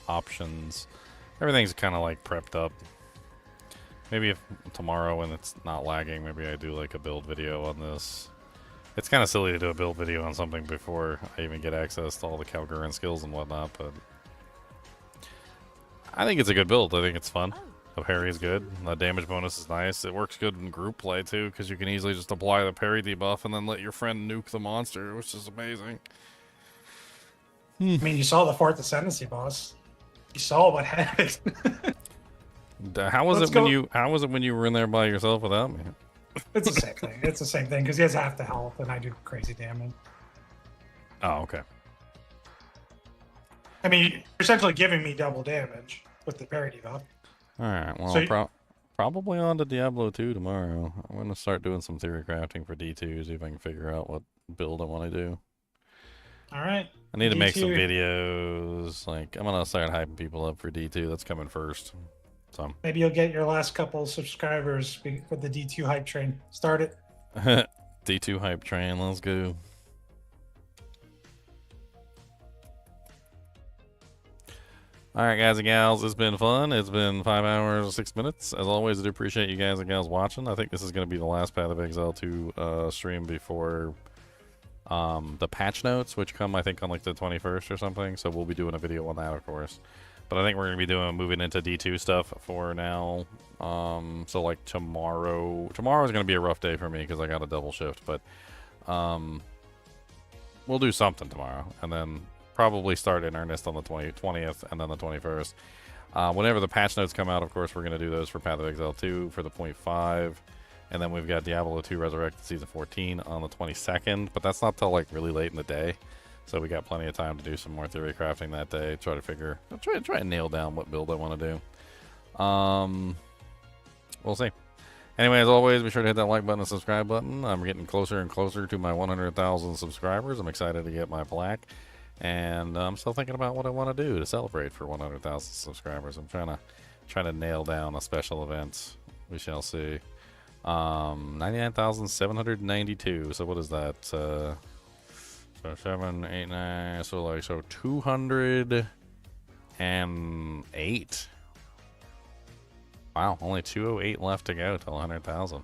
options. Everything's kind of like prepped up. Maybe if tomorrow when it's not lagging, maybe I do like a build video on this. It's kind of silly to do a build video on something before I even get access to all the Calgarian skills and whatnot, but I think it's a good build. I think it's fun. The parry is good. The damage bonus is nice. It works good in group play too, because you can easily just apply the parry debuff and then let your friend nuke the monster, which is amazing. I mean, you saw the 4th Ascendancy boss. You saw what happened. How was it when you were in there by yourself without me? It's the same thing. It's the same thing because he has half the health and I do crazy damage. Oh, okay. I mean, you're essentially giving me double damage with the parry debuff. Alright, well, So probably on to Diablo 2 tomorrow. I'm going to start doing some theory crafting for D2, see if I can figure out what build I want to do. Alright. I need to make some videos. Like, I'm going to start hyping people up for D2. That's coming first. So maybe you'll get your last couple subscribers with the D2 hype train. Start it. D2 hype train, let's go. Alright guys and gals, it's been fun. It's been 5 hours and 6 minutes. As always, I do appreciate you guys and gals watching. I think this is going to be the last Path of Exile 2 stream before the patch notes, which come, I think, on like the 21st or something. So we'll be doing a video on that, of course. But I think we're going to be moving into D2 stuff for now. So like tomorrow is going to be a rough day for me because I got a double shift. But we'll do something tomorrow. And then probably start in earnest on the 20th and then the 21st. Whenever the patch notes come out, of course, we're going to do those for Path of Exile 2 for the 0.5. And then we've got Diablo 2 Resurrected Season 14 on the 22nd. But that's not till like really late in the day. So we got plenty of time to do some more theory crafting that day. Try and nail down what build I want to do. We'll see. Anyway, as always, be sure to hit that like button and subscribe button. I'm getting closer and closer to my 100,000 subscribers. I'm excited to get my plaque. And I'm still thinking about what I want to do to celebrate for 100,000 subscribers. I'm trying to nail down a special event. We shall see. 99,792. So what is that? So 7, 8, 9. So 208. Wow, only 208 left to go till 100,000.